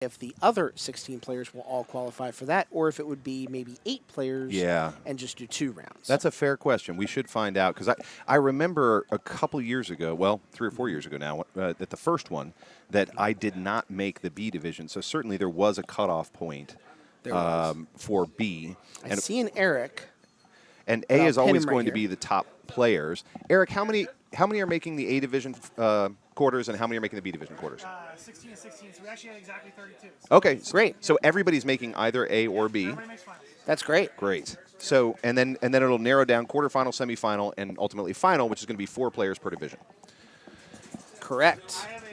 if the other 16 players will all qualify for that, or if it would be maybe 8 players and just do 2 rounds. That's a fair question. We should find out, because I remember a couple years ago, well, 3 or 4 years ago now, at the first one, that I did not make the B division. So certainly there was a cutoff point for B. I see an Eric. And A is always going to be the top players. Eric, how many are making the A division quarters, and how many are making the B division quarters? 16 and 16, so we actually had exactly 32. Okay, great. So everybody's making either A or B. Everybody makes finals. That's great. Great. So and then it'll narrow down quarterfinal, semifinal, and ultimately final, which is going to be 4 players per division. Correct. I have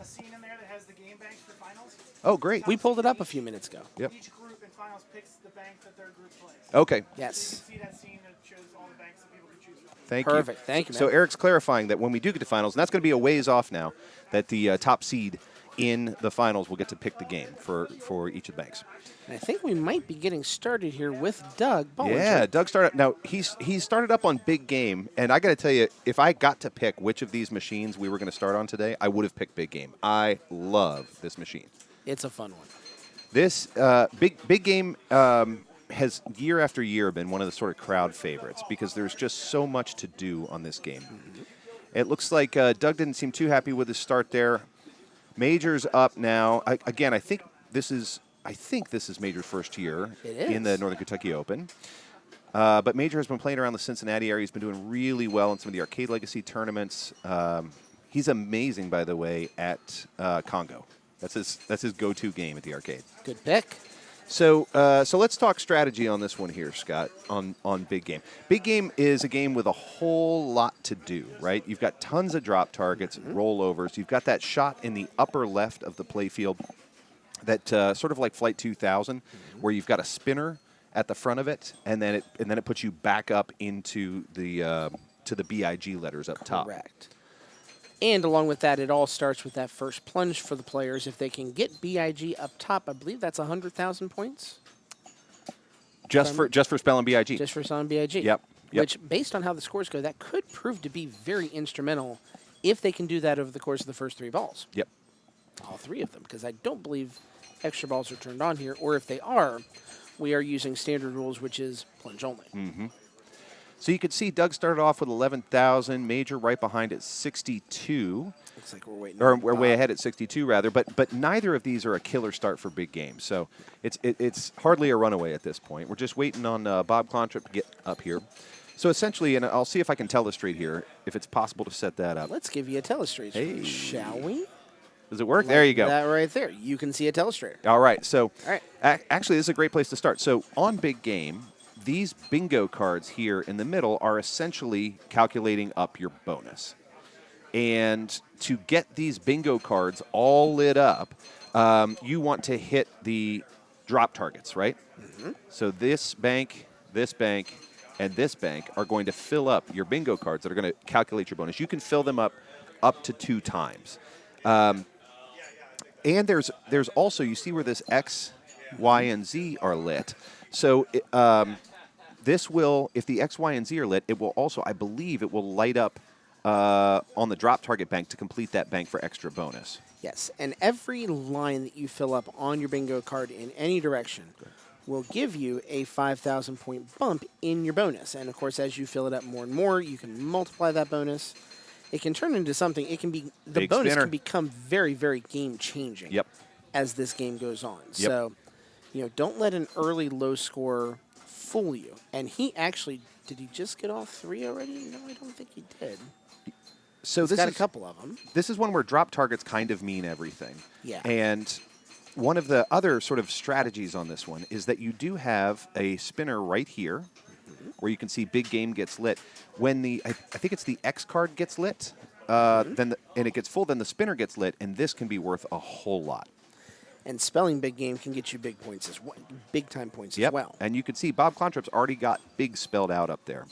a scene in there that has the game banks for finals. Oh, great. We pulled it up a few minutes ago. Yep. Each group in finals picks the bank that their group plays. Okay. Yes. So you can see that scene that shows all the banks that people can choose from. Thank you. Perfect. Thank you, man. So Eric's clarifying that when we do get to finals, and that's going to be a ways off now, that the top seed in the finals will get to pick the game for each of the banks. And I think we might be getting started here with Doug Bollinger. Yeah, Doug started. Now he's started up on Big Game, and I got to tell you, if I got to pick which of these machines we were going to start on today, I would have picked Big Game. I love this machine. It's a fun one. This Big Game has year after year been one of the sort of crowd favorites because there's just so much to do on this game. Mm-hmm. It looks like Doug didn't seem too happy with his start there. Major's up now. Again, I think this is Major's first year in the Northern Kentucky Open. But Major has been playing around the Cincinnati area. He's been doing really well in some of the Arcade Legacy tournaments. He's amazing, by the way, at Congo. That's his go-to game at the arcade. Good pick. So let's talk strategy on this one here, Scott, on Big Game. Big Game is a game with a whole lot to do, right? You've got tons of drop targets, rollovers. You've got that shot in the upper left of the playfield, that sort of like Flight 2000, where you've got a spinner at the front of it, and then it puts you back up into the to the BIG letters up top. Correct. And along with that, it all starts with that first plunge for the players. If they can get BIG up top, I believe that's 100,000 points. Just for spelling BIG. Just for spelling BIG. Yep. Which, based on how the scores go, that could prove to be very instrumental if they can do that over the course of the first 3 balls. Yep. All 3 of them, because I don't believe extra balls are turned on here, or if they are, we are using standard rules, which is plunge only. Mm-hmm. So you can see Doug started off with 11,000, Major right behind at 62. Looks like we're waiting. Or we're way ahead at 62 rather, but neither of these are a killer start for Big Game. So it's hardly a runaway at this point. We're just waiting on Bob Clontrip to get up here. So essentially, and I'll see if I can telestreat here, if it's possible to set that up. Let's give you a telestrator, shall we? Does it work? There you go. That right there. You can see a telestrator. All right. So all right. Actually, this is a great place to start. So on Big Game, these bingo cards here in the middle are essentially calculating up your bonus. And to get these bingo cards all lit up, you want to hit the drop targets, right? Mm-hmm. So this bank, and this bank are going to fill up your bingo cards that are going to calculate your bonus. You can fill them up to 2 times. And there's also, you see where this X, Y, and Z are lit. So this will, if the X, Y, and Z are lit, it will also, I believe, it will light up on the drop target bank to complete that bank for extra bonus. Yes, and every line that you fill up on your bingo card in any direction will give you a 5,000 point bump in your bonus. And of course, as you fill it up more and more, you can multiply that bonus. It can turn into something. It can be the Big bonus spinner. can become very, very game changing. Yep. As this game goes on. Yep. So, don't let an early low score fool you. And he actually, did he just get all 3 already? No, I don't think he did. So He's this got is a couple of them. This is one where drop targets kind of mean everything. Yeah. And one of the other sort of strategies on this one is that you do have a spinner right here, where you can see Big Game gets lit. When I think it's the X card gets lit, and it gets full, then the spinner gets lit, and this can be worth a whole lot. And spelling Big Game can get you big points as well, big time points Yep. as well. And you can see Bob Clontrip's already got big spelled out up there.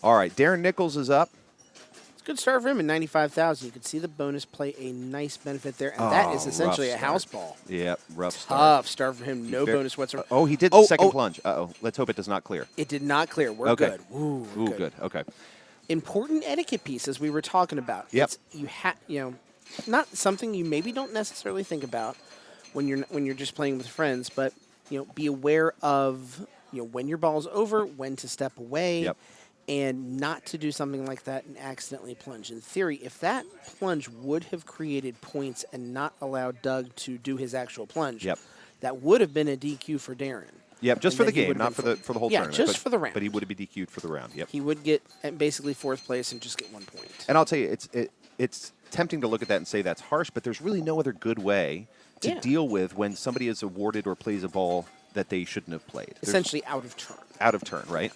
All right, Darren Nichols is up. It's a good start for him at 95,000. You can see the bonus play a nice benefit there, and that is essentially a house ball. Yep, rough start. Tough start for him. No bonus whatsoever. He did the second plunge. Let's hope it does not clear. It did not clear. We're good. Ooh, good. Okay. Important etiquette piece, as we were talking about. Yep. You not something you maybe don't necessarily think about when you're just playing with friends, but be aware of when your ball's over, when to step away, Yep. and not to do something like that and accidentally plunge. In theory, if that plunge would have created points and not allowed Doug to do his actual plunge, Yep. that would have been a DQ for Darren. Yep, just And for the then he game, would have not for been the whole yeah, tournament. just but, for the round. But he would have been DQ'd for the round. Yep. He would get basically fourth place and just get 1 point. And I'll tell you, it's tempting to look at that and say that's harsh, but there's really no other good way to deal with when somebody is awarded or plays a ball that they shouldn't have played. There's Essentially out of turn. out of turn, right?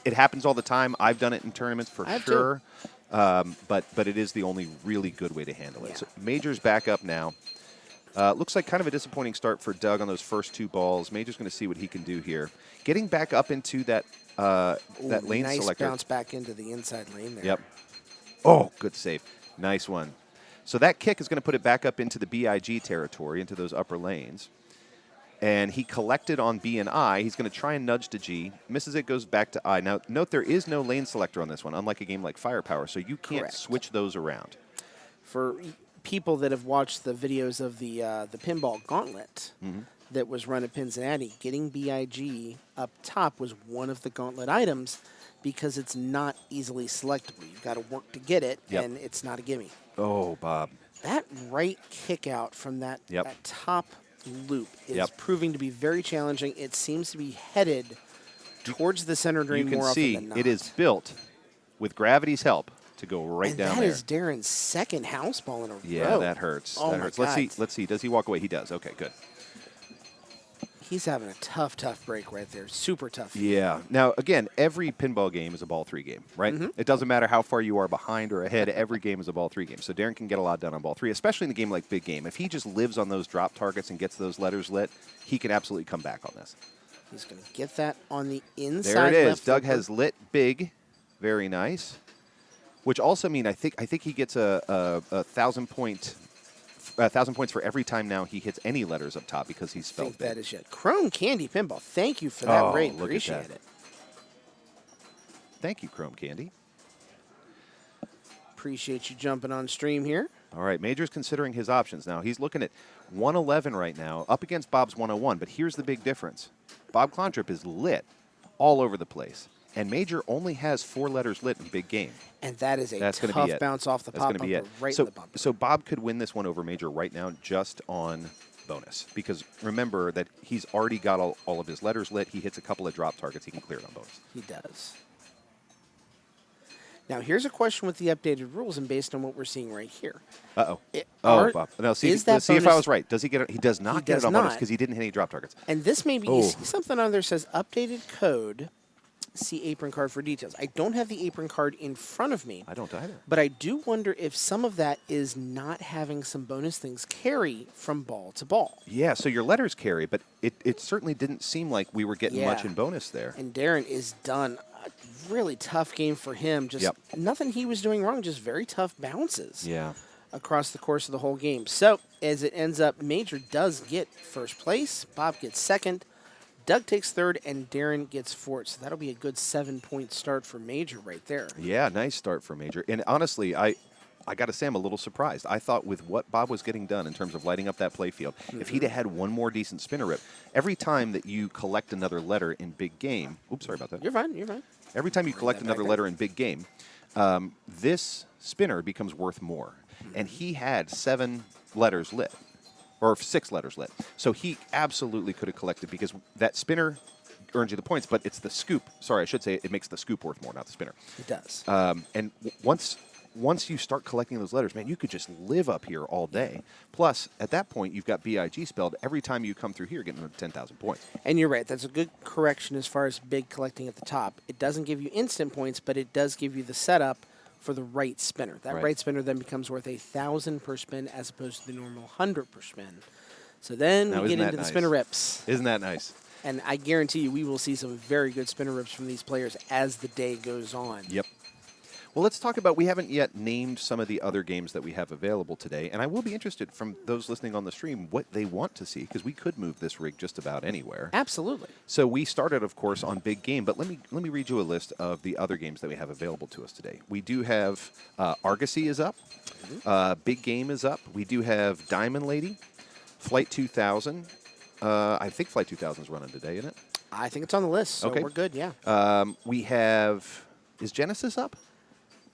It happens all the time. I've done it in tournaments for sure, but it is the only really good way to handle it. Yeah. So Major's back up now. Looks like kind of a disappointing start for Doug on those first 2 balls. Major's going to see what he can do here. Getting back up into that that lane nice selector. Bounce back into the inside lane there. Yep. Oh, good save. Nice one. So that kick is going to put it back up into the BIG territory, into those upper lanes. And he collected on B and I. He's going to try and nudge to G. Misses it, goes back to I. Now, note there is no lane selector on this one, unlike a game like Firepower, so you can't Correct. switch those around. For people that have watched the videos of the Pinball Gauntlet that was run at Cincinnati, getting BIG up top was one of the Gauntlet items because it's not easily selectable. You've got to work to get it, Yep. and it's not a gimme. Oh, Bob. That right kick out from that top loop is Yep. proving to be very challenging. It seems to be headed towards the center drain You can more see often than not. it is built with gravity's help to go right and down that there. is Darren's second house ball in a Yeah, row. that hurts. Oh that my hurts. God. Let's see. Does he walk away? He does. Okay, good. He's having a tough break right there. Super tough. Yeah. Now, again, every pinball game is a ball 3 game, right? It doesn't matter how far you are behind or ahead. Every game is a ball 3 game. So Darren can get a lot done on ball 3, especially in a game like Big Game. If he just lives on those drop targets and gets those letters lit, he can absolutely come back on this. He's going to get that on the inside. There it is. left Doug flipper. has lit big. Very nice. Which also mean I think he gets a 1,000 points for every time now he hits any letters up top because he's I spelled think big. that is it. Chrome Candy Pinball. Thank you for that Oh, raid. look at Appreciate that. it. Thank you, Chrome Candy. Appreciate you jumping on stream here. All right, Major's considering his options now. He's looking at 111 right now, up against Bob's 101. But here's the big difference. Bob Klontrip is lit all over the place. And Major only has 4 letters lit in Big Game. And that is a That's going to tough be it. bounce off the That's pop gonna be bumper it. right so, in the bumper. So Bob could win this one over Major right now just on bonus. Because remember that he's already got all of his letters lit. He hits a couple of drop targets. He can clear it on bonus. He does. Now, here's a question with the updated rules and based on what we're seeing right here. Uh-oh. Are- Bob. Now, see, is that let's see if I bonus- was right. Does he get it? He does not He get does it on bonus not. because he didn't hit any drop targets. And this may be, Oh. you see something on there says updated code, see apron card for details. I don't have the apron card in front of me. I don't either. But I do wonder if some of that is not having some bonus things carry from ball to ball. Yeah, so your letters carry, but it certainly didn't seem like we were getting much Yeah. in bonus there. And Darren is done. A really tough game for him. Just nothing he was doing wrong, just very tough bounces Yeah. across the course of the whole game. So as it ends up, Major does get first place. Bob gets second. Doug takes third, and Darren gets fourth. So that'll be a good 7-point start for Major right there. Yeah, nice start for Major. And honestly, I got to say I'm a little surprised. I thought with what Bob was getting done in terms of lighting up that play field, if he'd have had one more decent spinner rip, every time that you collect another letter in Big Game, oops, sorry about that. You're fine, you're fine. Every time you collect that another back letter in Big Game, this spinner becomes worth more. And he had 7 letters lit, or 6 letters lit. So he absolutely could have collected because that spinner earns you the points, but it's the scoop. Sorry, I should say it makes the scoop worth more, not the spinner. It does. And once you start collecting those letters, man, you could just live up here all day. Plus, at that point, you've got BIG spelled. Every time you come through here, getting 10,000 points. And you're right. That's a good correction as far as big collecting at the top. It doesn't give you instant points, but it does give you the setup for the right spinner. That Right. right spinner then becomes worth 1,000 per spin as opposed to the normal 100 per spin. So then Now, we isn't get that into the nice? spinner rips. Isn't that nice? And I guarantee you we will see some very good spinner rips from these players as the day goes on. Yep. Well, let's talk about, we haven't yet named some of the other games that we have available today, and I will be interested from those listening on the stream what they want to see, because we could move this rig just about anywhere. Absolutely. So we started, of course, on Big Game, but let me read you a list of the other games that we have available to us today. We do have Argosy is up, Big Game is up. We do have Diamond Lady, Flight 2000. I think Flight 2000 is running today, isn't it? I think it's on the list, so Okay. we're good, yeah. We have, is Genesis up?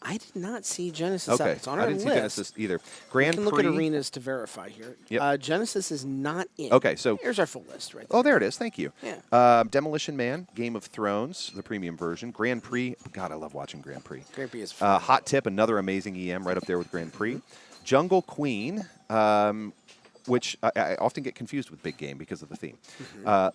I did not see Genesis up. Okay, It's on I our didn't list. see Genesis either. We Grand can Prix. look at arenas to verify here. Yep. Genesis is not in. Okay, so here's our full list right there. Oh, there it is. Thank you. Yeah. Demolition Man, Game of Thrones, the premium version. Grand Prix. God, I love watching Grand Prix. Grand Prix is fun. Hot Tip, another amazing EM right up there with Grand Prix. Jungle Queen, which I often get confused with Big Game because of the theme.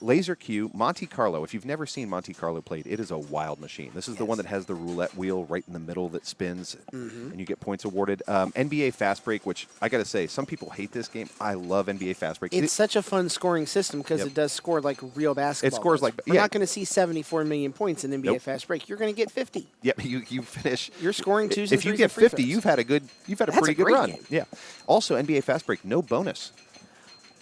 Laser Q, Monte Carlo. If you've never seen Monte Carlo played, it is a wild machine. This is the one that has the roulette wheel right in the middle that spins, and you get points awarded. NBA Fast Break, which I got to say, some people hate this game. I love NBA Fast Break. It's such a fun scoring system because Yep. it does score like real basketball. It scores does. like- We're yeah. not going to see 74 million points in NBA Nope. Fast Break. You're going to get 50. Yep, you finish. You're scoring twos and If you threes get and free 50, throws. you've had a That's pretty a good great run. game. Yeah. Also, NBA Fast Break, no bonus.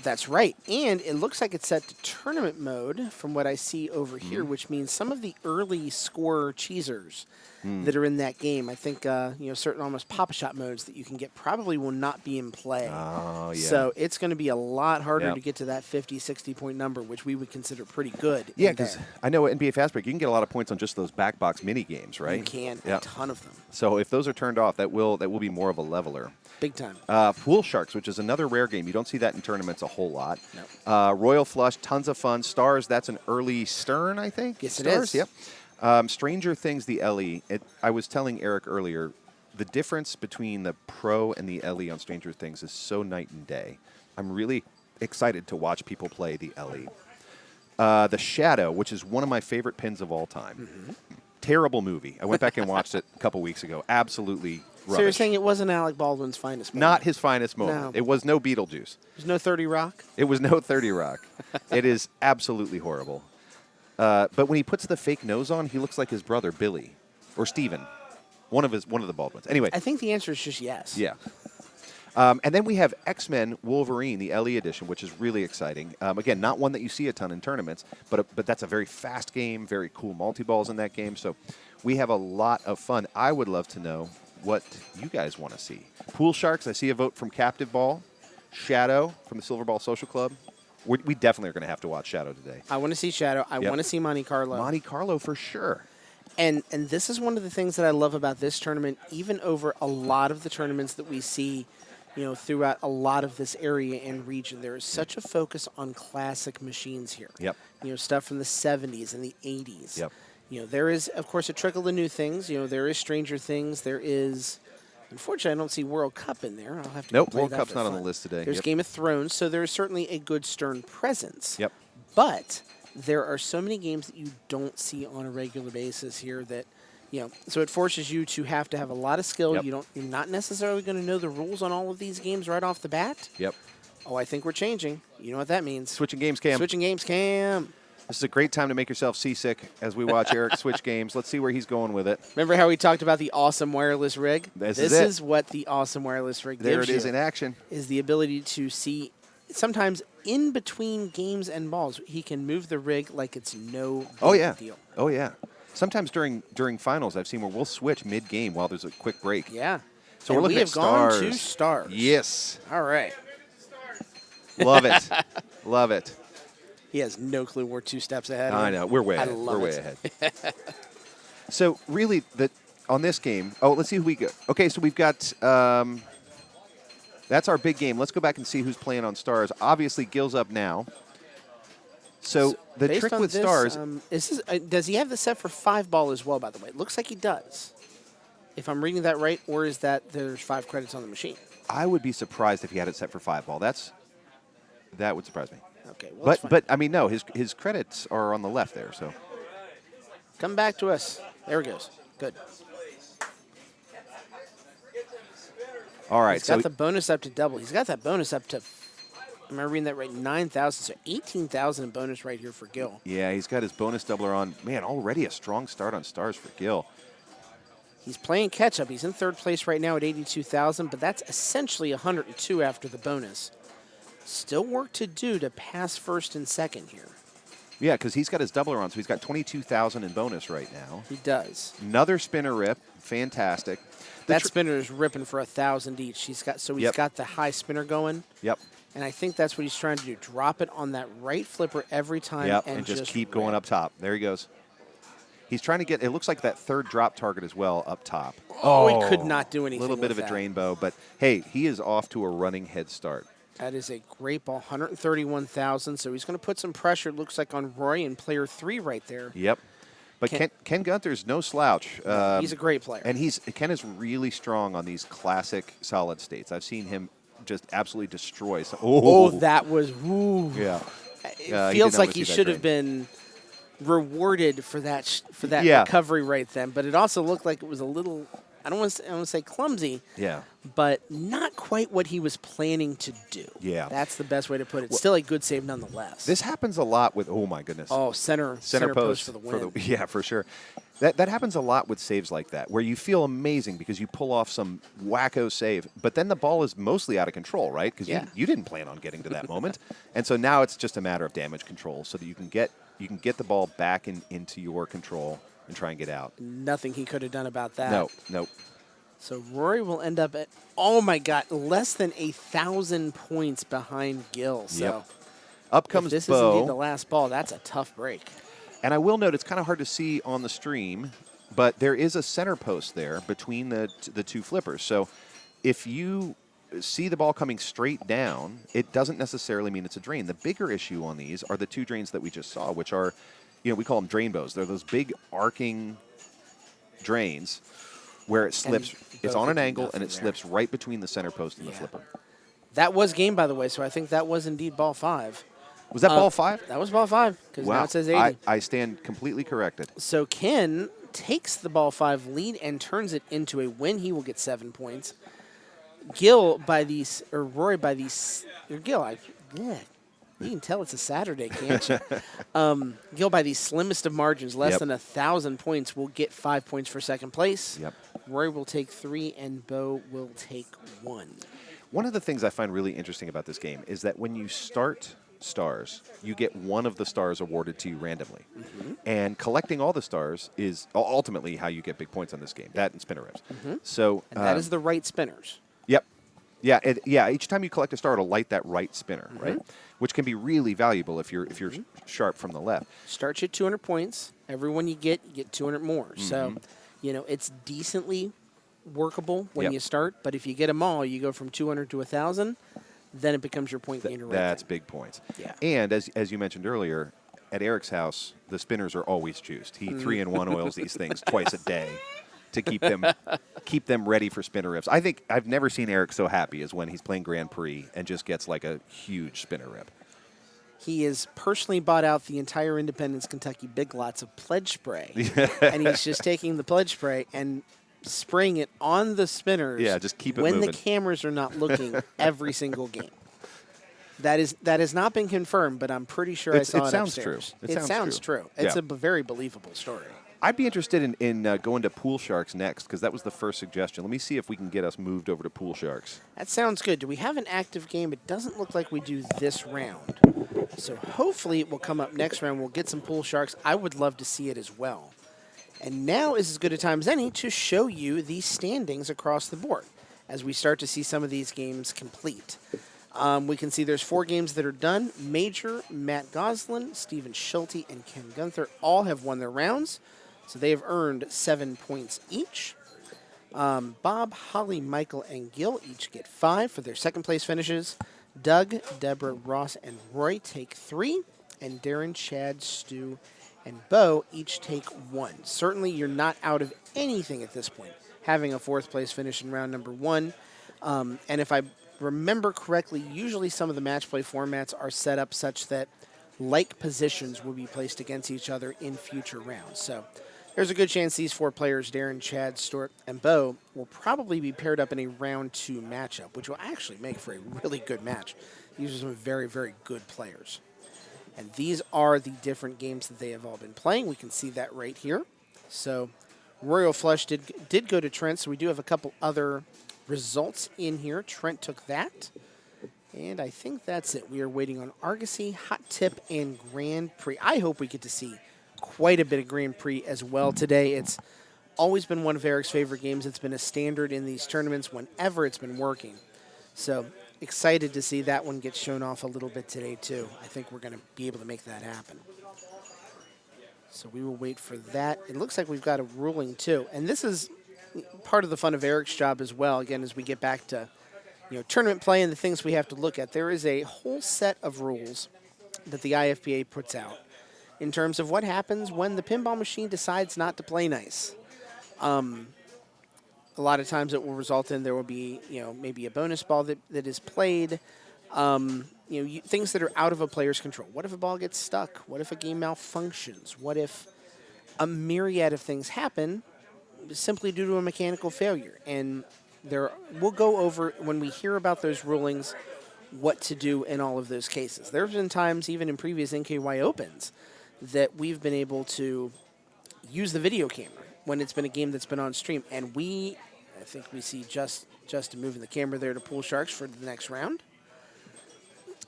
That's right. And it looks like it's set to tournament mode from what I see over here, which means some of the early score cheesers that are in that game, I think, certain almost pop-shot modes that you can get probably will not be in play. Oh, yeah. So it's going to be a lot harder Yep. to get to that 50, 60-point number, which we would consider pretty good. Yeah, in because there. I know at NBA Fast Break, you can get a lot of points on just those back box mini games, right? You can, Yeah. a ton of them. So if those are turned off, that will be more of a leveler. Big time. Pool Sharks, which is another rare game. You don't see that in tournaments a whole lot. No. Royal Flush, tons of fun. Stars, that's an early Stern, I think. Yes, it Stars, is. Yep. Stranger Things, the LE. I was telling Eric earlier, the difference between the Pro and the LE on Stranger Things is so night and day. I'm really excited to watch people play the LE. The Shadow, which is one of my favorite pins of all time. Terrible movie. I went back and watched it a couple weeks ago. Absolutely rubbish. So you're saying it wasn't Alec Baldwin's finest moment? Not his finest moment. No. It was no Beetlejuice. There's no 30 Rock? It was no 30 Rock. It is absolutely horrible. But when he puts the fake nose on, he looks like his brother Billy or Steven. One of the Baldwins. Anyway. I think the answer is just yes. Yeah. And then we have X-Men Wolverine, the LE edition, which is really exciting. Again, not one that you see a ton in tournaments, but that's a very fast game, very cool multi-balls in that game. So we have a lot of fun. I would love to know what you guys want to see. Pool Sharks, I see a vote from Captive Ball. Shadow from the Silver Ball Social Club. We definitely are going to have to watch Shadow today. I want to see Shadow. I Yep. want to see Monte Carlo. Monte Carlo for sure. And this is one of the things that I love about this tournament, even over a lot of the tournaments that we see, throughout a lot of this area and region. There is such a focus on classic machines here. Yep. Stuff from the 70s and the 80s. Yep. There is, of course, a trickle of new things. There is Stranger Things. There is, unfortunately, I don't see World Cup in there. I'll have to Nope, play World that Cup's for not on the fun. list today. There's Yep. Game of Thrones, so there is certainly a good Stern presence. Yep. But there are so many games that you don't see on a regular basis here that, so it forces you to have a lot of skill. Yep. You're not necessarily going to know the rules on all of these games right off the bat. Yep. Oh, I think we're changing. You know what that means. Switching games, Cam. Switching games, Cam. This is a great time to make yourself seasick as we watch Eric switch games. Let's see where he's going with it. Remember how we talked about the awesome wireless rig? This is what the awesome wireless rig There gives it is you, in action. is the ability to see sometimes in between games and balls. He can move the rig like it's no big Oh, yeah. deal. Oh, yeah. Sometimes during finals, I've seen where we'll switch mid-game while there's a quick break. Yeah. So And we're looking we at have gone to stars. stars. Yes. All right. Love it. Love it. He has no clue we're 2 steps ahead. of I him. know. We're way I ahead. love We're it. way ahead. So really, on this game, let's see who we go. Okay, so we've got, that's our big game. Let's go back and see who's playing on stars. Obviously, Gil's up now. So the Based trick on with this, stars, does he have the set for 5 ball as well, by the way? It looks like he does. If I'm reading that right, or is that there's 5 credits on the machine? I would be surprised if he had it set for 5 ball. That would surprise me. Okay, well, that's fine. But I mean, no, his credits are on the left there. So Come back to us. There he goes. Good. all right. He's So got the bonus up to double. He's got that bonus up to, am I reading that right? 9,000. So 18,000 in bonus right here for Gil. yeah, he's got his bonus doubler on. Man, already a strong start on stars for Gil. He's playing catch-up. He's in third place right now at 82,000, but that's essentially 102 after the bonus. Still work to do to pass first and second here. Yeah, because he's got his doubler on, so he's got 22,000 in bonus right now. He does. Another spinner rip. Fantastic. That spinner is ripping for 1,000 each. He's got the high spinner going. Yep. And I think that's what he's trying to do. Drop it on that right flipper every time. Yep, and just keep going up top. There he goes. He's trying to get, it looks like that third drop target as well up top. Oh, he could not do anything. A little bit of a drain bow, but hey, he is off to a running head start. That is a great ball, 131,000. So he's going to put some pressure, it looks like, on Roy and player 3 right there. Yep. But Ken Gunther's no slouch. He's a great player. And Ken is really strong on these classic solid states. I've seen him just absolutely destroy. That was, woo. Yeah. It feels like he should have been rewarded for that recovery right then. But it also looked like it was a little, I don't want to say clumsy. Yeah. But not quite what he was planning to do. Yeah. That's the best way to put it. Still a good save nonetheless. This happens a lot with, oh my goodness. Oh, center post for the win. Yeah, for sure. That happens a lot with saves like that, where you feel amazing because you pull off some wacko save, but then the ball is mostly out of control, right? Because you didn't plan on getting to that moment. And so now it's just a matter of damage control so that you can get the ball back into your control and try and get out. Nothing he could have done about that. No. So Rory will end up at, oh my God, less than 1,000 points behind Gil. So up comes this Bo. is indeed the last ball. That's a tough break. And I will note it's kind of hard to see on the stream, but there is a center post there between the two flippers. So if you see the ball coming straight down, it doesn't necessarily mean it's a drain. The bigger issue on these are the two drains that we just saw, which are, we call them drain bows. They're those big arcing drains where it slips. It's on an angle, and it slips right between the center post and the flipper. That was game, by the way, so I think that was indeed ball 5. Was that ball 5? That was ball 5, because now it says 80. I stand completely corrected. So Ken takes the ball 5 lead and turns it into a win. He will get 7 points. Rory by these, you can tell it's a Saturday, can't you? Gil by the slimmest of margins, less than 1,000 points, will get 5 points for second place. Yep. Rory will take 3, and Bo will take 1. One of the things I find really interesting about this game is that when you start stars, you get one of the stars awarded to you randomly. Mm-hmm. And collecting all the stars is ultimately how you get big points on this game, that and spinner rips. Mm-hmm. So and that is the right spinners. Yep. Yeah, each time you collect a star, it'll light that right spinner, right? Which can be really valuable if you're sharp from the left. Starts you at 200 points. Every one you get 200 more. Mm-hmm. So, it's decently workable when you start, but if you get them all, you go from 200 to 1,000, then it becomes your point gainer. That's big points. Yeah. And as you mentioned earlier, at Eric's house, the spinners are always juiced. He 3-in-1 oils these things twice a day to keep them ready for spinner rips. I think I've never seen Eric so happy as when he's playing Grand Prix and just gets like a huge spinner rip. He has personally bought out the entire Independence, Kentucky Big Lots of pledge spray, and he's just taking the pledge spray and spraying it on the spinners. Yeah, just keep it when moving. The cameras are not looking every single game. That has not been confirmed, but I'm pretty sure I saw it upstairs. It sounds true. It's a very believable story. I'd be interested in going to Pool Sharks next because that was the first suggestion. Let me see if we can get us moved over to Pool Sharks. That sounds good. Do we have an active game? It doesn't look like we do this round. So hopefully it will come up next round. We'll get some Pool Sharks. I would love to see it as well. And now is as good a time as any to show you the standings across the board as we start to see some of these games complete. We can see there's 4 games that are done. Major, Matt Goslin, Stephen Schulte, and Ken Gunther all have won their rounds. So they have earned 7 points each. Bob, Holly, Michael, and Gil each get 5 for their second place finishes. Doug, Deborah, Ross, and Roy take 3. And Darren, Chad, Stu, and Bo each take 1. Certainly you're not out of anything at this point, having a 4th place finish in round number 1. And if I remember correctly, usually some of the match play formats are set up such that like positions will be placed against each other in future rounds. So there's a good chance these 4 players, Darren, Chad, Stuart, and Bo, will probably be paired up in a round 2 matchup, which will actually make for a really good match. These are some very, very good players. And these are the different games that they have all been playing. We can see that right here. So Royal Flush did go to Trent, so we do have a couple other results in here. Trent took that. And I think that's it. We are waiting on Argosy, Hot Tip, and Grand Prix. I hope we get to see quite a bit of Grand Prix as well today. It's always been one of Eric's favorite games. It's been a standard in these tournaments whenever it's been working. So excited to see that one get shown off a little bit today, too. I think we're going to be able to make that happen. So we will wait for that. It looks like we've got a ruling, too. And this is part of the fun of Eric's job as well, again, as we get back to tournament play and the things we have to look at. There is a whole set of rules that the IFPA puts out in terms of what happens when the pinball machine decides not to play nice. A lot of times it will result in there will be, maybe a bonus ball that is played. Things that are out of a player's control. What if a ball gets stuck? What if a game malfunctions? What if a myriad of things happen simply due to a mechanical failure? And we'll go over, when we hear about those rulings, what to do in all of those cases. There have been times, even in previous NKY Opens, that we've been able to use the video camera when it's been a game that's been on stream. And I think we see Justin moving the camera there to Pool Sharks for the next round.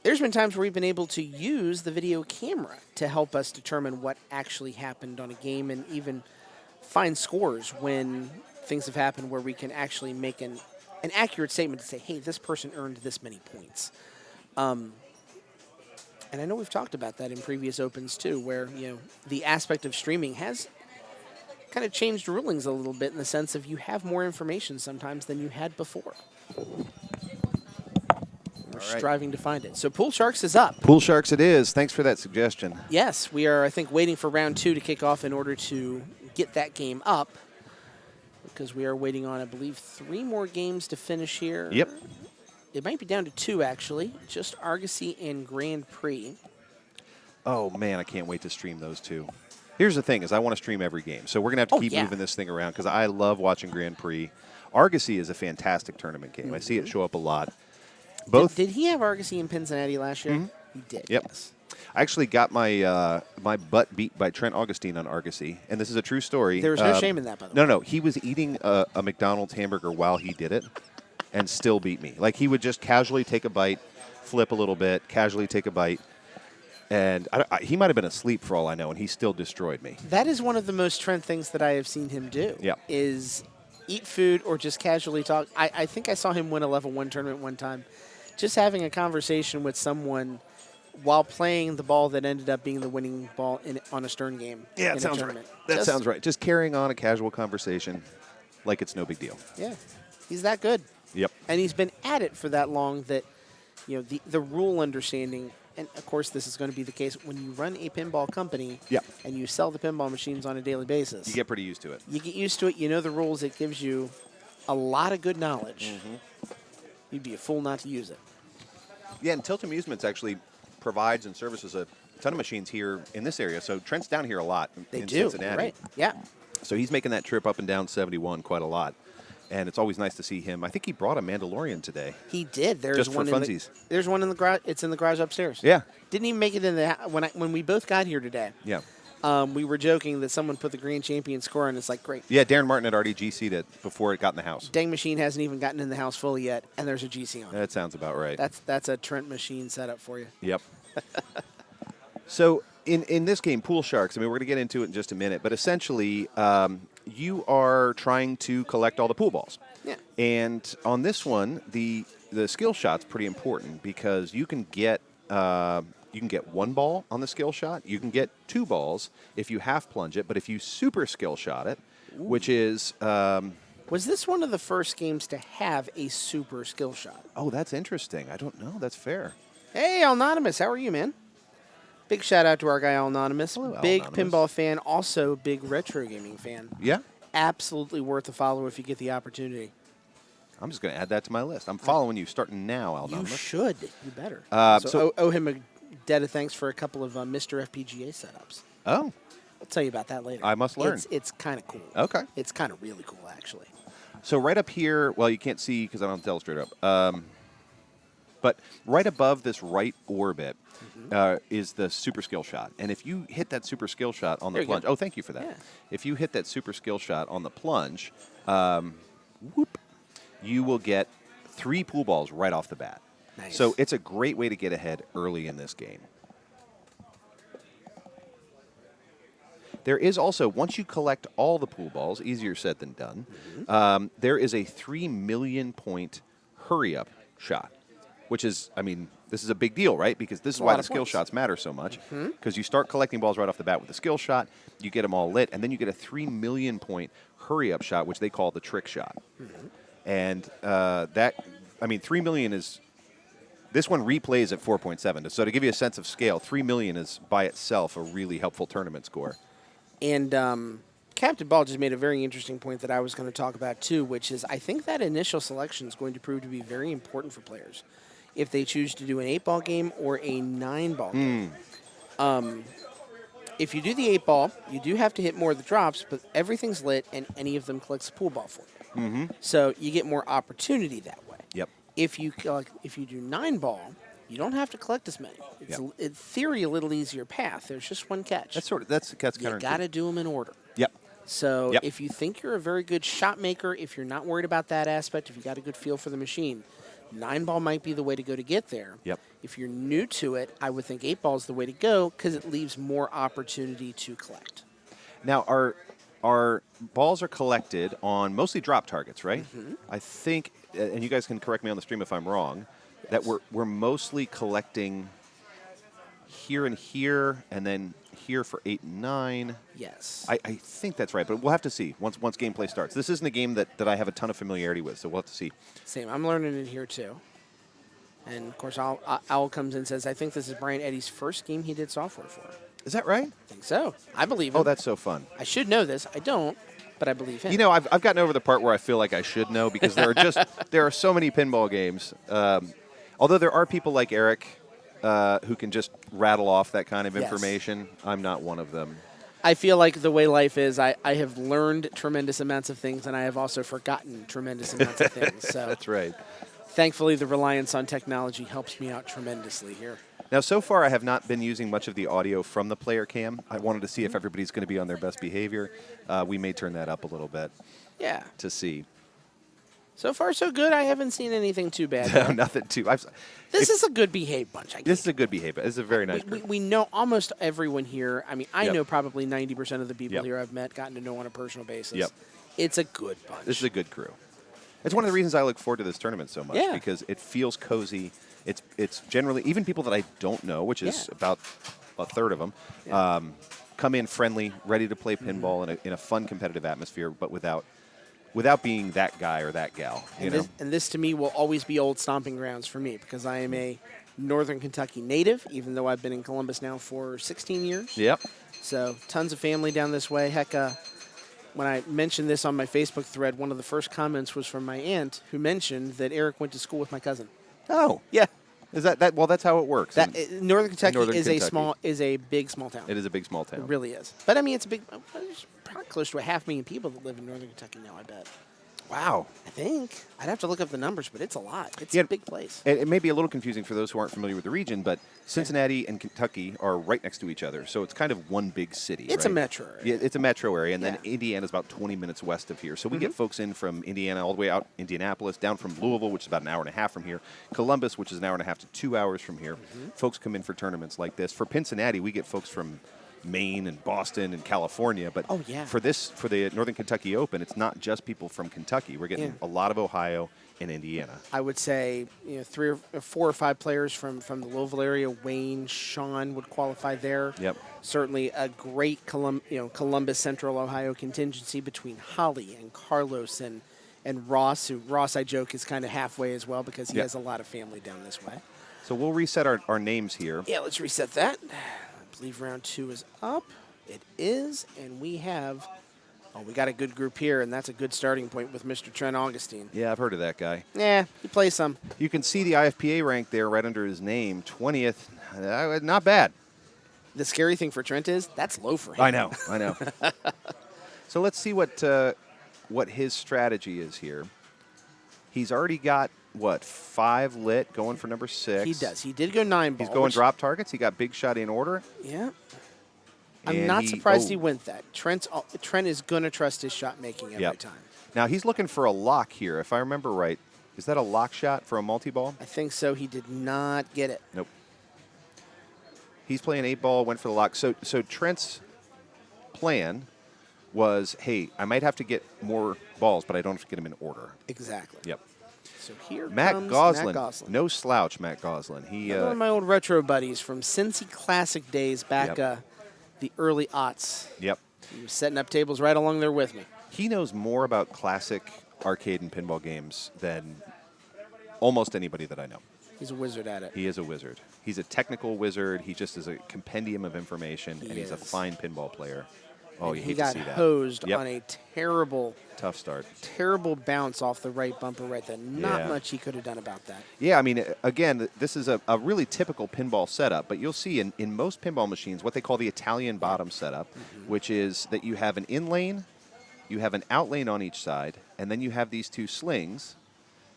There's been times where we've been able to use the video camera to help us determine what actually happened on a game and even find scores when things have happened where we can actually make an accurate statement to say, hey, this person earned this many points. And I know we've talked about that in previous Opens too, where the aspect of streaming has kind of changed rulings a little bit in the sense of you have more information sometimes than you had before. We're striving to find it. So Pool Sharks is up. Pool Sharks it is. Thanks for that suggestion. Yes, we are, I think, waiting for round 2 to kick off in order to get that game up, because we are waiting on, I believe, 3 more games to finish here. Yep. It might be down to 2, actually. Just Argosy and Grand Prix. Oh, man, I can't wait to stream those two. Here's the thing, is I want to stream every game. So we're going to have to keep moving this thing around because I love watching Grand Prix. Argosy is a fantastic tournament game. I see it show up a lot. Did he have Argosy in Cincinnati last year? He did, yep. Yes. I actually got my my butt beat by Trent Augustine on Argosy, and this is a true story. There was no shame in that, by the way. No. He was eating a McDonald's hamburger while he did it and still beat me. Like, he would just casually take a bite, flip a little bit, casually take a bite, and he might have been asleep for all I know, and he still destroyed me. That is one of the most Trent things that I have seen him do. Yeah. Is eat food or just casually talk. I think I saw him win a level 1 tournament one time. Just having a conversation with someone while playing the ball that ended up being the winning ball on a Stern game. Yeah, that sounds right. That sounds right. Just carrying on a casual conversation like it's no big deal. Yeah, he's that good. Yep. And he's been at it for that long that, the rule understanding, and of course this is going to be the case when you run a pinball company and you sell the pinball machines on a daily basis. You get pretty used to it. You get used to it. You know the rules. It gives you a lot of good knowledge. You'd be a fool not to use it. Yeah, and Tilt Amusements actually provides and services a ton of machines here in this area. So Trent's down here a lot in Cincinnati. Right? Yeah. So he's making that trip up and down 71 quite a lot. And it's always nice to see him. I think he brought a Mandalorian today. He did. There's just for one funsies. There's one in the garage. It's in the garage upstairs. Yeah. Didn't even make it in the when we both got here today. Yeah. We were joking that someone put the grand champion score on. It's like, great. Yeah, Darren Martin had already GC'd it before it got in the house. Dang machine hasn't even gotten in the house fully yet, and there's a GC on it. That sounds about right. That's a Trent machine setup for you. Yep. So in this game, Pool Sharks, I mean, we're going to get into it in just a minute, but essentially you are trying to collect all the pool balls. Yeah. And on this one, the skill shot's pretty important because you can get one ball on the skill shot. You can get 2 balls if you half plunge it, but if you super skill shot it, which is... was this one of the first games to have a super skill shot? Oh, that's interesting. I don't know. That's fair. Hey, Anonymous. How are you, man? Big shout out to our guy, Anonymous. Hello, big Anonymous. Pinball fan, also big retro gaming fan. Yeah? Absolutely worth a follow if you get the opportunity. I'm just going to add that to my list. I'm following you starting now, Anonymous. You should. You better. So owe him a debt of thanks for a couple of Mr. FPGA setups. Oh. I'll tell you about that later. I must learn. It's kind of cool. Okay. It's kind of really cool, actually. So right up here, well, you can't see because I don't have the telestrator up. But right above this right orbit is the super skill shot. And if you hit that super skill shot on the There you plunge, go. oh, thank you for that. Yeah. If you hit that super skill shot on the plunge, whoop, you will get 3 pool balls right off the bat. Nice. So it's a great way to get ahead early in this game. There is also, once you collect all the pool balls, easier said than done, there is a 3 million point hurry-up shot, which is, I mean, this is a big deal, right? Because this is a why lot the of skill points. shots matter so much. Because you start collecting balls right off the bat with the skill shot, you get them all lit, and then you get a 3 million point hurry-up shot, which they call the trick shot. And that, I mean, 3 million is, this one replays at 4.7. So to give you a sense of scale, 3 million is by itself a really helpful tournament score. And Captain Ball just made a very interesting point that I was going to talk about too, which is I think that initial selection is going to prove to be very important for players if they choose to do an 8-ball game or a 9-ball game. If you do the 8-ball, you do have to hit more of the drops, but everything's lit and any of them collects a pool ball for you. So you get more opportunity that way. Yep. If you do 9-ball, you don't have to collect as many. It's in theory a little easier path. There's just one catch. That's You counterintuitive. got to do them in order. Yep. So Yep. if you think you're a very good shot maker, if you're not worried about that aspect, if you got a good feel for the machine, 9-ball might be the way to go to get there. Yep. If you're new to it, I would think 8-ball is the way to go because it leaves more opportunity to collect. Now, our balls are collected on mostly drop targets, right? I think, and you guys can correct me on the stream if I'm wrong, that we're mostly collecting here and here, and then here for 8 and 9. Yes. I think that's right, but we'll have to see once gameplay starts. This isn't a game that I have a ton of familiarity with, so we'll have to see. Same. I'm learning it here too. And of course, Owl comes in and says, I think this is Brian Eddy's first game he did software for. Is that right? I think so. I believe him. Oh, that's so fun. I should know this. I don't, but I believe him. You know, I've gotten over the part where I feel like I should know because there are so many pinball games. Although there are people like Eric who can just rattle off that kind of Yes. information. I'm not one of them. I feel like the way life is, I have learned tremendous amounts of things, and I have also forgotten tremendous amounts of things. So That's right. thankfully, the reliance on technology helps me out tremendously here. Now, so far, I have not been using much of the audio from the player cam. I wanted to see if everybody's going to be on their best behavior. We may turn that up a little bit Yeah. to see. So far, so good. I haven't seen anything too bad. No, though. nothing too. This is a good behaved bunch, I guess. This is a good behavior. This is a very nice group. We know almost everyone here. I mean, I Yep. know probably 90% of the people Yep. here I've met, gotten to know on a personal basis. Yep. It's a good bunch. This is a good crew. It's one of the reasons I look forward to this tournament so much Yeah. because it feels cozy. It's generally, even people that I don't know, which is Yeah. about a third of them, Yeah. come in friendly, ready to play pinball in a fun competitive atmosphere, but without being that guy or that gal. You know? And this to me will always be old stomping grounds for me because I am a Northern Kentucky native, even though I've been in Columbus now for 16 years. Yep. So tons of family down this way. Heck, when I mentioned this on my Facebook thread, one of the first comments was from my aunt who mentioned that Eric went to school with my cousin. Oh, Yeah. is that? Well, that's how it works. That Northern Kentucky Northern is Kentucky. a big small town. It is a big small town. It really is. But I mean, it's a big. There's probably close to 500,000 people that live in Northern Kentucky now. I bet. Wow. I think I'd have to look up the numbers, but it's a lot. It's Yeah. a big place. It may be a little confusing for those who aren't familiar with the region, but Cincinnati and Kentucky are right next to each other, so it's kind of one big city. It's a right? metro area. Yeah, it's a metro area, and then Yeah. Indiana's about 20 minutes west of here. So we get folks in from Indiana all the way out Indianapolis, down from Louisville, which is about an hour and a half from here, Columbus, which is an hour and a half to 2 hours from here. Folks come in for tournaments like this. For Cincinnati, we get folks from Maine and Boston and California, but Oh, yeah. for the Northern Kentucky Open, it's not just people from Kentucky. We're getting Yeah. a lot of Ohio and Indiana. I would say 4 or 5 players from the Louisville area. Wayne, Sean would qualify there. Yep. Certainly a great Columbus Central Ohio contingency between Holly and Carlos and Ross, who Ross I joke is kind of halfway as well because he Yep. has a lot of family down this way. So we'll reset our names here. Yeah, let's reset that. I believe round 2 is up. It is, and we have. Oh, we got a good group here, and that's a good starting point with Mr. Trent Augustine. Yeah, I've heard of that guy. Yeah, he plays some. You can see the IFPA rank there right under his name, 20th. Not bad. The scary thing for Trent is that's low for him. I know. So let's see what his strategy is here. He's already got what, 5 lit, going for number 6. He does. He did go 9 ball. He's going which- drop targets. He got big shot in order. Yeah. I'm And not surprised he oh. went that. Trent is going to trust his shot making every Yep. time. Now he's looking for a lock here, if I remember right. Is that a lock shot for a multi-ball? I think so. He did not get it. Nope. He's playing 8 ball, went for the lock. So Trent's plan was, hey, I might have to get more balls, but I don't have to get them in order. Exactly. Yep. So here Matt comes Goslin. Matt Goslin. No slouch, Matt Goslin. He One of my old retro buddies from Cincy Classic days back Yep. The early aughts. Yep. He was setting up tables right along there with me. He knows more about classic arcade and pinball games than almost anybody that I know. He's a wizard at it. He is a wizard. He's a technical wizard. He just is a compendium of information, and he's a is. fine pinball player. Oh, you He hate got to see that. hosed Yep. on a terrible Tough start. bounce off the right bumper right there. Not Yeah. much he could have done about that. Yeah, I mean, again, this is a really typical pinball setup, but you'll see in most pinball machines what they call the Italian bottom setup, which is that you have an in lane, you have an out lane on each side, and then you have these 2 slings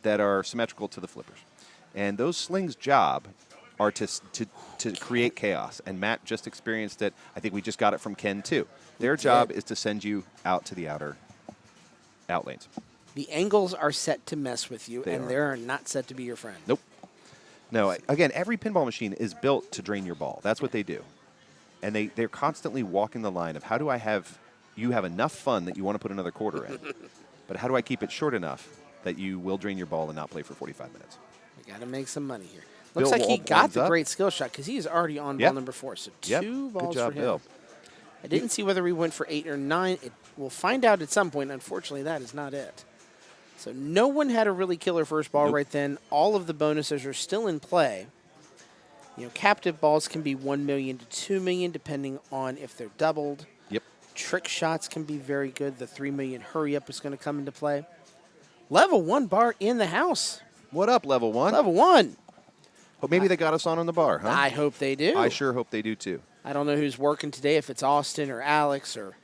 that are symmetrical to the flippers. And those slings' job are to create chaos. And Matt just experienced it. I think we just got it from Ken, too. Their job is to send you out to the outer out lanes. The angles are set to mess with you, They and are. they are not set to be your friend. Nope. No, again, every pinball machine is built to drain your ball. That's what they do. And they're constantly walking the line of how do I have you have enough fun that you want to put another quarter in, but how do I keep it short enough that you will drain your ball and not play for 45 minutes? We got to make some money here. Bill Looks like he Wall got winds the up. great skill shot because he is already on Yep. ball number 4. So Yep. 2 balls Good job, for him. Bill. I didn't see whether he went for 8 or 9. We'll find out at some point. Unfortunately, that is not it. So no one had a really killer first ball Nope. right then. All of the bonuses are still in play. You know, captive balls can be 1 million to 2 million depending on if they're doubled. Yep. Trick shots can be very good. The 3 million hurry up is going to come into play. Level 1 bar in the house. What up, level 1? Level 1. Hope maybe they got us on the bar, huh? I hope they do. I sure hope they do, too. I don't know who's working today, if it's Austin or Alex or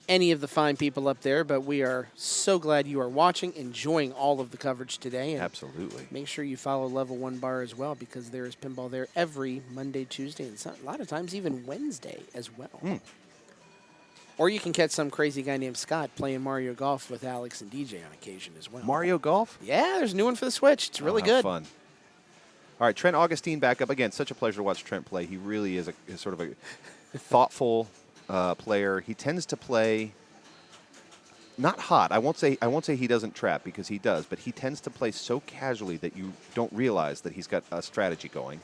any of the fine people up there, but we are so glad you are watching, enjoying all of the coverage today. And Absolutely. make sure you follow Level 1 Bar as well because there is pinball there every Monday, Tuesday, and a lot of times even Wednesday as well. Or you can catch some crazy guy named Scott playing Mario Golf with Alex and DJ on occasion as well. Mario Golf? Yeah, there's a new one for the Switch. It's really How good. Fun. All right, Trent Augustine back up again. Such a pleasure to watch Trent play. He really is is sort of a thoughtful player. He tends to play not hot. I won't say he doesn't trap because he does, but he tends to play so casually that you don't realize that he's got a strategy going.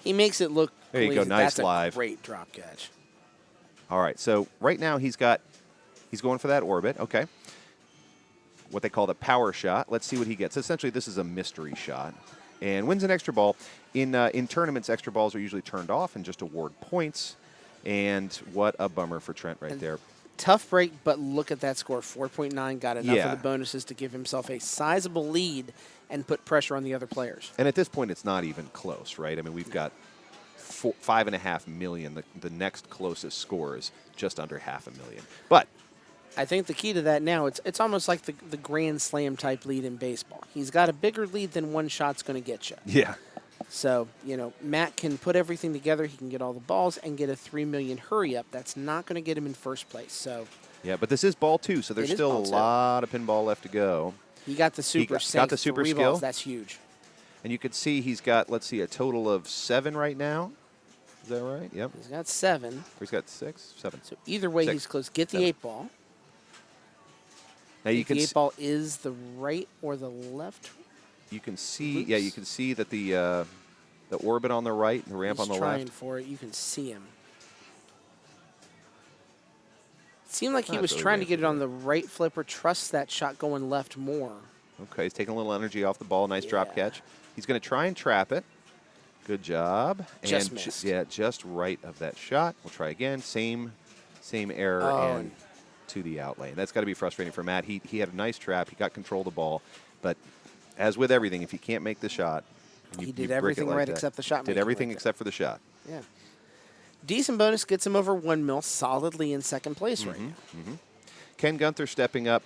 He makes it look There you go, pleasing. nice That's live. a great drop catch. All right, so right now he's going for that orbit. Okay. What they call the power shot. Let's see what he gets. Essentially, this is a mystery shot. And wins an extra ball. In tournaments, extra balls are usually turned off and just award points. And what a bummer for Trent right there. Tough break, but look at that score. 4.9 got enough Yeah. of the bonuses to give himself a sizable lead and put pressure on the other players. And at this point, it's not even close, right? I mean, we've got 5.5 million. The next closest score is just under 500,000. But I think the key to that now, it's almost like the Grand Slam type lead in baseball. He's got a bigger lead than one shot's going to get you. yeah, So, you know, Matt can put everything together. He can get all the balls and get a 3 million hurry up. That's not going to get him in first place. So yeah. But this is ball 2, so there's It is still ball a 2. lot of pinball left to go. he got the super got sync, the super 3 skill. balls. That's huge. And you can see he's got, let's see, a total of 7 right now. Is that right? Yep. He's got 7. Or he's got 6, 7. So either way, 6, he's close. Get the 7. 8 ball. Now you If can the 8 ball is the right or the left. you can see Oops. you can see that the orbit on the right, the ramp He's on the trying left. for it. You can see him. It seemed like he Not was really trying to right get it for on the right flipper. Trust that shot going left more. Okay, he's taking a little energy off the ball. Nice drop Yeah. catch. He's going to try and trap it. Good job. Just and missed. yeah, just right of that shot. We'll try again. Same error Oh. and to the out lane. That's got to be frustrating for Matt. He had a nice trap. He got control of the ball, but as with everything, if you can't make the shot, He you did break it everything like right that. except the shot Did making everything right there. except for the shot. Yeah. Decent bonus gets him over 1 mil, solidly in second place right now. Ken Gunther stepping up.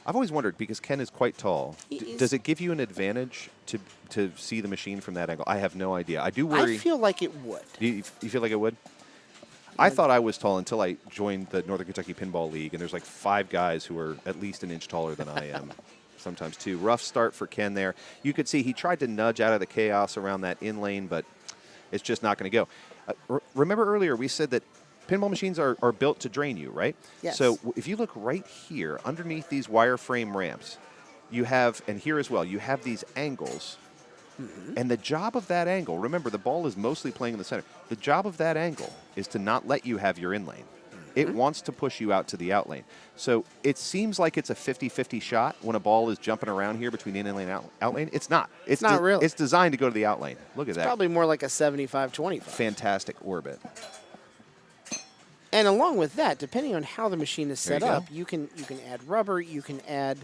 I've always wondered, because Ken is quite tall, He is- does it give you an advantage to see the machine from that angle? I have no idea. I do worry. I feel like it would. You feel like it would? I thought I was tall until I joined the Northern Kentucky Pinball League, and there's like 5 guys who are at least an inch taller than I am, sometimes 2. Rough start for Ken there. You could see he tried to nudge out of the chaos around that in lane, but it's just not going to go. Remember earlier we said that pinball machines are built to drain you, right? Yes. So if you look right here, underneath these wireframe ramps, you have, and here as well, you have these angles. And the job of that angle, remember, the ball is mostly playing in the center. The job of that angle is to not let you have your in lane. It wants to push you out to the out lane. So it seems like it's a 50-50 shot when a ball is jumping around here between in lane and out lane. It's not. It's not really. It's designed to go to the out lane. Look at that. Probably more like a 75-25. Fantastic orbit. And along with that, depending on how the machine is There set you go. up, you can add rubber, you can add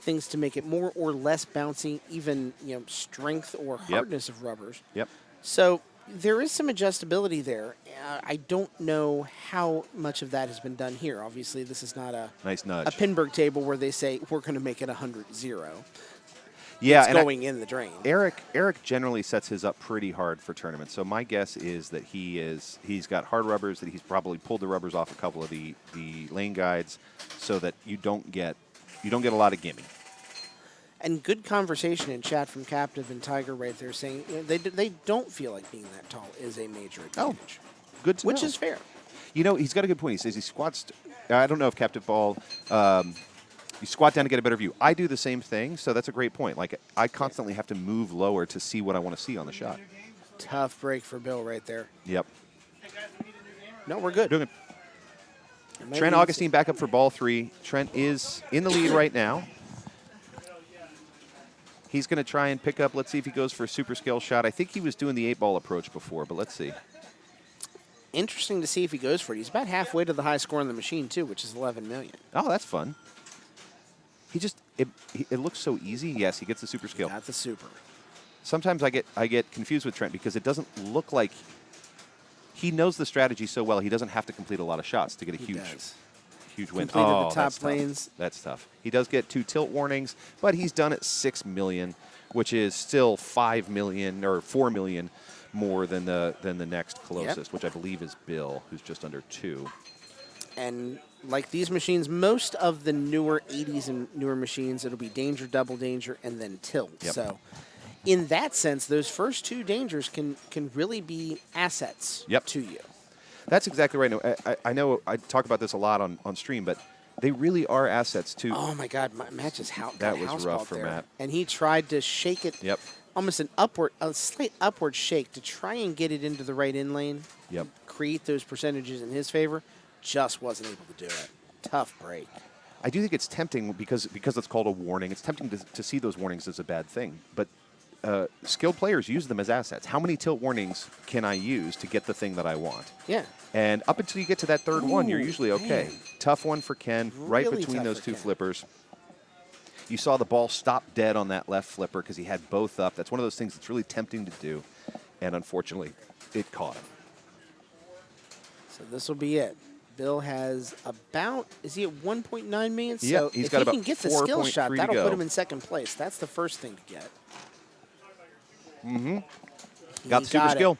things to make it more or less bouncy, even strength or hardness of rubbers. Yep. So there is some adjustability there. I don't know how much of that has been done here. Obviously, this is not a Nice nudge. Pinburg table where they say we're going to make it 100-0. Yeah, It's and going in the drain. Eric generally sets his up pretty hard for tournaments. So my guess is that he's got hard rubbers, that he's probably pulled the rubbers off a couple of the lane guides so that you don't get a lot of gimme. And good conversation in chat from Captive and Tiger right there saying they don't feel like being that tall is a major advantage. Good to Which know. is fair. He's got a good point. He says he squats. I don't know if Captive Ball, you squat down to get a better view. I do the same thing, so that's a great point. Like, I constantly have to move lower to see what I want to see on the shot. Tough break for Bill right there. Yep. No, we're good. Doing it. It might Trent be- Augustine back up for ball 3. Trent is in the lead right now. He's going to try and pick up. Let's see if he goes for a super scale shot. I think he was doing the 8-ball approach before, but let's see. Interesting to see if he goes for it. He's about halfway to the high score on the machine, too, which is 11 million. Oh, that's fun. It looks so easy. Yes, he gets the super scale. Not the super. Sometimes I get confused with Trent because it doesn't look like he knows the strategy so well. He doesn't have to complete a lot of shots to get a He huge does. win. Completed the Oh, top that's lanes. tough. That's tough. He does get 2 tilt warnings, but he's done it 6 million, which is still 5 million or 4 million more than the next closest, which I believe is Bill, who's just under 2. And like these machines, most of the newer 80s and newer machines, it'll be danger, double danger, and then tilt. Yep. So in that sense, those first 2 dangers can really be assets to you. That's exactly right. No, I know I talk about this a lot on stream, but they really are assets to. Oh my God, Matt just That was rough for Matt. And he tried to shake it. Yep. Almost a slight upward shake to try and get it into the right in lane. Yep. Create those percentages in his favor. Just wasn't able to do it. Tough break. I do think it's tempting because it's called a warning. It's tempting to see those warnings as a bad thing, but skilled players use them as assets. How many tilt warnings can I use to get the thing that I want? Yeah. And up until you get to that third one, you're usually okay. man. Tough one for Ken, right Really between tough those for 2 Ken. flippers. You saw the ball stop dead on that left flipper because he had both up. That's one of those things that's really tempting to do, and unfortunately, it caught him. So this will be it. Bill has about, is he at 1.9 million? Yeah, So he's if got he about can get the skill 4.3 shot, to that'll go. put him in second place. That's the first thing to get. Got the super skill.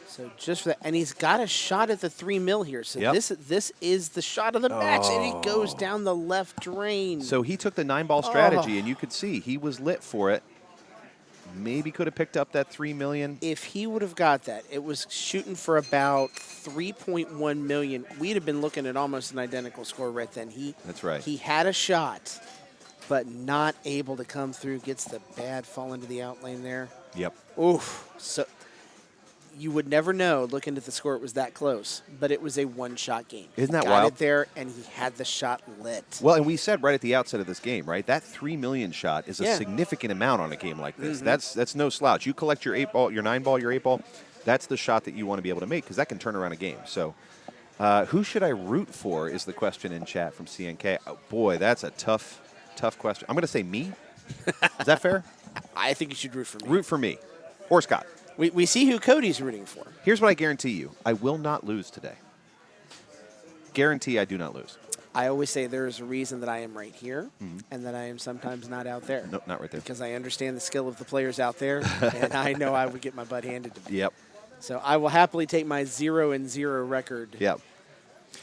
So just for that, and he's got a shot at the 3 mil here. So Yep. this is the shot of the match, and he goes down the left drain. So he took the 9-ball strategy, and you could see he was lit for it. Maybe could have picked up that 3 million. if he would have got that, it was shooting for about 3.1 million. We'd have been looking at almost an identical score right then. That's right. He had a shot, but not able to come through. Gets the bad fall into the out lane there. Yep. Oof. So you would never know looking at the score it was that close, but it was a one-shot game. Isn't that Got wild? it there, and he had the shot lit. Well, and we said right at the outset of this game, right? That 3 million shot is a Yeah. significant amount on a game like this. That's no slouch. You collect your 8-ball, your 9-ball, your 8-ball. That's the shot that you want to be able to make because that can turn around a game. So, who should I root for? Is the question in chat from CNK. Oh, boy, that's a tough question. I'm going to say me. Is that fair? I think you should root for me. Root for me or Scott. We see who Cody's rooting for. Here's what I guarantee you: I will not lose today. Guarantee I do not lose. I always say there is a reason that I am right here and that I am sometimes not out there. Nope, not right there. Because I understand the skill of the players out there, and I know I would get my butt handed to me. Yep. So I will happily take my 0-0 record Yep.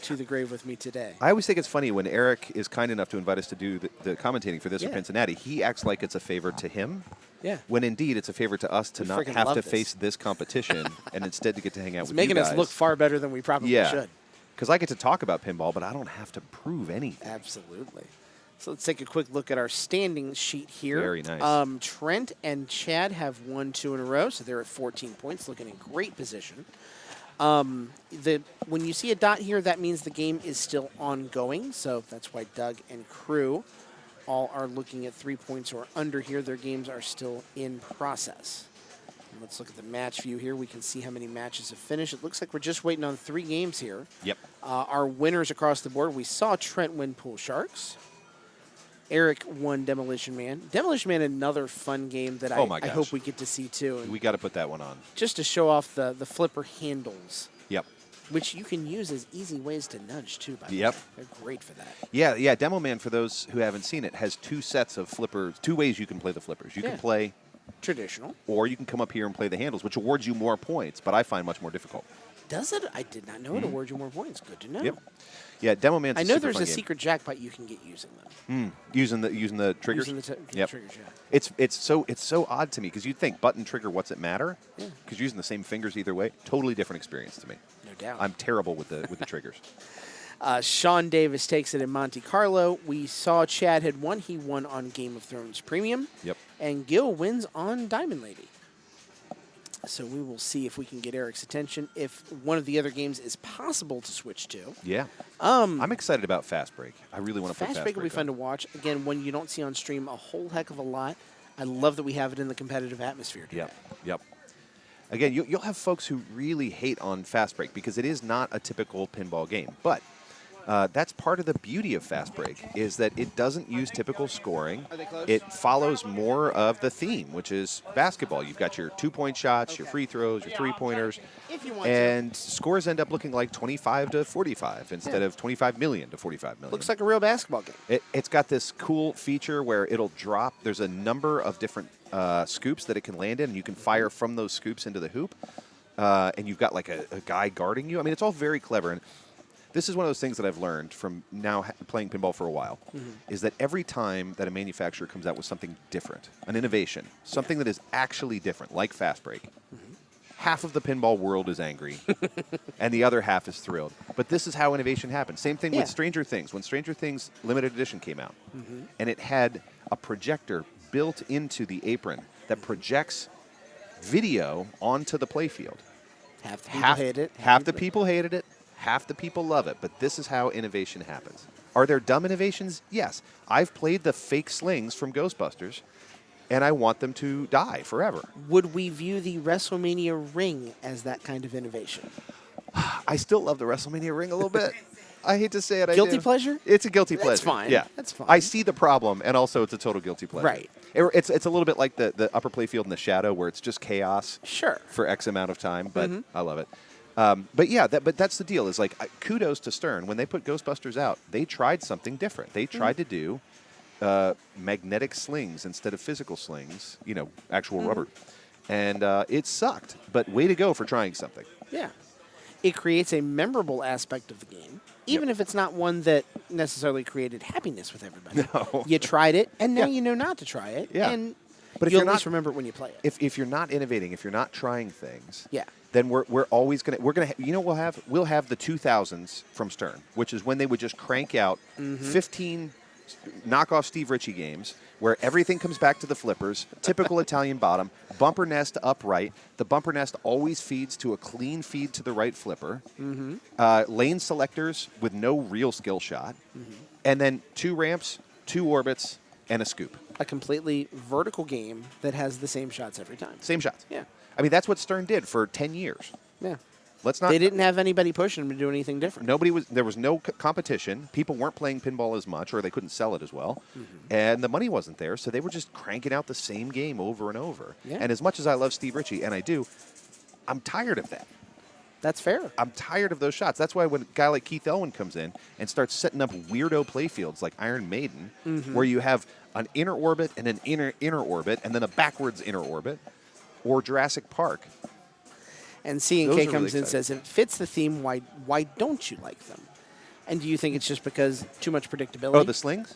to the grave with me today. I always think it's funny when Eric is kind enough to invite us to do the commentating for this or Yeah. Cincinnati. He acts like it's a favor to him. Yeah. When indeed it's a favor to us to We not freaking have love to this. face this competition and instead to get to hang out It's with making you guys. us look far better than we probably should. Because I get to talk about pinball, but I don't have to prove anything. Absolutely. So let's take a quick look at our standing sheet here. Very nice. Trent and Chad have won 2 in a row, so they're at 14 points, looking in great position. When you see a dot here, that means the game is still ongoing, so that's why Doug and crew all are looking at 3 points or under here. Their games are still in process. And let's look at the match view here. We can see how many matches have finished. It looks like we're just waiting on 3 games here. Yep. Our winners across the board, we saw Trent win Pool Sharks. Eric won Demolition Man. Demolition Man, another fun game that Oh my I gosh. hope we get to see too. And We got to put that one on. just to show off the flipper handles, Yep. which you can use as easy ways to nudge too, by the Yep. way. They're great for that. Yeah. Demo Man, for those who haven't seen it, has 2 sets of flippers, 2 ways you can play the flippers. You Yeah. can play, Traditional. or you can come up here and play the handles, which awards you more points, but I find much more difficult. Does it? I did not know it awards you more points. Good to know. Yep. Yeah, Demo Man's I know super there's fun a game. secret jackpot you can get using them. Using the triggers. Using the Yep. triggers, yeah. It's so odd to me because you'd think button trigger, what's it matter? Yeah. Because using the same fingers either way, totally different experience to me. No doubt. I'm terrible with the triggers. Sean Davis takes it in Monte Carlo. We saw Chad had won. He won on Game of Thrones Premium. Yep. And Gil wins on Diamond Lady. So we will see if we can get Eric's attention. If one of the other games is possible to switch to. Yeah. I'm excited about Fast Break. I really want to put Fast Break will be fun to watch. Again, one you don't see on stream a whole heck of a lot. I love that we have it in the competitive atmosphere today. Yep. Again, you'll have folks who really hate on Fast Break because it is not a typical pinball game. But that's part of the beauty of Fast Break is that it doesn't use typical scoring. It follows more of the theme, which is basketball. You've got your 2-point shots, your free throws, your 3-pointers, If you want and scores end up looking like 25 to 45 instead of 25 million to 45 million. Looks like a real basketball game. It's got this cool feature where it'll drop. There's a number of different scoops that it can land in, and you can fire from those scoops into the hoop. And you've got like a guy guarding you. I mean, it's all very clever. And this is one of those things that I've learned from now playing pinball for a while, is that every time that a manufacturer comes out with something different, an innovation, something that is actually different, like Fast Break, half of the pinball world is angry, and the other half is thrilled. But this is how innovation happens. Same thing Yeah. with Stranger Things. When Stranger Things Limited Edition came out, and it had a projector built into the apron that projects video onto the playfield. Half the people hate it. Half the people hated it. Half the people love it. But this is how innovation happens. Are there dumb innovations? Yes. I've played the fake slings from Ghostbusters, and I want them to die forever. Would we view the WrestleMania ring as that kind of innovation? I still love the WrestleMania ring a little bit. I hate to say it. Guilty I do. pleasure? It's a guilty That's pleasure. fine. Yeah, That's fine. I see the problem, and also it's a total guilty pleasure. Right. It's a little bit like the upper playfield in the shadow, where it's just chaos. Sure. For X amount of time, but I love it. But yeah, but that's the deal. Is like kudos to Stern when they put Ghostbusters out. They tried something different. They tried to do magnetic slings instead of physical slings. Actual rubber, and it sucked. But way to go for trying something. Yeah. It creates a memorable aspect of the game, even if it's not one that necessarily created happiness with everybody. No. You tried it, and now Yeah. you know not to try it. Yeah. And But if you'll you're at least not- remember it when you play it. If you're not innovating, if you're not trying things, Yeah. then we're always gonna we'll have the 2000s from Stern, which is when they would just crank out 15 knockoff Steve Ritchie games where everything comes back to the flippers, typical Italian bottom, bumper nest upright. The bumper nest always feeds to a clean feed to the right flipper. Lane selectors with no real skill shot, and then 2 ramps, 2 orbits, and a scoop. A completely vertical game that has the same shots every time. Same shots. Yeah. I mean, that's what Stern did for 10 years. Yeah. Let's not. They didn't have anybody pushing them to do anything different. There was no competition. People weren't playing pinball as much, or they couldn't sell it as well, and the money wasn't there. So they were just cranking out the same game over and over. Yeah. And as much as I love Steve Ritchie, and I do, I'm tired of that. That's fair. I'm tired of those shots. That's why when a guy like Keith Elwin comes in and starts setting up weirdo playfields like Iron Maiden, where you have an inner orbit and an inner orbit, and then a backwards inner orbit, or Jurassic Park. And C&K Those are comes really in and says, if it fits the theme, why don't you like them? And do you think it's just because too much predictability? Oh, the slings?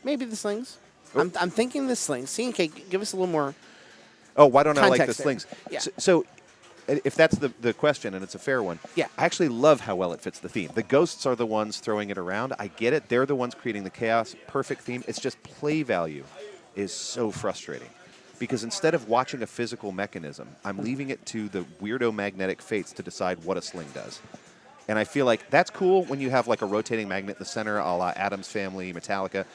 Maybe the slings. Oh. I'm thinking the slings. C&K, give us a little more. Oh, why don't I like the Context there. slings? Yeah. So if that's the question, and it's a fair one, Yeah. I actually love how well it fits the theme. The ghosts are the ones throwing it around. I get it. They're the ones creating the chaos. Perfect theme. It's just play value is so frustrating. Because instead of watching a physical mechanism, I'm leaving it to the weirdo magnetic fates to decide what a sling does. And I feel like that's cool when you have like a rotating magnet in the center, a la Addams Family, Metallica.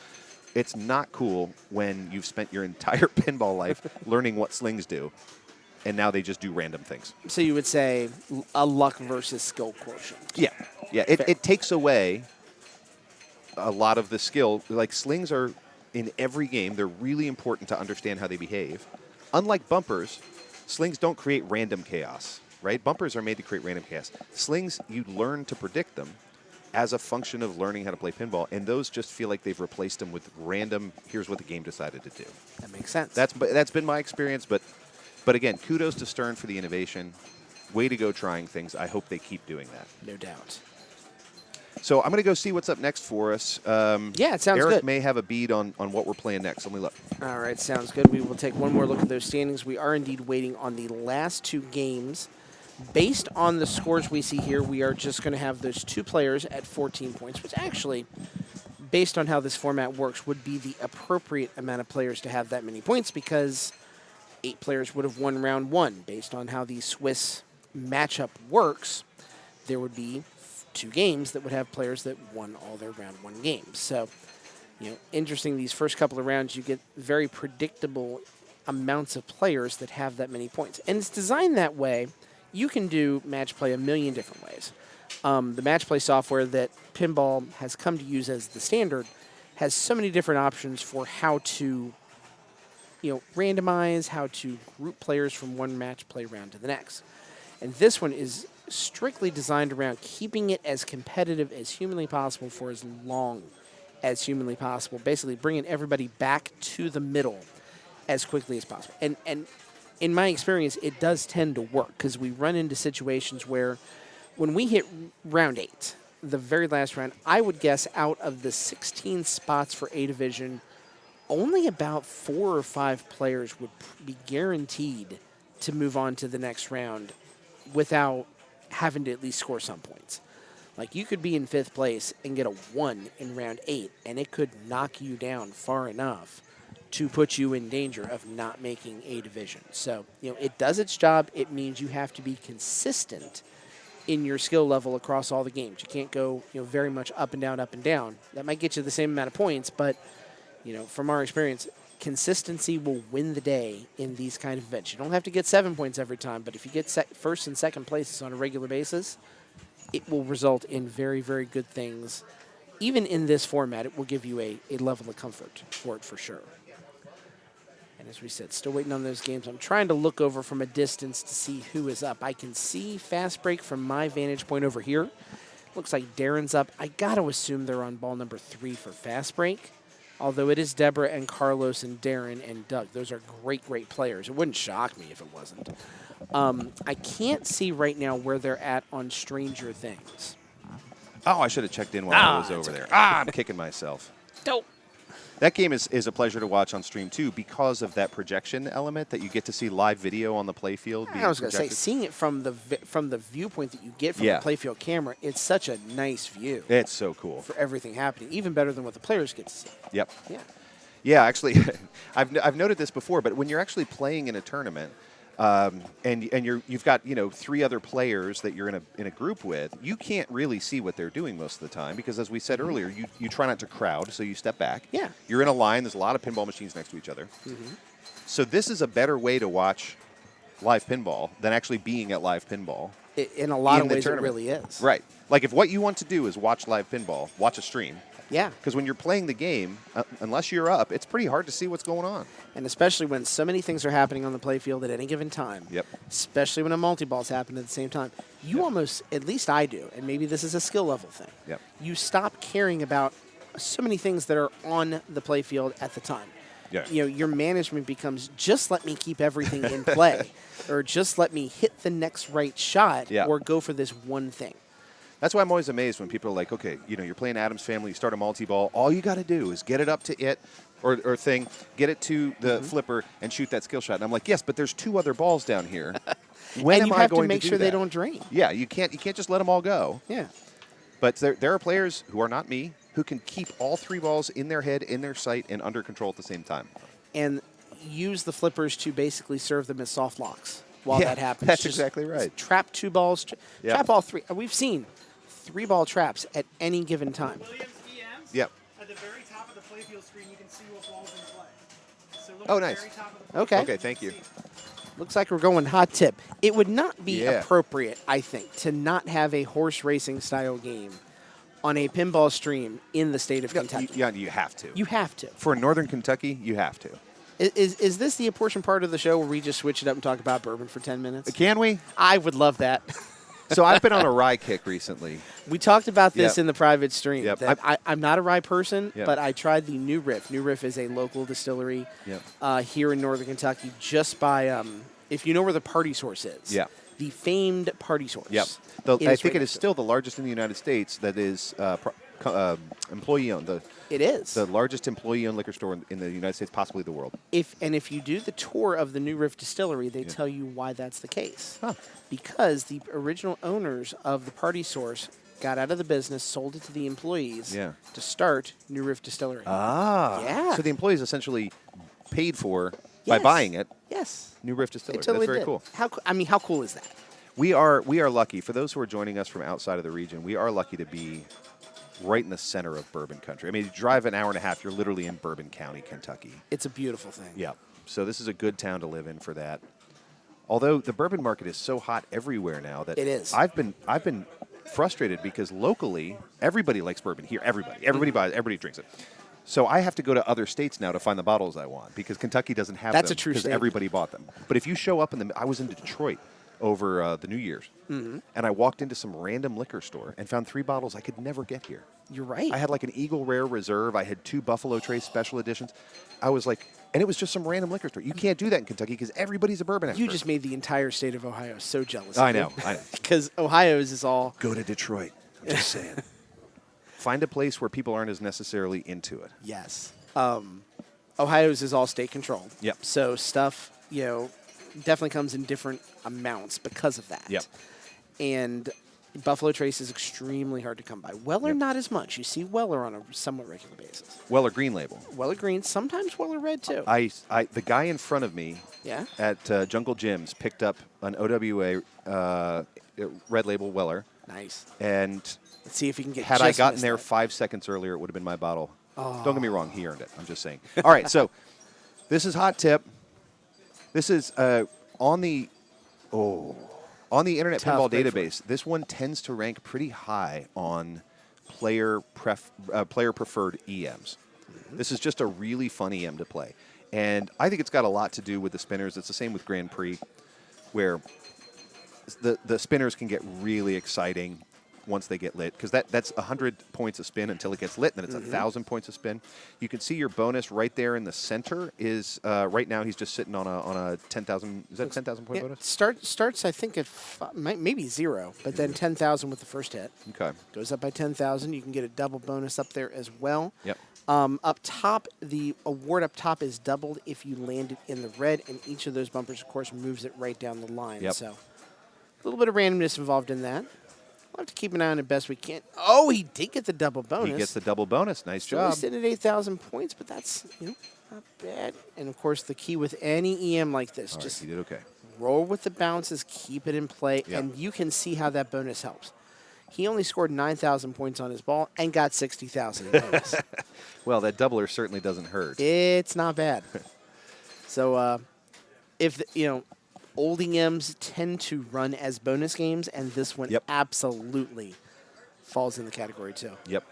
It's not cool when you've spent your entire pinball life learning what slings do, and now they just do random things. So you would say a luck versus skill quotient. Yeah. It takes away a lot of the skill. Like slings are in every game. They're really important to understand how they behave. Unlike bumpers, slings don't create random chaos, right? Bumpers are made to create random chaos. Slings, you learn to predict them as a function of learning how to play pinball, and those just feel like they've replaced them with random, here's what the game decided to do. That makes sense. That's been my experience, but again, kudos to Stern for the innovation. Way to go trying things. I hope they keep doing that. no doubt. So I'm going to go see what's up next for us. Yeah, it sounds Eric good. may have a bead on what we're playing next. Let me look. All right, sounds good. We will take one more look at those standings. We are indeed waiting on the last two games. Based on the scores we see here, we are just going to have those two players at 14 points, which actually, based on how this format works, would be the appropriate amount of players to have that many points because 8 players would have won round 1. Based on how the Swiss matchup works, there would be 2 games that would have players that won all their round 1 games. So, interesting, these first couple of rounds, you get very predictable amounts of players that have that many points. And it's designed that way. You can do match play a million different ways. The match play software that Pinball has come to use as the standard has so many different options for how to randomize, how to group players from one match play round to the next. And this one is strictly designed around keeping it as competitive as humanly possible for as long as humanly possible, basically bringing everybody back to the middle as quickly as possible. And in my experience, it does tend to work because we run into situations where when we hit round 8, the very last round, I would guess out of the 16 spots for A Division, only about 4 or 5 players would be guaranteed to move on to the next round without having to at least score some points. Like, you could be in 5th place and get a 1 in round 8, and it could knock you down far enough to put you in danger of not making A Division. So, it does its job. It means you have to be consistent in your skill level across all the games. You can't go, very much up and down, up and down. That might get you the same amount of points, but, from our experience, consistency will win the day in these kind of events. You don't have to get 7 points every time, but if you get first and second places on a regular basis, it will result in very, very good things. Even in this format, it will give you a level of comfort for it for sure. And as we said, still waiting on those games. I'm trying to look over from a distance to see who is up. I can see Fast Break from my vantage point over here. Looks like Darren's up. I got to assume they're on ball number 3 for Fast Break. Although it is Deborah and Carlos and Darren and Doug. Those are great, great players. It wouldn't shock me if it wasn't. I can't see right now where they're at on Stranger Things. Oh, I should have checked in while I was over there. I'm kicking myself. Dope. That game is a pleasure to watch on stream, too, because of that projection element that you get to see live video on the playfield. I was going to say, seeing it from the viewpoint that you get from the playfield camera, it's such a nice view. It's so cool. For everything happening, even better than what the players get to see. Yep. Yeah. Yeah, actually, I've noted this before, but when you're actually playing in a tournament, and you've got 3 other players that you're in a group with, you can't really see what they're doing most of the time because, as we said earlier, you try not to crowd, so you step back. Yeah. You're in a line. There's a lot of pinball machines next to each other. Mm-hmm. So this is a better way to watch live pinball than actually being at live pinball. In a lot of ways, it really is. Right. Like if what you want to do is watch live pinball, watch a stream, Yeah. Because when you're playing the game, unless you're up, it's pretty hard to see what's going on. And especially when so many things are happening on the playfield at any given time. Yep. Especially when a multi-ball's happening at the same time. You Yep. almost, at least I do, and maybe this is a skill level thing. Yep. You stop caring about so many things that are on the playfield at the time. Yeah. You know, your management becomes just let me keep everything in play, or just let me hit the next right shot, Yeah. or go for this one thing. That's why I'm always amazed when people are like, okay, you're playing Adam's Family, you start a multi-ball. All you got to do is get it up to it or thing, get it to the flipper, and shoot that skill shot. And I'm like, yes, but there's 2 other balls down here. When and am you I have going to make do sure they that? don't drain. Yeah, you can't just let them all go. Yeah. But there are players who are not me who can keep all 3 balls in their head, in their sight, and under control at the same time. And use the flippers to basically serve them as soft locks while Yeah, that happens. that's Just exactly right. Trap 2 balls, Yeah. trap all 3. We've seen 3-ball traps at any given time. Williams EMs. Yep. At the very top of the playfield screen, you can see what ball's in play. So look Oh, at nice. the very top of the Okay. Okay, thank you. Looks like we're going hot tip. It would not be Yeah. appropriate, I think, to not have a horse racing style game on a pinball stream in the state of Kentucky. Yeah, you have to. You have to. For Northern Kentucky, you have to. Is this the apportioned part of the show where we just switch it up and talk about bourbon for 10 minutes? Can we? I would love that. So I've been on a rye kick recently. We talked about this Yep. in the private stream. Yep. That I'm not a rye person, Yep. but I tried the New Riff. New Riff is a local distillery Yep. here in Northern Kentucky, just by, if you know where the Party Source is. Yeah. The famed Party Source. Yep. I think it is still the largest in the United States that is employee-owned. It is. The largest employee-owned liquor store in the United States, possibly the world. If you do the tour of the New Riff Distillery, they tell you why that's the case. Because the original owners of the Party Source got out of the business, sold it to the employees to start New Riff Distillery. Yeah. So the employees essentially paid for by Yes. buying it. Yes. New Riff Distillery. They totally That's very did. cool. How cool is that? We are lucky. For those who are joining us from outside of the region, we are lucky to be right in the center of bourbon country. I mean, you drive an hour and a half, you're literally in Bourbon County, Kentucky. It's a beautiful thing. Yeah. So this is a good town to live in for that. Although the bourbon market is so hot everywhere now that It is. I've been frustrated because locally everybody likes bourbon here. Everybody buys. Everybody drinks it. So I have to go to other states now to find the bottles I want because Kentucky doesn't have That's them a true because statement. everybody bought them. But if you show up I was in Detroit over the New Year's, and I walked into some random liquor store and found 3 bottles I could never get here. You're right. I had like an Eagle Rare Reserve. I had 2 Buffalo Trace Special Editions. I was like, and it was just some random liquor store. You can't do that in Kentucky because everybody's a bourbon expert. You just made the entire state of Ohio so jealous. I know. Because Ohio's is all. Go to Detroit. I'm just saying. Find a place where people aren't as necessarily into it. Yes. Ohio's is all state controlled. Yep. So stuff, definitely comes in different amounts because of that. Yep. And Buffalo Trace is extremely hard to come by. Weller, Yep. not as much. You see Weller on a somewhat regular basis. Weller Green Label. Weller Green, sometimes Weller Red too. The guy in front of me Yeah. at Jungle Gyms picked up an OWA Red Label Weller. Nice. And Let's see if he can get. had I just gotten missed there that. 5 seconds earlier, it would have been my bottle. Don't get me wrong, he earned it. I'm just saying. All right, so this is hot tip. This is on the Internet Tough, Pinball great database. This one tends to rank pretty high on player preferred EMs. This is just a really fun EM to play, and I think it's got a lot to do with the spinners. It's the same with Grand Prix, where the spinners can get really exciting once they get lit, because that's 100 points of spin until it gets lit, and then it's 1,000 points of spin. You can see your bonus right there in the center is right now he's just sitting on a 10,000. Is that 10,000 point bonus? Starts I think at maybe 0, but then 10,000 with the first hit. Okay. Goes up by 10,000. You can get a double bonus up there as well. Yep. Up top, the award up top is doubled if you land it in the red, and each of those bumpers, of course, moves it right down the line. Yep. So a little bit of randomness involved in that. We'll have to keep an eye on it best we can. Oh, he did get the double bonus. He gets the double bonus. Nice So job. he's sitting at 8,000 points, but that's not bad. And of course, the key with any EM like this, All right, just he did okay. roll with the bounces, keep it in play, Yep. and you can see how that bonus helps. He only scored 9,000 points on his ball and got 60,000 in bonus. Well, that doubler certainly doesn't hurt. It's not bad. So if old EMs tend to run as bonus games, and this one Yep. absolutely falls in the category too. Yep.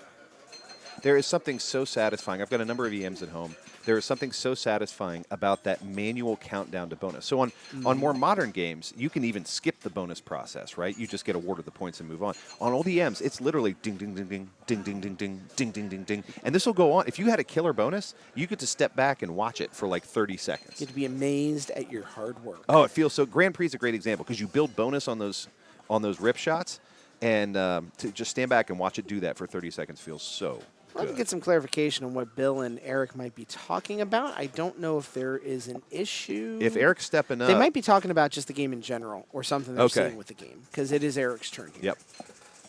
There is something so satisfying. I've got a number of EMs at home. There is something so satisfying about that manual countdown to bonus. So on more modern games, you can even skip the bonus process, right? You just get awarded the points and move on. On old EMs, it's literally ding, ding, ding, ding, ding, ding, ding, ding, ding, ding, ding, ding. And this will go on. If you had a killer bonus, you get to step back and watch it for like 30 seconds. You get to be amazed at your hard work. Oh, it feels so. Grand Prix is a great example because you build bonus on those rip shots, and to just stand back and watch it do that for 30 seconds feels so I'll have to good. get some clarification on what Bill and Eric might be talking about. I don't know if there is an issue. If Eric's stepping up, They might be talking about just the game in general or something they're Okay. seeing with the game because it is Eric's turn here. Yep.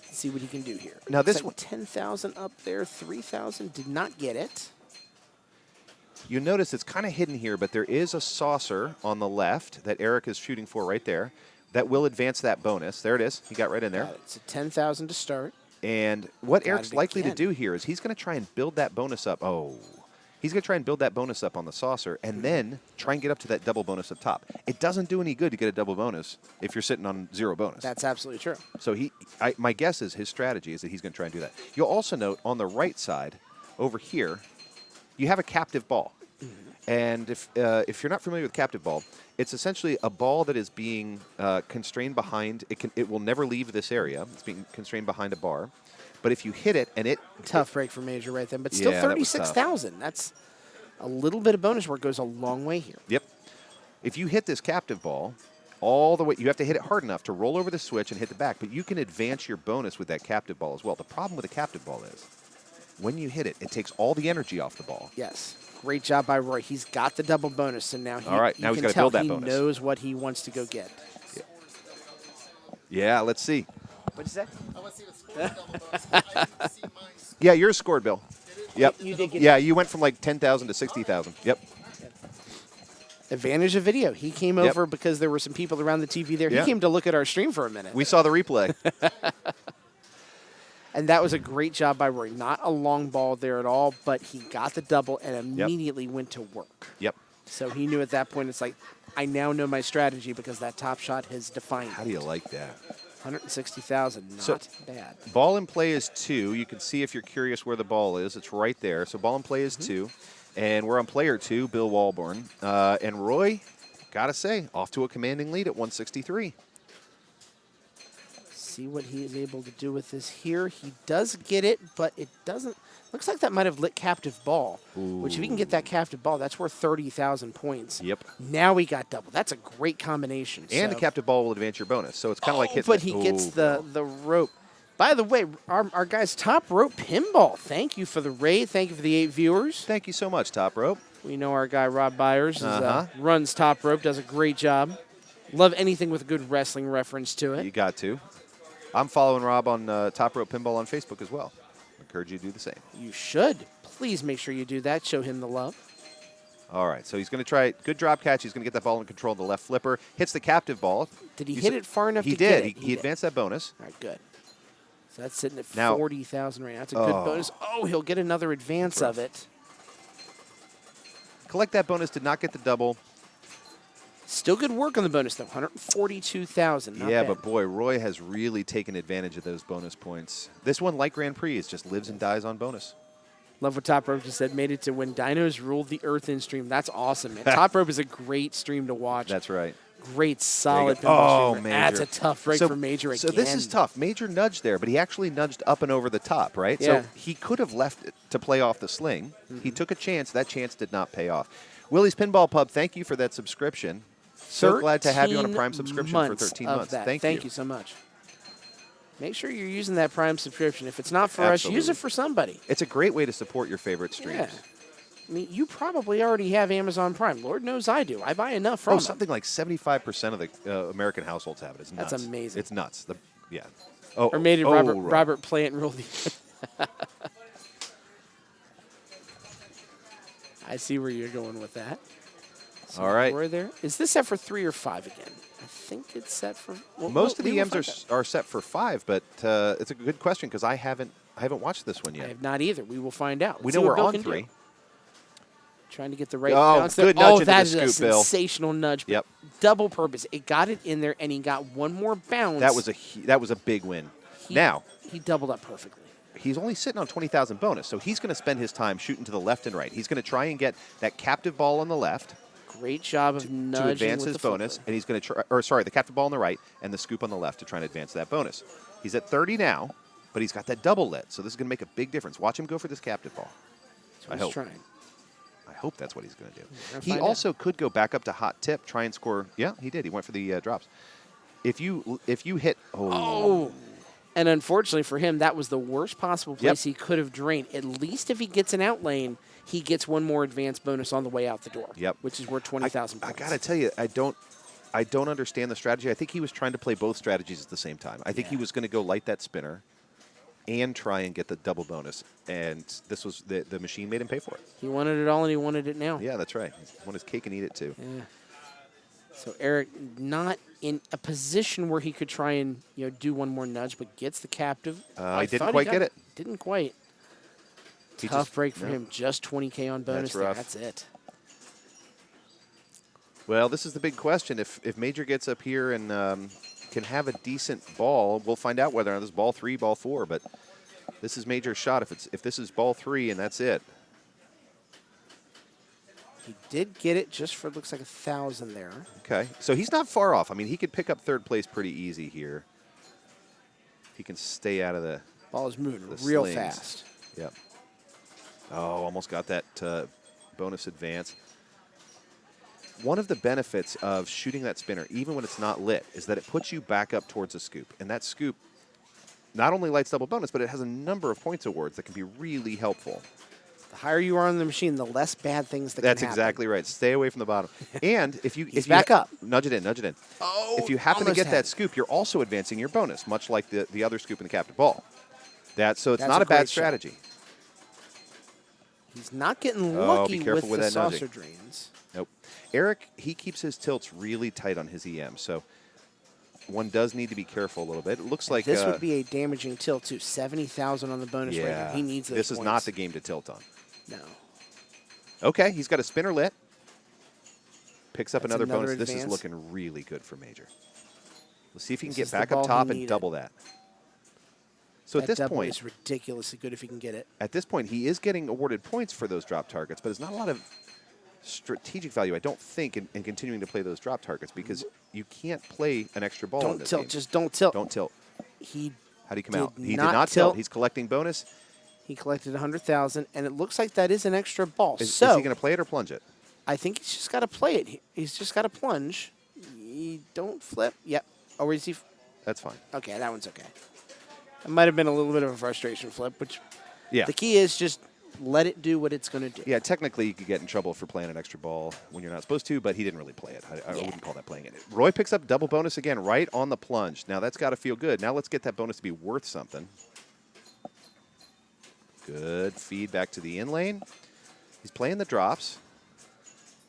Let's see what he can do here. Now Looks this like one- 10,000 up there, 3,000 did not get it. You notice it's kind of hidden here, but there is a saucer on the left that Eric is shooting for right there that will advance that bonus. There it is. He got right in there. Got it. It's a 10,000 to start. And what Got Eric's it likely to again. do here is he's going to try and build that bonus up. Oh. He's going to try and build that bonus up on the saucer and then try and get up to that double bonus up top. It doesn't do any good to get a double bonus if you're sitting on 0 bonus. That's absolutely true. So my guess is his strategy is that he's going to try and do that. You'll also note on the right side over here, you have a captive ball. And if you're not familiar with captive ball, it's essentially a ball that is being constrained behind. It will never leave this area. It's being constrained behind a bar. But if you hit it and Tough break for Major right then, but still Yeah, that was tough. 36,000. That's a little bit of bonus work goes a long way here. Yep. If you hit this captive ball all the way, you have to hit it hard enough to roll over the switch and hit the back, but you can advance your bonus with that captive ball as well. The problem with a captive ball is when you hit it, it takes all the energy off the ball. Yes. Great job by Roy. He's got the double bonus, so now All right, you now he's can gotta tell build that he bonus. knows what he wants to go get. Yeah, let's see. What'd you say? I want to see the score double bonus. I didn't see mine. Yeah, yours scored, Bill. Yep. You did get Yeah, you went from like 10,000 to 60,000. Yep. advantage of video. He came Yep. over because there were some people around the TV there. Yeah. He came to look at our stream for a minute. We saw the replay. And that was a great job by Roy. Not a long ball there at all, but he got the double and immediately went to work. Yep. So he knew at that point, it's like, I now know my strategy because that top shot has defined How do you like that? 160,000, not So- bad. Ball in play is 2. You can see if you're curious where the ball is. It's right there. So ball in play is 2. And we're on player 2, Bill Walborn. And Roy, got to say, off to a commanding lead at 163. See what he is able to do with this here. He does get it, but it doesn't. Looks like that might have lit captive ball, which if he can get that captive ball, that's worth 30,000 points. Yep. Now we got double. That's a great combination. And so. the captive ball will advance your bonus. So it's kind of like hitting But he gets the rope. By the way, our guy's Top Rope Pinball. Thank you for the raid. Thank you for the 8 viewers. Thank you so much, Top Rope. We know our guy Rob Byers Uh-huh. runs Top Rope, does a great job. Love anything with a good wrestling reference to it. You got to. I'm following Rob on Top Rope Pinball on Facebook as well. Encourage you to do the same. You should. Please make sure you do that. Show him the love. All right, so he's going to try good drop catch. He's going to get that ball in control of the left flipper. Hits the captive ball. Did he You hit said- it far enough He to did. get it? He did. advanced that bonus. All right, good. So that's sitting at Now- 40,000 right now. That's a good bonus. Oh, he'll get another advance of it. Collect that bonus. Did not get the double. Still good work on the bonus, though. 142,000. Not Yeah, bad. but boy, Roy has really taken advantage of those bonus points. This one, like Grand Prix, is just lives and dies on bonus. Love what Top Rope just said. Made it to when Dinos ruled the earth in stream. That's awesome, man. Top Rope is a great stream to watch. That's right. Great, solid go. pinball Oh, streamer. Major. That's a tough break for Major again. So this is tough. Major nudged there, but he actually nudged up and over the top, right? Yeah. So he could have left it to play off the sling. He took a chance. That chance did not pay off. Willie's Pinball Pub, thank you for that subscription. So glad to have you on a Prime 13 subscription for months 13 of months. that. Thank you so much. Make sure you're using that Prime subscription. If it's not for us, use Absolutely. it for somebody. It's a great way to support your favorite streams. Yeah. I mean, you probably already have Amazon Prime. Lord knows I do. I buy enough from Oh, them. something like 75% of the American households have it. It's nuts. That's amazing. It's nuts. Yeah. Oh, Or made it oh, Robert, right. Robert Plant rule the. I see where you're going with that. So All right. Roy there. Is this set for 3 or 5 again? I think it's set for. Well, Most of we the will M's find out. are set for 5, but it's a good question because I haven't watched this one I yet. have not either. We will find out. We Let's know see what we're Bill on can do. 3. Trying to get the right Oh, balance there. good nudge Oh, into that the is a scoop, Bill. sensational nudge. Yep. Double purpose. It got it in there, and he got one more bounce. That was a big win. He- Now, he doubled up perfectly. he's only sitting on 20,000 bonus, so he's going to spend his time shooting to the left and right. He's going to try and get that captive ball on the left Great job of nudging to advance with his the flipper. bonus, and he's going to try, or sorry, the captive ball on the right and the scoop on the left to try and advance that bonus. He's at 30 now, but he's got that double lit, so this is going to make a big difference. Watch him go for this captive ball. That's what I he's hope. trying. I hope that's what he's going to do. gonna He find also could go back up to hot tip, try and score. Yeah, he did. He went for the drops. If you hit, Oh. And unfortunately for him, that was the worst possible place Yep. he could have drained. At least if he gets an out lane, he gets one more advance bonus on the way out the door. Yep. Which is worth 20,000 I points. got to tell you, I don't understand the strategy. I think he was trying to play both strategies at the same time. I think he Yeah. was going to go light that spinner and try and get the double bonus, and this was the machine made him pay for it. He wanted it all, and he wanted it now. Yeah, that's right. He wanted his cake and eat it too. Yeah. So Eric not in a position where he could try and do one more nudge, but gets the captive. I he didn't thought quite got get it. Didn't quite. He Tough just- break for no. him. Just 20K on bonus. That's there. rough. That's it. Well, this is the big question. If Major gets up here and can have a decent ball, we'll find out whether or not this is ball 3, ball 4. But this is Major's shot. If this is ball 3 and that's it. He did get it just for looks like 1,000 there. Okay, so he's not far off. I mean, he could pick up third place pretty easy here. If he can stay out of the Ball is moving the real slings. fast. Yep. Oh, almost got that bonus advance. One of the benefits of shooting that spinner, even when it's not lit, is that it puts you back up towards a scoop. And that scoop not only lights double bonus, but it has a number of points awards that can be really helpful. The higher you are on the machine, the less bad things that That's can happen. exactly right. Stay away from the bottom. And if you He's back up. nudge it in, nudge it in. Oh, If you happen to almost get had that it. scoop, you're also advancing your bonus, much like the other scoop in the captive ball. So it's That's not a a bad great shot. strategy. He's not getting Oh, lucky be careful with with the that saucer nudging. drains. Nope. Eric, he keeps his tilts really tight on his EM, so one does need to be careful a little bit. It looks like This would be a damaging tilt too. 70,000 on the bonus right yeah. here. He needs those This is not points. the game to tilt on. No. Okay, he's got a spinner lit. Picks up That's another another bonus. This is advance. looking really good for Major. Let's see if he can This get is the back ball up he top and needed. double that. So That at this double point, is ridiculously good if he can get it. he is getting awarded points for those drop targets, but there's not a lot of strategic value, I don't think, in continuing to play those drop targets because you can't play an extra ball in Don't this tilt. game. Just don't tilt. Don't tilt. He How do you come did out? He did not not tilt. tilt. He's collecting bonus. He collected 100,000, and it looks like that is an extra ball. Is so he going to play it or plunge it? I think he's just got to play it. He's just got to plunge. You don't flip. Yep. Or is he? That's fine. Okay, that one's okay. It might have been a little bit of a frustration flip, which Yeah. the key is just let it do what it's going to do. Yeah, technically you could get in trouble for playing an extra ball when you're not supposed to, but he didn't really play it. I Yeah. wouldn't call that playing it. Roy picks up double bonus again right on the plunge. Now that's got to feel good. Now let's get that bonus to be worth something. Good feedback to the in lane. He's playing the drops.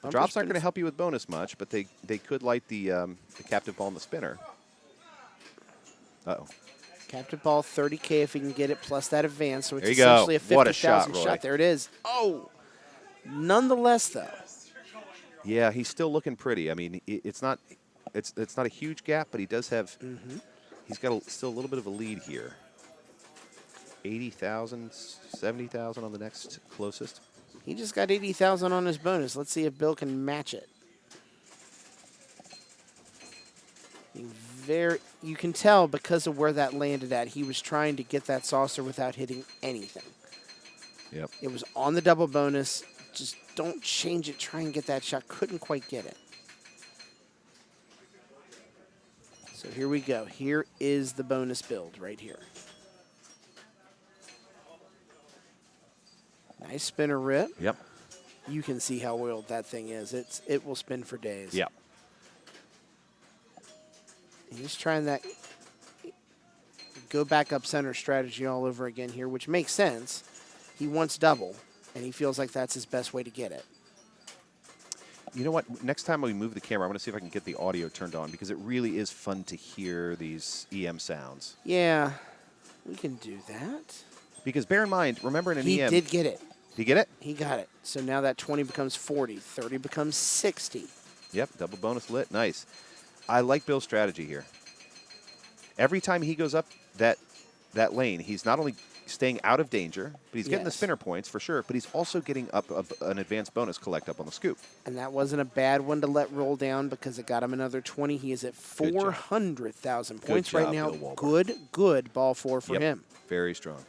The Bumper drops aren't going to spins. help you with bonus much, but they could light the captive ball in the spinner. Uh-oh. Captive ball, 30K if he can get it, plus that advance. So it's There you go. essentially a What a shot, 50,000 Roy. shot. There it is. Oh! Nonetheless, though, Yeah, he's still looking pretty. I mean, it's not a huge gap, but he does have. He's got still a little bit of a lead here. 80,000, 70,000 on the next closest. he just got 80,000 on his bonus. Let's see if Bill can match it. You can tell because of where that landed at, he was trying to get that saucer without hitting anything. Yep. It was on the double bonus. Just don't change it. Try and get that shot. Couldn't quite get it. So here we go. Here is the bonus build right here. Nice spinner rip. Yep. You can see how oiled that thing is. It will spin for days. Yep. He's trying that go back up center strategy all over again here, which makes sense. He wants double, and he feels like that's his best way to get it. You know what? Next time we move the camera, I want to see if I can get the audio turned on because it really is fun to hear these EM sounds. Yeah, we can do that. Because bear in mind, remember in an He EM. did get it. Did he get it? He got it. So now that 20 becomes 40, 30 becomes 60. Yep. Double bonus lit. Nice. I like Bill's strategy here. Every time he goes up that lane, he's not only staying out of danger, but he's getting the Yes. spinner points for sure, but he's also getting up an advanced bonus collect up on the scoop. And that wasn't a bad one to let roll down because it got him another 20. He is at Good job. 400,000 Good points right job, now. Bill Walber. Good ball four for Yep, him. very strong.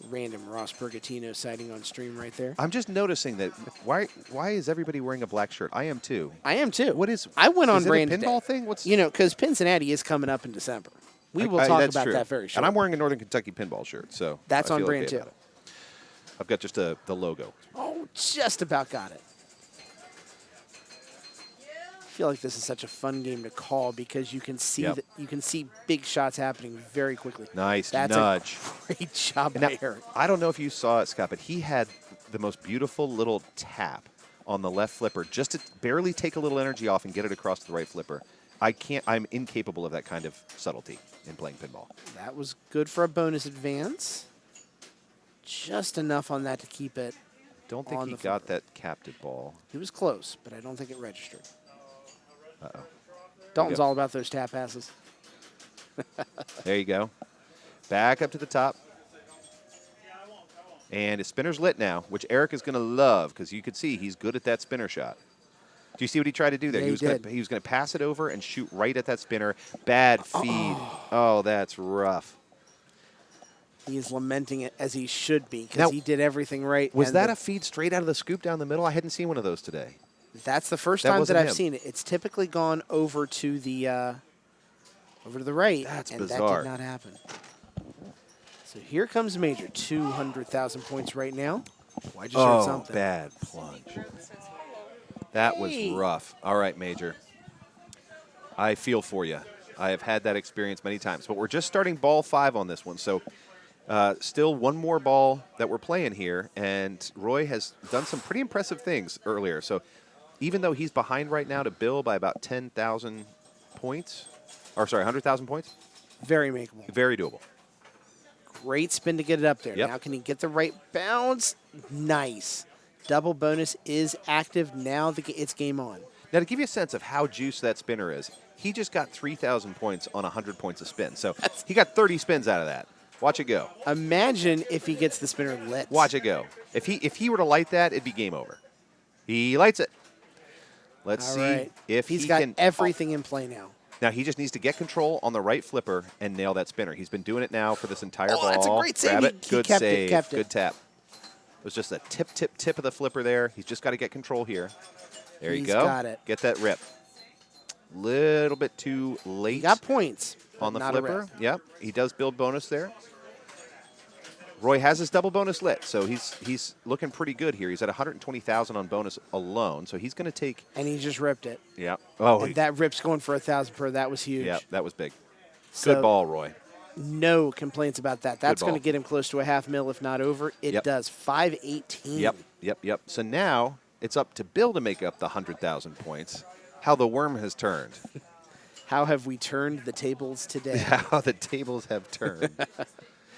Random Ross Bergatino sighting on stream right there. I'm just noticing that why is everybody wearing a black shirt? I am too. I am too. What is? I went on is it brand a pinball today. thing? What's Because Cincinnati is coming up in December. We will talk that's about true. that very shortly. And I'm wearing a Northern Kentucky pinball shirt, so That's I on feel brand okay too. about it. I've got just the logo. Oh, just about got it. I feel like this is such a fun game to call because you can see Yep. that you can see big shots happening very quickly. Nice That's nudge. a great job And by now, Eric. I don't know if you saw it, Scott, but he had the most beautiful little tap on the left flipper just to barely take a little energy off and get it across to the right flipper. I'm incapable of that kind of subtlety in playing pinball. That was good for a bonus advance. Just enough on that to keep it. Don't think On he the got flipper. that captive ball. He was close, but I don't think it registered. Uh-oh. Dalton's go. all about those tap passes. There you go. Back up to the top. And his spinner's lit now, which Eric is going to love because you could see he's good at that spinner shot. Do you see what he tried to do there? Yeah, he was going to pass it over and shoot right at that spinner. Bad feed. Oh, that's rough. He is lamenting it as he should be Now, because he did everything right. Was and that a feed straight out of the scoop down the middle? I hadn't seen one of those today. That's the first That time that wasn't I've him. seen it. It's typically gone over to the right. That's and bizarre. that did not happen. So here comes Major, 200,000 points right now. Why'd you show something? bad plunge. That was Hey. rough. All right, Major. I feel for you. I have had that experience many times. But we're just starting ball 5 on this one. So still one more ball that we're playing here. And Roy has done some pretty impressive things earlier. So even though he's behind right now to Bill by about 10,000 points, or sorry, 100,000 points, Very makeable. very doable. Great spin to get it up there. Yep. Now can he get the right bounce? Nice. Double bonus is active. Now it's game on. Now, to give you a sense of how juiced that spinner is, he just got 3,000 points on 100 points of spin. So he got 30 spins out of that. Watch it go. Imagine if he gets the spinner lit. Watch it go. If he were to light that, it'd be game over. He lights it. Let's All see right. if He's he got can. everything in play now. Now he just needs to get control on the right flipper and nail that spinner. He's been doing it now for this entire ball. that's a great save. Grab He- it. he Good kept it, save. kept it. Good tap. It was just a tip of the flipper there. He's just got to get control here. There you He's go. got it. Get that rip. Little bit too late. He got points on the not a flipper. rep. Yep, he does build bonus there. Roy has his double bonus lit, so he's looking pretty good here. He's at 120,000 on bonus alone, so he's going to take. And he just ripped it. Yeah. Oh, And that rip's going for 1,000 per. That was huge. yeah, that was big. So Good ball, Roy. No complaints about that. That's going ball. to get him close to a $500,000, if not over. It Yep. does. 518. Yep. So now it's up to Bill to make up the 100,000 points. How the worm has turned. How have we turned the tables today? How the tables have turned.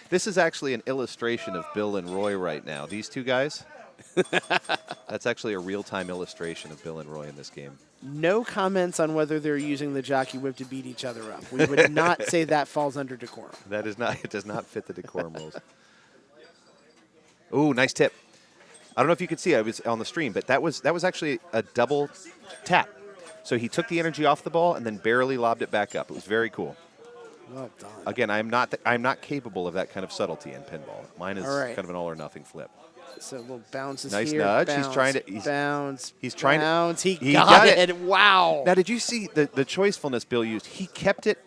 This is actually an illustration of Bill and Roy right now. These two guys. That's actually a real-time illustration of Bill and Roy in this game. No comments on whether they're using the jockey whip to beat each other up. We would not say that falls under decorum. That is not. It does not fit the decorum rules. Ooh, nice tip. I don't know if you could see. I was on the stream, but that was actually a double tap. So he took the energy off the ball and then barely lobbed it back up. It was very cool. Well done. Again, I'm not capable of that kind of subtlety in pinball. Mine is All right. kind of an all or nothing flip. So little bounces Nice here. nudge. He's Bounce, trying to- bounce. he's trying to- bounce. He he got, got it. it. Wow. Now, did you see the choicefulness Bill used? He kept it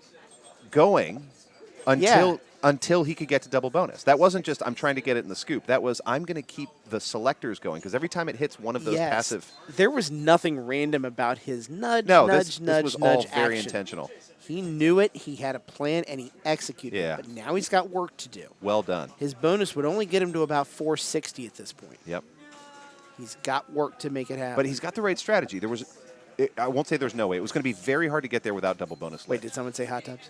going until he could get to double bonus. That wasn't just I'm trying to get it in the scoop. That was I'm going to keep the selectors going because every time it hits one of those Yes. passive. There was nothing random about his nudge, No, nudge, this was nudge all very action. intentional. He knew it. He had a plan, and he executed Yeah. it. But now he's got work to do. Well done. His bonus would only get him to about 460 at this point. Yep. He's got work to make it happen. But he's got the right strategy. I won't say there's no way. It was going to be very hard to get there without double bonus. Wait, lit. did someone say hot tubs?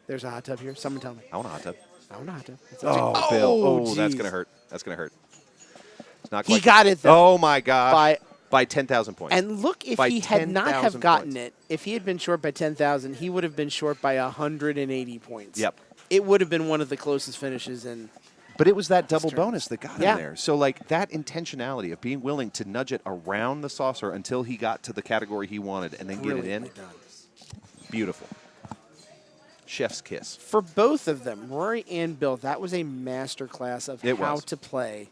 There's a hot tub here. Someone tell me. I want a hot tub. I want a hot tub. It's Oh, Bill. Oh, that's geez. going to hurt. That's going to hurt. It's not He quite. got it, though. Oh, my gosh. By 10,000 points. And look, if By he had not have 10,000 gotten points. it, if he had been short by 10,000, he would have been short by 180 points. Yep. it would have been one of the closest finishes in. But it was that double Turns. bonus that got Yeah. him there. So, like, that intentionality of being willing to nudge it around the saucer until he got to the category he wanted and then get it in, Brilliantly done. beautiful. Chef's kiss. For both of them, Rory and Bill, that was a master class of It how was. to play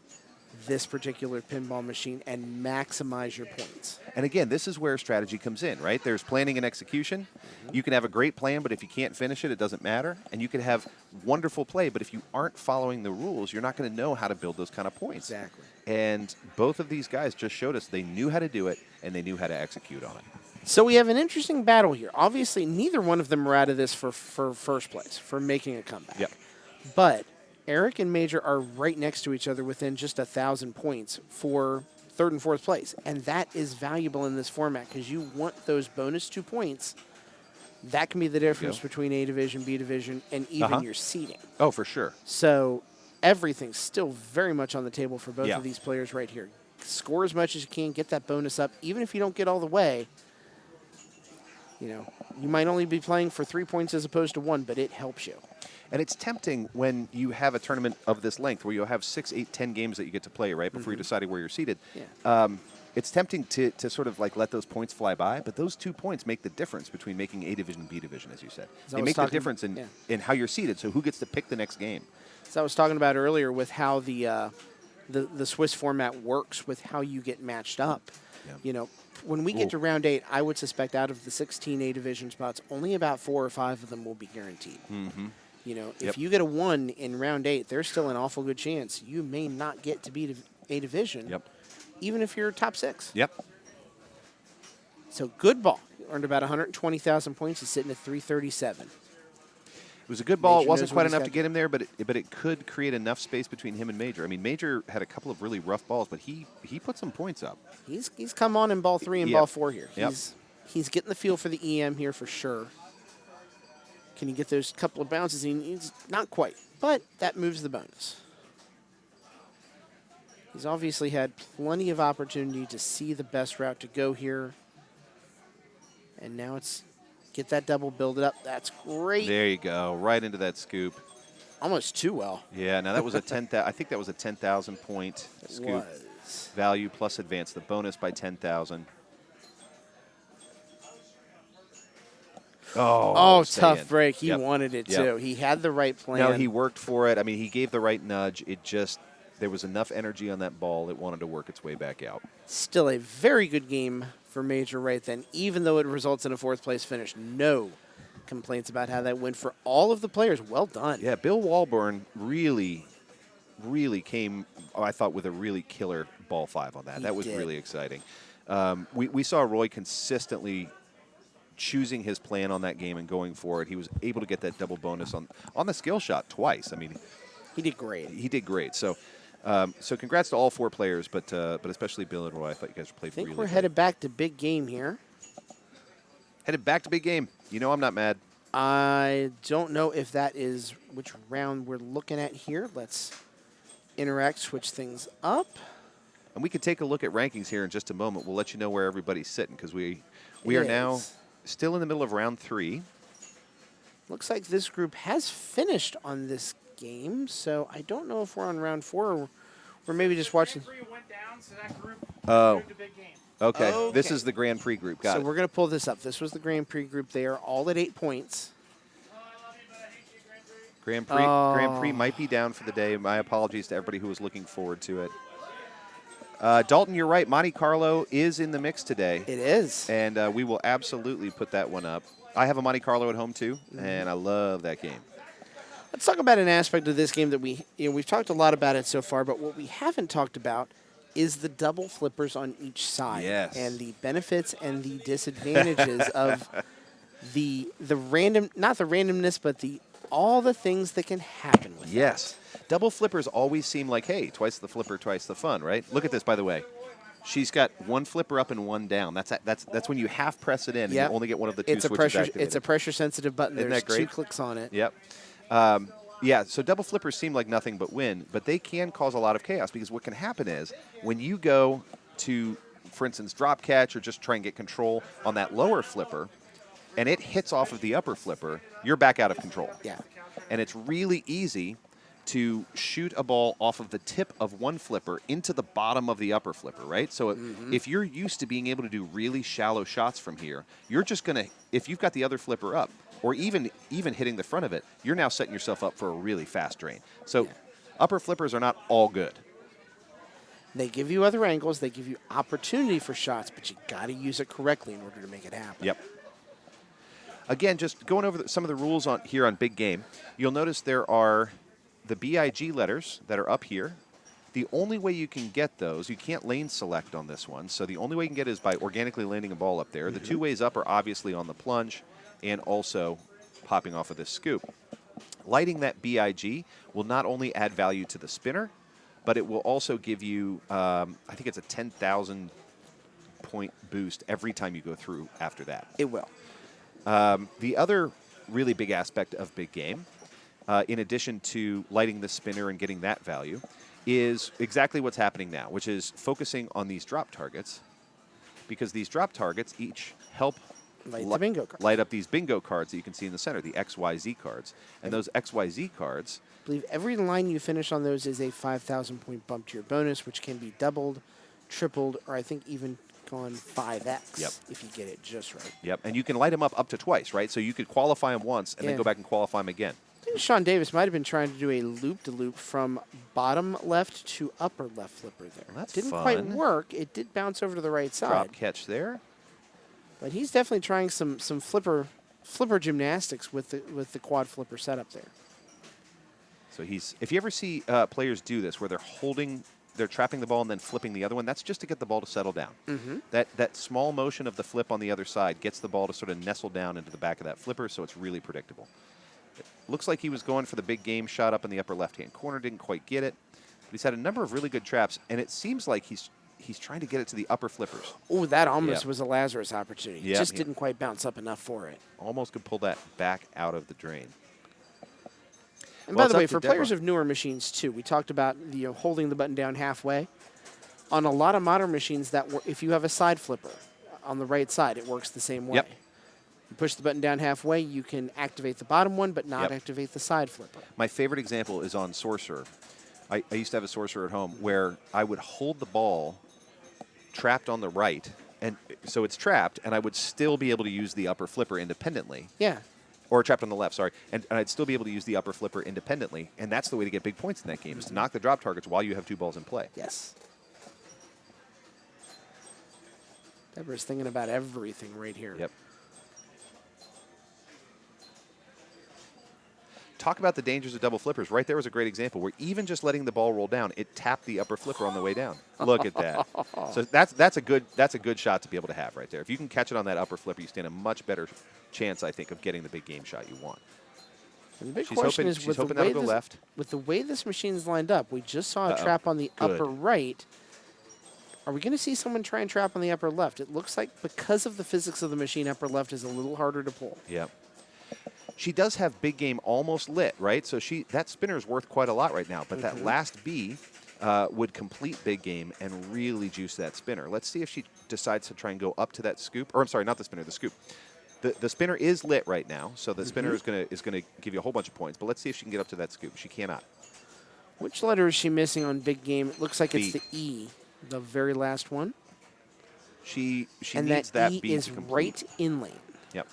this particular pinball machine and maximize your points. And again, this is where strategy comes in, right? There's planning and execution. You can have a great plan, but if you can't finish it, it doesn't matter. And you can have wonderful play, but if you aren't following the rules, you're not going to know how to build those kind of points. Exactly. And both of these guys just showed us they knew how to do it and they knew how to execute on it. So we have an interesting battle here. Obviously, neither one of them are out of this for first place, for making a comeback. Yep. But Eric and Major are right next to each other within just 1,000 points for third and fourth place. And that is valuable in this format because you want those bonus 2 points. That can be the difference between A division, B division, and even your seeding. Oh, for sure. So everything's still very much on the table for both Yeah. of these players right here. Score as much as you can, get that bonus up. Even if you don't get all the way, you know, you might only be playing for 3 points as opposed to 1, but it helps you. And it's tempting when you have a tournament of this length where you'll have 6, 8, 10 games that you get to play, right, before you decide where you're seated. Yeah. It's tempting to sort of like let those points fly by, but those 2 points make the difference between making A division and B division, as you said. As I They was make the talking- difference in, yeah. in how you're seated, so who gets to pick the next game. So I was talking about earlier with how the Swiss format works with how you get matched up. Yeah. You know, when we get to round 8, I would suspect out of the 16 A division spots, only about 4 or 5 of them will be guaranteed. Mm-hmm. You know, Yep. if you get a 1 in round 8, there's still an awful good chance you may not get to be A division, Yep. even if you're top 6. Yep. So good ball. Earned about 120,000 points. He's sitting at 337. It was a good ball. Major It wasn't knows what quite he's enough got to to get him there, but it could create enough space between him and Major. I mean, Major had a couple of really rough balls, but he put some points up. He's come on in ball 3 and Yep. ball 4 here. Yep. He's getting the feel for the EM here for sure. Can he get those couple of bounces he needs? Not quite, but that moves the bonus. He's obviously had plenty of opportunity to see the best route to go here. And now it's get that double, build it up. That's great. There you go, right into that scoop. Almost too well. Yeah, now that was a 10,000. I think that was a 10,000 point It scoop. was. Value plus advance the bonus by 10,000. Oh, stay tough in. break. He Yep. wanted it Yep. too. He had the right plan. No, he worked for it. I mean, he gave the right nudge. It just, there was enough energy on that ball. It wanted to work its way back out. Still a very good game for Major right then, even though it results in a 4th place finish. No complaints about how that went for all of the players. Well done. Yeah, Bill Walburn really came, I thought, with a really killer ball 5 on that. He That was did. really exciting. We saw Roy consistently choosing his plan on that game and going for it. He was able to get that double bonus on the skill shot twice. I mean, He did great. he did great. So, so congrats to all 4 players, but especially Bill and Roy. I thought you guys played I think really we're great. headed back to big game here. Headed back to big game. You know I'm not mad. I don't know if that is which round we're looking at here. Let's interact, switch things up. And we could take a look at rankings here in just a moment. We'll let you know where everybody's sitting because we are now Yes. still in the middle of round 3. Looks like this group has finished on this game, so I don't know if we're on round 4 or we're maybe just watching. Grand Prix went down, so that group Oh. moved to big game. Okay. This Okay. is the Grand Prix group. Got So it. we're going to pull this up. This was the Grand Prix group. They are all at 8 points. Oh, I love you, but I hate you, Grand Prix. Grand Prix might be down for the day. My apologies to everybody who was looking forward to it. Dalton, you're right. Monte Carlo is in the mix today. It is. And we will absolutely put that one up. I have a Monte Carlo at home too, and I love that game. Let's talk about an aspect of this game that we've talked a lot about it so far, but what we haven't talked about is the double flippers on each side. Yes. And the benefits and the disadvantages of the random, not the randomness, but all the things that can happen with Yes. Double flippers always seem like, hey, twice the flipper, twice the fun, right? Look at this, by the way. She's got one flipper up and one down. That's when you half press it in and Yep. you only get one of the two It's a switches pressure. activated. It's a pressure sensitive button. Isn't There's that great? 2 clicks on it. Yep. Yeah, so double flippers seem like nothing but win, but they can cause a lot of chaos because what can happen is when you go to, for instance, drop catch or just try and get control on that lower flipper, and it hits off of the upper flipper, you're back out of control. Yeah. And it's really easy to shoot a ball off of the tip of one flipper into the bottom of the upper flipper, right? So if you're used to being able to do really shallow shots from here, you're just going to, if you've got the other flipper up, or even hitting the front of it, you're now setting yourself up for a really fast drain. So upper flippers are not all good. They give you other angles. They give you opportunity for shots, but you got to use it correctly in order to make it happen. Yep. Again, just going over some of the rules on here on Big Game, you'll notice there are the BIG letters that are up here. The only way you can get those, you can't lane select on this one, so the only way you can get it is by organically landing a ball up there. The two ways up are obviously on the plunge and also popping off of this scoop. Lighting that BIG will not only add value to the spinner, but it will also give you, I think it's a 10,000 point boost every time you go through after that. It will. The other really big aspect of Big Game, in addition to lighting the spinner and getting that value, is exactly what's happening now, which is focusing on these drop targets, because these drop targets each help Light the bingo card. light up these bingo cards that you can see in the center, the XYZ cards. And those XYZ cards, I believe every line you finish on those is a 5,000 point bump to your bonus, which can be doubled, tripled, or I think even gone 5x Yep. if you get it just right. yep, and you can light them up to twice, right? So you could qualify them once and then Yeah. go back and qualify them again. I think Sean Davis might have been trying to do a loop-to-loop from bottom left to upper left flipper there. Well, that's Didn't quite fun. work. It did bounce over to the right side. Drop catch there. But he's definitely trying some flipper gymnastics with the quad flipper setup there. So if you ever see players do this where they're trapping the ball and then flipping the other one, that's just to get the ball to settle down. That small motion of the flip on the other side gets the ball to sort of nestle down into the back of that flipper, so it's really predictable. It looks like he was going for the big game shot up in the upper left-hand corner, didn't quite get it. But he's had a number of really good traps, and it seems like he's trying to get it to the upper flippers. Oh, that almost Yeah. was a Lazarus opportunity. Yeah, Just yeah. didn't quite bounce up enough for it. Almost could pull that back out of the drain. And Well, by it's the way, up to for players Deborah. of newer machines too, we talked about holding the button down halfway. On a lot of modern machines, if you have a side flipper on the right side, it works the same way. Yep. You push the button down halfway, you can activate the bottom one, but not Yep. activate the side flipper. My favorite example is on Sorcerer. I used to have a Sorcerer at home where I would hold the ball trapped on the right, and so it's trapped, and I would still be able to use the upper flipper independently. Yeah. Or trapped on the left, sorry. And I'd still be able to use the upper flipper independently, and that's the way to get big points in that game, is to knock the drop targets while you have two balls in play. Yes. Deborah's thinking about everything right here. Yep. Talk about the dangers of double flippers. Right there was a great example where even just letting the ball roll down, it tapped the upper flipper on the way down. Look at that. So that's a good shot to be able to have right there. If you can catch it on that upper flipper, you stand a much better chance, I think, of getting the big game shot you want. And the big She's question hoping- is, she's with hoping the way that'll go left. with the way this machine's lined up, we just saw a Uh-oh. trap on the Good. upper right. Are we going to see someone try and trap on the upper left? It looks like because of the physics of the machine, upper left is a little harder to pull. Yep. She does have big game almost lit, right? So that spinner is worth quite a lot right now. But that last B would complete big game and really juice that spinner. Let's see if she decides to try and go up to that scoop. Or I'm sorry, not the spinner, the scoop. The spinner is lit right now, so the spinner is gonna give you a whole bunch of points. But let's see if she can get up to that scoop. She cannot. Which letter is she missing on big game? It looks like it's B. the E, the very last one. She And needs that that E B is to complete. right in lane. Yep.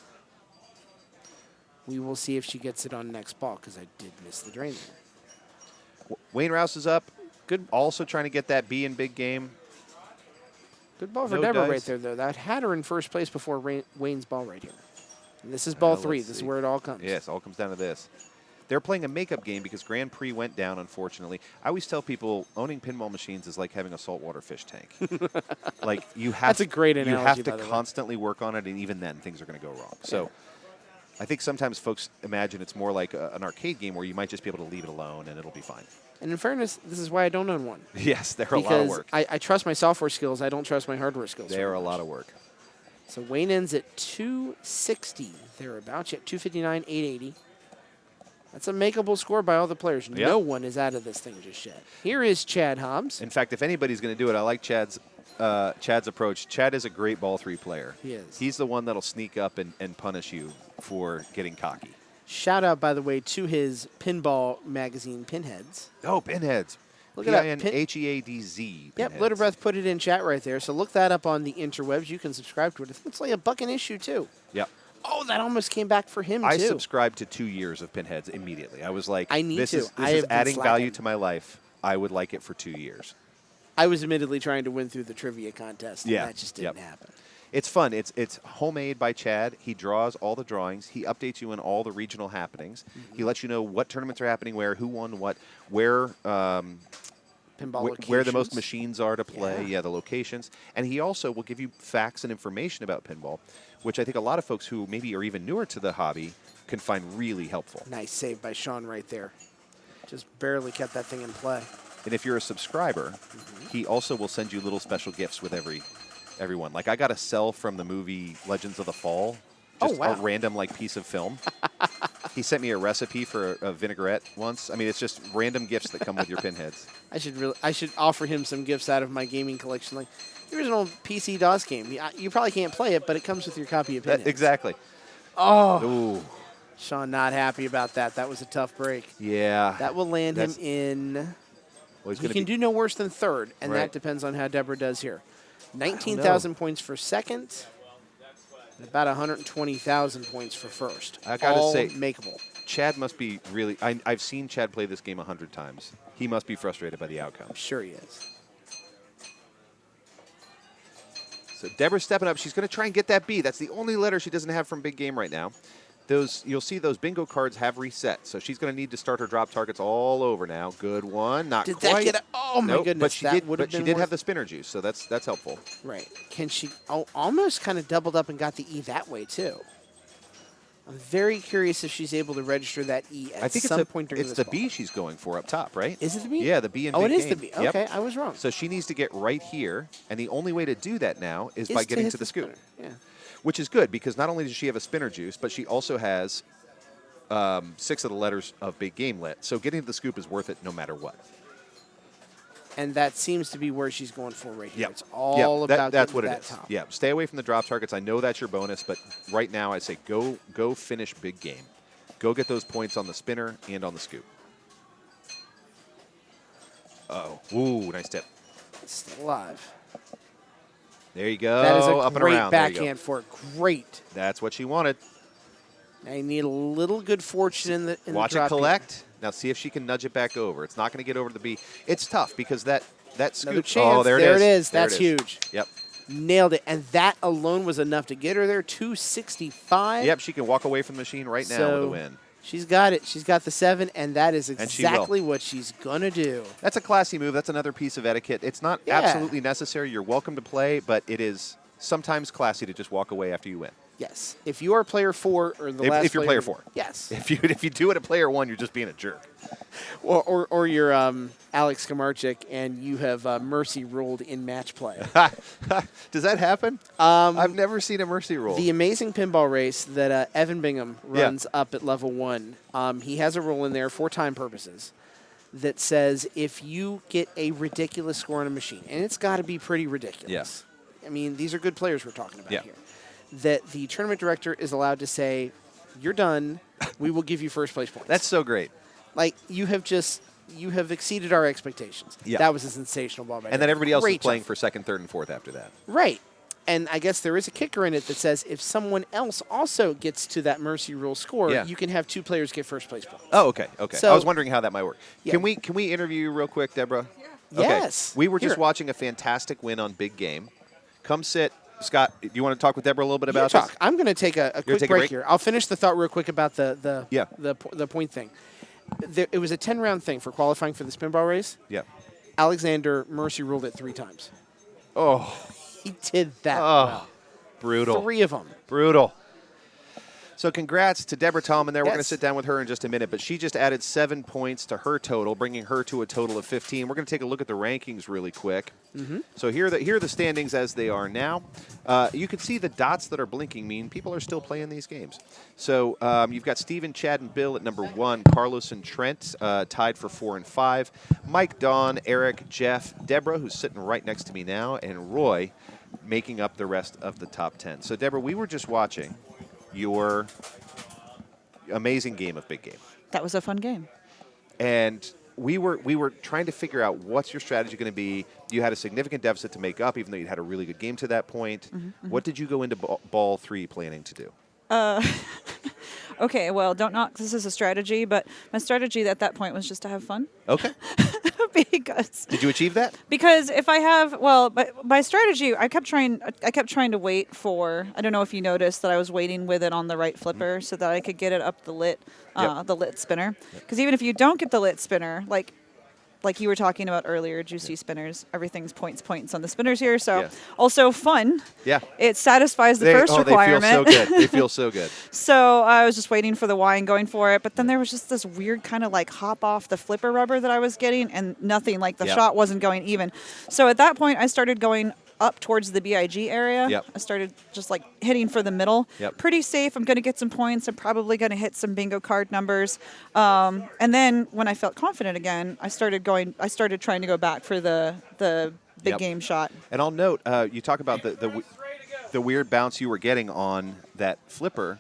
We will see if she gets it on next ball because I did miss the drain there. Wayne Rouse is up. Good, Also trying to get that B in big game. good ball for No Deborah dice. right there, though. That had her in first place before Wayne's ball right here. And this is ball let's 3. This is see. where it all comes. Yes, all comes down to this. They're playing a makeup game because Grand Prix went down, unfortunately. I always tell people owning pinball machines is like having a saltwater fish tank. Like you have That's a great you analogy, have by to the way. constantly work on it, and even then things are going to go wrong. So I think sometimes folks imagine it's more like an arcade game where you might just be able to leave it alone and it'll be fine. And in fairness, this is why I don't own one. Yes, they're a lot of Because work. I trust my software skills. I don't trust my hardware skills. They're very a much. lot of work. So Wayne ends at 260 thereabouts. Yet 259, 880. That's a makeable score by all the players. Yep. No one is out of this thing just yet. Here is Chad Hobbs. In fact, if anybody's going to do it, I like Chad's Chad's approach. Chad is a great ball 3 player. He is. He's the one that'll sneak up and punish you for getting cocky. Shout out, by the way, to his pinball magazine, Pinheads. Oh, pinheads. Look at that. Pinheadz. Yep, Little Breath put it in chat right there. So look that up on the interwebs. You can subscribe to it. I think it's like $1 an issue, too. Yep. Oh, that almost came back for him, I too. subscribed to 2 years of Pinheads immediately. I was like, I need this to. is I have been adding value slacking. to my life. I would like it for 2 years. I was admittedly trying to win through the trivia contest, and Yeah. that just didn't Yep. happen. It's fun. It's homemade by Chad. He draws all the drawings. He updates you on all the regional happenings. He lets you know what tournaments are happening where, who won what, where Pinball where the most locations. machines are to play, Yeah. the locations. And he also will give you facts and information about pinball, which I think a lot of folks who maybe are even newer to the hobby can find really helpful. Nice save by Sean right there. Just barely kept that thing in play. And if you're a subscriber, he also will send you little special gifts with everyone. Like I got a cell from the movie Legends of the Fall, just wow. a random like piece of film. He sent me a recipe for a vinaigrette once. I mean, it's just random gifts that come with your pinheads. I should offer him some gifts out of my gaming collection. Like, here's an old PC DOS game. You probably can't play it, but it comes with your copy of Pinheads. Exactly. Oh, Ooh, Sean not happy about that. That was a tough break. yeah. That will land him That's- in. Well, he's He gonna can be- do no worse than third, and Right. that depends on how Deborah does here. 19,000 points for second, and about 120,000 points for first. I gotta All say- makeable. Chad must be really. I've seen Chad play this game 100 times. He must be frustrated by the outcome. I'm sure he is. So Deborah's stepping up. She's going to try and get that B. That's the only letter she doesn't have from Big Game right now. You'll see those bingo cards have reset. So she's going to need to start her drop targets all over now. Good one. Not Did quite. that get? Oh my Nope, goodness! But she that did. would have But she been did worth- have the spinner juice, so that's helpful. Right. Can she almost kind of doubled up and got the E that way, too? I'm very curious if she's able to register that E at I think some point during it's this the ball. B she's going for up top, right? Is it the B? Yeah, the B in Oh, Big it is Game. the B. Yep. Okay, I was wrong. So she needs to get right here, and the only way to do that now is by Is to getting hit to the scoop, spinner. Yeah. which is good because not only does she have a spinner juice, but she also has 6 of the letters of Big Game lit. So getting to the scoop is worth it no matter what. And that seems to be where she's going for right here. Yep. It's all about that's getting what to it that is. top. Yeah, stay away from the drop targets. I know that's your bonus, but right now I say go finish Big Game. Go get those points on the spinner and on the scoop. Uh-oh. Ooh, nice tip. Still alive. There you go. That is a Up and great around. There you go. backhand for it. Great. That's what she wanted. Now you need a little good fortune in the Watch drop it collect. Now see if she can nudge it back over. It's not going to get over to the B. It's tough because that scoop. Another chance. Oh, there it is. That's huge. Yep. Nailed it. And that alone was enough to get her there. 265. Yep. She can walk away from the machine right now with a win. She's got it. She's got the 7, and that is she will. exactly what she's going to do. That's a classy move. That's another piece of etiquette. It's not Yeah. absolutely necessary. You're welcome to play, but it is sometimes classy to just walk away after you win. Yes. If you are player 4 or the last If you're player 4. Yes. If you do it at player 1, you're just being a jerk. Or you're Alex Kamarchik and you have mercy ruled in match play. Does that happen? I've never seen a mercy roll. The amazing pinball race that Evan Bingham runs up at level 1, he has a rule in there for time purposes that says if you get a ridiculous score on a machine, and it's got to be pretty ridiculous. I mean, these are good players we're talking about here. That the tournament director is allowed to say, you're done, we will give you first place points. That's so great. Like, you have exceeded our expectations. Yeah. That was a sensational ball by And then everybody else is Great playing job. for second, third, and fourth after that. Right. And I guess there is a kicker in it that says if someone else also gets to that mercy rule score, Yeah. you can have 2 players get first place points. Oh, okay, okay. So- I was wondering how that might work. Yeah. Can we interview you real quick, Deborah? Okay. Yes. We were just Here. watching a fantastic win on Big Game. Come sit. Scott, do you want to talk with Deborah a little bit You about talk. this? I'm going to take a quick take a break break? here. I'll finish the thought real quick about the Yeah. point thing. It was a 10-round thing for qualifying for the spinball race. Yeah. Alexander mercy ruled it 3 times. Oh, He did that well. brutal. 3 of them. Brutal. So congrats to Deborah Tallman there. We're going to Yes. sit down with her in just a minute, but she just added 7 points to her total, bringing her to a total of 15. We're going to take a look at the rankings really quick. So here are the standings as they are now. You can see the dots that are blinking mean people are still playing these games. So you've got Steven, Chad, and Bill at number 1. Carlos and Trent tied for 4 and 5. Mike, Dawn, Eric, Jeff, Deborah, who's sitting right next to me now, and Roy making up the rest of the top 10. So, Deborah, we were just watching your amazing game of Big Game. That was a fun game. And we were trying to figure out what's your strategy going to be. You had a significant deficit to make up, even though you'd had a really good game to that point. What did you go into ball 3 planning to do? Okay, well, don't knock. This is a strategy, but my strategy at that point was just to have fun. Okay. Because Did you achieve that? if I have, well, my strategy, I kept trying to wait for. I don't know if you noticed that I was waiting with it on the right flipper so that I could get it up the lit spinner. Because even if you don't get the lit spinner, like you were talking about earlier, juicy spinners, everything's points on the spinners here. So Yeah. also fun. Yeah. It satisfies the first requirement. They feel so good. They feel so good. So I was just waiting for the Y and going for it, but then there was just this weird kind of like hop off the flipper rubber that I was getting, and nothing, like the Yep. shot wasn't going even. So at that point, I started going up towards the BIG area. Yep. I started just like hitting for the middle. Yep. Pretty safe. I'm going to get some points. I'm probably going to hit some bingo card numbers. And then when I felt confident again, I started trying to go back for the big Yep. game shot. And I'll note, you talk about the weird bounce you were getting on that flipper.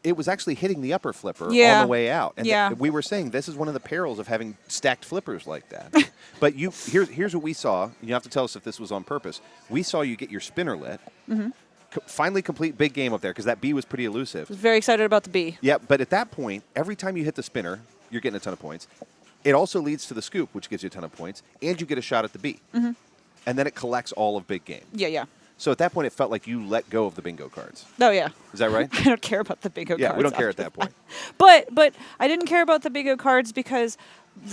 It was actually hitting the upper flipper on Yeah. the way out. And Yeah. we were saying this is one of the perils of having stacked flippers like that. But here's what we saw. You have to tell us if this was on purpose. We saw you get your spinner lit. Finally complete big game up there because that B was pretty elusive. I was very excited about the B. Yeah, but at that point, every time you hit the spinner, you're getting a ton of points. It also leads to the scoop, which gives you a ton of points, and you get a shot at the B. And then it collects all of big game. Yeah. So at that point, it felt like you let go of the bingo cards. Oh, yeah. Is that right? I don't care about the bingo Yeah, cards. we don't care at after that point. But I didn't care about the bingo cards because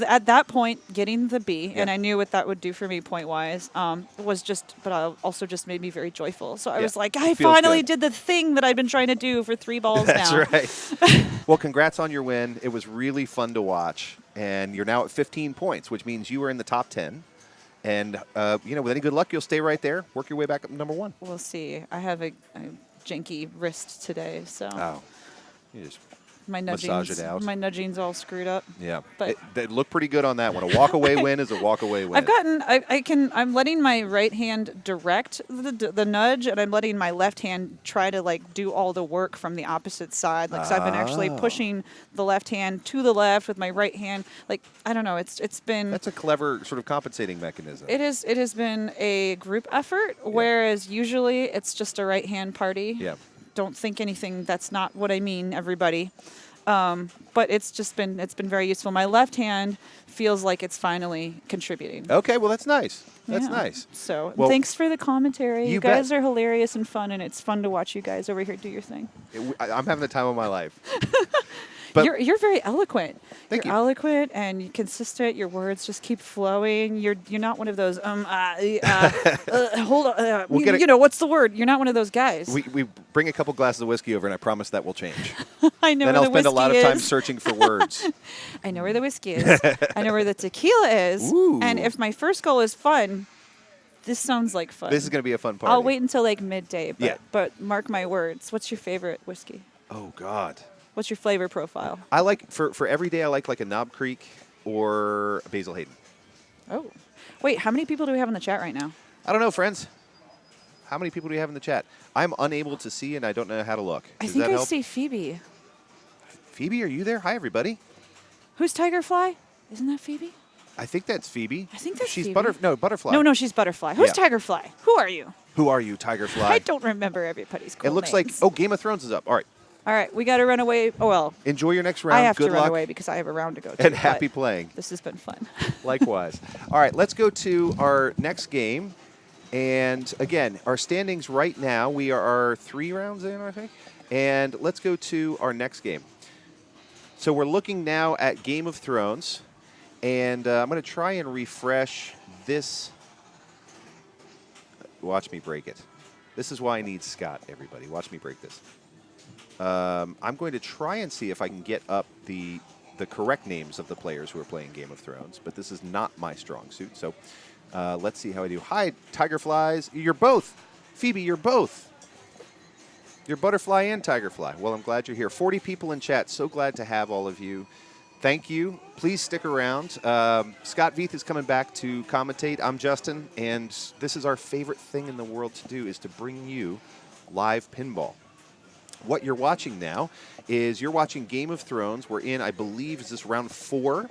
at that point, getting the B, and Yeah. I knew what that would do for me point-wise, was just, but also just made me very joyful. So I Yeah. was like, I Feels finally good. did the thing that I've been trying to do for 3 balls That's now. right. Well, congrats on your win. It was really fun to watch. And you're now at 15 points, which means you are in the top 10. And, with any good luck, you'll stay right there. Work your way back up to number 1. We'll see. I have a janky wrist today, so Oh. You just my massage it out. nudging's all screwed up. Yeah. But- They look pretty good on that one. A walk-away win is a walk-away win. I'm letting my right hand direct the nudge, and I'm letting my left hand try to like do all the work from the opposite side. Like, so I've been actually pushing the left hand to the left with my right hand. Like, I don't know. It's been. That's a clever sort of compensating mechanism. It has been a group effort, whereas usually it's just a right hand party. Yeah. Don't think anything. That's not what I mean, everybody. But it's been very useful. My left hand feels like it's finally contributing. Okay, well, that's nice. That's Yeah. nice. So Well, thanks for the commentary. You bet. guys are hilarious and fun, and it's fun to watch you guys over here do your thing. I'm having the time of my life. But You're very eloquent. Thank you're you. eloquent and consistent. Your words just keep flowing. You're not one of those hold on. We'll get it- You know what's the word? You're not one of those guys. we bring a couple glasses of whiskey over, and I promise that will change. I know Then where I'll the spend a lot of whiskey time is. searching for words. I know where the whiskey is. I know where the tequila is. Ooh. And if my first goal is fun, this sounds like fun. This is going to be a fun party. I'll wait until like midday, but Yeah. but mark my words. What's your favorite whiskey? Oh, God. What's your flavor profile? I like, for every day, I like a Knob Creek or a Basil Hayden. Oh. Wait, how many people do we have in the chat right now? I don't know, friends. How many people do you have in the chat? I'm unable to see, and I don't know how to look. I Does think that I help? see Phoebe. Phoebe, are you there? Hi, everybody. Who's Tigerfly? Isn't that Phoebe? I think that's Phoebe. I think that's She's Phoebe. Butterfly. No, she's Butterfly. Who's Yeah. Tigerfly? Who are you? Who are you, Tigerfly? I don't remember everybody's cool It looks names. like, Game of Thrones is up. All right. All right, we got to run away. Oh, well, Enjoy your next round. I have Good to luck. run away because I have a round to go to. And but happy playing. This has been fun. Likewise. All right, let's go to our next game. And again, our standings right now, we are 3 rounds in, I think. And let's go to our next game. So we're looking now at Game of Thrones. And I'm going to try and refresh this. Watch me break it. This is why I need Scott, everybody. Watch me break this. I'm going to try and see if I can get up the correct names of the players who are playing Game of Thrones, but this is not my strong suit. So let's see how I do. Hi, Tigerflies. You're both. Phoebe, you're both. You're Butterfly and Tigerfly. Well, I'm glad you're here. 40 people in chat. So glad to have all of you. Thank you. Please stick around. Scott Veith is coming back to commentate. I'm Justin, and this is our favorite thing in the world to do, is to bring you live pinball. What you're watching now is you're watching Game of Thrones. We're in, I believe, is this round 4?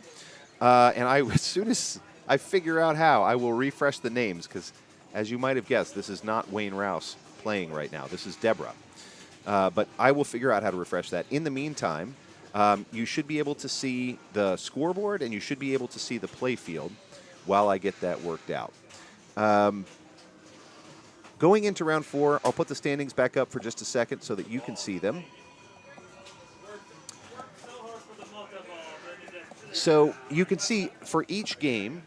And as soon as I figure out how, I will refresh the names, because as you might have guessed, this is not Wayne Rouse playing right now. This is Deborah. But I will figure out how to refresh that. In the meantime, you should be able to see the scoreboard, and you should be able to see the play field while I get that worked out. Going into round 4, I'll put the standings back up for just a second so that you can see them. So you can see for each game,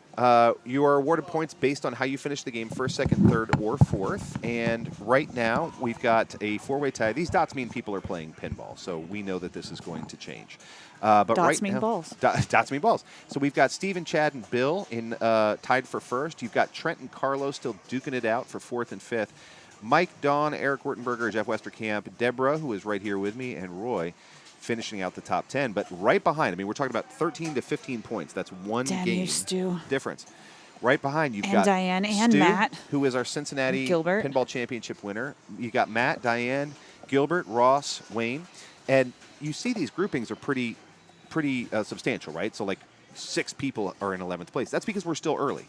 you are awarded points based on how you finish the game, first, second, third, or fourth. And right now, we've got a 4-way tie. These dots mean people are playing pinball, so we know that this is going to change. But Dots right mean now, balls. Dots mean balls. So we've got Steven, Chad, and Bill in tied for first. You've got Trent and Carlos still duking it out for fourth and fifth. Mike, Dawn, Eric Wurtenberger, Jeff Westerkamp, Deborah, who is right here with me, and Roy finishing out the top 10. But right behind, I mean, we're talking about 13 to 15 points. That's one Damn game you, Stu. difference. Right behind, you've And got Diane and Stu, Matt. who is our Cincinnati Gilbert. Pinball Championship winner. You got Matt, Diane, Gilbert, Ross, Wayne. And you see these groupings are pretty substantial, right? So like 6 people are in 11th place. That's because we're still early.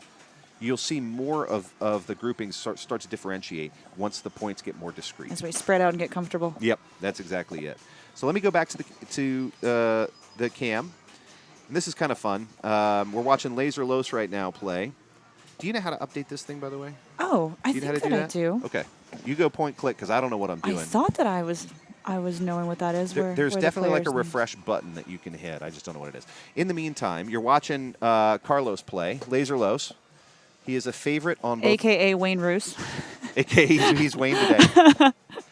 You'll see more of the groupings start to differentiate once the points get more discrete. As we spread out and get comfortable. Yep, that's exactly it. So let me go back to the cam. And this is kind of fun. We're watching Laser Los right now play. Do you know how to update this thing, by the way? Oh, I Do you think know how to that do I do. Okay. You go point click, because I don't know what I'm doing. I thought that I was knowing what that is. There's where definitely like a the players' refresh button that you can hit. I just don't know what it is. In the meantime, you're watching Carlos play. Laser Los. He is a favorite on both. AKA Wayne Roos. AKA he's Wayne today.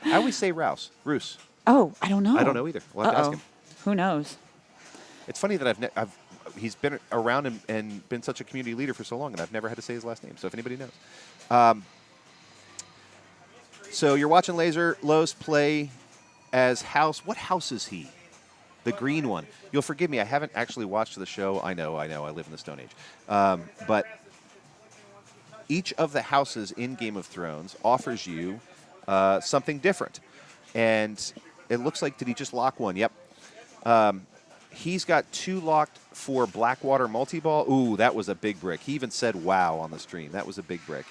I always say Rouse. Roos. Oh, I don't know. I don't know either. We'll have to ask him. Who knows? It's funny that he's been around and been such a community leader for so long, and I've never had to say his last name. So if anybody knows. So you're watching Laser Los play as House. What house is he? The green one. You'll forgive me. I haven't actually watched the show. I know. I live in the Stone Age. But each of the houses in Game of Thrones offers you something different. And it looks like, did he just lock one? Yep. He's got 2 locked for Blackwater multi-ball. Ooh, that was a big brick. He even said wow on the stream. That was a big brick.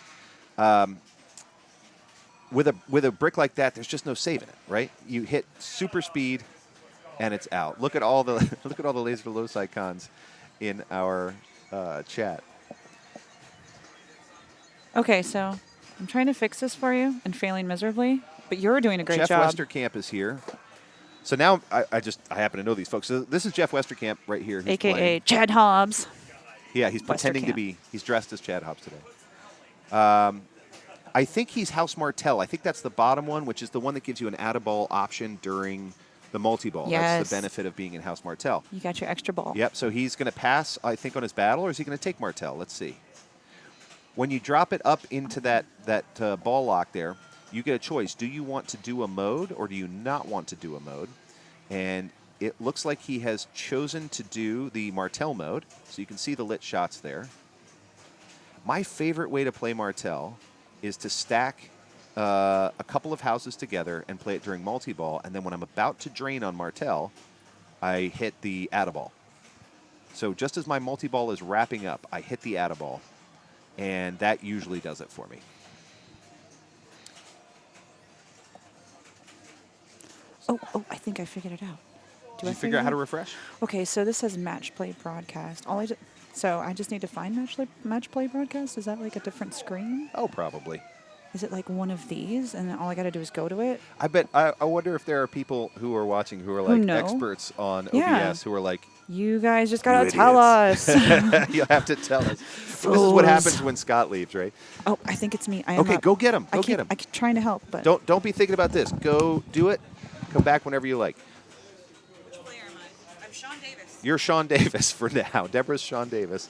With a brick like that, there's just no saving it, right? You hit super speed, and it's out. Look at all the Laser Los icons in our chat. Okay, so I'm trying to fix this for you and failing miserably, but you're doing a great Jeff job. Westerkamp is here. So now I happen to know these folks. So this is Jeff Westerkamp right here. Who's AKA playing. Chad Hobbs. Yeah, he's pretending to Westerkamp. be. He's dressed as Chad Hobbs today. I think he's House Martell. I think that's the bottom one, which is the one that gives you an add-a-ball option during the multi-ball. Yes. That's the benefit of being in House Martell. You got your extra ball. Yep, so he's going to pass, I think, on his battle, or is he going to take Martell? Let's see. When you drop it up into that ball lock there, you get a choice. Do you want to do a mode, or do you not want to do a mode? And it looks like he has chosen to do the Martell mode, so you can see the lit shots there. My favorite way to play Martell is to stack a couple of houses together and play it during multi-ball, and then when I'm about to drain on Martell, I hit the add-a-ball. So just as my multi-ball is wrapping up, I hit the add-a-ball, and that usually does it for me. Oh, I think I figured it out. Did you figure out how to refresh? Okay, so this says match play broadcast. So I just need to find match play broadcast? Is that like a different screen? Oh, probably. Is it like one of these, and then all I got to do is go to it? I wonder if there are people who are watching who are like know. experts on Yeah. OBS who are like, You guys just got "You to tell idiots." us. You'll have to tell us. This is what Fools. happens when Scott leaves, right? Oh, I think it's me. I am Okay, up. go get him. Go I get him. keep trying to help, but Don't be thinking about this. Go do it. Come back whenever you like. Which player am I? I'm Sean Davis. You're Sean Davis for now. Deborah's Sean Davis.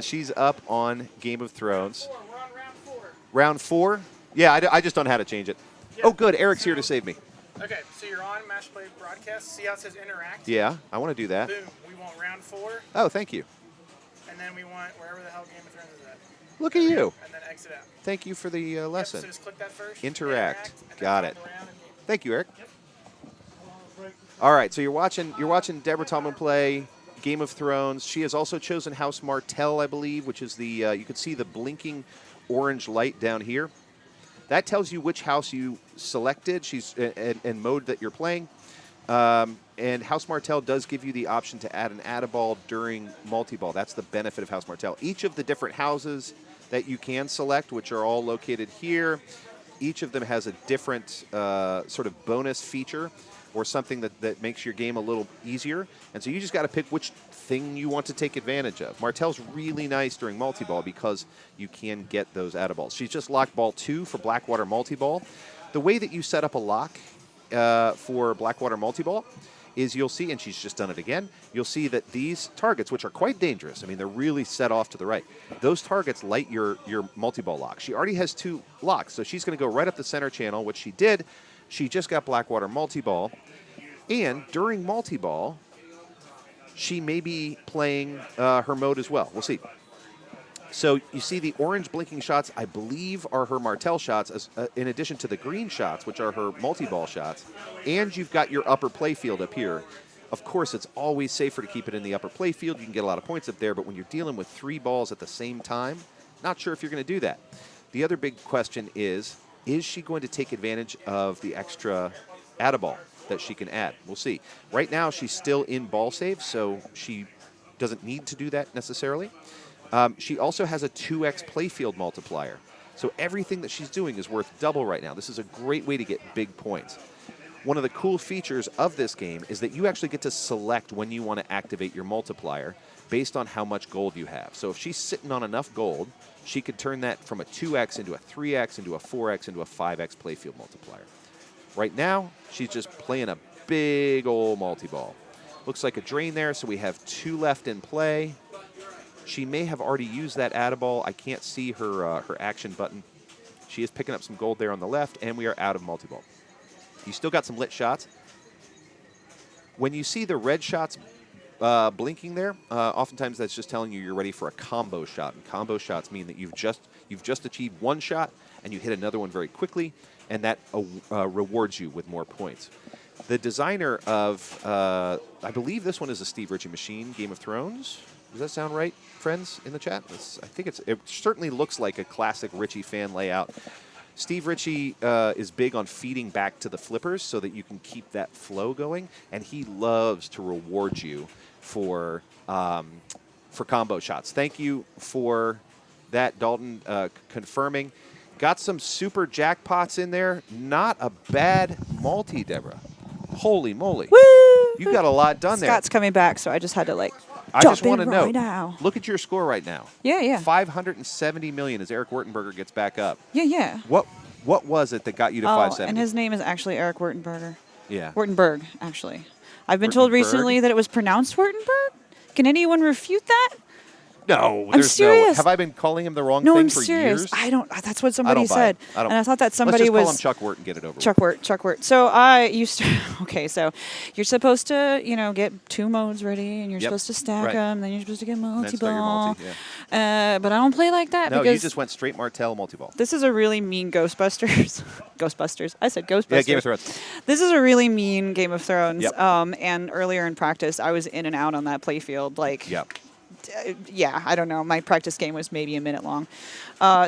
She's up on Game of Thrones. We're on round 4. Round 4? Yeah, I just don't know how to change it. Yeah. Oh, good. Eric's here to save me. Okay, so you're on Match Play Broadcast. See how it says interact? Yeah, I want to do that. Boom. We want round 4, Oh, thank you. and then we want wherever the hell Game of Thrones is at. Look at you. And then exit out. Thank you for the Yep, lesson. so just click that first. Interact. and then Got find it. the round and Thank you, Eric. All right, so you're watching Deborah Tallman play Game of Thrones. She has also chosen House Martell, I believe, which is the you can see the blinking orange light down here. That tells you which house you selected. She's and mode that you're playing. And House Martell does give you the option to add an add-a-ball during multi-ball. That's the benefit of House Martell. Each of the different houses that you can select, which are all located here, each of them has a different sort of bonus feature or something that makes your game a little easier. And so you just got to pick which thing you want to take advantage of. Martell's really nice during multi-ball because you can get those add-a-balls. She's just locked ball 2 for Blackwater multi-ball. The way that you set up a lock for Blackwater multi-ball is you'll see, and she's just done it again, you'll see that these targets, which are quite dangerous, I mean, they're really set off to the right, those targets light your multi-ball lock. She already has 2 locks, so she's going to go right up the center channel, which she did. She just got Blackwater multi-ball, and during multi-ball, she may be playing her mode as well. We'll see. So you see the orange blinking shots, I believe, are her Martell shots, as, in addition to the green shots, which are her multi-ball shots. And you've got your upper play field up here. Of course, it's always safer to keep it in the upper play field. You can get a lot of points up there, but when you're dealing with 3 balls at the same time, not sure if you're going to do that. The other big question is she going to take advantage of the extra add-a-ball that she can add? We'll see. Right now, she's still in ball save, so she doesn't need to do that necessarily. She also has a 2x playfield multiplier. So everything that she's doing is worth double right now. This is a great way to get big points. One of the cool features of this game is that you actually get to select when you want to activate your multiplier based on how much gold you have. So if she's sitting on enough gold, she could turn that from a 2x into a 3x into a 4x into a 5x playfield multiplier. Right now, she's just playing a big old multi-ball. Looks like a drain there, so we have 2 left in play. She may have already used that add-a-ball. I can't see her her action button. She is picking up some gold there on the left, and we are out of multi-ball. You still got some lit shots. When you see the red shots blinking there, oftentimes that's just telling you you're ready for a combo shot. And combo shots mean that you've just achieved 1 shot, and you hit another one very quickly, and that rewards you with more points. The designer of, I believe this one is a Steve Ritchie machine, Game of Thrones. Does that sound right, friends in the chat? I think it certainly looks like a classic Ritchie fan layout. Steve Ritchie is big on feeding back to the flippers so that you can keep that flow going, and he loves to reward you for combo shots. Thank you for that, Dalton, confirming. Got some super jackpots in there. Not a bad multi, Deborah. Holy moly. Woo! You got a lot done there. Scott's coming back, so I just had to I jump just want to in know. right now. Look at your score right now. Yeah. 570 million as Eric Wertenberger gets back up. Yeah. What was it that got you to 570? And his name is actually Eric Wertenberger. Yeah. Wertenberg, actually. I've been told Wertenberg? recently that it was pronounced Wertenberg. Can anyone refute that? No, I'm there's serious. no. Have I been calling him the wrong No, thing I'm for serious. years? I don't. That's what somebody I don't buy said. it. And I thought that somebody Let's just was. call him Chuck Wirt and get it over Chuck Wirt. So I used to. Okay, so you're supposed to, get 2 modes ready, and you're Yep. supposed to stack Right. them. Then you're supposed to get And then start your multi-ball. multi, yeah. But I don't play like that No, you because just went straight Martell multi-ball. this is a really mean Ghostbusters. Ghostbusters. I said Ghostbusters. Yeah, Game of Thrones. This is a really mean Game of Thrones. Yep. And earlier in practice, I was in and out on that playfield. Yep. Yeah, I don't know. My practice game was maybe a minute long.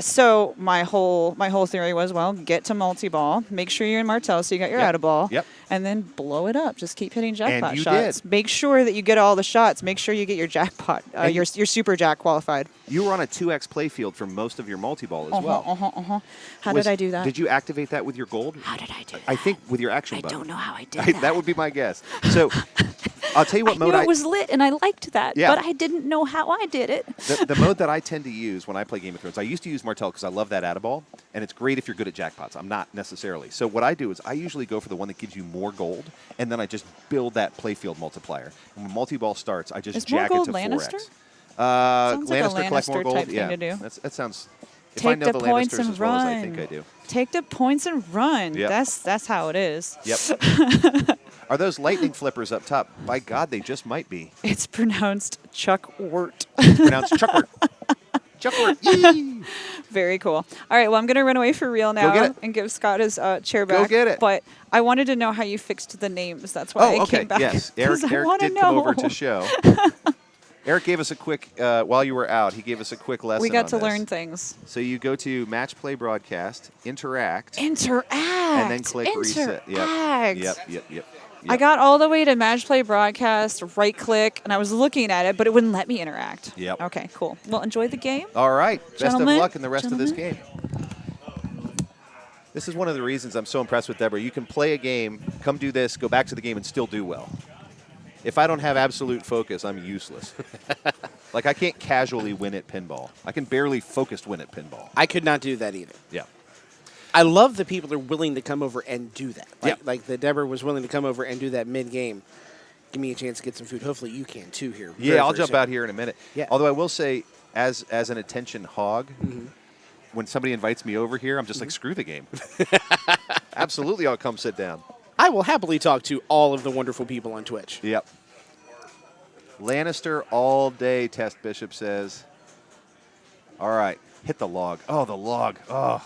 So my whole theory was, well, get to multi-ball, make sure you're in Martell so you got your Yep. out-of-ball, Yep. and then blow it up. Just keep hitting jackpot you shots. did. Make sure that you get all the shots. Make sure you get your jackpot, And your super jack qualified. You were on a 2x playfield for most of your multi-ball as well. How did I do that? Did you activate that with your gold? How did I do that? I think with your action I button. don't know how I did that. That would be my guess. So I'll tell you what I mode knew it was lit, and I liked that, Yeah. but I didn't know how I did it. the mode that I tend to use when I play Game of Thrones, I used to use Martell because I love that Add-a-Ball, and it's great if you're good at jackpots. I'm not necessarily. So what I do is I usually go for the one that gives you more gold, and then I just build that playfield multiplier. And when multi-ball starts, I just Is more jack it gold to 4x. Lannister? Sounds like a Lannister collect more Lannister gold. type thing Yeah, to do. that sounds. If I Take know the the points Lannisters and as well as I run. think I do. Take the points and run. Yep. That's how it is. Yep. Are those lightning flippers up top? By God, they just might be. It's pronounced Chuck Wort. It's pronounced Chuckwort. Chuckwort. Yee! Very cool. All right, well, I'm going to run away for real now get it. and give Scott his chair Go back. get it. But I wanted to know how you fixed the names. That's why I Oh, okay. came back. Yes, 'Cause Eric I did know. come over to show. Eric gave us a quick, while you were out, he gave us a quick lesson We got on to this. learn things. So you go to Match Play Broadcast, Interact, Interact. and then click Reset. Interact. Yep. I got all the way to Match Play Broadcast, right click, and I was looking at it, but it wouldn't let me interact. Yep. Okay, cool. Well, enjoy the game. All right. Best Gentlemen, of luck in the rest of this gentlemen. game. This is one of the reasons I'm so impressed with Deborah. You can play a game, come do this, go back to the game, and still do well. If I don't have absolute focus, I'm useless. Like, I can't casually win at pinball. I can barely focused win at pinball. I could not do that either. Yeah. I love the people that are willing to come over and do that. Yeah. Like the Deborah was willing to come over and do that mid-game. Give me a chance to get some food. Hopefully you can too here. Yeah, I'll jump out here in a minute. Yeah. Although I will say, as an attention hog, when somebody invites me over here, I'm just like, screw the game. Absolutely, I'll come sit down. I will happily talk to all of the wonderful people on Twitch. Yep. Lannister all day, Test Bishop says. All right, hit the log. Oh, the log. Oh,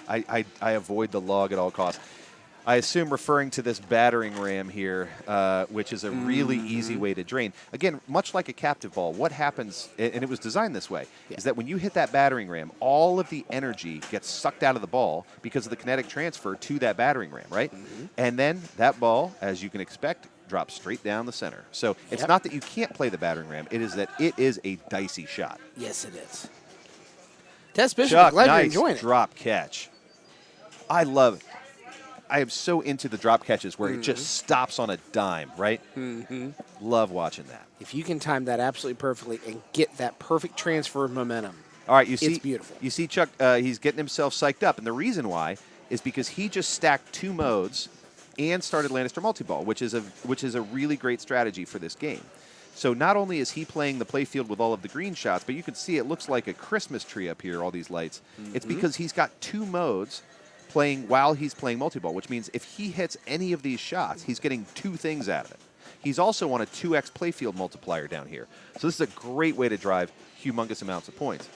I avoid the log at all costs. I assume referring to this battering ram here, which is a really easy way to drain. Again, much like a captive ball, what happens, and it was designed this way, is that when you hit that battering ram, all of the energy gets sucked out of the ball because of the kinetic transfer to that battering ram, right? And then that ball, as you can expect, drops straight down the center. So it's not that you can't play the battering ram, it is that it is a dicey shot. Yes, it is. Test Bishop, Chuck, glad nice you're enjoying it. drop catch. I love it. I am so into the drop catches where it just stops on a dime, right? Love watching that. If you can time that absolutely perfectly and get that perfect transfer of momentum, All right, you see, it's beautiful. You see, Chuck, he's getting himself psyched up, and the reason why is because he just stacked 2 modes and started Lannister multi-ball, which is a really great strategy for this game. So not only is he playing the playfield with all of the green shots, but you can see it looks like a Christmas tree up here, all these lights. It's because he's got 2 modes playing while he's playing multi-ball, which means if he hits any of these shots, he's getting 2 things out of it. He's also on a 2x playfield multiplier down here. So this is a great way to drive humongous amounts of points.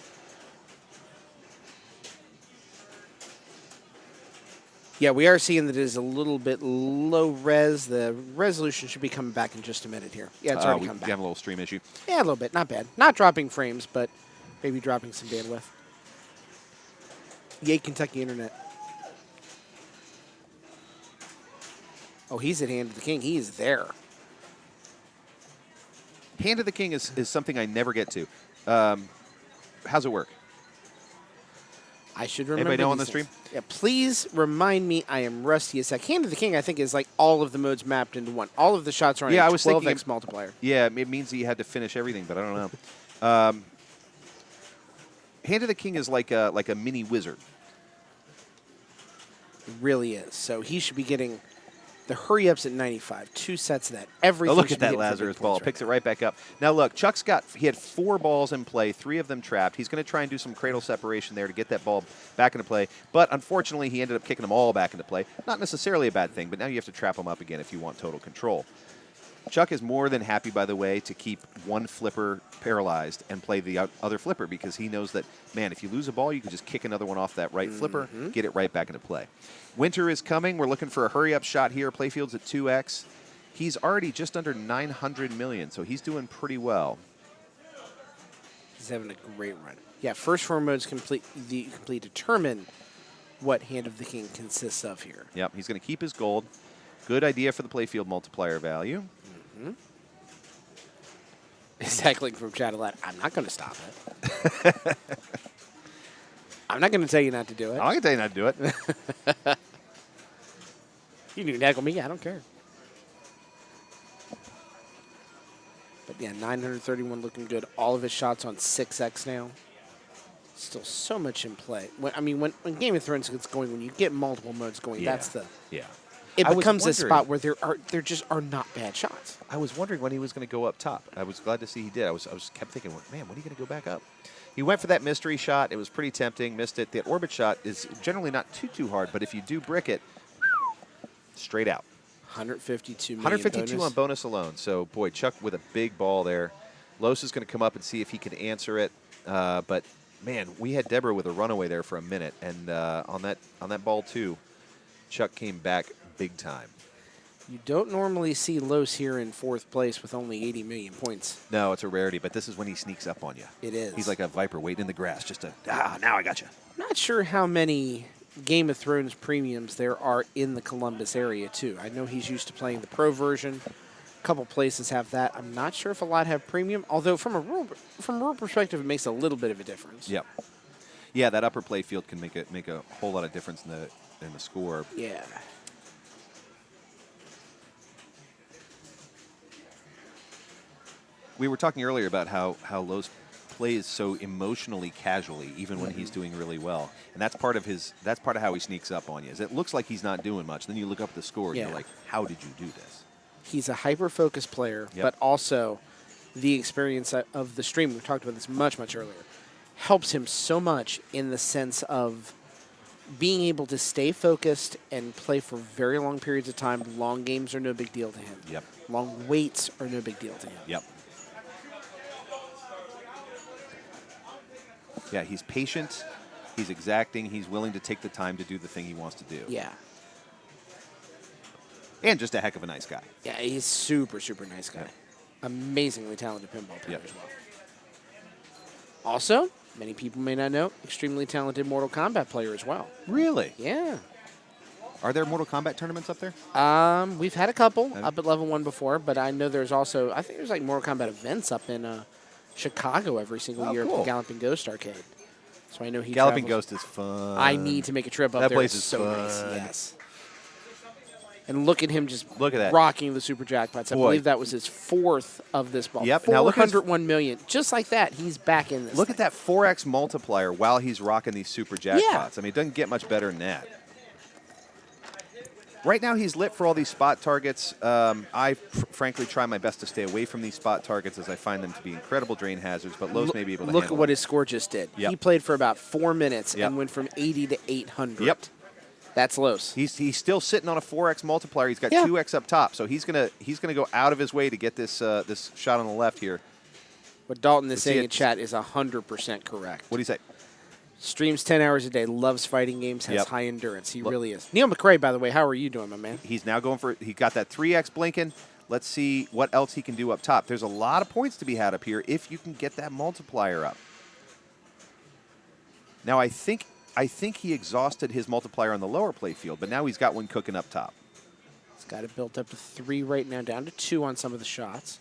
Yeah, we are seeing that it is a little bit low res. The resolution should be coming back in just a minute here. Yeah, it's already come We back. have a little stream issue. Yeah, a little bit. Not bad. Not dropping frames, but maybe dropping some bandwidth. Yay, Kentucky Internet. Oh, he's at Hand of the King. He is there. Hand of the King is something I never get to. How's it work? I should remember. Anybody know on these the stream? things. Yeah, please remind me. I am rusty as heck. Hand of the King, I think, is like all of the modes mapped into one. All of the shots are on Yeah, a I was thinking 12x multiplier. Yeah, it means that you had to finish everything, but I don't know. Hand of the King is like a mini wizard. It really is. So he should be getting the hurry ups at 95. 2 sets of that. Everything. Oh, look should at be that hitting for big Lazarus ball. points Picks right it right back up. Now, look, he had 4 balls in play, 3 of them trapped. He's going to try and do some cradle separation there to get that ball back into play. But unfortunately, he ended up kicking them all back into play. Not necessarily a bad thing, but now you have to trap them up again if you want total control. Chuck is more than happy, by the way, to keep one flipper paralyzed and play the other flipper because he knows that, man, if you lose a ball, you can just kick another one off that right flipper, get it right back into play. Winter is coming. We're looking for a hurry-up shot here. Playfield's at 2x. He's already just under 900 million, so he's doing pretty well. He's having a great run. Yeah, first 4 modes complete determine what Hand of the King consists of here. Yep, he's going to keep his gold. Good idea for the playfield multiplier value. Exactly from Chattelat. I'm not going to stop it. I'm not going to tell you not to do it. I can tell you not to do it. You can heckle me. I don't care. But yeah, 931 looking good. All of his shots on 6x now. Still so much in play. When Game of Thrones gets going, when you get multiple modes going, that's the. Yeah. It I was becomes a spot wondering- where there just are not bad shots. I was wondering when he was going to go up top. I was glad to see he did. I was kept thinking, man, when are you going to go back up? He went for that mystery shot. It was pretty tempting. Missed it. That orbit shot is generally not too hard, but if you do brick it, straight out. 152 million 152 bonus. on bonus alone. So, boy, Chuck with a big ball there. Los is going to come up and see if he can answer it. But, man, we had Deborah with a runaway there for a minute. And on that ball, too, Chuck came back big time. You don't normally see Los here in 4th place with only 80 million points. No, it's a rarity, but this is when he sneaks up on you. It is. He's like a viper waiting in the grass just to, now I got you. Not sure how many Game of Thrones premiums there are in the Columbus area, too. I know he's used to playing the pro version. A couple places have that. I'm not sure if a lot have premium, although from a rural perspective, it makes a little bit of a difference. Yep. Yeah, that upper play field can make a whole lot of difference in the score. Yeah. We were talking earlier about how Los plays so emotionally casually, even when he's doing really well, and that's part of how he sneaks up on you. Is it looks like he's not doing much, then you look up the score and Yeah. you're like, how did you do this? He's a hyper-focused player, Yep. but also the experience of the stream, we talked about this much earlier, helps him so much in the sense of being able to stay focused and play for very long periods of time. Long games are no big deal to him. Yep. Long waits are no big deal to him. Yep. Yeah, he's patient, he's exacting, he's willing to take the time to do the thing he wants to do. Yeah. And just a heck of a nice guy. Yeah, he's super nice guy. Yeah. Amazingly talented pinball player Yep. as well. Also, many people may not know, extremely talented Mortal Kombat player as well. Really? Yeah. Are there Mortal Kombat tournaments up there? We've had a couple Okay. up at level 1 before, but I know there's also, I think there's like Mortal Kombat events up in Chicago every single Oh, year at cool. the Galloping Ghost arcade. So I know he Galloping travels. Ghost is fun. I need to make a trip up That there. place It's is so nice. fun. Yes. And look at him just Look at that. rocking the super jackpots. I Boy. believe that was his 4th of this ball. Yep. Now look at his- 401 million. Just like that, he's back in this. Look at thing. that 4x multiplier while he's rocking these super jackpots. Yeah. I mean, it doesn't get much better than that. Right now, he's lit for all these spot targets. Frankly try my best to stay away from these spot targets as I find them to be incredible drain hazards, but Los may be able to Look at handle what it. his score just did. Yep. He played for about 4 minutes Yep. and went from 80 to 800. Yep. That's Los. He's still sitting on a 4x multiplier. He's got Yeah. 2x up top, so he's gonna go out of his way to get this this shot on the left here. What Dalton is See saying it- in chat is 100% correct. What do you say? Streams 10 hours a day, loves fighting games, has Yep. high endurance. He Look- really is. Neil McRae, by the way, how are you doing, my man? He's now going for. He got that 3x blinking. Let's see what else he can do up top. There's a lot of points to be had up here if you can get that multiplier up. Now I think he exhausted his multiplier on the lower play field, but now he's got one cooking up top. He's got it built up to 3 right now, down to 2 on some of the shots.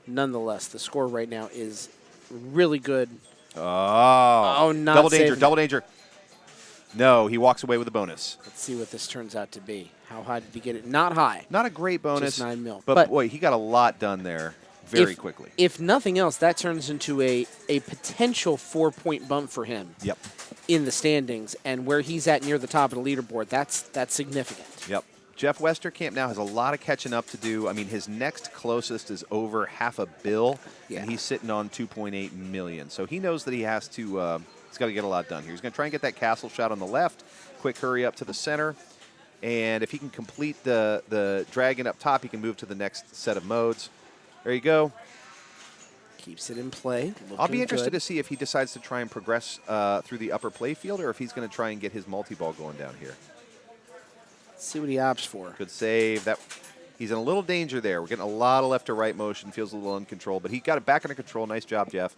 Nonetheless, the score right now is really good. Oh, not double danger, saving double danger. No, he walks away with a bonus. Let's see what this turns out to be. How high did he get it? Not high. Not a great bonus, Just 9 mil. but But boy, he got a lot done there very quickly. If nothing else, that turns into a potential 4-point bump for him Yep, in the standings, and where he's at near the top of the leaderboard, that's significant. yep. Jeff Westerkamp now has a lot of catching up to do. I mean, his next closest is over $500 million, Yeah. and he's sitting on 2.8 million. So he knows that he has to. He's got to get a lot done here. He's going to try and get that castle shot on the left. Quick hurry up to the center, and if he can complete the dragon up top, he can move to the next set of modes. There you go. Keeps it in play. I'll be looking interested good. to see if he decides to try and progress through the upper play field, or if he's going to try and get his multi-ball going down here. See what he opts for. Good save. That he's in a little danger there. We're getting a lot of left to right motion. Feels a little uncontrolled, but he got it back under control. Nice job, Jeff.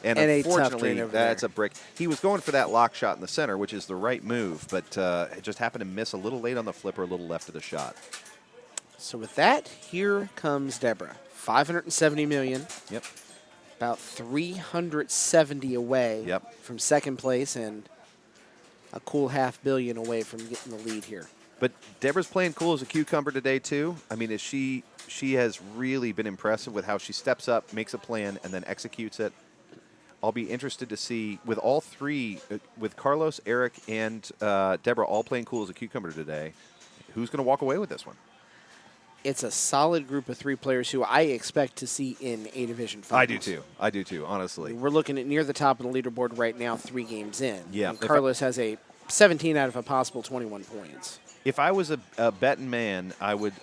And And a tough unfortunately, drain over that's there. a brick. He was going for that lock shot in the center, which is the right move, but it just happened to miss a little late on the flipper, a little left of the shot. So with that, here comes Deborah. 570 million. Yep. About 370 away Yep. from second place, and a cool $500 million away from getting the lead here. But Deborah's playing cool as a cucumber today, too. I mean, she has really been impressive with how she steps up, makes a plan, and then executes it. I'll be interested to see, with all three, with Carlos, Eric, and Deborah all playing cool as a cucumber today, who's going to walk away with this one? It's a solid group of 3 players who I expect to see in A Division finals. I do too, honestly. We're looking at near the top of the leaderboard right now, 3 games in. Yeah. And Carlos has a 17 out of a possible 21 points. If I was a betting man, I would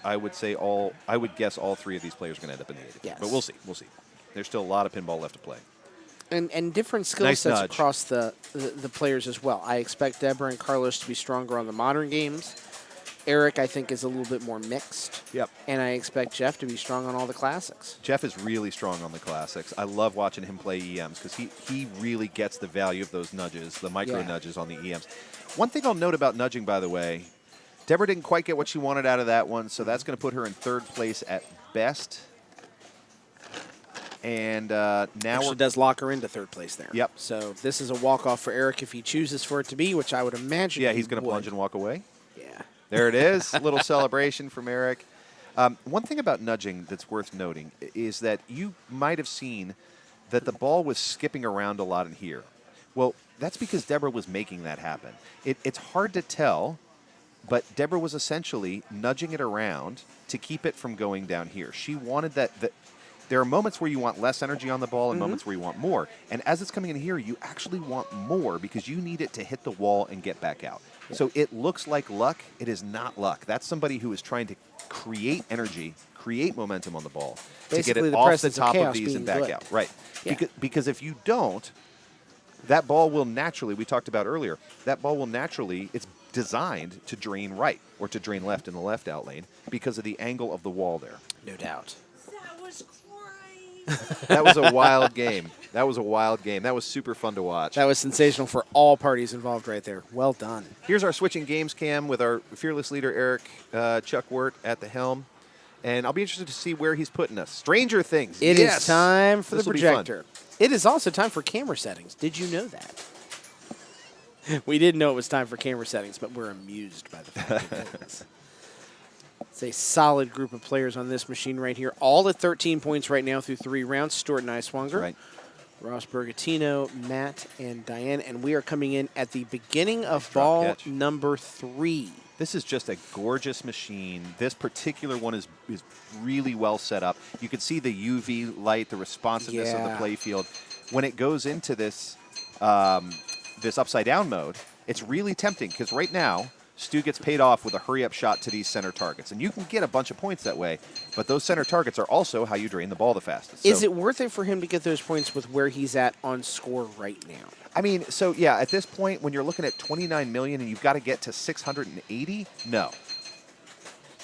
guess all 3 of these players are going to end up in the A Division. Yes. But we'll see. There's still a lot of pinball left to play. And different skill Nice sets nudge. across the players as well. I expect Deborah and Carlos to be stronger on the modern games. Eric, I think, is a little bit more mixed. Yep. And I expect Jeff to be strong on all the classics. Jeff is really strong on the classics. I love watching him play EMs because he really gets the value of those nudges, the micro nudges on the EMs. One thing I'll note about nudging, by the way, Deborah didn't quite get what she wanted out of that one, so that's going to put her in 3rd place at best. And now Actually does lock her into 3rd place there. Yep. So this is a walk-off for Eric if he chooses for it to be, which I would imagine he's going to plunge and walk away. Yeah. There it is. A little celebration from Eric. One thing about nudging that's worth noting is that you might have seen that the ball was skipping around a lot in here. Well, that's because Deborah was making that happen. It's hard to tell, but Deborah was essentially nudging it around to keep it from going down here. She wanted that. There are moments where you want less energy on the ball and moments where you want more. And as it's coming in here, you actually want more because you need it to hit the wall and get back out. Yeah. So it looks like luck. It is not luck. That's somebody who is trying to create energy, create momentum on the ball Basically, to get it the off the presence of top of chaos these and being back good. out. Right. Yeah. Because if you don't, that ball will naturally, we talked about earlier, that ball will naturally, it's designed to drain right or to drain left in the left out lane because of the angle of the wall there. No doubt. That was great. That was a wild game. That was super fun to watch. That was sensational for all parties involved right there. Well done. Here's our switching games cam with our fearless leader, Eric Chuck Wirt, at the helm. And I'll be interested to see where he's putting us. Stranger Things. It is time for the This will be fun. projector. It is also time for camera settings. Did you know that? We didn't know it was time for camera settings, but we're amused by the fact that it is. It's a solid group of players on this machine right here. All at 13 points right now through 3 rounds. Stuart Niswanger, Right. Ross Bergatino, Matt, and Diane. And we are coming in at the beginning of Drop ball catch. number 3. This is just a gorgeous machine. This particular one is really well set up. You can see the UV light, the responsiveness of the Yeah. play field. When it goes into this this upside down mode, it's really tempting because right now Stu gets paid off with a hurry-up shot to these center targets. And you can get a bunch of points that way, but those center targets are also how you drain the ball the fastest. Is So- it worth it for him to get those points with where he's at on score right now? I mean, so yeah, at this point, when you're looking at 29 million and you've got to get to 680, no.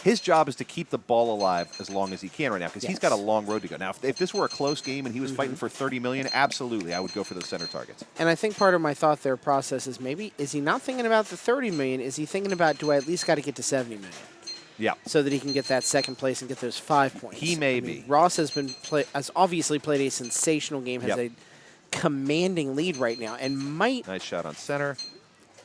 His job is to keep the ball alive as long as he can right now because he's got a long road to go. Now, if this were a close game and he was fighting for 30 million, absolutely, I would go for those center targets. And I think part of my thought there process is maybe, is he not thinking about the 30 million? Is he thinking about, do I at least got to get to 70 million? Yeah. So that he can get that second place and get those 5 points. He may I mean, be. Ross has obviously played a sensational game, has Yep. a commanding lead right now, and Nice shot on center.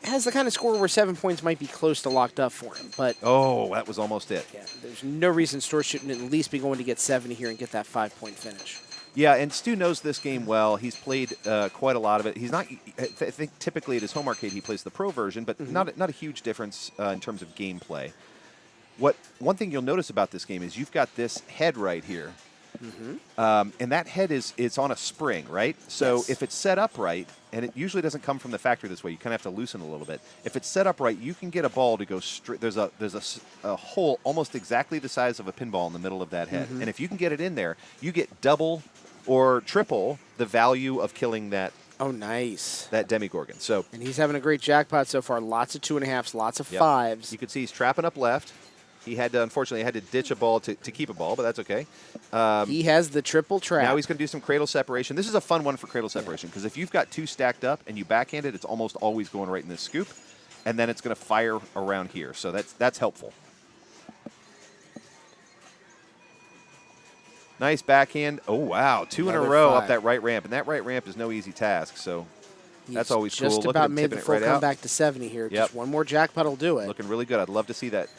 has the kind of score where 7 points might be close to locked up for him. But Oh, that was almost it. yeah, there's no reason Stuart shouldn't at least be going to get 70 here and get that 5-point finish. Yeah, and Stu knows this game well. He's played quite a lot of it. He's not. I think typically at his home arcade he plays the pro version, but not a huge difference in terms of gameplay. One thing you'll notice about this game is you've got this head right here, and that head is on a spring, right? So Yes. if it's set up right, and it usually doesn't come from the factory this way, you kind of have to loosen a little bit. If it's set up right, you can get a ball to go straight. There's a hole almost exactly the size of a pinball in the middle of that head, and if you can get it in there, you get double or triple the value of killing that Oh, nice. Demigorgon. So And he's having a great jackpot so far. Lots of 2.5s, lots of Yep. 5s. You can see he's trapping up left. He had to, unfortunately, had to ditch a ball to keep a ball, but that's okay. He has the triple trap. Now he's going to do some cradle separation. This is a fun one for cradle separation because if you've got 2 stacked up and you backhand it, it's almost always going right in this scoop, and then it's going to fire around here. So that's helpful. Nice backhand. Oh, wow. 2 in a Another row 5. up that right ramp, and that right ramp is no easy task. So That's always just cool. Just Look at about him made the tipping it full right out. comeback to 70 here. Yep. Just one more jackpot will do it. Looking really good. I'd love to see that.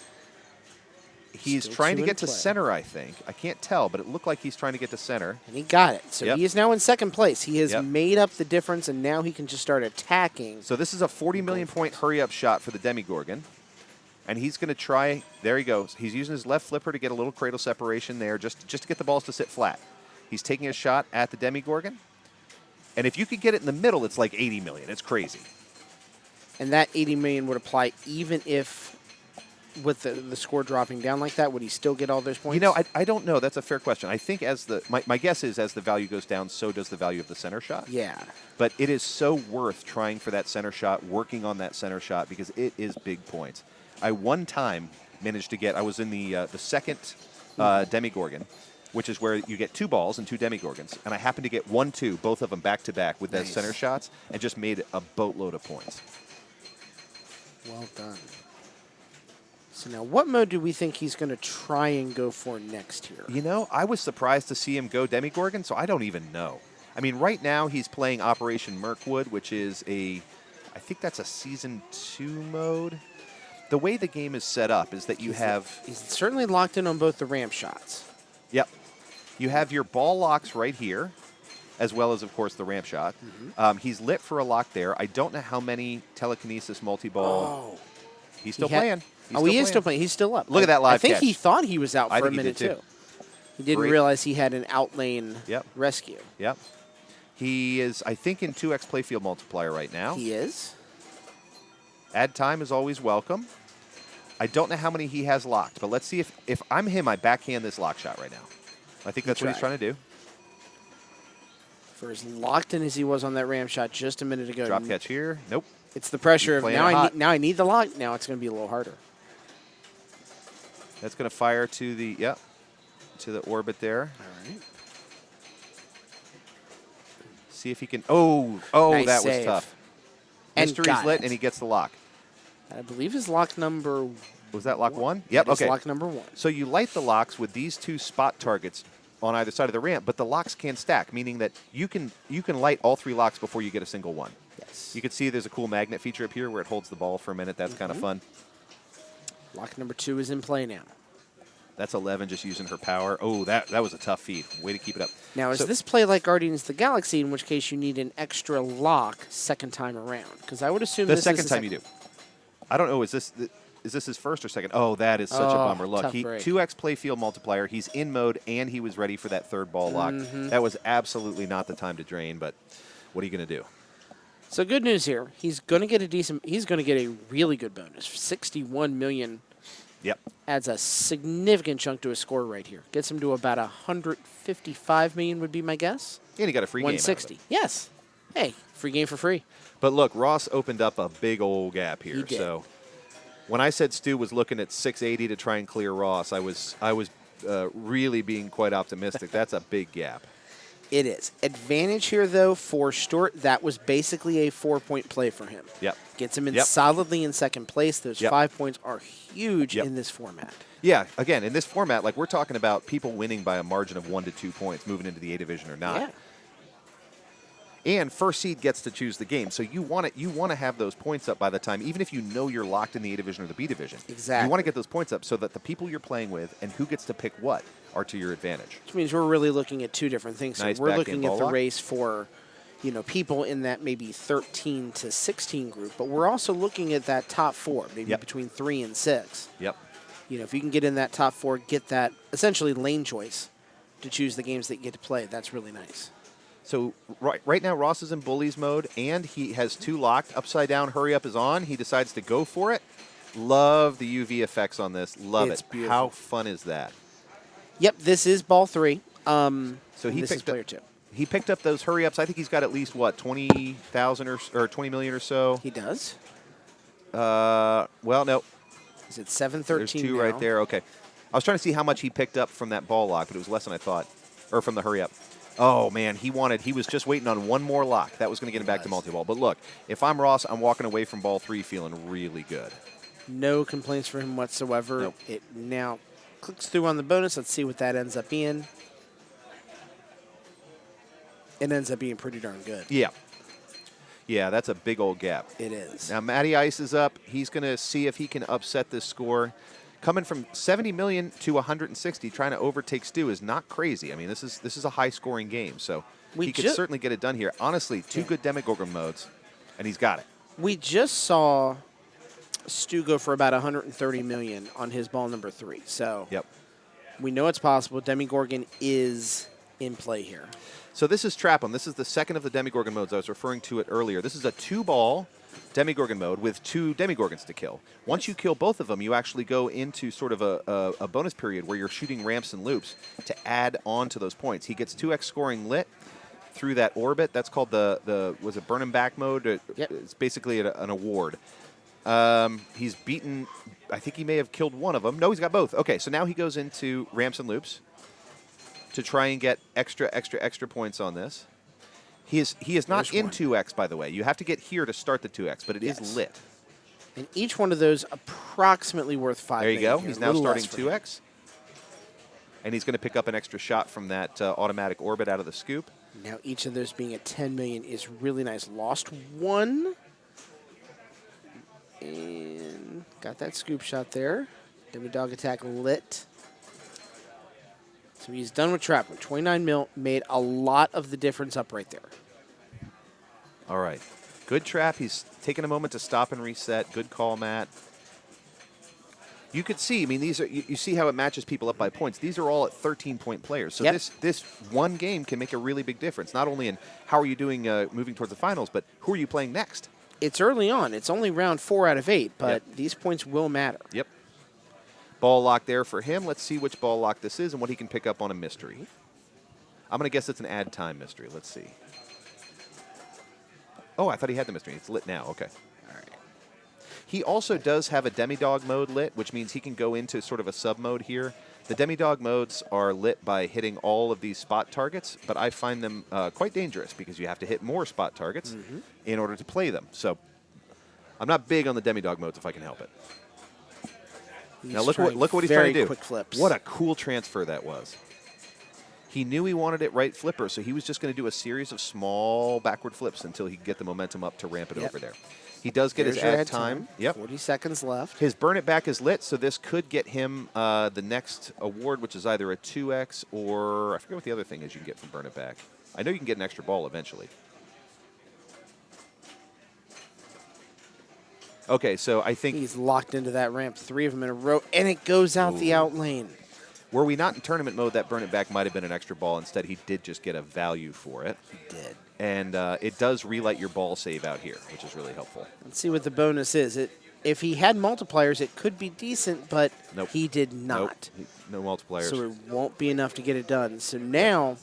He's Still trying to two get in to play. center, I think. I can't tell, but it looked like he's trying to get to center. And he got it. So Yep. he is now in second place. He has Yep. made up the difference, and now he can just start attacking. So this is a 40 million point hurry-up shot for the Demigorgon. And he's going to try, there he goes. He's using his left flipper to get a little cradle separation there just to get the balls to sit flat. He's taking a shot at the Demigorgon. And if you could get it in the middle, it's like 80 million. It's crazy. And that 80 million would apply even if, with the score dropping down like that, would he still get all those points? You know, I don't know. That's a fair question. I think my guess is as the value goes down, so does the value of the center shot. Yeah. But it is so worth trying for that center shot, working on that center shot, because it is big points. I one time managed to get, I was in the second Demigorgon, which is where you get 2 balls and 2 Demigorgons. And I happened to get 1-2, both of them back-to-back with those Nice. center shots, and just made a boatload of points. Well done. So now what mode do we think he's going to try and go for next here? You know, I was surprised to see him go Demigorgon, so I don't even know. I mean, right now he's playing Operation Mirkwood, which is I think that's a Season 2 mode. The way the game is set up is that you have... He's certainly locked in on both the ramp shots. Yep. You have your ball locks right here, as well as, of course, the ramp shot. He's lit for a lock there. I don't know how many telekinesis multi-ball. Oh. He's still He had- playing. He is still playing. He's still up. Look at that live I think catch. he thought he was out I for a think he minute, did, too. He didn't Great. realize he had an outlane Yep. rescue. Yep. He is, I think, in 2x playfield multiplier right now. He is. Add time is always welcome. I don't know how many he has locked, but let's see if I'm him, I backhand this lock shot right now. I think that's what he's Try. trying to do. For as locked in as he was on that ramp shot just a minute ago. Drop catch here. Nope. It's the pressure He's of playing now it hot. now I need the lock. Now it's going to be a little harder. That's going to fire to the, to the orbit there. All right. See if he can, oh, Nice that save. was tough. And Mystery's got lit, it. and he gets the lock. I believe his lock number. Was that lock one? That Yep, is okay. lock number 1. So you light the locks with these 2 spot targets on either side of the ramp, but the locks can stack, meaning that you can light all 3 locks before you get a single one. Yes. You can see there's a cool magnet feature up here where it holds the ball for a minute. That's kind of fun. Lock number 2 is in play now. That's 11 just using her power. Oh, that was a tough feed. Way to keep it up. Now, is So- this play like Guardians of the Galaxy, in which case you need an extra lock second time around? Because I would assume the this second is time you do? I don't know. Is this his first or second? Oh, that is such a Oh, bummer. Look, tough he break. 2x playfield multiplier. He's in mode, and he was ready for that 3rd ball lock. That was absolutely not the time to drain, but what are you going to do? So good news here. He's going to get he's going to get a really good bonus. 61 million Yep. adds a significant chunk to his score right here. Gets him to about 155 million would be my guess. And he got a free game out of it. 160. Yes. Hey, free game for free. But look, Ross opened up a big old gap here. He did. So when I said Stu was looking at 680 to try and clear Ross, I was really being quite optimistic. That's a big gap. It is. Advantage here, though, for Stewart. That was basically a 4-point play for him. Yep. Gets him in Yep. solidly in second place. Those Yep. 5 points are huge Yep. in this format. Yeah, again, in this format, like we're talking about people winning by a margin of 1 to 2 points, moving into the A division or not. Yeah. And first seed gets to choose the game, so you want to have those points up by the time, even if you know you're locked in the A division or the B division. Exactly. You want to get those points up so that the people you're playing with and who gets to pick what are to your advantage. Which means we're really looking at 2 different things. Nice So we're backhand looking at ball the lock. race for, people in that maybe 13 to 16 group, but we're also looking at that top 4, maybe Yep. between 3 and 6. Yep. If you can get in that top 4, get that essentially lane choice to choose the games that you get to play. That's really nice. So right now, Ross is in bullies mode, and he has 2 locked. Upside down, hurry up is on. He decides to go for it. Love the UV effects on this. Love It's it. beautiful. How fun is that? Yep, this is ball 3. So And he this is picked player up, 2. he picked up those hurry ups. I think he's got at least, 20,000 or 20 million or so. He does. Well, no. He's at 713 There's 2 right now. there. Okay. I was trying to see how much he picked up from that ball lock, but it was less than I thought. Or from the hurry up. Oh, man, he was just waiting on one more lock. That was going to get him back to multi-ball. But look, if I'm Ross, I'm walking away from ball 3 feeling really good. No complaints for him whatsoever. Nope. It now clicks through on the bonus. Let's see what that ends up being. It ends up being pretty darn good. Yeah. Yeah, that's a big old gap. It is. Now, Matty Ice is up. He's going to see if he can upset this score. Coming from 70 million to 160, trying to overtake Stu is not crazy. I mean, this is a high-scoring game, so he could certainly get it done here. Honestly, two good Demogorgon modes, and he's got it. We just saw Stu go for about 130 million on his ball number 3. So we know it's possible. Demogorgon is in play here. So this is Trap 'em. This is the second of the Demogorgon modes. I was referring to it earlier. This is a 2-ball Demogorgon mode with 2 Demogorgons to kill. Once you kill both of them, you actually go into sort of a bonus period where you're shooting ramps and loops to add on to those points. He gets 2x scoring lit through that orbit. That's called was it Burn 'em Back mode? It's basically an award. He's beaten, I think he may have killed one of them. No, he's got both. Okay, so now he goes into ramps and loops to try and get extra points on this. He is not in 2x, by the way. You have to get here to start the 2x, but it is lit. And each one of those approximately worth 5 There you go. here. He's now starting 2x. And he's going to pick up an extra shot from that automatic orbit out of the scoop. Now each of those being at 10 million is really nice. Lost 1. And got that scoop shot there. Demi-Dog attack lit. So he's done with Trap 'em. 29 mil made a lot of the difference up right there. All right. Good trap. He's taking a moment to stop and reset. Good call, Matt. You could see, I mean, these are you see how it matches people up by points. These are all at 13-point players. So this one game can make a really big difference, not only in how are you doing moving towards the finals, but who are you playing next? It's early on. It's only round 4 out of 8, but these points will matter. Yep. Ball lock there for him. Let's see which ball lock this is and what he can pick up on a mystery. I'm going to guess it's an add time mystery. Let's see. Oh, I thought he had the mystery. It's lit now. Okay. All right. He also does have a Demi-Dog mode lit, which means he can go into sort of a sub-mode here. The Demi-Dog modes are lit by hitting all of these spot targets, but I find them quite dangerous because you have to hit more spot targets in order to play them. So I'm not big on the Demi-Dog modes if I can help it. Now look what he's trying to do. Quick flips. What a cool transfer that was. He knew he wanted it right flipper, so he was just going to do a series of small backward flips until he could get the momentum up to ramp it over there. He does get his add time. Yep. 40 seconds left. His burn it back is lit, so this could get him the next award, which is either a 2x or I forget what the other thing is you can get from burn it back. I know you can get an extra ball eventually. Okay, so I think he's locked into that ramp, 3 of them in a row, and it goes out the out lane. Were we not in tournament mode, that burn it back might have been an extra ball. Instead, he did just get a value for it. He did. And it does relight your ball save out here, which is really helpful. Let's see what the bonus is. If he had multipliers, it could be decent, but he did not. Nope. No multipliers. So it won't be enough to get it done. So now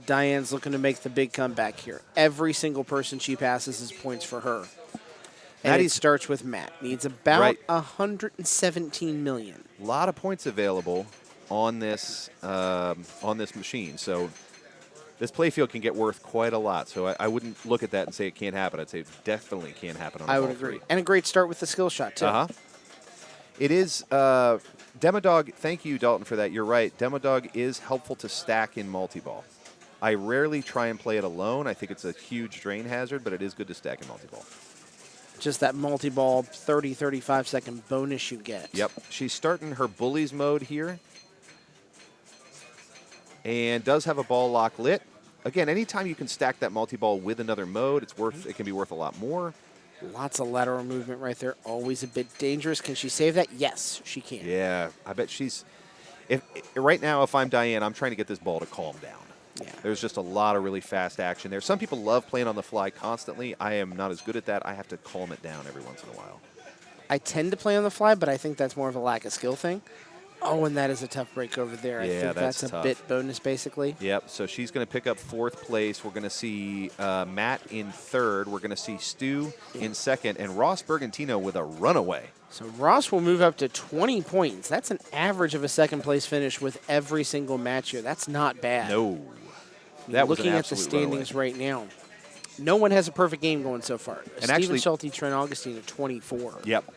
Diane's looking to make the big comeback here. Every single person she passes is points for her. And it starts with Matt. Needs about 117 million. A lot of points available on this machine. So this playfield can get worth quite a lot. So I wouldn't look at that and say it can't happen. I'd say it definitely can happen on a I ball would agree. 3. And a great start with the skill shot, too. It is Demodog. Thank you, Dalton, for that. You're right. Demodog is helpful to stack in multi-ball. I rarely try and play it alone. I think it's a huge drain hazard, but it is good to stack in multi-ball. Just that multi-ball 30, 35-second bonus you get. Yep. She's starting her bullies mode here. And does have a ball lock lit. Again, anytime you can stack that multi-ball with another mode, it can be worth a lot more. Lots of lateral movement right there. Always a bit dangerous. Can she save that? Yes, she can. Yeah, I bet she's... Right now, if I'm Diane, I'm trying to get this ball to calm down. Yeah. There's just a lot of really fast action there. Some people love playing on the fly constantly. I am not as good at that. I have to calm it down every once in a while. I tend to play on the fly, but I think that's more of a lack of skill thing. Oh, and that is a tough break over there. Yeah, I think that's a tough. bit bonus, basically. Yep, so she's going to pick up 4th place. We're going to see Matt in 3rd. We're going to see Stu in 2nd, and Ross Bergantino with a runaway. So Ross will move up to 20 points. That's an average of a 2nd place finish with every single match here. That's not bad. No. That was looking at the standings right now. No one has a perfect game going so far. And Stephen actually, Schulte, Trent Augustine at 24. Yep.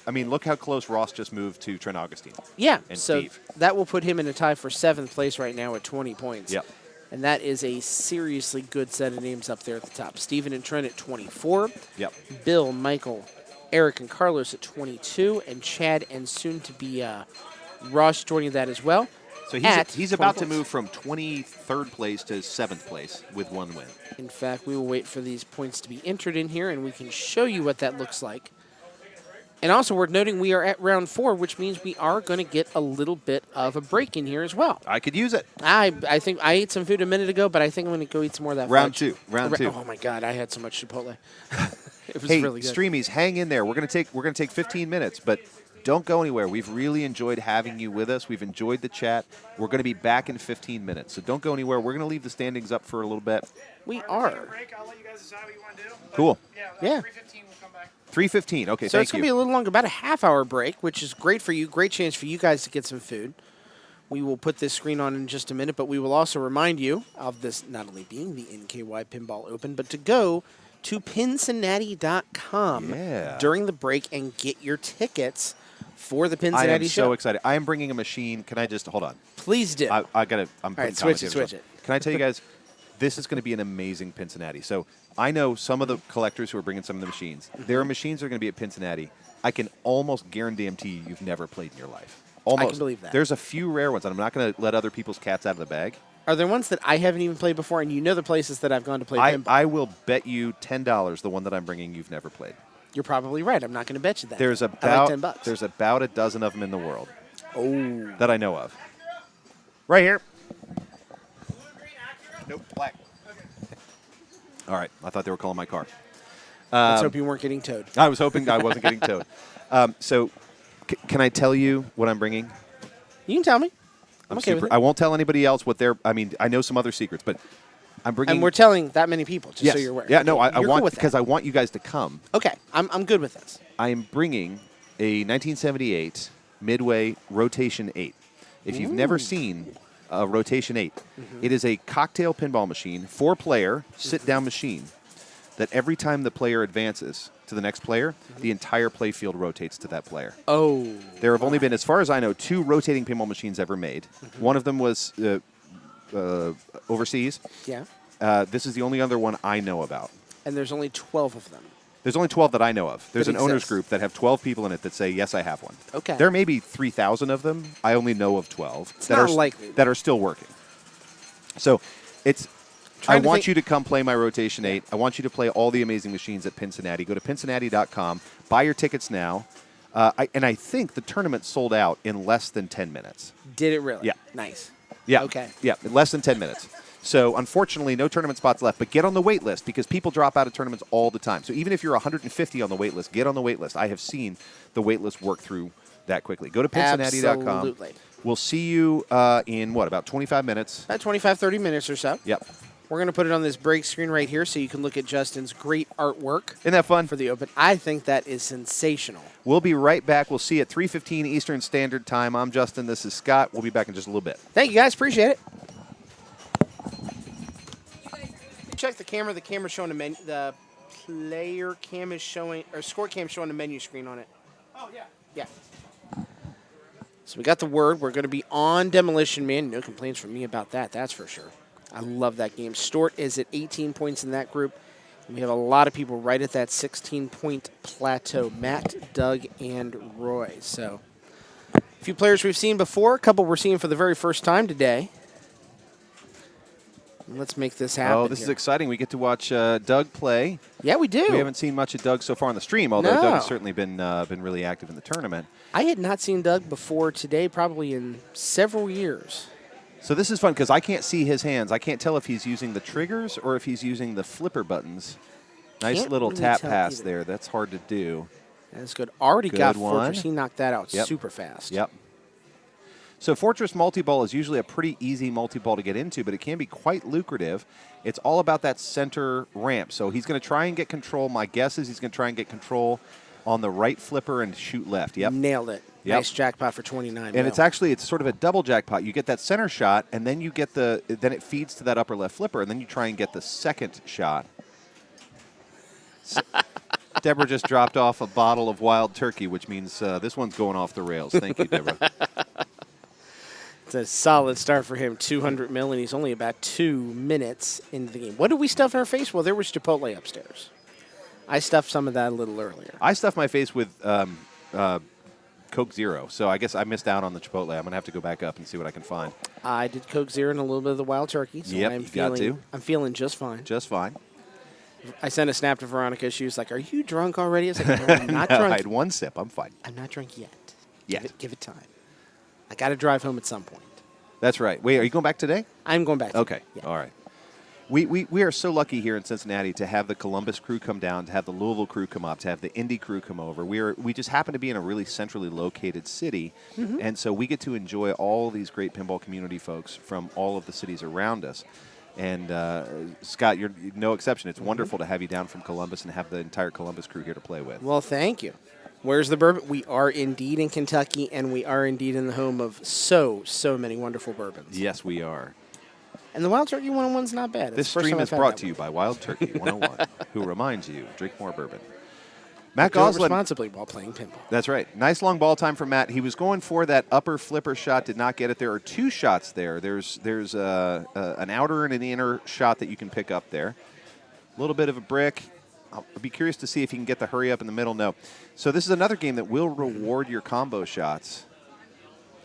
I mean, look how close Ross just moved to Trent Augustine. Yeah, and so Steve. that will put him in a tie for 7th place right now at 20 points. Yep. And that is a seriously good set of names up there at the top. Steven and Trent at 24. Yep. Bill, Michael, Eric, and Carlos at 22. And Chad and soon to be Ross joining that as well. So at he's about to 20 move from 23rd place to 7th place with 1 win. In fact, we will wait for these points to be entered in here, and we can show you what that looks like. And also, worth noting, we are at round 4, which means we are going to get a little bit of a break in here as well. I could use it. I think I ate some food a minute ago, but I think I'm going to go eat some more of that Round fudge. 2. Round 2. Oh my God, I had so much Chipotle. It was Hey, really good. Streamies, hang in there. We're gonna take 15 minutes, but don't go anywhere. We've really enjoyed having you with us. We've enjoyed the chat. We're going to be back in 15 minutes, so don't go anywhere. We're going to leave the standings up for a little bit. We Take a are. break. I'll let you guys decide what you want to do. But Cool. Yeah. 3:15 we'll come back. 3:15. Okay, So thank it's going to you. be a little longer, about a half-hour break, which is great for you. Great chance for you guys to get some food. We will put this screen on in just a minute, but we will also remind you of this not only being the NKY Pinball Open, but to go to Pincinnati.com Yeah. during the break and get your tickets for the I Cincinnati am show. so excited. I am bringing a machine. Can I just hold on? Please do. I gotta. I'm right, putting switch it, commentators switch on. it. Can I tell you guys? This is going to be an amazing Cincinnati. So I know some of the collectors who are bringing some of the machines. Their machines are going to be at Cincinnati. I can almost guarantee you've never played in your life. Almost. believe that. There's a few rare ones, and I'm not going to let other people's cats out of the bag. Are there ones that I haven't even played before, and you know the places that I've gone to play pinball? I will bet you $10 the one that I'm bringing you've never played. You're probably right. I'm not going to bet you that. There's I like about $10. there's about a dozen of them in the world Oh. that I know of. Right here. Nope, black. All right, I thought they were calling my car. Let's hope you weren't getting towed. I was hoping I wasn't getting towed. So, can I tell you what I'm bringing? You can tell me. I'm okay with it. I won't tell anybody else what they're. I mean, I know some other secrets, but I'm bringing. And we're telling that many people, just yes. so you're aware. Yeah, no, I You're want cool with because that. I want you guys to come. Okay, I'm good with this. I am bringing a 1978 Midway Rotation 8. If you've never seen a Rotation 8, it is a cocktail pinball machine, 4-player, sit-down machine, that every time the player advances to the next player, the entire playfield rotates to that player. Oh. There have only been, as far as I know, 2 rotating pinball machines ever made. One of them was overseas. Yeah. This is the only other one I know about. And there's only 12 of them. There's only 12 that I know of. There's That an owners exist. group that have 12 people in it that say, yes, I have one. Okay. There may be 3,000 of them. I only know of 12 It's that not are likely. that are still working. So it's. I Trying to want think- you to come play my Rotation 8. I want you to play all the amazing machines at Pincinnati. Go to Pincinnati.com. Buy your tickets now. I think the tournament sold out in less than 10 minutes. Did it really? Yeah. Nice. Yeah. Okay. Yeah, in less than 10 minutes. So, unfortunately, no tournament spots left. But get on the wait list because people drop out of tournaments all the time. So, even if you're 150 on the wait list, get on the wait list. I have seen the wait list work through that quickly. Go to Pincinnati.com. Absolutely. We'll see you in, about 25 minutes? About 25, 30 minutes or so. Yep. We're going to put it on this break screen right here so you can look at Justin's great artwork Isn't that fun? for the Open. I think that is sensational. We'll be right back. We'll see you at 3:15 Eastern Standard Time. I'm Justin. This is Scott. We'll be back in just a little bit. Thank you, guys. Appreciate it. Check the camera. The camera's showing a menu. The player cam is showing, or score cam showing a menu screen on it. Oh, yeah. Yeah. So we got the word. We're going to be on Demolition Man. No complaints from me about that. That's for sure. I love that game. Stort is at 18 points in that group. And we have a lot of people right at that 16-point plateau. Matt, Doug, and Roy. So a few players we've seen before. A couple we're seeing for the very first time today. Let's make this happen. Oh, this is exciting. We get to watch Doug play. Yeah, we do. We haven't seen much of Doug so far on the stream, although No. Doug has certainly been really active in the tournament. I had not seen Doug before today, probably in several years. So this is fun because I can't see his hands. I can't tell if he's using the triggers or if he's using the flipper buttons. Nice Can't little really tap tell pass either. there. That's hard to do. That's good. Already Good got one. Fortress. He knocked that out Yep. super fast. Yep. So Fortress multi-ball is usually a pretty easy multi-ball to get into, but it can be quite lucrative. It's all about that center ramp. So he's going to try and get control. My guess is he's going to try and get control on the right flipper and shoot left. Yep. Nailed it. Yep. Nice jackpot for 29. And it's sort of a double jackpot. You get that center shot, and then you get then it feeds to that upper left flipper, and then you try and get the second shot. Deborah just dropped off a bottle of wild turkey, which means this one's going off the rails. Thank you, Deborah. It's a solid start for him. 200 mil, and he's only about 2 minutes into the game. What did we stuff in our face? Well, there was Chipotle upstairs. I stuffed some of that a little earlier. I stuffed my face with Coke Zero, so I guess I missed out on the Chipotle. I'm gonna have to go back up and see what I can find. I did Coke Zero and a little bit of the wild turkey. So Yep, you got to. I'm feeling just fine. Just fine. I sent a snap to Veronica. She was like, "Are you drunk already?" I was like, "No, I'm not No, drunk. I had one sip. I'm fine. I'm not drunk yet. Yet. Give it time. I got to drive home at some point. That's right. Wait, are you going back today? I'm going back. Okay. Yeah. All right. We are so lucky here in Cincinnati to have the Columbus crew come down, to have the Louisville crew come up, to have the Indy crew come over. We just happen to be in a really centrally located city, and so we get to enjoy all these great pinball community folks from all of the cities around us. And Scott, you're no exception. It's wonderful to have you down from Columbus and have the entire Columbus crew here to play with. Well, thank you. Where's the bourbon? We are indeed in Kentucky, and we are indeed in the home of so many wonderful bourbons. Yes, we are. And the Wild Turkey 101's not bad. It's This the first stream time is I've had brought that to you one. by Wild Turkey 101, who reminds you, drink more bourbon. Matt Do it Goslin. responsibly while playing pinball. That's right. Nice long ball time from Matt. He was going for that upper flipper shot, did not get it. There are two shots there. There's an outer and an inner shot that you can pick up there. A little bit of a brick. I'll be curious to see if he can get the hurry up in the middle. No. So this is another game that will reward your combo shots.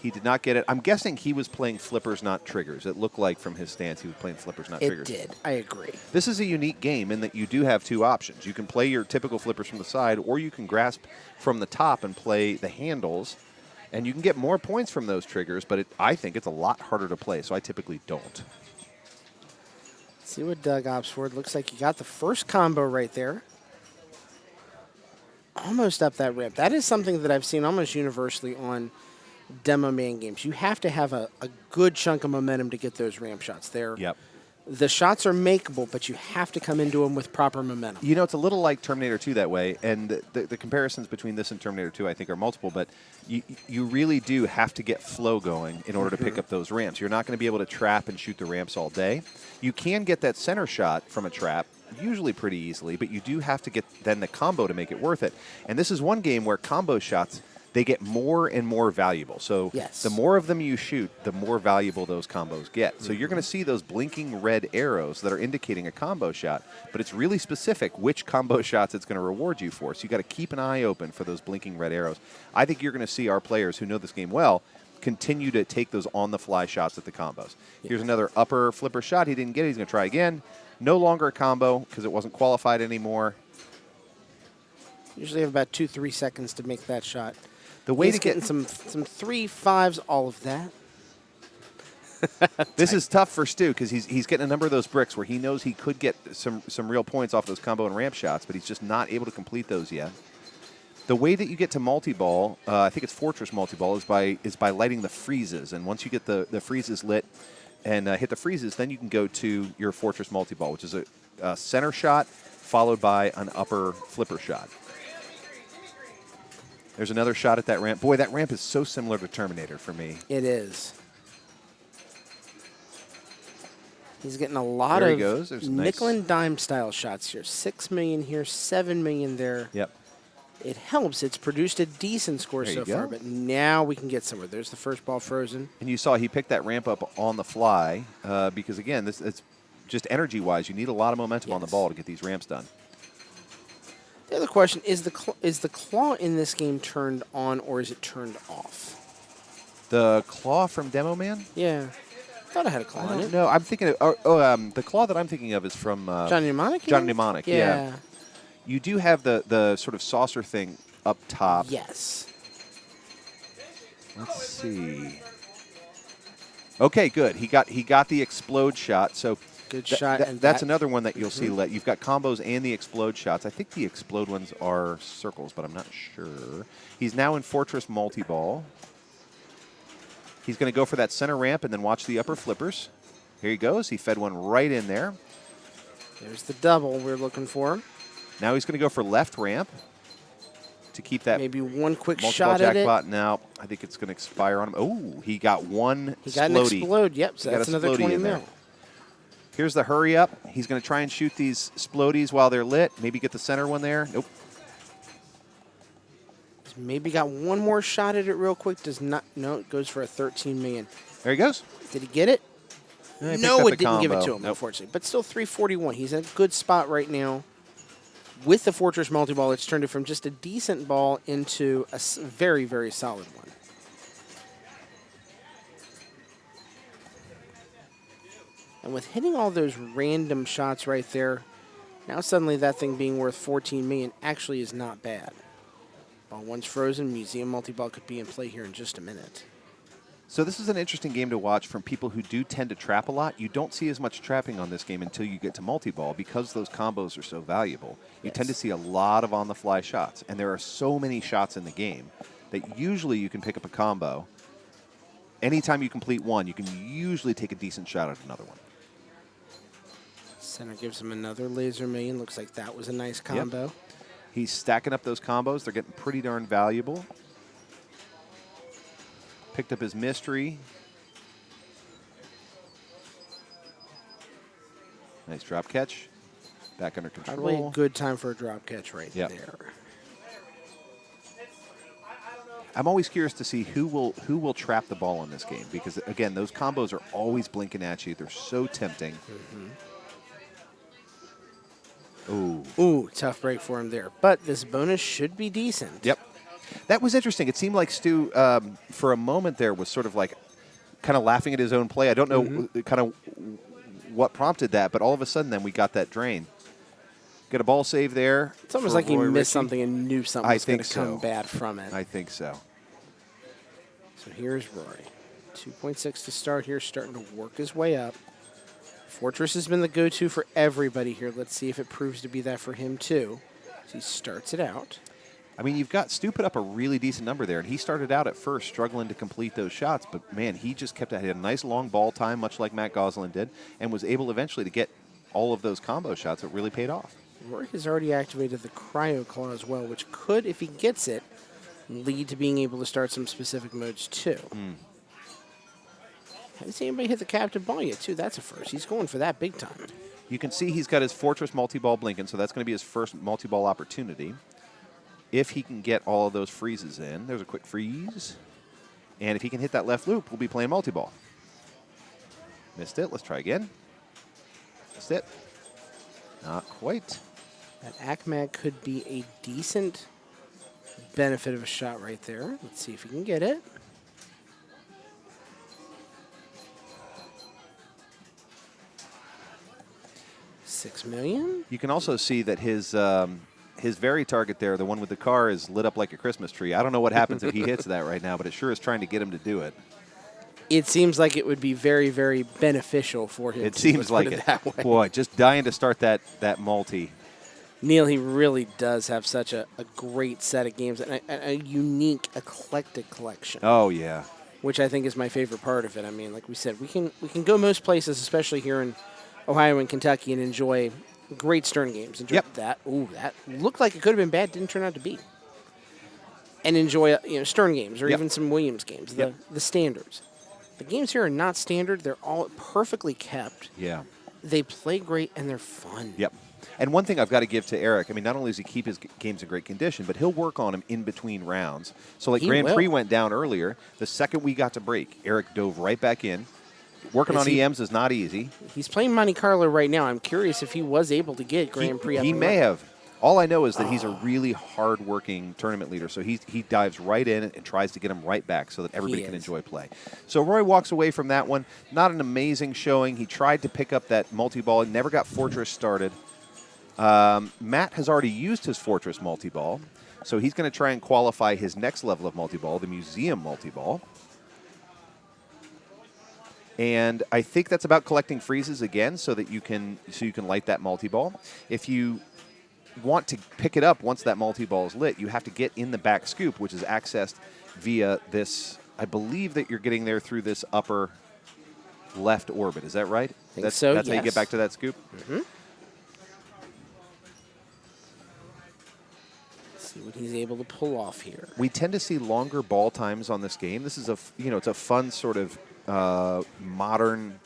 He did not get it. I'm guessing he was playing flippers, not triggers. It looked like from his stance he was playing flippers, not It triggers. did. I agree. This is a unique game in that you do have two options. You can play your typical flippers from the side, or you can grasp from the top and play the handles, and you can get more points from those triggers, but I think it's a lot harder to play, so I typically don't. See what Doug opts for. It looks like you got the first combo right there. Almost up that ramp. That is something that I've seen almost universally on demo man games. You have to have a good chunk of momentum to get those ramp shots there. Yep. The shots are makeable, but you have to come into them with proper momentum. You know, it's a little like Terminator 2 that way, and the comparisons between this and Terminator 2, I think, are multiple, but you really do have to get flow going in order to pick up those ramps. You're not going to be able to trap and shoot the ramps all day. You can get that center shot from a trap, usually pretty easily, but you do have to get then the combo to make it worth it. And this is one game where combo shots, they get more and more valuable. So Yes. the more of them you shoot, the more valuable those combos get. So you're going to see those blinking red arrows that are indicating a combo shot, but it's really specific which combo shots it's going to reward you for. So you got to keep an eye open for those blinking red arrows. I think you're going to see our players who know this game well continue to take those on-the-fly shots at the combos. Here's another upper flipper shot. He didn't get it. He's going to try again. No longer a combo because it wasn't qualified anymore. Usually have about 2-3 seconds to make that shot. The way He's to get getting some 3-5s, all of that. this is tough for Stu because he's getting a number of those bricks where he knows he could get some real points off those combo and ramp shots, but he's just not able to complete those yet. The way that you get to multi-ball, I think it's Fortress multi-ball, is by lighting the freezes. And once you get the freezes lit and hit the freezes, then you can go to your Fortress multi-ball, which is a center shot followed by an upper flipper shot. There's another shot at that ramp. Boy, that ramp is so similar to Terminator for me. It is. He's getting a lot There he of goes. There's a nice- nickel and dime style shots here. 6 million here, 7 million there. Yep. It helps. It's produced a decent score There so you far, go. but now we can get somewhere. There's the first ball frozen. And you saw he picked that ramp up on the fly because, again, it's just energy-wise, you need a lot of momentum on the Yes. ball to get these ramps done. The other question is the claw in this game turned on or is it turned off? The claw from Demo Man? Yeah. I thought I had a claw on it. No, I'm thinking of the claw that I'm thinking of is from Johnny Mnemonic? you Johnny mean? Mnemonic, yeah. You do have the sort of saucer thing up top. Yes. Let's see. Okay, good. He got the explode shot. So Good shot. And that's that- another one that you'll see. You've got combos and the explode shots. I think the explode ones are circles, but I'm not sure. He's now in Fortress multi-ball. He's going to go for that center ramp and then watch the upper flippers. Here he goes. He fed one right in there. There's the double we're looking for. Now he's going to go for left ramp to keep that Maybe one quick multi-ball shot at it. jackpot. Now I think it's going to expire on him. Oh, he got one He got an explodey. explode. Yep, so He got that's a another explodey 20 in there. mil. Here's the hurry up. He's going to try and shoot these explodies while they're lit. Maybe get the center one there. Nope. Maybe got one more shot at it real quick. Does not. No, it goes for a 13 million. There he goes. Did he get it? he picked No, up it the didn't give it combo. to him, Nope. unfortunately. But still 341. He's in a good spot right now. With the Fortress multi-ball, it's turned it from just a decent ball into a very, very solid one. And with hitting all those random shots right there, now suddenly that thing being worth 14 million actually is not bad. Ball once frozen, museum multi-ball could be in play here in just a minute. So this is an interesting game to watch from people who do tend to trap a lot. You don't see as much trapping on this game until you get to multi-ball because those combos are so valuable. You tend to see a lot of on-the-fly shots, and there are so many shots in the game that usually you can pick up a combo. Anytime you complete one, you can usually take a decent shot at another one. Center gives him another laser million. Looks like that was a nice combo. He's stacking up those combos. They're getting pretty darn valuable. Picked up his mystery. Nice drop catch. Back under control. Probably a good time for a drop catch right Yep. there. I'm always curious to see who will trap the ball in this game because, again, those combos are always blinking at you. They're so tempting. Ooh. Ooh, tough break for him there. But this bonus should be decent. Yep. That was interesting. It seemed like Stu, for a moment there, was sort of like kind of laughing at his own play. I don't know kind of what prompted that, but all of a sudden then we got that drain. Got a ball save there. It's almost for like he Roy missed Ritchie. something and knew something I was going think to come so. bad from it. I think so. So here's Rory. 2.6 to start here, starting to work his way up. Fortress has been the go-to for everybody here. Let's see if it proves to be that for him, too. So he starts it out. I mean, you've got Stu put up a really decent number there, and he started out at first struggling to complete those shots, but, man, he just kept at it. He had a nice long ball time, much like Matt Goslin did, and was able eventually to get all of those combo shots that really paid off. Rory has already activated the Cryo Claw as well, which could, if he gets it, lead to being able to start some specific modes, too. Haven't seen anybody hit the captive ball yet, too. That's a first. He's going for that big time. You can see he's got his Fortress multi-ball blinking, so that's going to be his first multi-ball opportunity. If he can get all of those freezes in, there's a quick freeze. And if he can hit that left loop, we'll be playing multi-ball. Missed it. Let's try again. Missed it. Not quite. That ACMAG could be a decent benefit of a shot right there. Let's see if he can get it. $6 million. You can also see that his very target there, the one with the car, is lit up like a Christmas tree. I don't know what happens if he hits that right now, but it sure is trying to get him to do it. It seems like it would be very, very beneficial for him. It to seems put like it it. that way. Boy, just dying to start that multi. Neil, he really does have such a great set of games and a unique, eclectic collection, Oh, yeah. which I think is my favorite part of it. I mean, like we said, we can go most places, especially here in Ohio and Kentucky, and enjoy great Stern games. Enjoy Yep. that. Ooh, that looked like it could have been bad, didn't turn out to be. And enjoy Stern games or Yep. even some Williams games, Yep. the standards. The games here are not standard. They're all perfectly kept. Yeah. They play great, and they're fun. Yep. And one thing I've got to give to Eric, I mean, not only does he keep his games in great condition, but he'll work on them in between rounds. So like He Grand will. Prix went down earlier. The second we got to break, Eric dove right back in. Working Is on he- EMs is not easy. He's playing Monte Carlo right now. I'm curious if he was able to get Grand Prix up He and may running. have. All I know is that he's a really hard-working tournament leader, so he dives right in and tries to get him right back so that everybody can is. enjoy play. So Roy walks away from that one. Not an amazing showing. He tried to pick up that multi-ball. Never got Fortress started. Matt has already used his Fortress multi-ball, so he's going to try and qualify his next level of multi-ball, the Museum multi-ball. And I think that's about collecting freezes again so that you can light that multi-ball. If you want to pick it up once that multi-ball is lit, you have to get in the back scoop, which is accessed via this. I believe that you're getting there through this upper left orbit. Is that right? Think so, That's how you yes. get back to that scoop? Let's see what he's able to pull off here. We tend to see longer ball times on this game. This is it's a fun sort of modern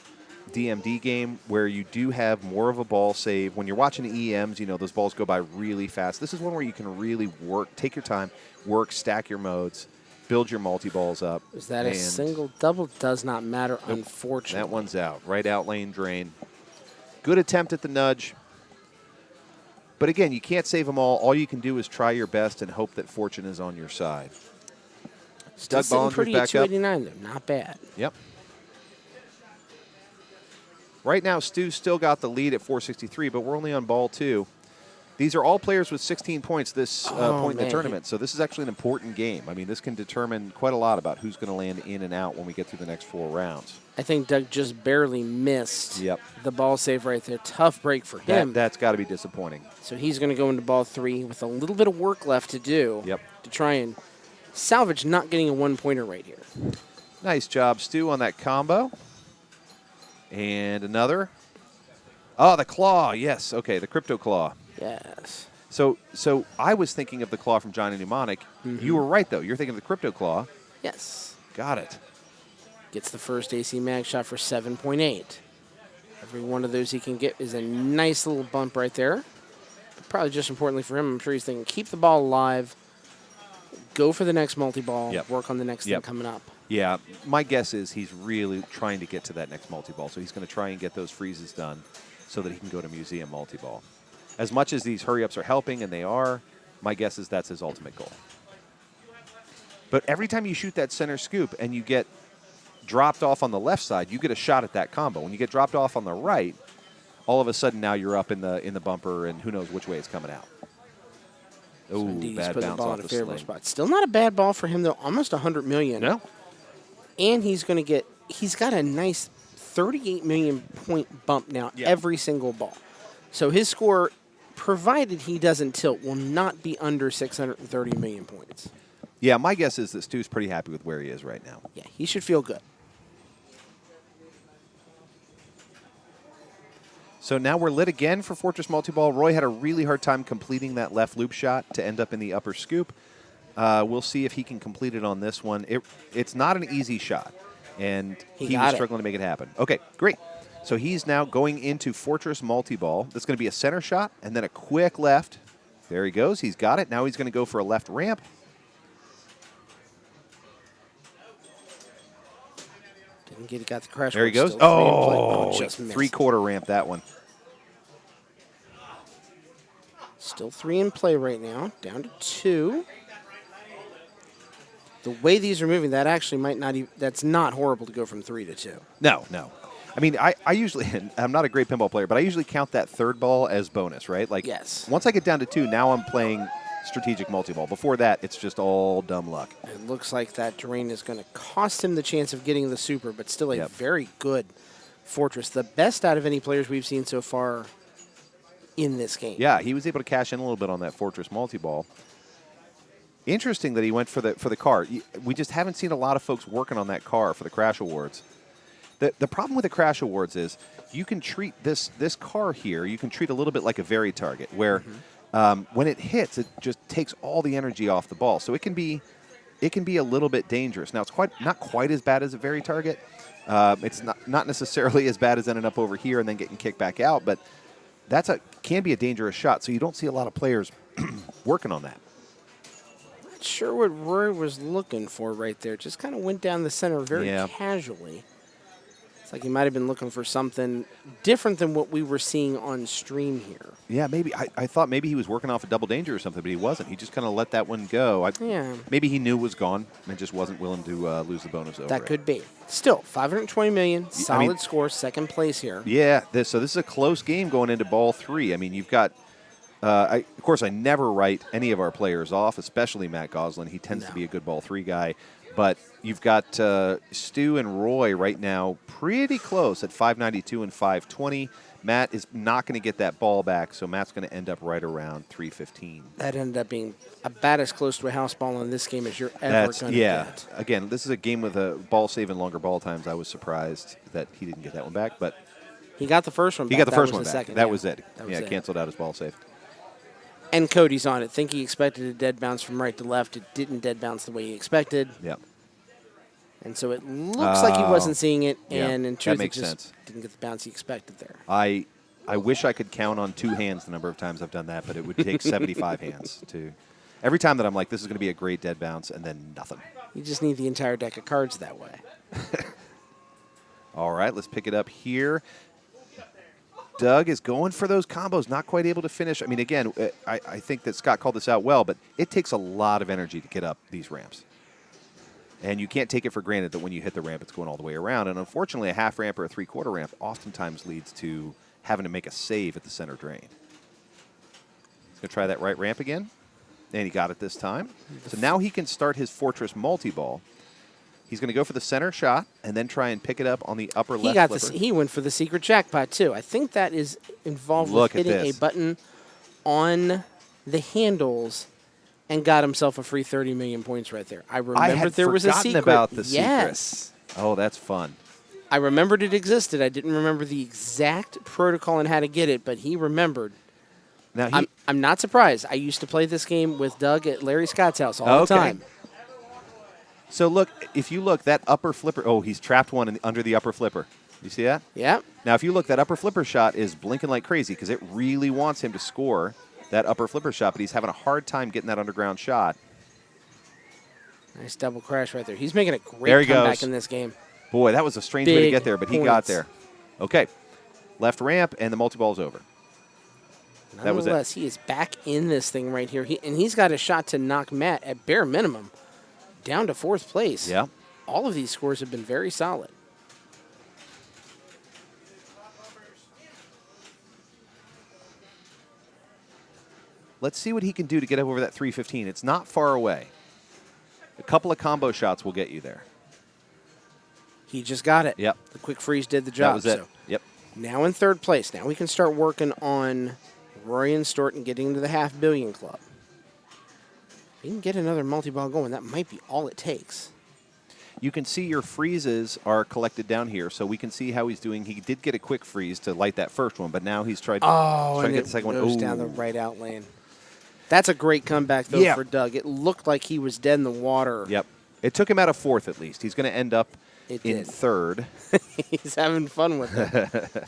DMD game where you do have more of a ball save. When you're watching the EMs, those balls go by really fast. This is one where you can really work, take your time, work, stack your modes, build your multi-balls up. Is that a and single double? Does not matter, unfortunately. That one's out. Right out lane drain. Good attempt at the nudge. But again, you can't save them all. All you can do is try your best and hope that fortune is on your side. Still Doug sitting Bollinger's pretty at back up. 289, though. Not bad. Yep. Right now, Stu's still got the lead at 463, but we're only on ball 2. These are all players with 16 points this point in the man. tournament, so this is actually an important game. I mean, this can determine quite a lot about who's going to land in and out when we get through the next 4 rounds. I think Doug just barely missed Yep. the ball save right there. Tough break for him. That's got to be disappointing. So he's going to go into ball 3 with a little bit of work left to do Yep. to try and salvage not getting a one-pointer right here. Nice job, Stu, on that combo. And another. Oh, the claw. Yes. Okay, the crypto claw. Yes. So I was thinking of the claw from Johnny Mnemonic. You were right, though. You're thinking of the crypto claw. Yes. Got it. Gets the first AC mag shot for 7.8. Every one of those he can get is a nice little bump right there. But probably just importantly for him, I'm sure he's thinking, keep the ball alive, go for the next multi-ball, Yep. work on the next thing coming up. Yeah, my guess is he's really trying to get to that next multi-ball. So he's going to try and get those freezes done so that he can go to museum multi-ball. As much as these hurry-ups are helping, and they are, my guess is that's his ultimate goal. But every time you shoot that center scoop and you get dropped off on the left side, you get a shot at that combo. When you get dropped off on the right, all of a sudden now you're up in the bumper, and who knows which way it's coming out. Oh, Indeed, he's bad putting the bounce ball off in a the favorable sling. spot. Still not a bad ball for him, though. Almost $100 million. No? And he's got a nice 38 million point bump now every single ball. So his score, provided he doesn't tilt, will not be under 630 million points. Yeah, my guess is that Stu's pretty happy with where he is right now. Yeah, he should feel good. So now we're lit again for Fortress Multiball. Roy had a really hard time completing that left loop shot to end up in the upper scoop. We'll see if he can complete it on this one. It's not an easy shot, and he was struggling to make it happen. Okay, great. So he's now going into Fortress Multiball. That's going to be a center shot and then a quick left. There he goes. He's got it. Now he's going to go for a left ramp. Didn't get it, got the crash. There he goes. Still three in play. Just missed. Three-quarter ramp that one. Still 3 in play right now, down to 2. The way these are moving, that actually might not even, that's not horrible to go from 3 to 2. No. I mean, I usually, I'm not a great pinball player, but I usually count that third ball as bonus, right? Like, yes. Once I get down to 2, now I'm playing strategic multi-ball. Before that, it's just all dumb luck. It looks like that drain is going to cost him the chance of getting the super, but still a very good Fortress. The best out of any players we've seen so far in this game. Yeah, he was able to cash in a little bit on that Fortress multi-ball. Interesting that he went for the car. We just haven't seen a lot of folks working on that car for the Crash Awards. The problem with the Crash Awards is you can treat this car here, you can treat a little bit like a very target, where when it hits, it just takes all the energy off the ball. So it can be a little bit dangerous. Now, it's not quite as bad as a very target. It's not necessarily as bad as ending up over here and then getting kicked back out, but can be a dangerous shot. So you don't see a lot of players working on that. Not sure what Roy was looking for right there. Just kind of went down the center very casually. It's like he might have been looking for something different than what we were seeing on stream here. Yeah, maybe. I thought maybe he was working off a double danger or something, but he wasn't. He just kind of let that one go. Maybe he knew it was gone and just wasn't willing to lose the bonus over That it. could be. Still, 520 million, solid score, second place here. Yeah, so this is a close game going into ball 3. I mean, you've got, of course, I never write any of our players off, especially Matt Goslin. He tends to be a good ball 3 guy. But you've got Stu and Roy right now pretty close at 592 and 520. Matt is not going to get that ball back, so Matt's going to end up right around 315. That ended up being about as close to a house ball in this game as you're ever going to get. Again, this is a game with a ball save and longer ball times. I was surprised that he didn't get that one back, but he got the first one back. He got the first was one back. Second. That was it. That was it. Canceled out his ball save. And Cody's on it. Think he expected a dead bounce from right to left. It didn't dead bounce the way he expected. Yep. And so it looks like he wasn't seeing it, and in truth, that makes it just sense. didn't get the bounce he expected there. I wish I could count on 2 hands the number of times I've done that, but it would take 75 hands to. Every time that I'm like, this is going to be a great dead bounce, and then nothing. You just need the entire deck of cards that way. All right, let's pick it up here. Doug is going for those combos, not quite able to finish. I mean, again, I think that Scott called this out well, but it takes a lot of energy to get up these ramps. And you can't take it for granted that when you hit the ramp, it's going all the way around. And unfortunately, a half ramp or a three-quarter ramp oftentimes leads to having to make a save at the center drain. He's going to try that right ramp again. And he got it this time. So now he can start his Fortress multi-ball. He's going to go for the center shot and then try and pick it up on the upper left flipper. He went for the secret jackpot, too. I think that is involved with hitting a button on the handles and got himself a free 30 million points right there. I remembered there was a secret. About the yes. Secret. Oh, that's fun. I remembered it existed. I didn't remember the exact protocol and how to get it, but he remembered. Now I'm not surprised. I used to play this game with Doug at Larry Scott's house all the time. So look, if you look, that upper flipper, oh, he's trapped one under the upper flipper. You see that? Yeah. Now, if you look, that upper flipper shot is blinking like crazy because it really wants him to score that upper flipper shot, but he's having a hard time getting that underground shot. Nice double crash right there. He's making a great comeback in this game. Boy, that was a strange way to get there, but he got there. Okay. Left ramp, and the multi-ball is over. That was it. He is back in this thing right here. And he's got a shot to knock Matt at bare minimum down to fourth place. Yeah. All of these scores have been very solid. Let's see what he can do to get up over that 315. It's not far away. A couple of combo shots will get you there. He just got it. Yep. The quick freeze did the job. That was it. So yep. now in third place. Now we can start working on Rory and Stort and getting into the $500 million club. If you can get another multi-ball going, that might be all it takes. You can see your freezes are collected down here, so we can see how he's doing. He did get a quick freeze to light that first one, but now he's trying to get the second one. Goes down the right out lane. That's a great comeback, though, for Doug. It looked like he was dead in the water. Yep. It took him out of fourth, at least. He's going to end up in third. He's having fun with it.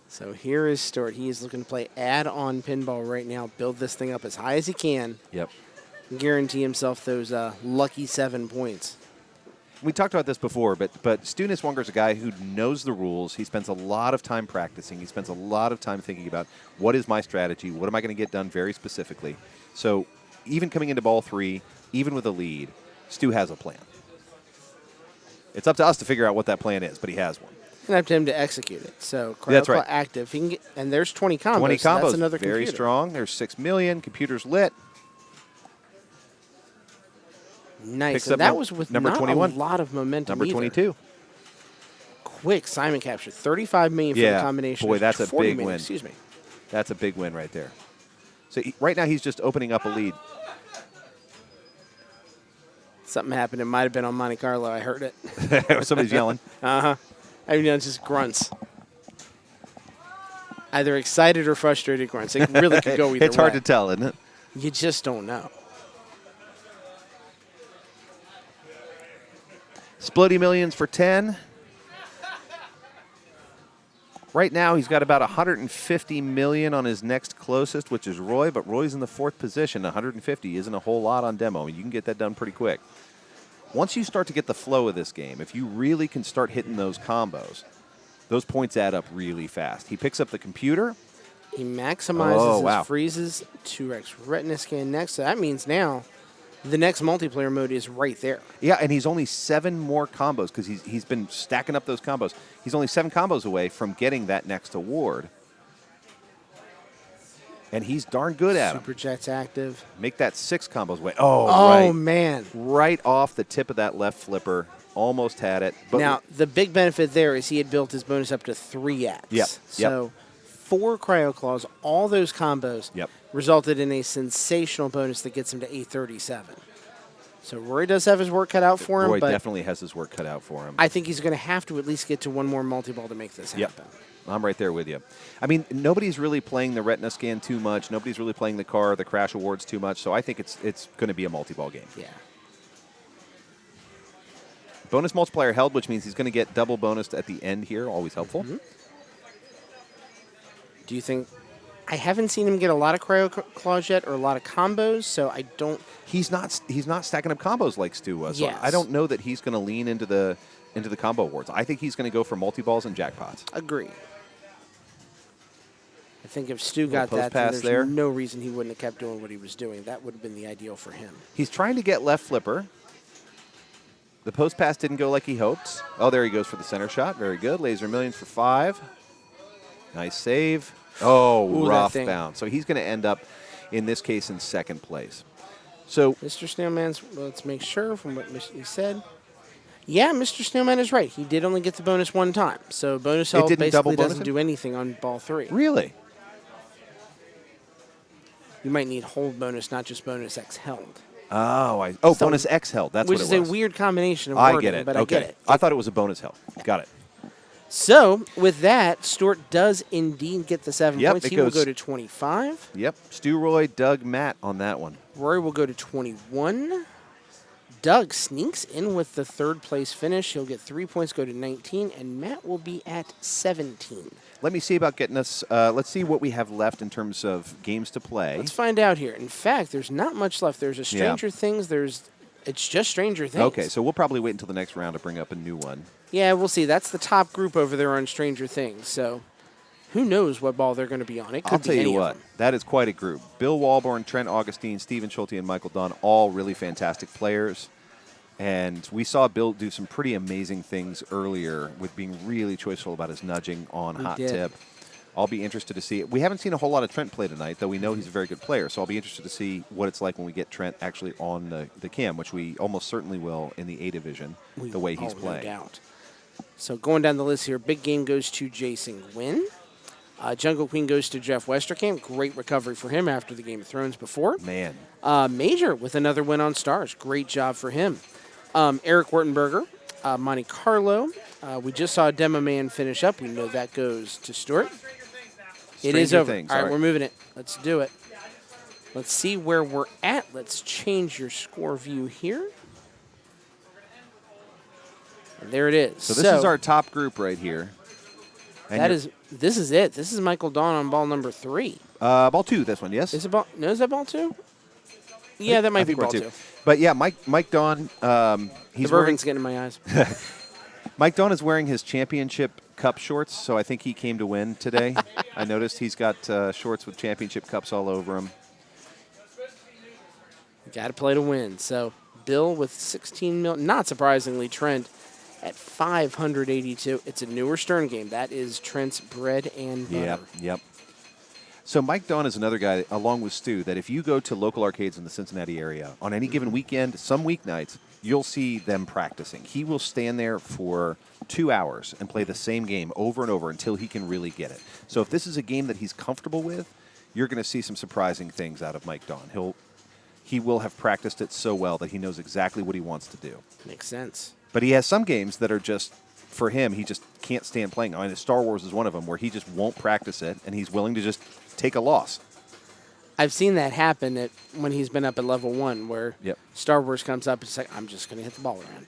So here is Stewart. He is looking to play add-on pinball right now, build this thing up as high as he can. Yep. Guarantee himself those lucky 7 points. We talked about this before, but Stu Niswonger is a guy who knows the rules. He spends a lot of time practicing. He spends a lot of time thinking about what is my strategy, what am I going to get done very specifically. So even coming into ball 3, even with a lead, Stu has a plan. It's up to us to figure out what that plan is, but he has one. It's up to him to execute it. So that's right. Active. He can get, and there's 20 combos. 20 combos. So that's another very computer. Strong. There's 6 million. Computer's lit. Nice. And that was with number not 21. a lot of momentum Number 22. Quick Simon capture. 35 million for the combination. Boy, that's a big win. Excuse me. That's a big win right there. So right now he's just opening up a lead. Something happened. It might have been on Monte Carlo. I heard it. Somebody's yelling. Uh-huh. I mean, it's just grunts. Either excited or frustrated grunts. It really could go either way. It's hard to tell, isn't it? You just don't know. Splody millions for 10. Right now, he's got about 150 million on his next closest, which is Roy, but Roy's in the 4th position. 150 isn't a whole lot on demo. You can get that done pretty quick. Once you start to get the flow of this game, if you really can start hitting those combos, those points add up really fast. He picks up the computer. He maximizes his freezes, 2x retina scan next. So that means now the next multiplayer mode is right there. Yeah, and he's only 7 more combos because he's been stacking up those combos. He's only 7 combos away from getting that next award. And he's darn good at Super Jet's active. Make that 6 combos away. Oh, man. Right off the tip of that left flipper. Almost had it. But now, the big benefit there is he had built his bonus up to 3x. Yep. So 4 Cryo Claws, all those combos resulted in a sensational bonus that gets him to 837. So Rory does have his work cut out for him. Roy but definitely has his work cut out for him. I think he's going to have to at least get to one more multi-ball to make this happen. I'm right there with you. I mean, nobody's really playing the retina scan too much. Nobody's really playing the crash awards too much. So I think it's going to be a multi-ball game. Yeah. Bonus multiplier held, which means he's going to get double bonus at the end here. Always helpful. Do you think I haven't seen him get a lot of cryo claws yet or a lot of combos, so I don't. He's not stacking up combos like Stu was. So Yes. I don't know that he's going to lean into the combo awards. I think he's going to go for multi-balls and jackpots. Agree. I think if Stu got post that, pass then there's there. no reason he wouldn't have kept doing what he was doing. That would have been the ideal for him. He's trying to get left flipper. The post pass didn't go like he hoped. Oh, there he goes for the center shot. Very good. Laser Millions for 5. Nice save. Oh, Ooh, that rough thing. bounce. So he's going to end up, in this case, in second place. So Mr. Snailman's, let's make sure from what he said. Yeah, Mr. Snailman is right. He did only get the bonus one time. So bonus help didn't double basically bonus doesn't him? do anything on ball 3. really, You might need hold bonus, not just bonus X held. oh, So- bonus X held. That's Which what is it a was. weird combination of I wording, get it. but Okay. I get it. I thought it was a bonus held. Got it. So, with that, Stuart does indeed get the 7 Yep, points. it He will goes- go to 25. Yep. Stu Roy, Doug, Matt on that one. Rory will go to 21. Doug sneaks in with the third place finish. He'll get 3 points, go to 19, and Matt will be at 17. Let me see about getting us. Let's see what we have left in terms of games to play. Let's find out here. In fact, there's not much left. There's a Stranger Things. It's just Stranger Things. Okay, so we'll probably wait until the next round to bring up a new one. Yeah, we'll see. That's the top group over there on Stranger Things. So who knows what ball they're going to be on. It could I'll be tell you any of what, them. that is quite a group. Bill Walborn, Trent Augustine, Stephen Schulte, and Michael Dunn, all really fantastic players. And we saw Bill do some pretty amazing things earlier with being really choiceful about his nudging on hot did. tip. I'll be interested to see. We haven't seen a whole lot of Trent play tonight, though we know he's a very good player. So I'll be interested to see what it's like when we get Trent actually on the cam, which we almost certainly will in the A division, the way he's playing. No doubt. So going down the list here, big game goes to Jason Gwynn. Jungle Queen goes to Jeff Westerkamp. Great recovery for him after the Game of Thrones before. Man, Major with another win on Stars. Great job for him. Eric Wertenberger, Monte Carlo. We just saw Demo Man finish up. We know that goes to Stuart. It is Stranger over. Things, All right, all right. we're moving it. Let's do it. Let's see where we're at. Let's change your score view here. And there it is. so this is our top group right here. And This is it. This is Michael Dawn on ball number 3. ball 2. This one, yes. Is it ball? No, is that ball 2? Yeah, that I might be think we're ball 2. 2. But yeah, Mike Dawn. The He's wearing bourbon's getting in my eyes. Mike Dawn is wearing his championship cup shorts, so I think he came to win today. I noticed he's got shorts with championship cups all over him. Got to play to win. So Bill with 16 million. Not surprisingly, Trent at 582. It's a newer Stern game. That is Trent's bread and butter. Yep. So Mike Dawn is another guy, along with Stu, that if you go to local arcades in the Cincinnati area on any given weekend, some weeknights, you'll see them practicing. He will stand there for 2 hours and play the same game over and over until he can really get it. So if this is a game that he's comfortable with, you're going to see some surprising things out of Mike Dawn. He will have practiced it so well that he knows exactly what he wants to do. Makes sense. But he has some games that are just, for him, he just can't stand playing. I mean, Star Wars is one of them where he just won't practice it, and he's willing to just take a loss. I've seen that happen when he's been up at level 1, where Yep. Star Wars comes up and it's like, I'm just going to hit the ball around.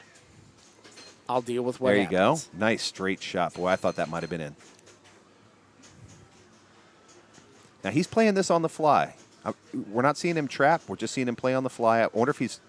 I'll deal with what There you happens. go. Nice straight shot. Boy, I thought that might have been in. Now, he's playing this on the fly. We're not seeing him trap. We're just seeing him play on the fly. I wonder if he's...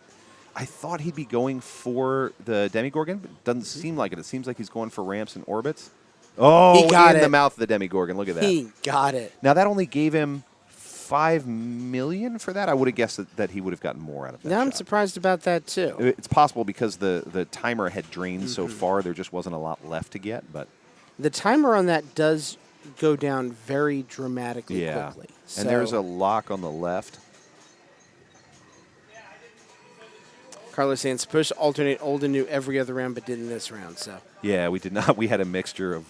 I thought he'd be going for the Demigorgon, but it doesn't seem like it. It seems like he's going for ramps and orbits. Oh, He got in the it. mouth of the Demigorgon. Look at that. He got it. Now, that only gave him $5 million for that. I would have guessed that he would have gotten more out of that Now I'm shot. surprised about that, too. It's possible because the timer had drained so far, there just wasn't a lot left to get. But The timer on that does go down very dramatically yeah, quickly. and there's So- a lock on the left. Carlos saying supposed to alternate old and new every other round, but did in this round. So Yeah, we did not. We had a mixture of,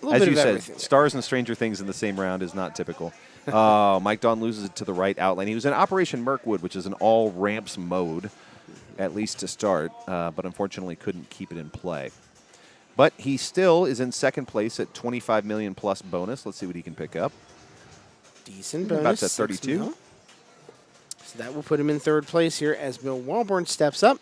a little as bit you of said, everything. Stars and Stranger Things in the same round is not typical. Mike Dawn loses it to the right outlane. He was in Operation Mirkwood, which is an all ramps mode, at least to start, but unfortunately couldn't keep it in play. But he still is in second place at 25 million plus bonus. Let's see what he can pick up. Decent About bonus. that 6 32. mil. So that will put him in third place here as Bill Walborn steps up.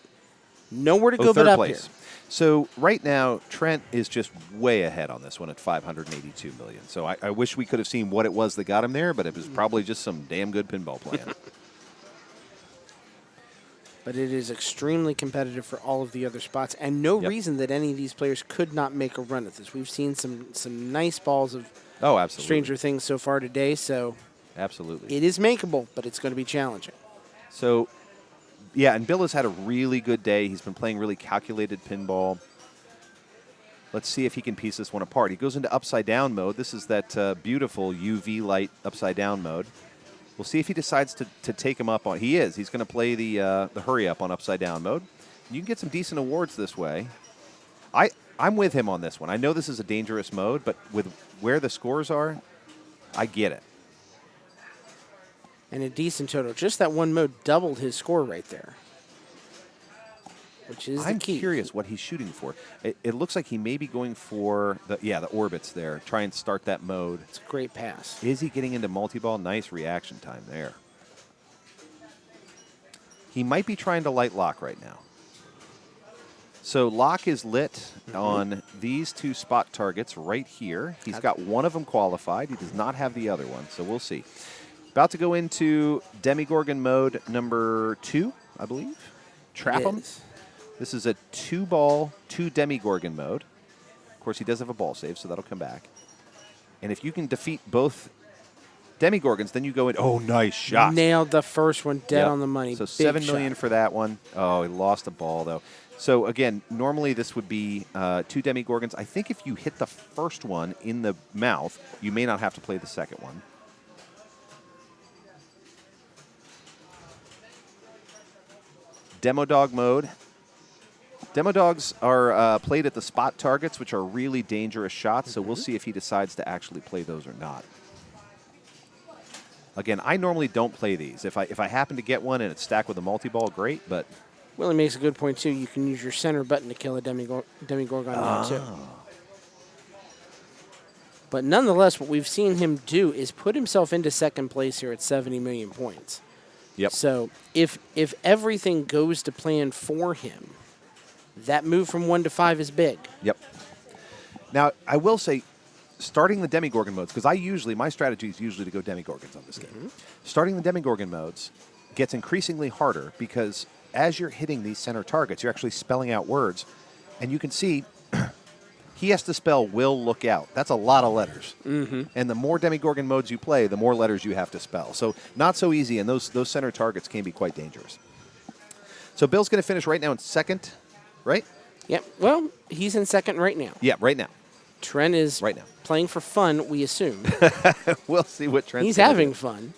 Nowhere to go but third up place. here. So right now, Trent is just way ahead on this one at 582 million. So I wish we could have seen what it was that got him there, but it was probably just some damn good pinball plan. But it is extremely competitive for all of the other spots, and no Yep. reason that any of these players could not make a run at this. We've seen some nice balls of Oh, absolutely. Stranger Things so far today, so Absolutely. it is makeable, but it's going to be challenging. So, yeah, and Bill has had a really good day. He's been playing really calculated pinball. Let's see if he can piece this one apart. He goes into upside down mode. This is that beautiful UV light upside down mode. We'll see if he decides to take him up on. He is. He's going to play the hurry up on upside down mode. You can get some decent awards this way. I'm with him on this one. I know this is a dangerous mode, but with where the scores are, I get it. And a decent total. Just that one mode doubled his score right there, which is I'm the key. curious what he's shooting for. It looks like he may be going for the orbits there. Try and start that mode. It's a great pass. Is he getting into multi-ball? Nice reaction time there. He might be trying to light lock right now. So lock is lit on these two spot targets right here. He's got one of them qualified. He does not have the other one, so we'll see. About to go into Demigorgon mode number 2, I believe. Trap It him. is. This is a 2-ball, 2 Demigorgon mode. Of course, he does have a ball save, so that'll come back. And if you can defeat both Demigorgons, then you go in. Oh, nice shot. Nailed the first one dead Yep. on the money. So Big $7 million shot. for that one. Oh, he lost a ball, though. So, again, normally this would be 2 Demigorgons. I think if you hit the first one in the mouth, you may not have to play the second one. Demo Dog mode. Demo Dogs are played at the spot targets, which are really dangerous shots, so we'll see if he decides to actually play those or not. Again, I normally don't play these. If I happen to get one and it's stacked with a multi-ball, great, but Willie makes a good point, too. You can use your center button to kill a Demigorgon now, too. But nonetheless, what we've seen him do is put himself into second place here at 70 million points. yep. So if everything goes to plan for him, that move from 1 to 5 is big. Yep. Now, I will say, starting the Demigorgon modes, because my strategy is usually to go Demigorgons on this game. Starting the Demigorgon modes gets increasingly harder because as you're hitting these center targets, you're actually spelling out words. And you can see he has to spell will look out. That's a lot of letters. And the more Demigorgon modes you play, the more letters you have to spell. So not so easy, and those center targets can be quite dangerous. So Bill's going to finish right now in second, right? Yep. Well, he's in second right now. Yeah, right now. Trent is Right now. playing for fun, we assume. We'll see what Trent's He's gonna having do. fun.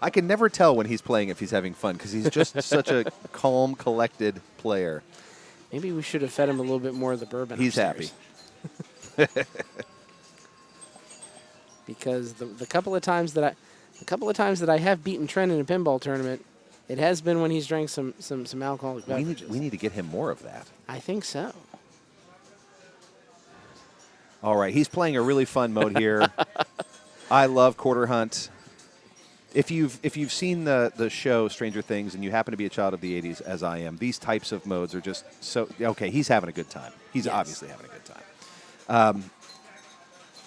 I can never tell when he's playing if he's having fun because he's just such a calm, collected player. Maybe we should have fed him a little bit more of the bourbon. He's upstairs. happy. Because the couple of times that I have beaten Trent in a pinball tournament, it has been when he's drank some alcoholic beverages. We need to get him more of that. I think so. All right, he's playing a really fun mode here. I love Quarter Hunt. If you've seen the show Stranger Things and you happen to be a child of the 80s, as I am, these types of modes are just so okay. He's having a good time. He's Yes. obviously having a good time.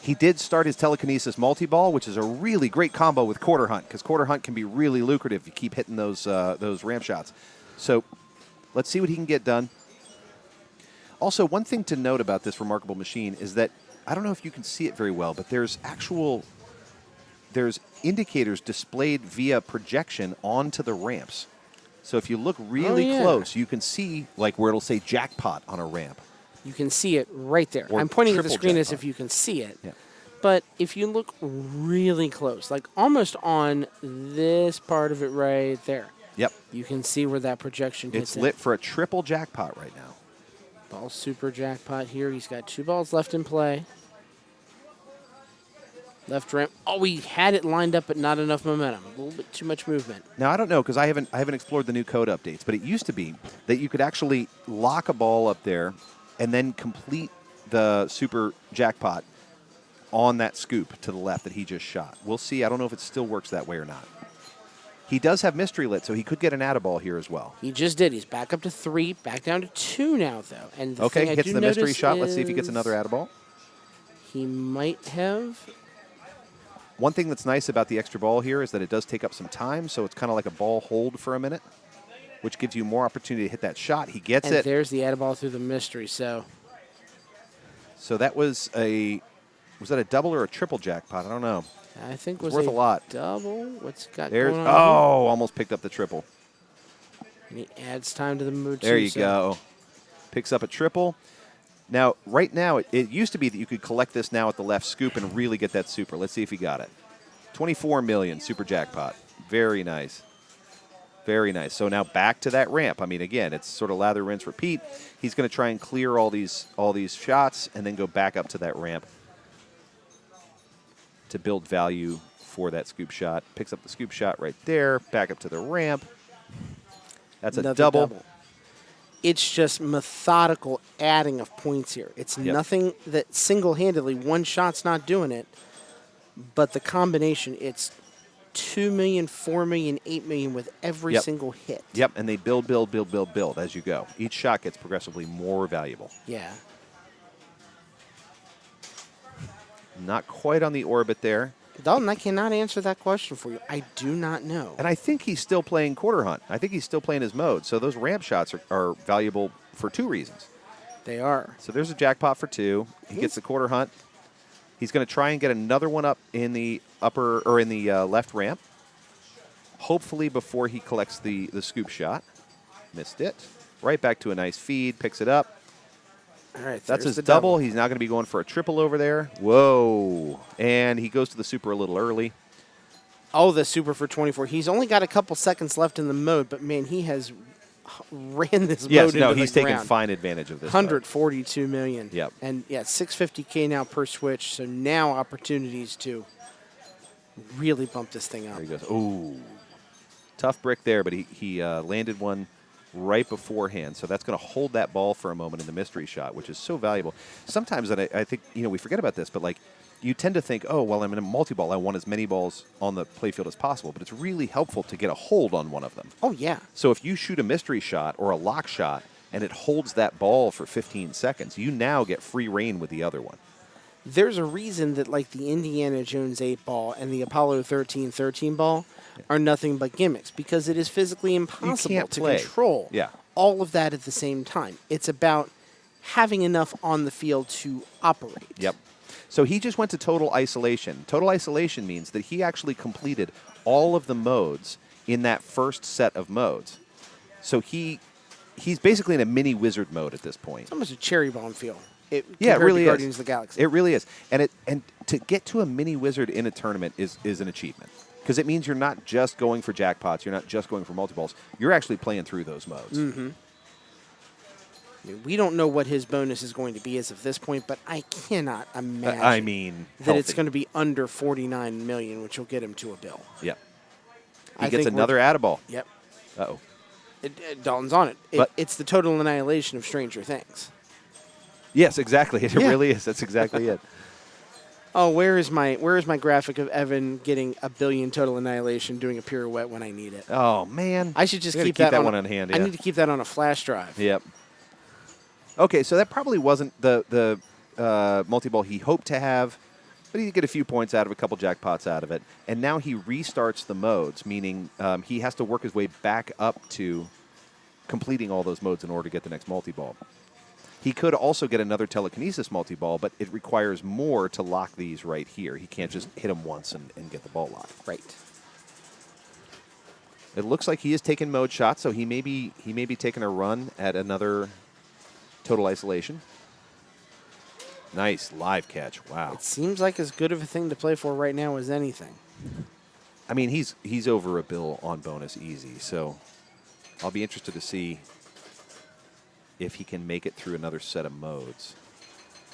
He did start his telekinesis multi-ball, which is a really great combo with Quarter Hunt because Quarter Hunt can be really lucrative if you keep hitting those ramp shots. So let's see what he can get done. Also, one thing to note about this remarkable machine is that I don't know if you can see it very well, but there's indicators displayed via projection onto the ramps. So if you look really yeah. close, you can see like where it'll say jackpot on a ramp. You can see it right there. Or I'm pointing at the triple screen as jackpot. if you can see it. Yeah. But if you look really close, like almost on this part of it right there, Yep. you can see where that projection hits It's in. lit for a triple jackpot right now. Ball super jackpot here. He's got 2 balls left in play. Left ramp. Oh, we had it lined up, but not enough momentum. A little bit too much movement. Now I don't know because I haven't explored the new code updates, but it used to be that you could actually lock a ball up there and then complete the super jackpot on that scoop to the left that he just shot. We'll see. I don't know if it still works that way or not. He does have mystery lit, so he could get an add-a-ball here as well. He just did. He's back up to 3, back down to 2 now, though. And the Okay, thing I hits do the mystery notice shot. Let's see if he gets is another add-a-ball. He might have. One thing that's nice about the extra ball here is that it does take up some time, so it's kind of like a ball hold for a minute, which gives you more opportunity to hit that shot. He gets And it. there's the add ball through the mystery. So that was that a double or a triple jackpot? I don't know. I think It's was worth a lot. double. What's he got There's going on? almost picked up the triple. And he adds time to the mood. There you go. Picks up a triple. Now, right now, it used to be that you could collect this now at the left scoop and really get that super. Let's see if he got it. 24 million super jackpot. Very nice. Very nice. So now back to that ramp. I mean, again, it's sort of lather, rinse, repeat. He's going to try and clear all these shots and then go back up to that ramp to build value for that scoop shot. Picks up the scoop shot right there. Back up to the ramp. That's Another a double. It's just methodical adding of points here. It's nothing that single-handedly, one shot's not doing it, but the combination, it's 2 million, 4 million, 8 million with every single hit. Yep, and they build as you go. Each shot gets progressively more valuable. Yeah. Not quite on the orbit there. Dalton, I cannot answer that question for you. I do not know. And I think he's still playing quarter hunt. I think he's still playing his mode. So those ramp shots are valuable for 2 reasons. They are. So there's a jackpot for 2. He gets the quarter hunt. He's going to try and get another one up in the upper or in the left ramp. Hopefully before he collects the scoop shot. Missed it. Right back to a nice feed. Picks it up. All right, That's there's his the double. He's now going to be going for a triple over there. Whoa. And he goes to the super a little early. Oh, the super for 24. He's only got a couple seconds left in the mode, but man, he has ran this Yes, mode no, into he's the taking ground. fine advantage of this. mode. 142 million. Yep. And yeah, 650K now per switch. So now opportunities to really bump this thing up. There he goes. Ooh. Tough brick there, but he landed one right beforehand. So that's going to hold that ball for a moment in the mystery shot, which is so valuable. Sometimes, and I think, we forget about this, but like you tend to think, oh, well, I'm in a multi-ball. I want as many balls on the playfield as possible. But it's really helpful to get a hold on one of them. Oh, yeah. So if you shoot a mystery shot or a lock shot and it holds that ball for 15 seconds, you now get free reign with the other one. There's a reason that like the Indiana Jones 8 ball and the Apollo 13 ball are nothing but gimmicks because it is physically impossible to control all of that at the same time. It's about having enough on the field to operate. Yep. So he just went to total isolation. Total isolation means that he actually completed all of the modes in that first set of modes. So he's basically in a mini wizard mode at this point. It's almost a cherry bomb feel. It compared really to is. Guardians of the Galaxy. It really is. And to get to a mini wizard in a tournament is an achievement. Because it means you're not just going for jackpots, you're not just going for multi-balls, you're actually playing through those modes. Mm-hmm. We don't know what his bonus is going to be as of this point, but I cannot imagine that it's going to be under 49 million, which will get him to a bill. Yep. I He gets think another add-a-ball. Yep. Uh-oh. Dalton's on it. But- It's the total annihilation of Stranger Things. Yes, exactly. It really is. That's exactly it. Oh, where is my graphic of Evan getting a billion total annihilation doing a pirouette when I need it? Oh, man. I should just We gotta keep that one on hand. I Yeah. need to keep that on a flash drive. Yep. Okay, so that probably wasn't the multi-ball he hoped to have, but he did get a few points out of it, a couple jackpots out of it. And now he restarts the modes, meaning he has to work his way back up to completing all those modes in order to get the next multi-ball. He could also get another telekinesis multi-ball, but it requires more to lock these right here. He can't just hit them once and get the ball locked. Right. It looks like he is taking mode shots, so he may be taking a run at another total isolation. Nice live catch. Wow. It seems like as good of a thing to play for right now as anything. I mean, he's over a bill on bonus easy, so I'll be interested to see if he can make it through another set of modes.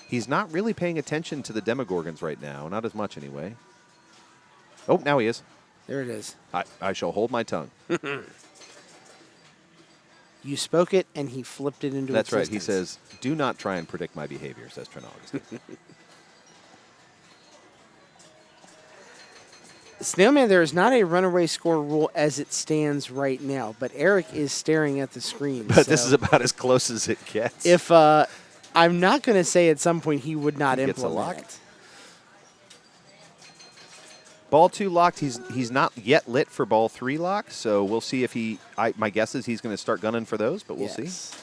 He's not really paying attention to the Demogorgons right now, not as much anyway. Oh, now he is. There it is. I shall hold my tongue. You spoke it, and he flipped it into That's right. existence. He says, "Do not try and predict my behavior," says Trent Augustine. Snailman, there is not a runaway score rule as it stands right now, but Eric is staring at the screen. But this so is about as close as it gets. if I'm not going to say at some point he would not He gets a implement lock. it. Ball 2 locked. He's not yet lit for ball 3 lock, so we'll see if he. My guess is he's going to start gunning for those, but we'll see. Yes.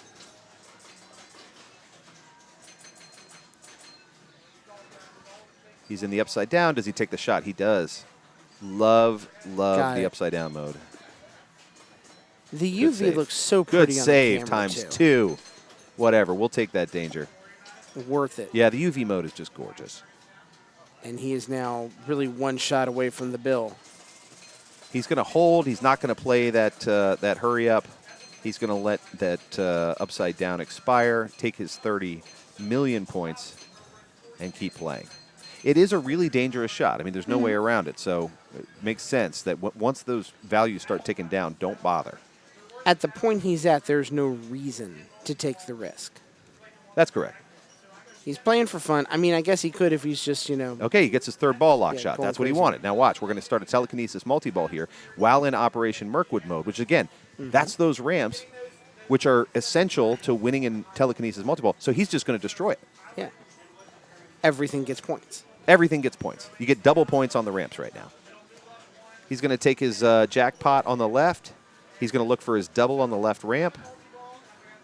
He's in the upside down. Does he take the shot? He does. Love Got the it. upside down mode. The Good UV save. looks so Good pretty on save the camera, times too. 2. Whatever. We'll take that danger. Worth it. Yeah, the UV mode is just gorgeous. And he is now really one shot away from the bill. He's going to hold. He's not going to play that that hurry up. He's going to let that upside down expire, take his 30 million points, and keep playing. It is a really dangerous shot. I mean, there's no way around it. So it makes sense that once those values start ticking down, don't bother. At the point he's at, there's no reason to take the risk. That's correct. He's playing for fun. I mean, I guess he could if he's just, Okay, he gets his third ball lock Yeah, shot. going That's what he crazy. wanted. Now watch, we're going to start a telekinesis multi-ball here while in Operation Mirkwood mode, which again, that's those ramps which are essential to winning in telekinesis multi-ball. So he's just going to destroy it. yeah. Everything gets points. Everything gets points. You get double points on the ramps right now. He's going to take his jackpot on the left. He's going to look for his double on the left ramp.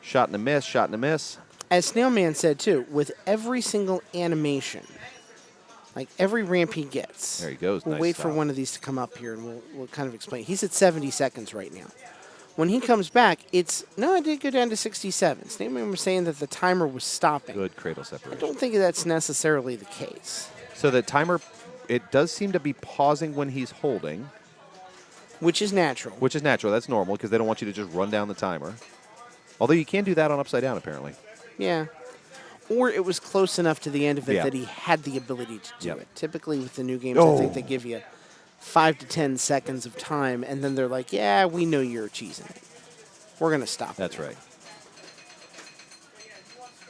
Shot and a miss, shot and a miss. As Snailman said, too, with every single animation, like every ramp he gets. There he goes. We'll Nice wait for stop. one of these to come up here, and we'll kind of explain. He's at 70 seconds right now. When he comes back, I did go down to 67. Snailman was saying that the timer was stopping. Good cradle I separation. don't think that's necessarily the case, So the timer, it does seem to be pausing when he's holding, which is natural. which is natural. That's normal because they don't want you to just run down the timer. Although you can do that on upside down, apparently. Yeah. Or it was close enough to the end of it Yeah. that he had the ability to do Yep. it. Typically with the new games, I think Oh. they give you 5 to 10 seconds of time, and then they're like, yeah, we know you're cheesing it. We're going to stop That's it. right.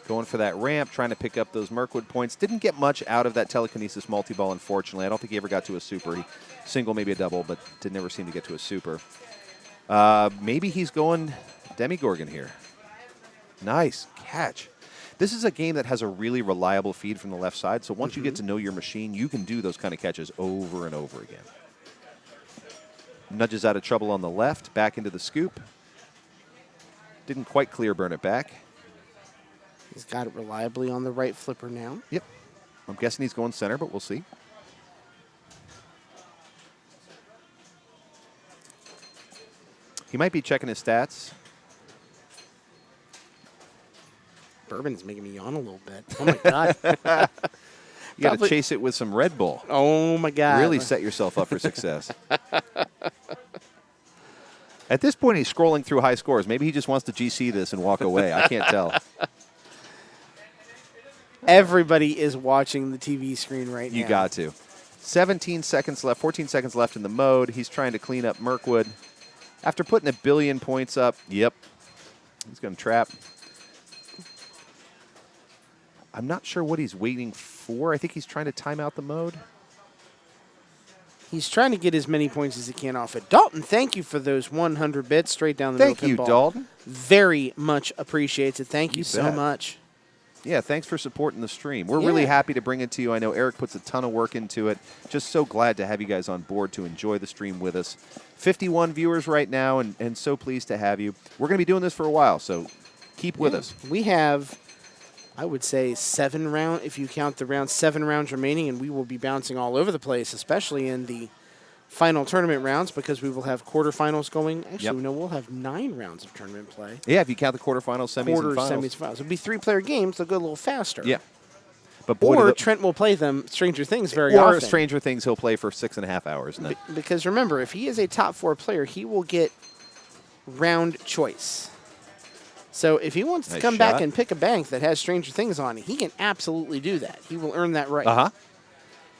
Going for that ramp, trying to pick up those Mirkwood points. Didn't get much out of that telekinesis multi-ball, unfortunately. I don't think he ever got to a super. He single, maybe a double, but did never seem to get to a super. Maybe he's going Demigorgon here. Nice catch. This is a game that has a really reliable feed from the left side, so once you get to know your machine, you can do those kind of catches over and over again. Nudges out of trouble on the left, back into the scoop. Didn't quite clear burn it back. He's got it reliably on the right flipper now. Yep. I'm guessing he's going center, but we'll see. He might be checking his stats. Bourbon's making me yawn a little bit. Oh, my God. You got to Probably- chase it with some Red Bull. Oh, my God. Really set yourself up for success. At this point, he's scrolling through high scores. Maybe he just wants to GC this and walk away. I can't tell. Everybody is watching the TV screen right now. You got to. 17 seconds left, 14 seconds left in the mode. He's trying to clean up Mirkwood. After putting 1 billion points up, yep, he's going to trap. I'm not sure what he's waiting for. I think he's trying to time out the mode. He's trying to get as many points as he can off it. Dalton, thank you for those 100 bits straight down the Thank middle. you, Pinball. Dalton. Very much appreciates it. Thank you, You so bet. much. Yeah, thanks for supporting the stream. We're really Yeah. happy to bring it to you. I know Eric puts a ton of work into it. Just so glad to have you guys on board to enjoy the stream with us. 51 viewers right now, and so pleased to have you. We're going to be doing this for a while, so keep with us. We have, I would say, 7 rounds, if you count the rounds, 7 rounds remaining, and we will be bouncing all over the place, especially in the final tournament rounds, because we will have quarterfinals going. Actually, Yep. no, we'll have 9 rounds of tournament play. Yeah, if you count the quarterfinals, semis, Quarters, and finals. semis, finals. It'll be 3-player games. They'll go a little faster. Yeah. But boy, Or do Trent will play them Stranger Things very or often. Stranger Things he'll play for 6.5 hours. And then, Because remember, if he is a top 4 player, he will get round choice. So if he wants to Nice come back shot. and pick a bank that has Stranger Things on it, he can absolutely do that. He will earn that right. uh-huh.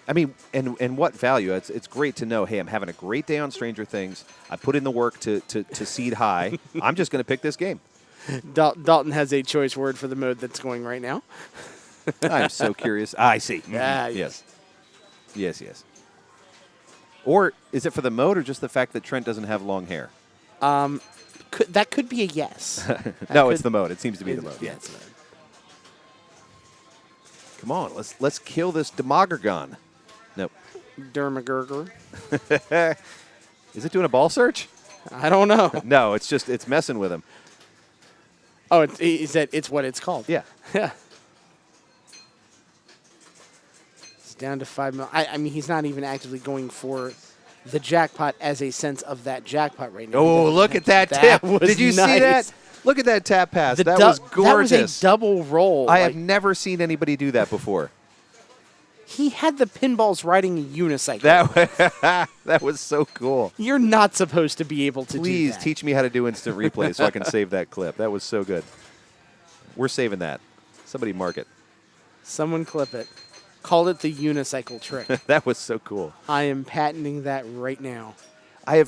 I mean, and what value? It's great to know, hey, I'm having a great day on Stranger Things. I put in the work to seed high. I'm just going to pick this game. Dalton has a choice word for the mode that's going right now. I'm so curious. I see. Ah, Yes. Yes, yes. Or is it for the mode or just the fact that Trent doesn't have long hair? That could be a yes. No, it's the mode. It seems to be the mode. Yeah, it's the mode. Come on, let's kill this Demogorgon. Nope. Dermagurger. Is it doing a ball search? I don't know. No, it's messing with him. Oh, it's what it's called. Yeah. Yeah. It's down to 5 mil. I mean, he's not even actively going for the jackpot as a sense of that jackpot right now. Oh, look at that tip. Did you see that? Look at that tap pass. That was gorgeous. That was a double roll. I have never seen anybody do that before. He had the pinballs riding a unicycle. That was so cool. You're not supposed to be able to do that. Please teach me how to do instant replay so I can save that clip. That was so good. We're saving that. Somebody mark it. Someone clip it. Call it the unicycle trick. That was so cool. I am patenting that right now. I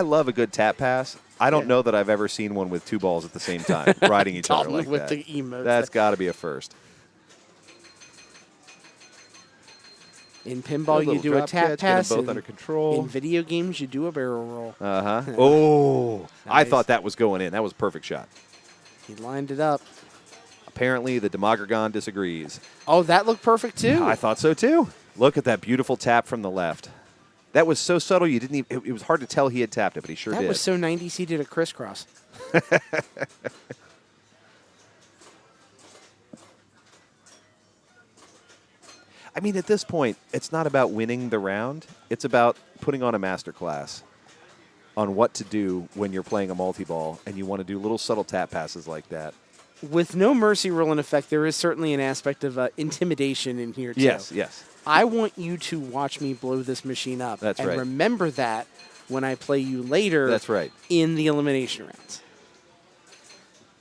love a good tap pass. I don't know that I've ever seen one with two balls at the same time riding each other like with that. the emotes. That's got to be a first. In pinball, you do a tap pass. Both under control. In video games, you do a barrel roll. Uh-huh. Oh, Nice. I thought that was going in. That was a perfect shot. He lined it up. Apparently, the Demogorgon disagrees. Oh, that looked perfect, too. I thought so, too. Look at that beautiful tap from the left. That was so subtle, you didn't even, it was hard to tell he had tapped it, but he sure did. That was so 90s, he did a crisscross. I mean, at this point, it's not about winning the round. It's about putting on a masterclass on what to do when you're playing a multi-ball and you want to do little subtle tap passes like that. With no mercy rule in effect, there is certainly an aspect of intimidation in here, too. Yes, yes. I want you to watch me blow this machine up. That's and right. remember that when I play you later That's right. in the elimination rounds.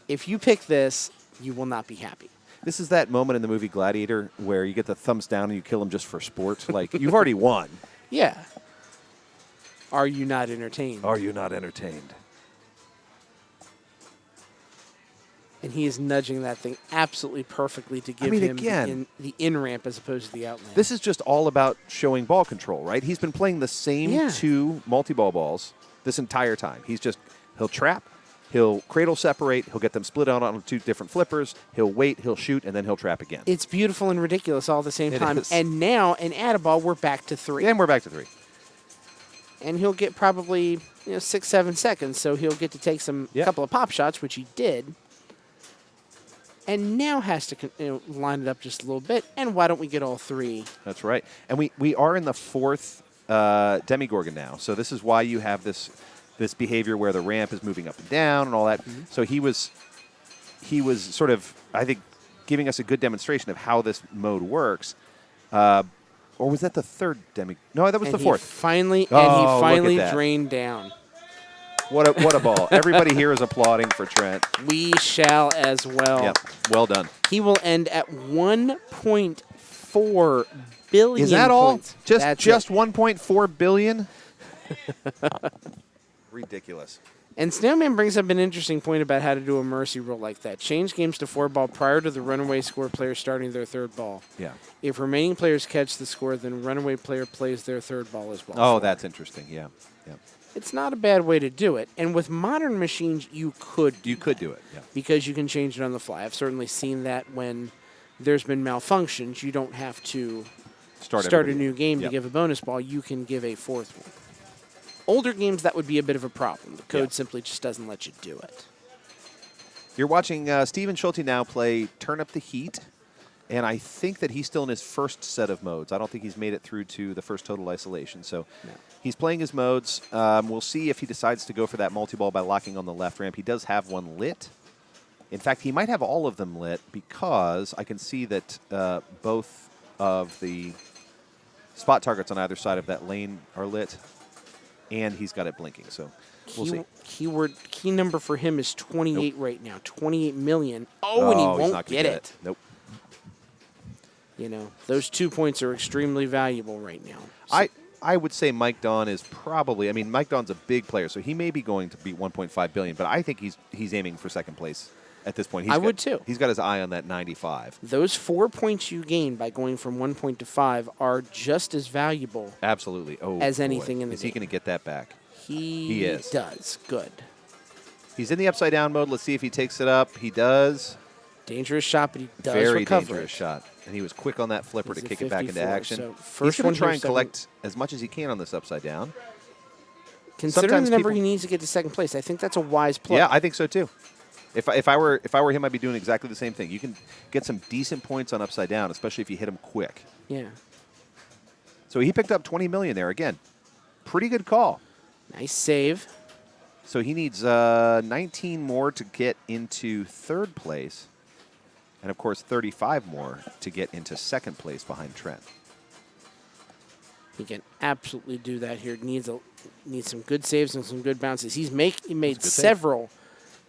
If you pick this, you will not be happy. This is that moment in the movie Gladiator where you get the thumbs down and you kill him just for sport. Like, you've already won. Yeah. Are you not entertained? Are you not entertained? And he is nudging that thing absolutely perfectly to give him the in-ramp as opposed to the out-ramp. This is just all about showing ball control, right? He's been playing the same two multi-ball balls this entire time. He'll trap, he'll cradle separate, he'll get them split out on two different flippers, he'll wait, he'll shoot, and then he'll trap again. It's beautiful and ridiculous all at the same time. Is. And now, in Add-A-Ball, we're back to 3. And we're back to 3. And he'll get probably 6-7 seconds, so he'll get to take a couple of pop shots, which he did. And now has to line it up just a little bit. And why don't we get all 3? That's right. And we are in the 4th Demigorgon now. So this is why you have this behavior where the ramp is moving up and down and all that. Mm-hmm. So he was sort of, I think, giving us a good demonstration of how this mode works. Or was that the 3rd No, that was the 4th. Finally drained down. What a ball. Everybody here is applauding for Trent. We shall as well. Yep. Well done. He will end at 1.4 billion Is that all? points. Just 1.4 billion? Ridiculous. And Snowman brings up an interesting point about how to do a mercy roll like that. Change games to 4 ball prior to the runaway score player starting their 3rd ball. Yeah. If remaining players catch the score, then runaway player plays their 3rd ball as well. Oh, that's interesting. Yeah. Yeah. It's not a bad way to do it. And with modern machines, you could do it, yeah. Because you can change it on the fly. I've certainly seen that when there's been malfunctions. You don't have to start a new game to give a bonus ball. You can give a 4th one. Older games, that would be a bit of a problem. The code simply just doesn't let you do it. You're watching Steven Schulte now play Turn Up the Heat. And I think that he's still in his first set of modes. I don't think he's made it through to the first total isolation. So he's playing his modes. We'll see if he decides to go for that multi-ball by locking on the left ramp. He does have one lit. In fact, he might have all of them lit because I can see that both of the spot targets on either side of that lane are lit. And he's got it blinking. So we'll see. Key number for him is 28 right now. 28 million. Oh, and he won't get it. Nope. Those 2 points are extremely valuable right now. So I would say Mike Dawn is probably, Mike Dawn's a big player, so he may be going to beat 1.5 billion, but I think he's aiming for 2nd place at this point. I would too. He's got his eye on that 95. Those 4 points you gain by going from 1 point to 5 are just as valuable. Absolutely. Oh, As boy. anything in the Is he game. going to get that back? He is. does. Good. He's in the upside down mode. Let's see if he takes it up. He does. Dangerous shot, but he does Very recover dangerous it. shot. And he was quick on that flipper He's to at kick it back into 54, action. so He's first going one to try here, and second- collect as much as he can on this upside down. Considering Sometimes the number people- he needs to get to second place, I think that's a wise play. Yeah, I think so too. If I were him, I'd be doing exactly the same thing. You can get some decent points on upside down, especially if you hit him quick. Yeah. So he picked up 20 million there again. Pretty good call. Nice save. So he needs 19 more to get into third place, and of course 35 more to get into second place behind Trent. He can absolutely do that here. Needs some good saves and some good bounces. He made good save. several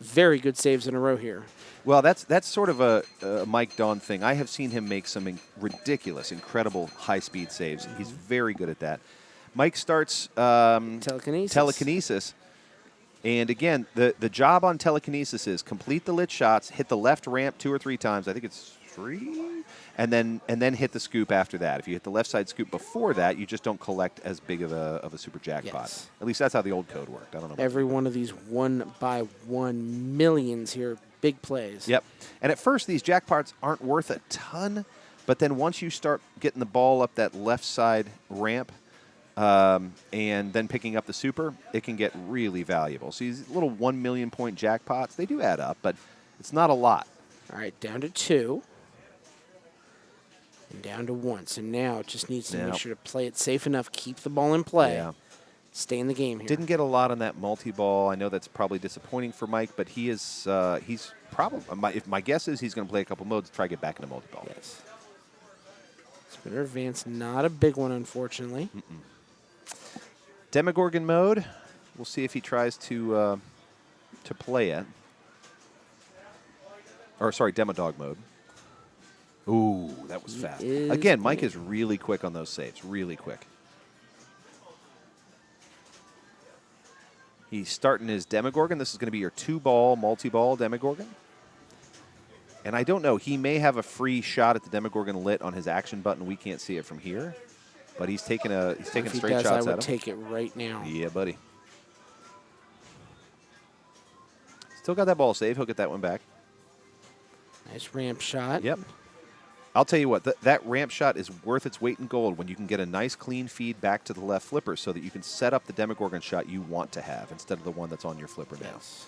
very good saves in a row here. Well, that's sort of a Mike Dawn thing. I have seen him make some ridiculous, incredible high-speed saves. He's very good at that. Mike starts telekinesis. And again, the job on telekinesis is complete the lit shots, hit the left ramp 2 or 3 times. I think it's 3, and then hit the scoop after that. If you hit the left side scoop before that, you just don't collect as big of a super jackpot. Yes. At least that's how the old code worked. I don't know. Every one of these 1-by-1 millions here, big plays. Yep. And at first, these jackpots aren't worth a ton, but then once you start getting the ball up that left side ramp, and then picking up the super, it can get really valuable. So these little 1 million point jackpots, they do add up, but it's not a lot. All right, down to 2. And down to 1. So now it just needs to Now- make sure to play it safe enough, keep the ball in play, Yeah. stay in the game here. Didn't get a lot on that multi-ball. I know that's probably disappointing for Mike, but he's probably, my guess is he's going to play a couple modes to try to get back into multi-ball. Yes. Spinner advance, not a big one, unfortunately. Demogorgon mode. We'll see if he tries to play it. Or sorry, Demodog mode. Ooh, that was fast. is Again, Mike good. is really quick on those saves. Really quick. He's starting his Demogorgon. This is going to be your 2-ball, multi-ball Demogorgon. And I don't know. He may have a free shot at the Demogorgon lit on his action button. We can't see it from here. But he's taking If he straight does, shots I at would him. take it right now. Yeah, buddy. Still got that ball save. He'll get that one back. Nice ramp shot. Yep. I'll tell you what, that ramp shot is worth its weight in gold when you can get a nice clean feed back to the left flipper so that you can set up the Demogorgon shot you want to have instead of the one that's on your flipper now. Yes.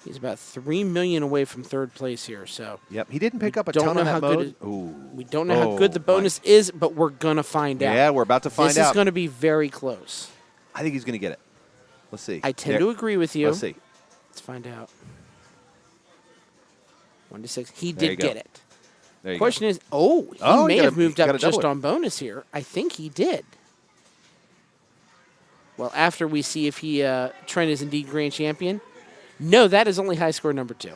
He's about 3 million away from third place here, so Yep. He didn't pick up a don't ton know on how that good mode. Ooh. we don't know how Oh, good the bonus is, but we're going to find out. Yeah, we're about to find This out. is going to be very close. I think he's going to get it. Let's see. I tend to agree with you. Let's see. Let's find out. 1 to 6. He There you did go. get it. There you Question go. is, he Oh, may you have gotta- moved you up gotta just double it. on bonus here. I think he did. Well, after we see if Trent is indeed grand champion. No, that is only high score number 2.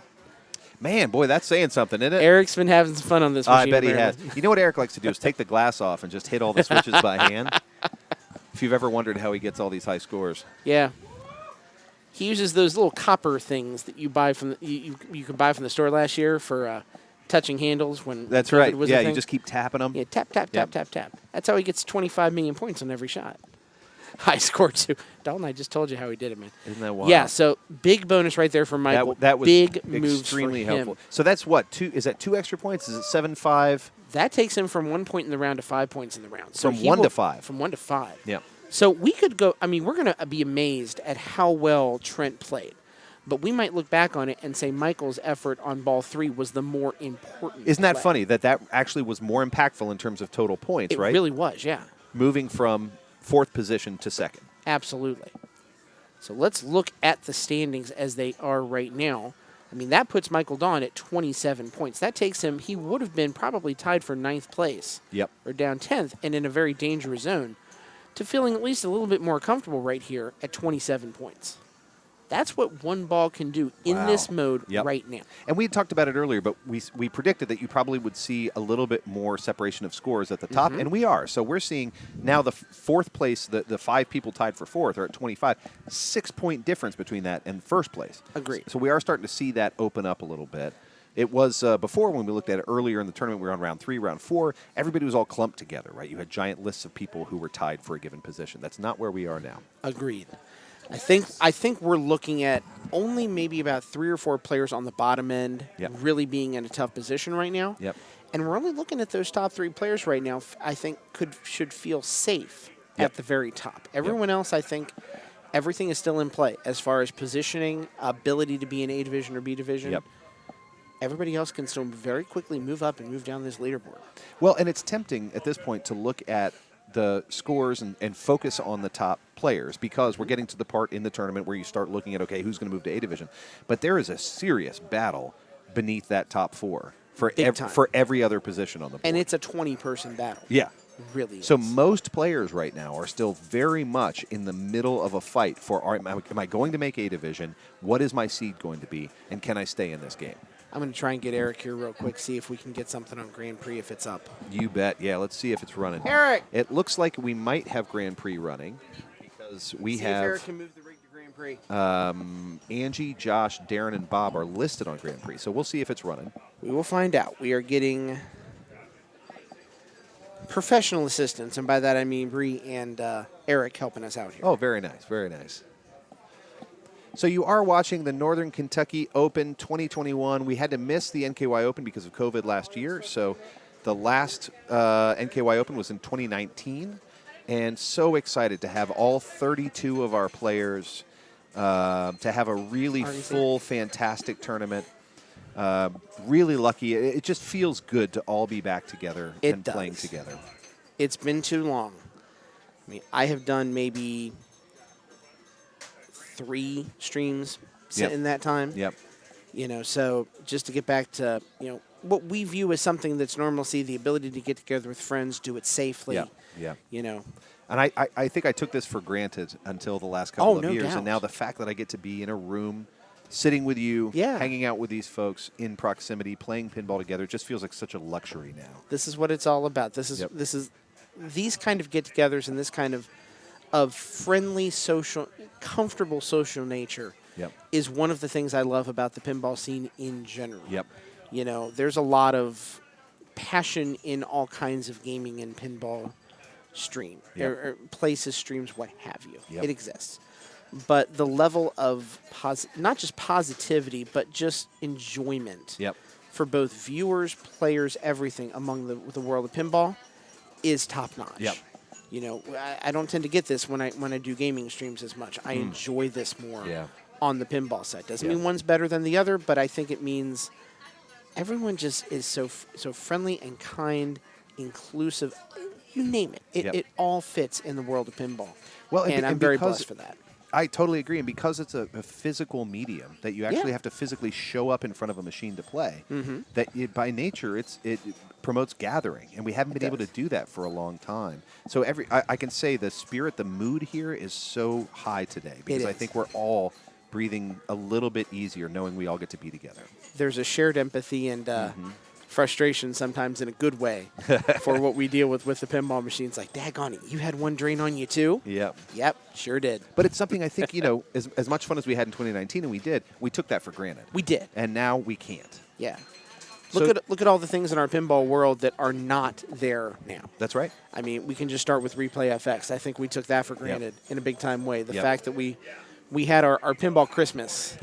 Man, boy, that's saying something, isn't it? Eric's been having some fun on this I machine. bet he apparently. has. You know what Eric likes to do is take the glass off and just hit all the switches by hand. If you've ever wondered how he gets all these high scores. Yeah. He uses those little copper things that you buy from you could buy from the store last year for touching handles when That's COVID right. was a Yeah, you thing. just keep tapping them. Yeah, tap, tap, Yep. tap, tap, tap. That's how he gets 25 million points on every shot. High score, too. Dalton, I just told you how he did it, man. Isn't that wild? Yeah, so big bonus right there for Michael. That was big moves extremely for him. helpful. So that's what? Is that 2 extra points? Is it 7-5? That takes him from 1 point in the round to 5 points in the round. So From he 1 to will- 5. From 1 to 5. Yeah. So we could go, I mean, we're going to be amazed at how well Trent played. But we might look back on it and say Michael's effort on ball 3 was the more important Isn't that play. funny that actually was more impactful in terms of total points, It right? really was, yeah. Moving from 4th position to 2nd. Absolutely. So let's look at the standings as they are right now. I mean, that puts Michael Dawn at 27 points. That takes him, he would have been probably tied for 9th place. Yep. Or down 10th and in a very dangerous zone to feeling at least a little bit more comfortable right here at 27 points. That's what one ball can do in Wow. this mode Yep. right now. And we had talked about it earlier, but we predicted that you probably would see a little bit more separation of scores at the top, Mm-hmm. and we are. So we're seeing now the fourth place, the 5 people tied for fourth are at 25. 6-point difference between that and first place. Agreed. So we are starting to see that open up a little bit. It was before when we looked at it earlier in the tournament, we were on round 3, round 4. Everybody was all clumped together, right? You had giant lists of people who were tied for a given position. That's not where we are now. Agreed. I think we're looking at only maybe about 3 or 4 players on the bottom end Yep. really being in a tough position right now. Yep. And we're only looking at those top 3 players right now. I think should feel safe Yep. at the very top. Everyone else, I think, everything is still in play as far as positioning, ability to be in A division or B division. Yep. Everybody else can still very quickly move up and move down this leaderboard. Well, and it's tempting at this point to look at the scores and focus on the top players because we're getting to the part in the tournament where you start looking at, okay, who's going to move to A division. But there is a serious battle beneath that top 4 for Big time. for every other position on the board. And it's a 20-person battle. Yeah. It really So is. most players right now are still very much in the middle of a fight for, all right, am I going to make A division? What is my seed going to be? And can I stay in this game? I'm going to try and get Eric here real quick, see if we can get something on Grand Prix if it's up. You bet. Yeah, let's see if it's running. Eric! It looks like we might have Grand Prix running because we See if have Eric can move the rig to Grand Prix. Angie, Josh, Darren, and Bob are listed on Grand Prix. So we'll see if it's running. We will find out. We are getting professional assistance, and by that I mean Bree and Eric helping us out here. Oh, very nice. Very nice. So you are watching the Northern Kentucky Open 2021. We had to miss the NKY Open because of COVID last year. So the last NKY Open was in 2019. And so excited to have all 32 of our players, to have a really full, fantastic tournament. Really lucky. It just feels good to all be back together and playing together. It's been too long. I mean, I have done maybe 3 streams in that time. Yep. You know, so just to get back to, what we view as something that's normalcy, the ability to get together with friends, do it safely. Yeah. Yeah. You know. And I think I took this for granted until the last couple of no years. doubt. And now the fact that I get to be in a room, sitting with you, hanging out with these folks in proximity, playing pinball together, just feels like such a luxury now. This is what it's all about. This is these kind of get-togethers and this kind of friendly, social, comfortable social nature is one of the things I love about the pinball scene in general. Yep. You know, there's a lot of passion in all kinds of gaming and pinball stream, or places, streams, what have you. Yep. It exists. But the level of not just positivity, but just enjoyment for both viewers, players, everything among the world of pinball is top notch. Yep. You know, I don't tend to get this when I do gaming streams as much. I enjoy this more on the pinball side. Doesn't mean one's better than the other, but I think it means everyone just is so friendly and kind, inclusive. You name it. It all fits in the world of pinball. Well, and I'm very blessed for that. I totally agree. And because it's a physical medium that you actually have to physically show up in front of a machine to play, that by nature it promotes gathering. And we haven't been able to do that for a long time. So I can say the spirit, the mood here is so high today because I think we're all breathing a little bit easier knowing we all get to be together. There's a shared empathy and frustration sometimes in a good way for what we deal with the pinball machines. Like, daggone it, you had one drain on you too? Yep. Yep, sure did. But it's something I think, as much fun as we had in 2019, and we took that for granted. We did. And now we can't. Yeah. So- Look at all the things in our pinball world that are not there now. That's right. I mean, we can just start with Replay FX. I think we took that for granted in a big time way. The fact that we had our Pinball Christmas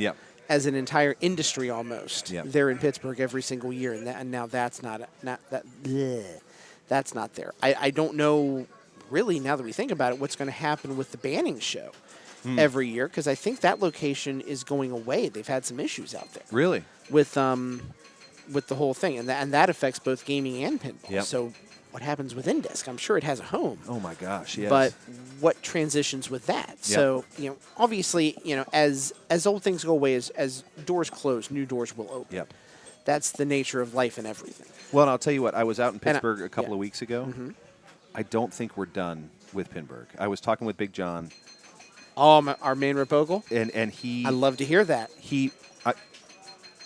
as an entire industry almost there in Pittsburgh every single year, and now that's not there. I don't know really, now that we think about it, what's going to happen with the banning show every year, because I think that location is going away. They've had some issues out there. Really? With the whole thing, and that affects both gaming and pinball. Yep. So what happens with Indisc? I'm sure it has a home. Oh my gosh, yes. But what transitions with that? So, obviously, as old things go away, as doors close, new doors will open. Yep. That's the nature of life and everything. Well, and I'll tell you what, I was out in And Pittsburgh a couple of weeks ago. I don't think we're done with Pinburgh. I was talking with Big John. Oh, our main Rapogal. and he I love to hear that. he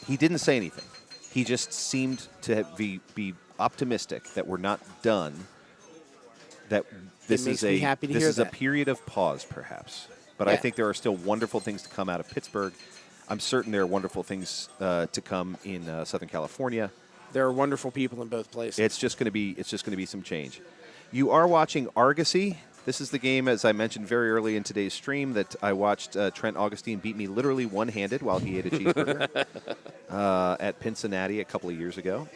didn't say anything. He just seemed to be optimistic that we're not done. That this makes is me happy to this hear is a that. period of pause, perhaps. But I Yeah. think there are still wonderful things to come out of Pittsburgh. I'm certain there are wonderful things to come in Southern California. There are wonderful people in both places. It's just going to be some change. You are watching Argosy. This is the game, as I mentioned very early in today's stream, that I watched Trent Augustine beat me literally one-handed while he ate a cheeseburger at Cincinnati a couple of years ago.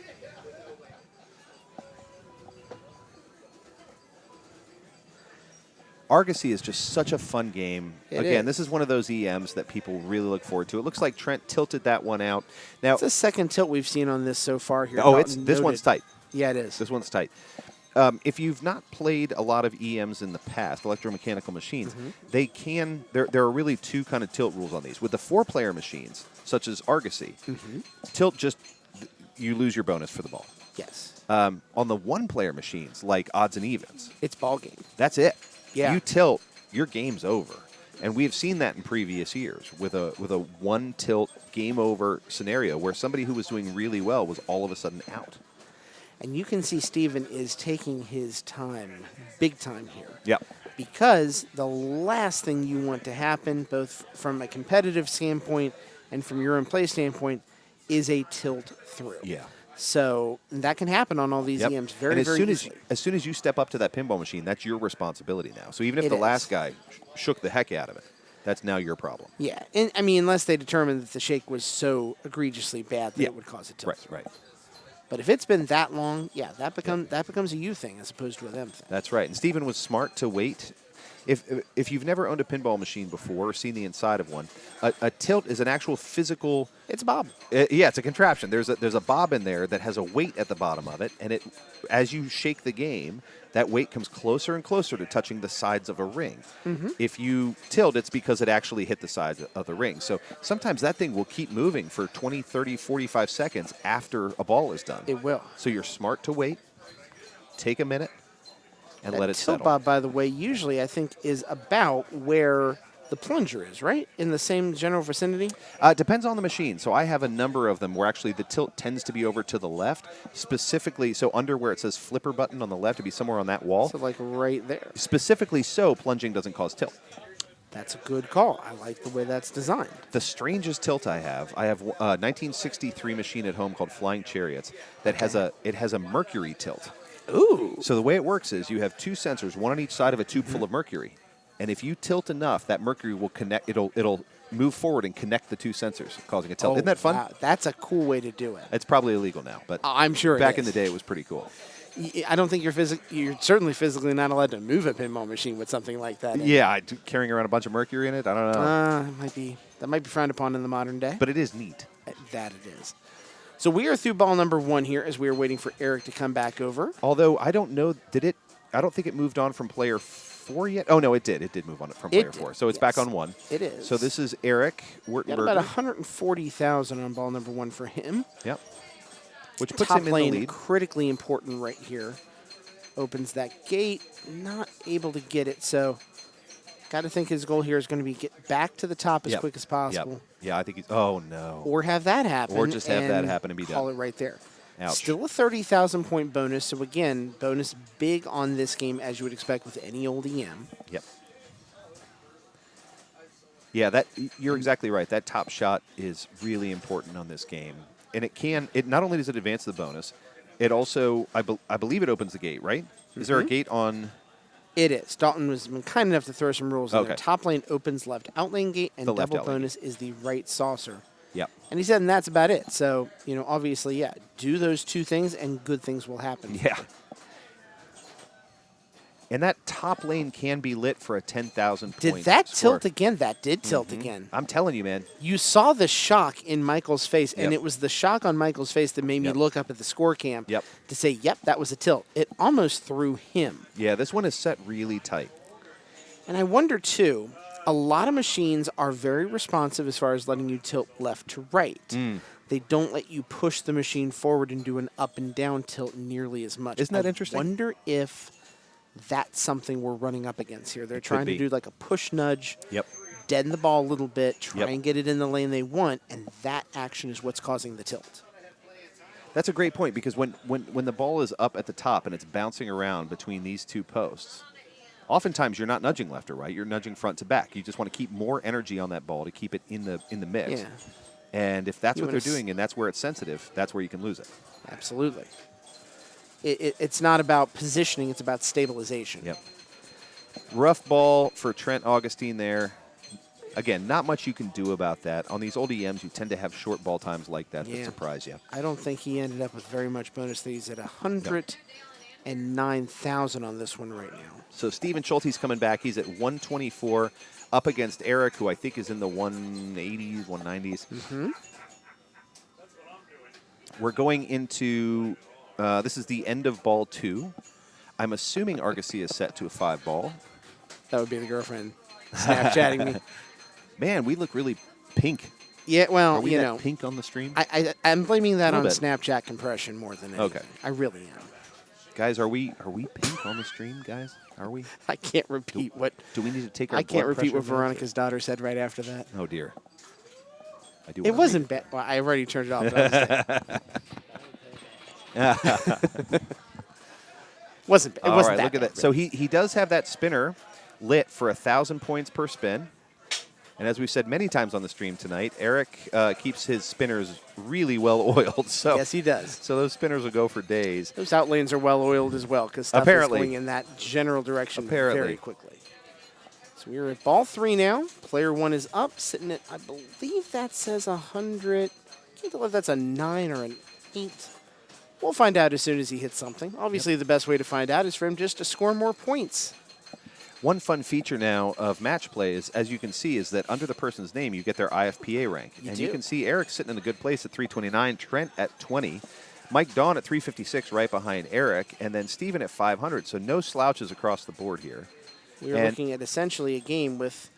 Argosy is just such a fun game. Again, this is one of those EMs that people really look forward to. It looks like Trent tilted that one out. Now, It's the second tilt we've seen on this so far here. oh, Dalton this one's noted. tight. Yeah, it is. This one's tight. If you've not played a lot of EMs in the past, electromechanical machines, there are really two kind of tilt rules on these. With the 4-player machines, such as Argosy, tilt you lose your bonus for the ball. Yes. On the 1-player machines, like odds and evens, It's ball game. that's it. Yeah. You tilt, your game's over. And we've seen that in previous years with a 1-tilt game over scenario where somebody who was doing really well was all of a sudden out. And you can see Steven is taking his time, big time here. Yep. Because the last thing you want to happen, both from a competitive standpoint and from your own play standpoint, is a tilt through. Yeah. So that can happen on all these Yep. EMs very, and as very soon easily. as soon as you step up to that pinball machine, that's your responsibility now. So even if It the is. last guy shook the heck out of it, that's now your problem. Yeah, and I mean, unless they determine that the shake was so egregiously bad that Yeah. it would cause a tilt. Right. But if it's been that long, yeah, that becomes a you thing as opposed to a them thing. That's right. And Steven was smart to wait. If you've never owned a pinball machine before or seen the inside of one, a tilt is an actual physical. It's Bob. Yeah, it's a contraption. There's a bob in there that has a weight at the bottom of it, and as you shake the game, that weight comes closer and closer to touching the sides of a ring. If you tilt, it's because it actually hit the sides of the ring. So sometimes that thing will keep moving for 20, 30, 45 seconds after a ball is done. It will. So you're smart to wait, take a minute, and That let it tilt settle. bob, by the way, usually I think is about where the plunger is, right? In the same general vicinity? It depends on the machine. So I have a number of them where actually the tilt tends to be over to the left, specifically, so under where it says flipper button on the left, to be somewhere on that wall. So like right there. Specifically so plunging doesn't cause tilt. That's a good call. I like the way that's designed. The strangest tilt I have a 1963 machine at home called Flying Chariots that has a mercury tilt. Ooh. So the way it works is you have two sensors, one on each side of a tube full of mercury. And if you tilt enough, that mercury will connect. It'll move forward and connect the two sensors, causing a tilt. Isn't that fun? Wow. That's a cool way to do it. It's probably illegal now, but I'm sure it back in is. the day it was pretty cool. I don't think you're certainly physically not allowed to move a pinball machine with something like that. Yeah, carrying around a bunch of mercury in it, I don't know. That might be frowned upon in the modern day. But it is neat. That it is. So we are through ball number 1 here as we are waiting for Eric to come back over. Although I don't know, I don't think it moved on from player 4 yet. Oh, no, it did. It did move on from player 4. So it's back yes. on 1. It is. So this is Eric Got about Wertenberger. 140,000 on ball number 1 for him. Yep. Which puts Top him in lane, the lead. critically important right here. Opens that gate, not able to get it. So got to think his goal here is going to be get back to the top as Yep. quick as possible. Yep. Yeah, I think he's. Oh, no. Or have that happen. Or just have that happen and be call done. it right there. Ouch. Still a 30,000 point bonus. So again, bonus big on this game as you would expect with any old EM. Yep. Yeah, you're exactly right. That top shot is really important on this game. And it not only does it advance the bonus, it also, I believe it opens the gate, right? Is there a gate on? It is. Dalton was been kind enough to throw some rules in there. Okay. Top lane opens left out lane gate, and The left double out lane bonus is the right saucer. Yep. And he said, and that's about it. So, obviously, yeah, do those two things, and good things will happen. Yeah. And that top lane can be lit for a 10,000 point Did that score. tilt again? That did tilt again. I'm telling you, man. You saw the shock in Michael's face, and Yep. it was the shock on Michael's face that made me Yep. look up at the score cam Yep. to say, yep, that was a tilt. It almost threw him. Yeah, this one is set really tight. And I wonder, too, a lot of machines are very responsive as far as letting you tilt left to right. They don't let you push the machine forward and do an up and down tilt nearly as much. Isn't that I interesting? wonder if That's something we're running up against here. They're trying to be. do like a push nudge, Yep. deaden the ball a little bit, try Yep. and get it in the lane they want, and that action is what's causing the tilt. That's a great point because when the ball is up at the top and it's bouncing around between these two posts, oftentimes you're not nudging left or right. You're nudging front to back. You just want to keep more energy on that ball to keep it in the mix. Yeah, And if that's You what they're wanna doing and that's where it's sensitive, that's where you can lose it. absolutely. It's not about positioning, it's about stabilization. Yep. Rough ball for Trent Augustine there. Again, not much you can do about that. On these old EMs, you tend to have short ball times like that that Yeah. surprise you. I don't think he ended up with very much bonus. He's at 109,000 on this one right now. So Steven Schulte's coming back. He's at 124 up against Eric, who I think is in the 180s, 190s. Mm-hmm. We're going into, this is the end of ball 2. I'm assuming Argosy is set to a 5 ball. That would be the girlfriend Snapchatting me. Man, we look really pink. Yeah, well, Are we you that know, pink on the stream? I'm blaming that A on little bit. Snapchat compression more than anything. Okay. I really am. Guys, are we pink on the stream, guys? Are we? I can't repeat what Do we need to take our I can't blood repeat what pressure meds? Veronica's daughter said right after that. Oh, dear. I do It wanna wasn't bad. Well, I already turned it off. But wasn't bad. It All wasn't right, that look at bad, that. So really. he does have that spinner lit for 1,000 points per spin. And as we've said many times on the stream tonight, Eric keeps his spinners really well oiled. So Yes, he does. So those spinners will go for days. Those outlanes are well oiled as well because stuff Apparently. is going in that general direction Apparently. very quickly. So we're at ball 3 now. Player 1 is up, sitting at, I believe that says 100. Can't tell if that's a 9 or an 8. We'll find out as soon as he hits something. Obviously, the best way to find out is for him just to score more points. One fun feature now of match play is, as you can see, is that under the person's name, you get their IFPA rank. And you do. can see Eric sitting in a good place at 329, Trent at 20, Mike Dawn at 356 right behind Eric, and then Steven at 500. So no slouches across the board here. We're And- looking at essentially a game with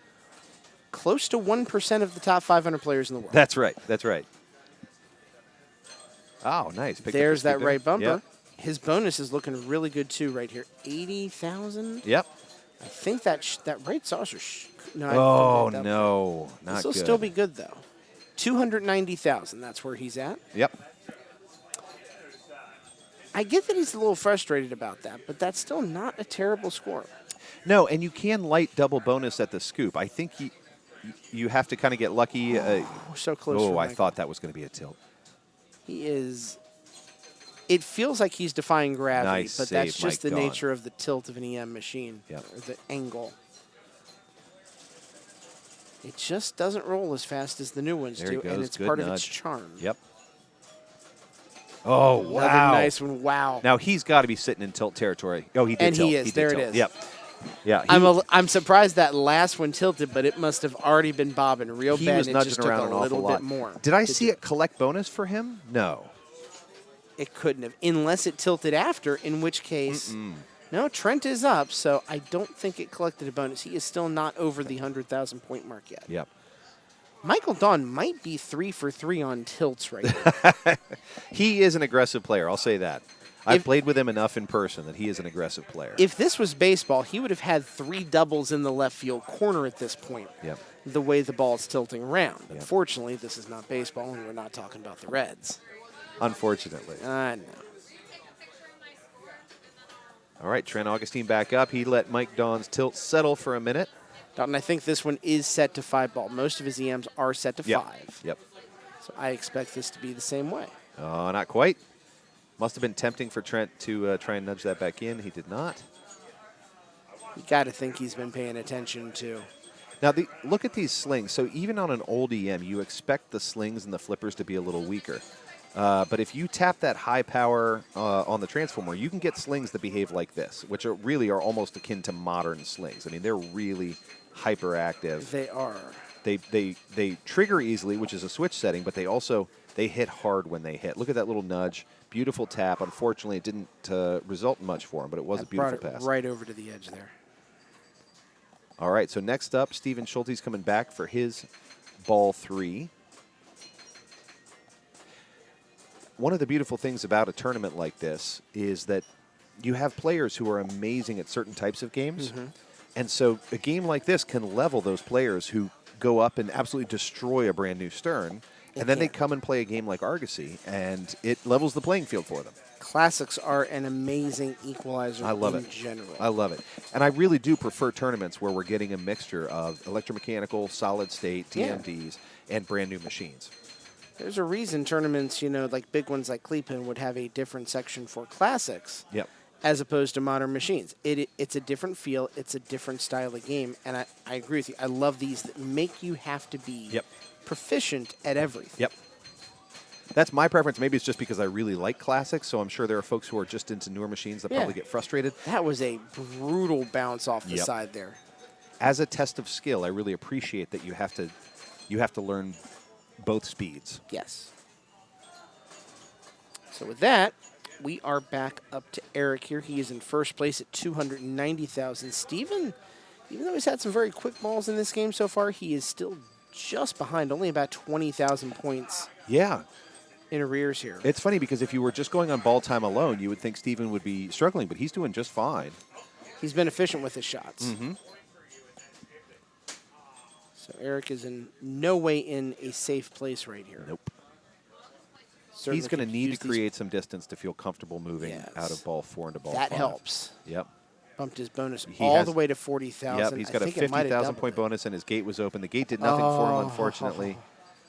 close to 1% of the top 500 players in the world. That's right. That's right. Oh, nice. Picked up There's the that speed there. right bumper. Yep. His bonus is looking really good too right here. 80,000. Yep. I think that right saucer. No, I Oh, don't think that- no. Not This will good. still be good though. 290,000. That's where he's at. Yep. I get that he's a little frustrated about that, but that's still not a terrible score. No, and you can light double bonus at the scoop. I think you have to kind of get lucky. We're so close. Oh, for I Mike. thought that was going to be a tilt. He is. It feels like he's defying gravity, Nice but save, that's just Mike the Dawn. nature of the tilt of an EM machine, Yep. or the angle. It just doesn't roll as fast as the new ones There he do, and goes. it's Good part of its nudge. charm. Yep. Oh, Another wow. nice one. Wow. Now he's got to be sitting in tilt territory. Oh, he did And he tilt. is. did There it tilt. is. Yep. Yeah. I'm surprised that last one tilted, but it must have already been bobbing real he bad. was and it nudging just took around a an awful little lot. bit more. Did I to see do it collect bonus for him? No. It couldn't have, unless it tilted after, in which case, no, Trent is up, so I don't think it collected a bonus. He is still not over the 100,000 point mark yet. Yep. Michael Dawn might be 3 for 3 on tilts right now. He is an aggressive player. I'll say that. I've If- played with him enough in person that he is an aggressive player. If this was baseball, he would have had 3 doubles in the left field corner at this point, Yep. the way the ball's tilting around. Yep. Unfortunately, this is not baseball, and we're not talking about the Reds. Unfortunately. I know. All right, Trent Augustine back up. He let Mike Dawn's tilt settle for a minute. Dalton, I think this one is set to 5 ball. Most of his EMs are set to 5. Yep. So I expect this to be the same way. Oh, not quite. Must have been tempting for Trent to try and nudge that back in. He did not. You got to think he's been paying attention to. Now, look at these slings. So even on an old EM, you expect the slings and the flippers to be a little weaker. But if you tap that high power on the transformer, you can get slings that behave like this, which really are almost akin to modern slings. I mean, they're really hyperactive. They are. They trigger easily, which is a switch setting, but they hit hard when they hit. Look at that little nudge. Beautiful tap. Unfortunately, it didn't result in much for him, but it was a That brought beautiful it pass. right over to the edge there. All right, so next up, Steven Schulte's coming back for his ball 3. One of the beautiful things about a tournament like this is that you have players who are amazing at certain types of games. And so a game like this can level those players who go up and absolutely destroy a brand new Stern. And then they come and play a game like Argosy, and it levels the playing field for them. Classics are an amazing equalizer I love in it. general. I love it. And I really do prefer tournaments where we're getting a mixture of electromechanical, solid state, TMDs, and brand new machines. There's a reason tournaments, like big ones like Cleveland would have a different section for classics Yep. as opposed to modern machines. It's a different feel. It's a different style of game. And I agree with you. I love these that make you have to be proficient at everything. Yep. That's my preference. Maybe it's just because I really like classics, so I'm sure there are folks who are just into newer machines that probably get frustrated. That was a brutal bounce off the Yep. side there. As a test of skill, I really appreciate that you have to learn both speeds. Yes. So with that, we are back up to Eric here. He is in first place at 290,000. Steven, even though he's had some very quick balls in this game so far, he is still just behind, only about 20,000 points Yeah. in arrears here. It's funny because if you were just going on ball time alone, you would think Steven would be struggling, but he's doing just fine. He's been efficient with his shots. So Eric is in no way in a safe place right here. Nope. Certainly He's going to could need use to these- create some distance to feel comfortable moving Yes. out of ball 4 into ball That 5. helps. Yep. Bumped his bonus He all has- the way to 40,000. Yep, he's got a I think it might have 50,000 doubled point it. bonus, and his gate was open. The gate did nothing for him, unfortunately.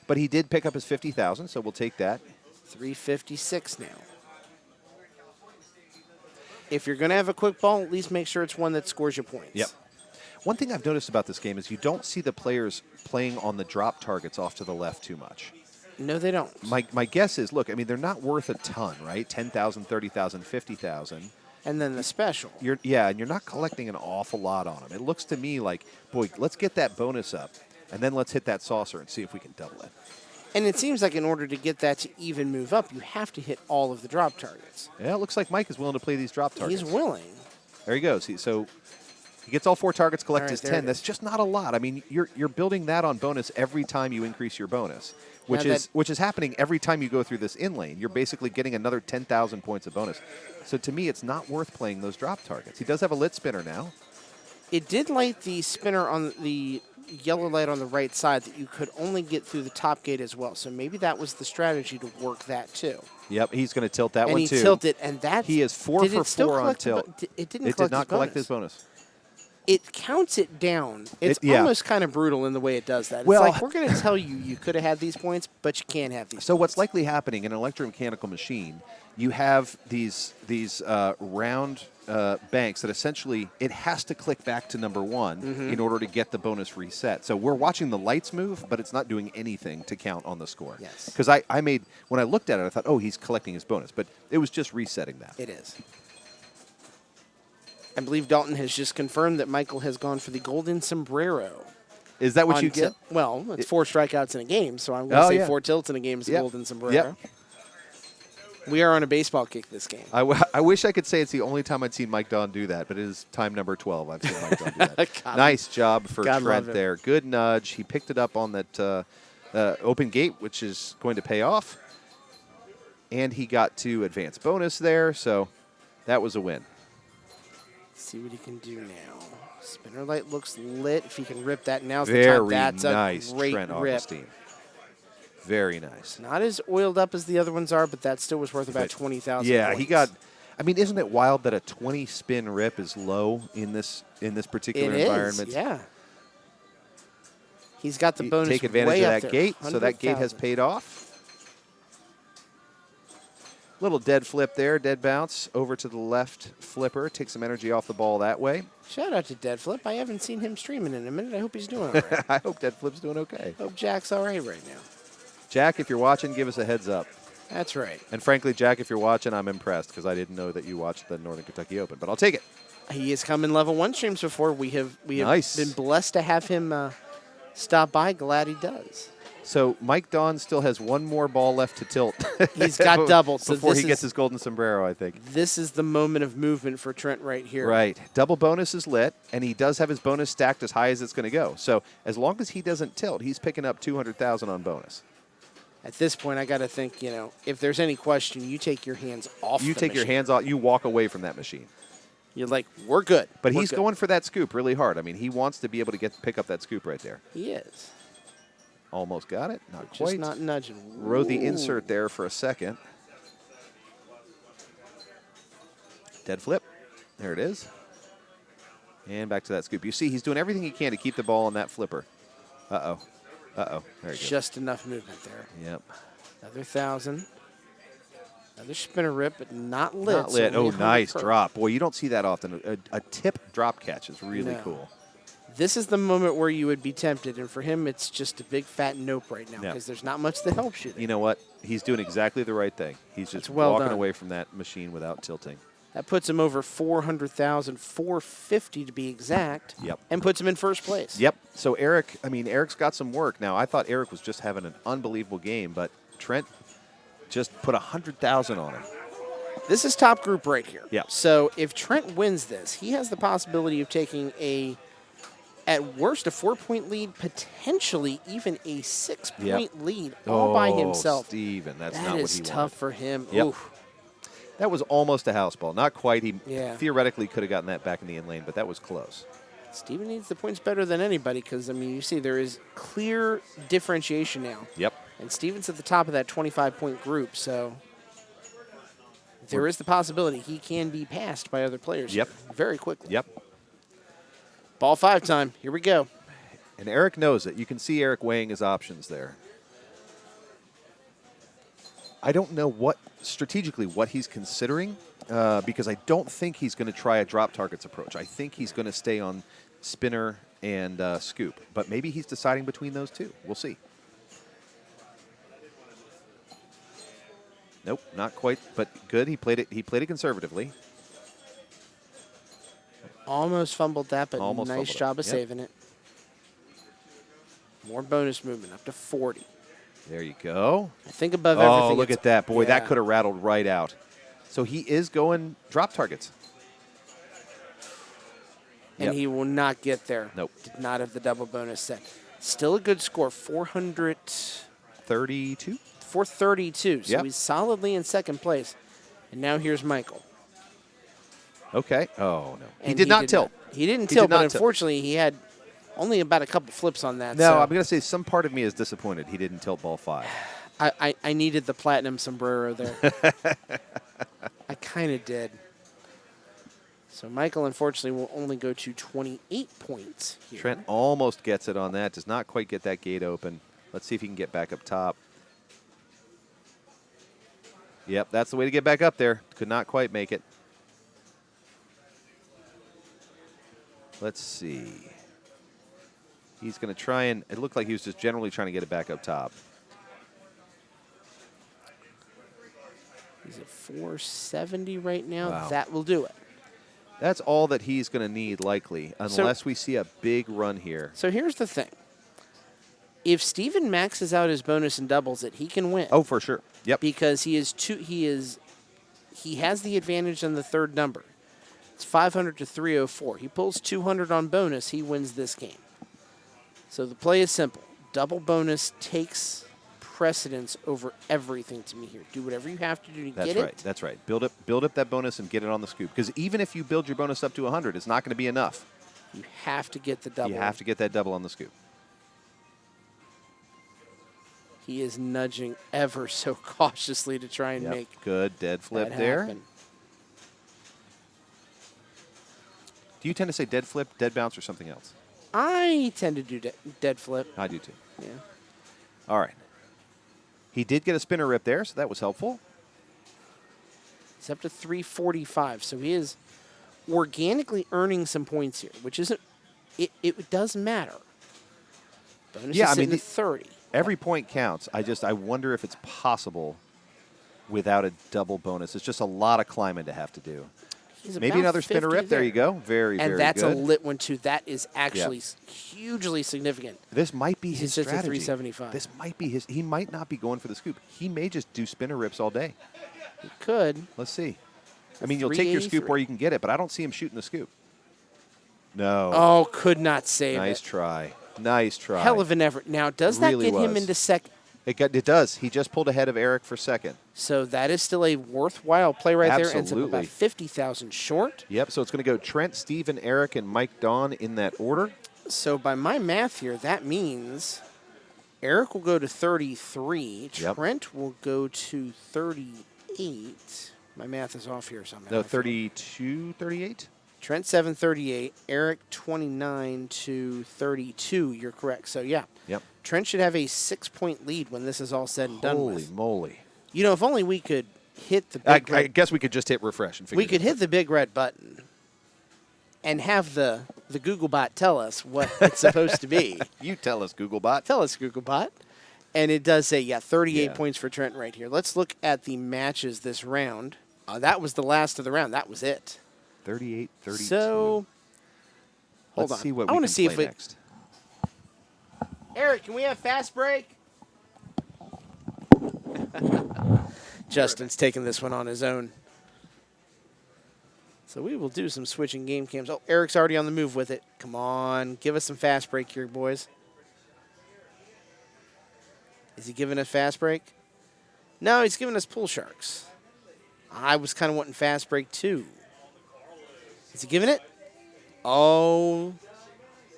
But he did pick up his 50,000, so we'll take that. 356 now. If you're going to have a quick ball, at least make sure it's one that scores you points. Yep. One thing I've noticed about this game is you don't see the players playing on the drop targets off to the left too much. No, they don't. My guess is, look, I mean, they're not worth a ton, right? 10,000, 30,000, 50,000. And then the special. And you're not collecting an awful lot on them. It looks to me like, boy, let's get that bonus up, and then let's hit that saucer and see if we can double it. And it seems like in order to get that to even move up, you have to hit all of the drop targets. Yeah, it looks like Mike is willing to play these drop targets. He's willing. There he goes. So he gets all 4 targets, collect All right, his there 10. it That's is. just not a lot. I mean, you're building that on bonus every time you increase your bonus, which Now is happening every time you go through this in lane. You're basically getting another 10,000 points of bonus. So to me, it's not worth playing those drop targets. He does have a lit spinner now. It did light the spinner on the yellow light on the right side that you could only get through the top gate as well. So maybe that was the strategy to work that too. Yep, he's going to tilt that And one he too. tilted, and that He is 4 did for it still 4 on collect the tilt. it didn't It collect did not his collect bonus. his bonus. It counts it down. It's yeah. almost kind of brutal in the way it does that. It's Well- like, we're going to tell you could have had these points, but you can't have these So points. what's likely happening in an electromechanical machine, you have these round banks that essentially it has to click back to number 1 in order to get the bonus reset. So we're watching the lights move, but it's not doing anything to count on the score. Yes. Because when I looked at it, I thought, oh, he's collecting his bonus, but it was just resetting that. It is. I believe Dalton has just confirmed that Michael has gone for the golden sombrero. Is that what on you get? Well, it's 4 strikeouts in a game, so I'm going to Oh, say yeah. 4 tilts in a game is a Yep. golden sombrero. Yep. We are on a baseball kick this game. I wish I could say it's the only time I'd seen Mike Don do that, but it is time number 12 I've seen Mike Don do that. God. Nice job for God Trent love him. there. Good nudge. He picked it up on that open gate, which is going to pay off. And he got to advance bonus there, so that was a win. See what he can do now. Spinner light looks lit. If he can rip that, now's the Very time. That's nice, a great Trent rip. Augustine. Very nice. Not as oiled up as the other ones are, but that still was worth about But 20,000 Yeah, points. he got. I mean, isn't it wild that a 20 spin rip is low in this particular It environment? is, yeah. He's got the You bonus take advantage way of up that there, gate, so that gate has 100,000. paid off. Little dead flip there, dead bounce over to the left flipper. Take some energy off the ball that way. Shout out to Dead Flip. I haven't seen him streaming in a minute. I hope he's doing all right. I hope dead flip's doing okay. Hope Jack's all right now. Jack, if you're watching, give us a heads up. That's right. And frankly, Jack, if you're watching, I'm impressed because I didn't know that you watched the Northern Kentucky Open, but I'll take it. He has come in level 1 streams before. We have Nice. been blessed to have him stop by. Glad he does. So Mike Don still has one more ball left to tilt. He's got double. So before this he gets is- his golden sombrero, I think. This is the moment of movement for Trent right here. Right. Double bonus is lit, and he does have his bonus stacked as high as it's going to go. So as long as he doesn't tilt, he's picking up 200,000 on bonus. At this point, I got to think, if there's any question, you take your hands off You the take your machine. hands off. You walk away from that machine. You're like, we're good. But We're he's good. going for that scoop really hard. I mean, he wants to be able to pick up that scoop right there. He is. Almost got it. Not Just quite. not nudging. Rode the Ooh. insert there for a second. Dead flip. There it is. And back to that scoop. You see, he's doing everything he can to keep the ball on that flipper. Uh-oh. Uh-oh. There you go. Just enough movement there. Yep. Another 1,000. Another spinner rip, but not lit. Not so lit. only Oh, 100 nice per. drop. Boy, you don't see that often. A tip drop catch is really No. cool. This is the moment where you would be tempted, and for him, it's just a big fat nope right now Yeah. because there's not much that helps you there. You know what? He's doing exactly the right thing. He's just That's well walking done. away from that machine without tilting. That puts him over 400,000, 450 to be exact. Yep. And puts him in first place. Yep. So Eric's got some work. Now, I thought Eric was just having an unbelievable game, but Trent just put 100,000 on him. This is top group right here. Yeah. So if Trent wins this, he has the possibility of taking at worst, a 4-point lead, potentially even a 6-point lead all by himself. Steven, that's That not what is he tough wanted. for him. Yep. Oof. That was almost a house ball. Not quite. He Yeah. theoretically could have gotten that back in the in lane, but that was close. Steven needs the points better than anybody because, you see there is clear differentiation now. Yep. And Steven's at the top of that 25-point group, so there is the possibility he can be passed by other players Yep. here very quickly. Yep. Ball 5 time. Here we go. And Eric knows it. You can see Eric weighing his options there. I don't know strategically what he's considering because I don't think he's going to try a drop targets approach. I think he's going to stay on spinner and scoop. But maybe he's deciding between those two. We'll see. Nope, not quite, but good. He played it conservatively. Almost fumbled that, but Almost nice fumbled it. job of Yep. saving it. More bonus movement, up to 40. There you go. I think above everything. Oh, look it's- at that. Boy, that yeah. could have rattled right out. So he is going drop targets. And Yep. he will not get there. Nope. Did not have the double bonus set. Still a good score, 32? 432. So Yep. he's solidly in second place. And now here's Michael. Okay. Oh, no. He And did not tilt. He didn't He tilt, did not but tilt. unfortunately he had only about a couple flips on that. No, so I'm going to say some part of me is disappointed he didn't tilt ball 5. I needed the platinum sombrero there. I kind of did. So Michael, unfortunately, will only go to 28 points here. Trent almost gets it on that. Does not quite get that gate open. Let's see if he can get back up top. Yep, that's the way to get back up there. Could not quite make it. Let's see. He's going to try and, it looked like he was just generally trying to get it back up top. He's at 470 right now. Wow. That will do it. That's all that he's going to need, likely, unless we see a big run here. So here's the thing. If Steven maxes out his bonus and doubles it, he can win. Oh, for sure. Yep. Because he has the advantage on the third number. It's 500 to 304. He pulls 200 on bonus, he wins this game. So the play is simple. Double bonus takes precedence over everything to me here. Do whatever you have to do to That's get right. it. That's right. Build up that bonus and get it on the scoop. Because even if you build your bonus up to 100, it's not going to be enough. You have to get the double. You have to get that double on the scoop. He is nudging ever so cautiously to try and Yep. make Good dead flip that there. happen. Do you tend to say dead flip, dead bounce, or something else? I tend to do dead flip. I do too. Yeah. All right. He did get a spinner rip there, so that was helpful. He's up to 345, so he is organically earning some points here, which isn't. It does matter. Bonus Yeah, is I sitting mean, at 30. Every point counts. I wonder if it's possible without a double bonus. It's just a lot of climbing to have to do. He's Maybe about another spinner 50 rip. There you go. Very, And very that's good. a lit one too. That is actually hugely significant. This might be He his sits at strategy. 375. This might be his. He might not be going for the scoop. He may just do spinner rips all day. He could. Let's see. I mean, you'll take your scoop 383. where you can get it, but I don't see him shooting the scoop. No. Oh, could not save nice it. try. Nice try. Hell of an effort. Now, does that Really get him was. into second? It does. He just pulled ahead of Eric for second. So that is still a worthwhile play right there. Ends up Absolutely. about 50,000 short. Yep, so it's going to go Trent, Steven, Eric, and Mike Dawn in that order. So by my math here, that means Eric will go to 33. Yep. Trent will go to 38. My math is off here somehow. No, 32, 38? Trent 738, Eric 29 to 32. You're correct. So yeah, Yep. Trent should have a 6-point lead when this is all said and done Holy with. moly. You know, if only we could hit the I big red, guess we could just hit refresh and figure we it could out. hit the big red button and have the Googlebot tell us what it's supposed to be. You tell us, Googlebot. Tell us, Googlebot. And it does say, 38 Yeah. points for Trent right here. Let's look at the matches this round. That was the last of the round. That was it. 38, 32. So, hold Let's on. see what I we wanna can see play if it- next. Eric, can we have fast break? Justin's taking this one on his own. So we will do some switching game cams. Oh, Eric's already on the move with it. Come on, give us some fast break here, boys. Is he giving us fast break? No, he's giving us pool sharks. I was kind of wanting fast break too. Is he giving it? Oh,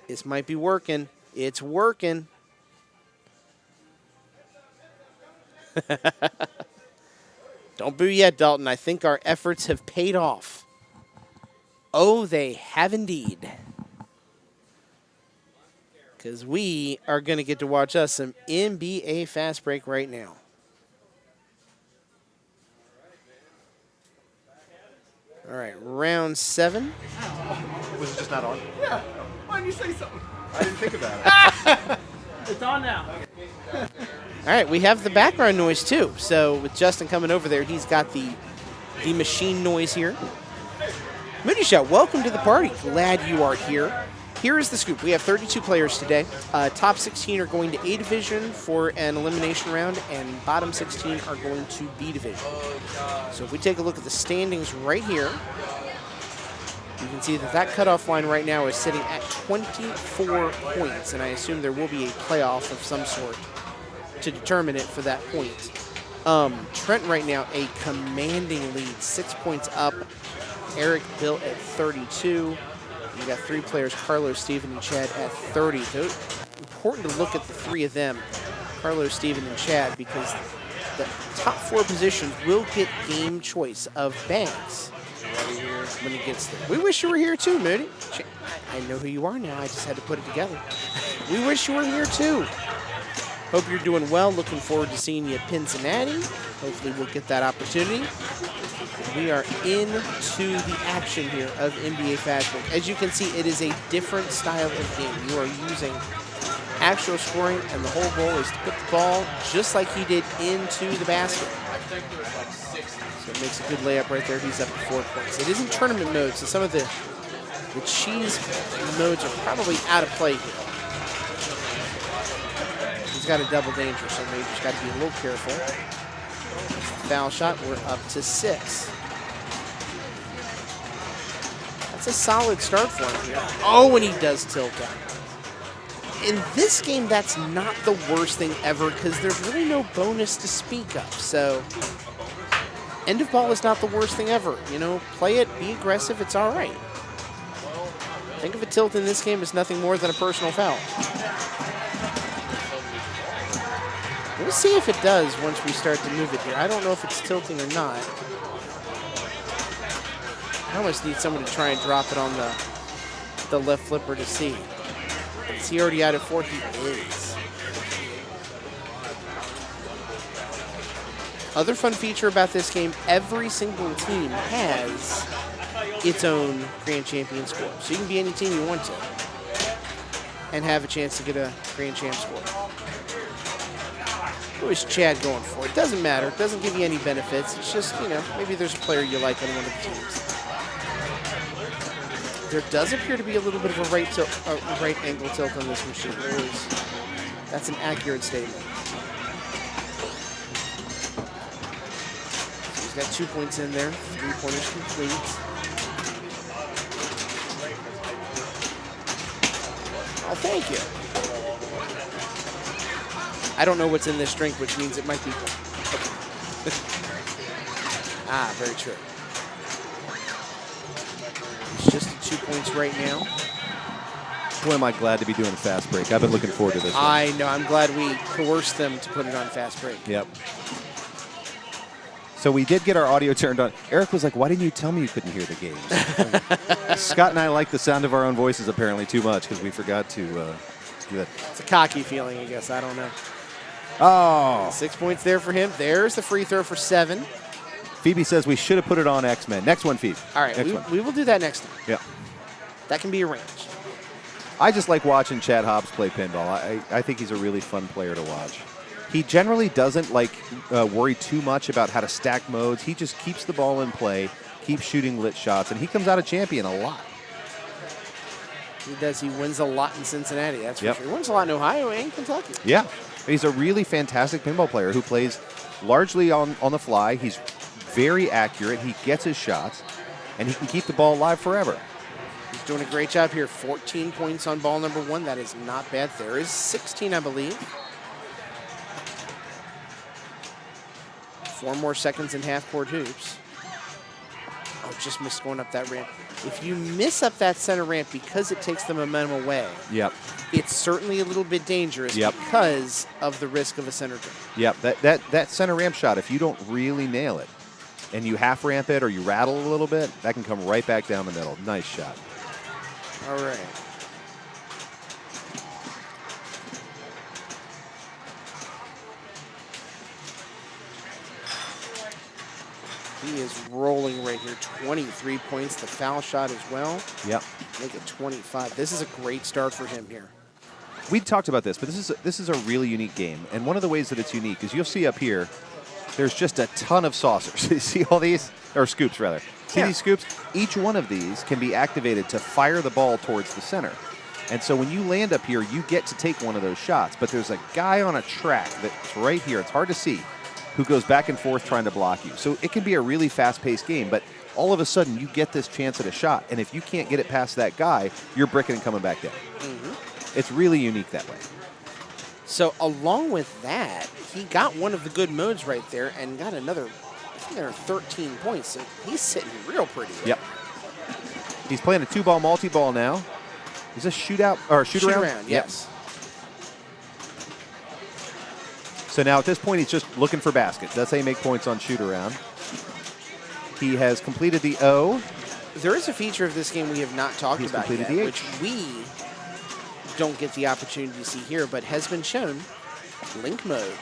this might be working. It's working. Don't boo yet, Dalton. I think our efforts have paid off. Oh, they have indeed. Because we are going to get to watch us some NBA fast break right now. All right, round 7. Was it just not on? Yeah. Why didn't you say something? I didn't think about it. It's on now. All right, we have the background noise too. So with Justin coming over there, he's got the machine noise here. Moody Shot, welcome to the party. Glad you are here. Here is the scoop. We have 32 players today. Top 16 are going to A Division for an elimination round, and bottom 16 are going to B Division. So if we take a look at the standings right here, you can see that cutoff line right now is sitting at 24 points, and I assume there will be a playoff of some sort to determine it for that point. Trent right now a commanding lead, 6 points up. Eric Bill at 32. You got 3 players, Carlos, Steven, and Chad at 30. So important to look at the 3 of them, Carlos, Steven, and Chad, because the top 4 positions will get game choice of bags when it gets there. We wish you were here too, Moody. I know who you are now. I just had to put it together. We wish you were here too. Hope you're doing well. Looking forward to seeing you at Cincinnati. Hopefully we'll get that opportunity. We are into the action here of NBA Fast Break. As you can see, it is a different style of game. You are using actual scoring, and the whole goal is to put the ball, just like he did, into the basket. So it makes a good layup right there. He's up to 4 points. It is in tournament mode, so some of the cheese modes are probably out of play here. He's got a double danger, so maybe just got to be a little careful. Foul shot, we're up to 6. That's a solid start for him here. Oh, and he does tilt out. In this game, that's not the worst thing ever because there's really no bonus to speak of. So, end of ball is not the worst thing ever. You know, play it, be aggressive, it's all right. Think of a tilt in this game as nothing more than a personal foul. We'll see if it does once we start to move it here. I don't know if it's tilting or not. I almost need someone to try and drop it on the left flipper to see. Is he already out at 4? He is. Other fun feature about this game, every single team has its own grand champion score. So you can be any team you want to and have a chance to get a grand champ score. Who is Chad going for? It doesn't matter. It doesn't give you any benefits. It's just, you know, maybe there's a player you like on one of the teams. There does appear to be a little bit of a right angle tilt on this machine. That's an accurate statement. So he's got 2 points in there. 3-pointers complete. Oh, thank you. I don't know what's in this drink, which means it might be. Ah, very true. It's just 2 points right now. Boy, am I glad to be doing a fast break. I've been looking forward to this one. I know. I'm glad we coerced them to put it on fast break. Yep. So we did get our audio turned on. Eric was like, why didn't you tell me you couldn't hear the games? Scott and I like the sound of our own voices apparently too much because we forgot to do that. It's a cocky feeling, I guess. I don't know. Oh. 6 points there for him. There's the free throw for 7. Phoebe says we should have put it on X-Men. Next one, Phoebe. All right, we will do that next time. Yeah. That can be arranged. I just like watching Chad Hobbs play pinball. I think he's a really fun player to watch. He generally doesn't worry too much about how to stack modes. He just keeps the ball in play, keeps shooting lit shots, and he comes out a champion a lot. He does. He wins a lot in Cincinnati, that's for Yep. sure. He wins a lot in Ohio and Kentucky. Yeah. He's a really fantastic pinball player who plays largely on the fly. He's very accurate. He gets his shots, and he can keep the ball alive forever. He's doing a great job here. 14 points on ball number 1. That is not bad. There is 16, I believe. 4 more seconds in half-court hoops. Oh, just missed going up that ramp. If you miss up that center ramp because it takes the momentum away, Yep. it's certainly a little bit dangerous Yep. because of the risk of a center jump. Yep. That center ramp shot, if you don't really nail it, and you half ramp it or you rattle a little bit, that can come right back down the middle. Nice shot. All right. He is rolling right here. 23 points. The foul shot as well. Yep. Make it 25. This is a great start for him here. We talked about this, but this is a really unique game. And one of the ways that it's unique is you'll see up here, there's just a ton of saucers. You see all these? Or scoops, rather. See these scoops? Each one of these can be activated to fire the ball towards the center. And so when you land up here, you get to take one of those shots. But there's a guy on a track that's right here. It's hard to see, who goes back and forth trying to block you. So it can be a really fast-paced game, but all of a sudden you get this chance at a shot, and if you can't get it past that guy, you're bricking and coming back down. Mm-hmm. It's really unique that way. So along with that, he got one of the good modes right there and got another, I think there are 13 points. So he's sitting real pretty. Right? Yep. He's playing a 2-ball multi-ball now. Is this shootout or shoot around? Yes. So now at this point, he's just looking for baskets. That's how you make points on shoot around. He has completed the O. There is a feature of this game we have not talked He's about completed yet, the H. which we don't get the opportunity to see here, but has been shown. Link mode.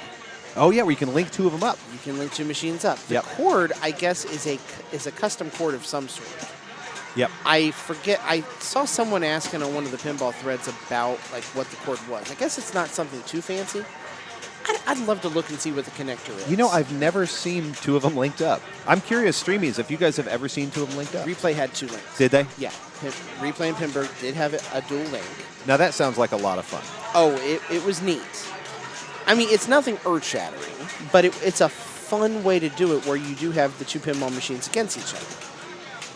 Oh yeah, where you can link 2 of them up. You can link 2 machines up. The Yep. cord, I guess, is a custom cord of some sort. Yep. I forget. I saw someone asking on one of the pinball threads about what the cord was. I guess it's not something too fancy. I'd love to look and see what the connector is. You know, I've never seen 2 of them linked up. I'm curious, Streamies, if you guys have ever seen 2 of them linked up. Replay had 2 links. Did they? Yeah. Replay and Pinburg did have a dual link. Now that sounds like a lot of fun. Oh, it was neat. I mean, it's nothing earth-shattering, but it's a fun way to do it where you do have the 2 pinball machines against each other.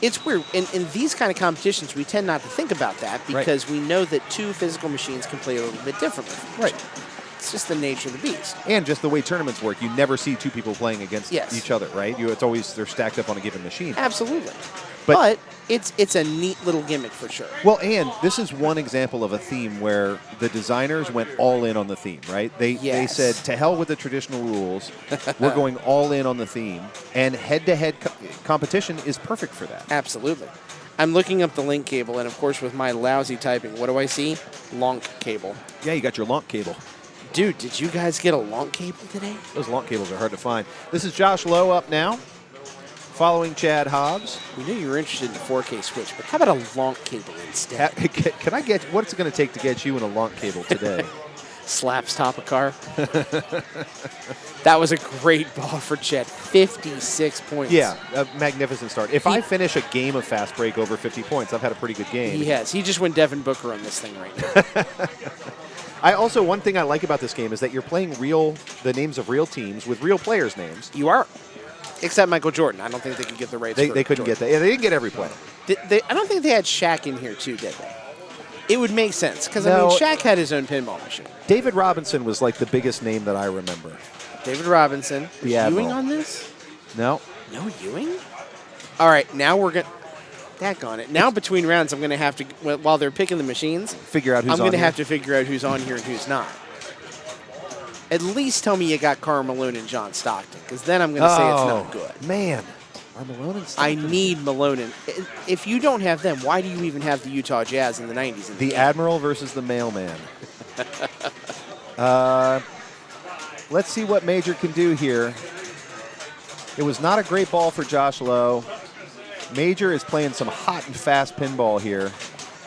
It's weird. In these kind of competitions, we tend not to think about that because we know that 2 physical machines can play a little bit differently. Right. It's just the nature of the beast. And just the way tournaments work, you never see 2 people playing against Yes. each other, right? It's always they're stacked up on a given machine. Absolutely. But- But it's a neat little gimmick for sure. Well, and this is one example of a theme where the designers went all in on the theme, right? They Yes. said, to hell with the traditional rules, we're going all in on the theme, and head-to-head competition is perfect for that. Absolutely. I'm looking up the link cable, and of course, with my lousy typing, what do I see? Lonk cable. Yeah, you got your LONC cable. Dude, did you guys get a lonk cable today? Those LONC cables are hard to find. This is Josh Lowe up now, following Chad Hobbs. We knew you were interested in the 4K switch, but how about a lonk cable instead? Can I get, what's it going to take to get you in a LONC cable today? Slaps top a car. That was a great ball for Chet. 56 points. Yeah, a magnificent start. If I finish a game of fast break over 50 points, I've had a pretty good game. He has. He just went Devin Booker on this thing right now. One thing I like about this game is that you're playing the names of real teams with real players' names. You are. Except Michael Jordan. I don't think they could get the rights They for couldn't Jordan. get that. Yeah, they didn't get every player. I don't think they had Shaq in here too, did they? It would make sense because I No. mean, Shaq had his own pinball machine. David Robinson was like the biggest name that I remember. David Robinson. The Ewing Admiral. on this? No. No Ewing? All right, now we're going to... Daggone it. Now between rounds, I'm going to have to, while they're picking the machines, Figure out who's I'm going to on have here. to figure out who's on here and who's not. At least tell me you got Karl Malone and John Stockton, because then I'm going to say it's not good. Man. Are Malone and I Stockton? need Malone. If you don't have them, why do you even have the Utah Jazz in the 90s? In The Admiral versus the Mailman. Let's see what Major can do here. It was not a great ball for Josh Lowe. Major is playing some hot and fast pinball here,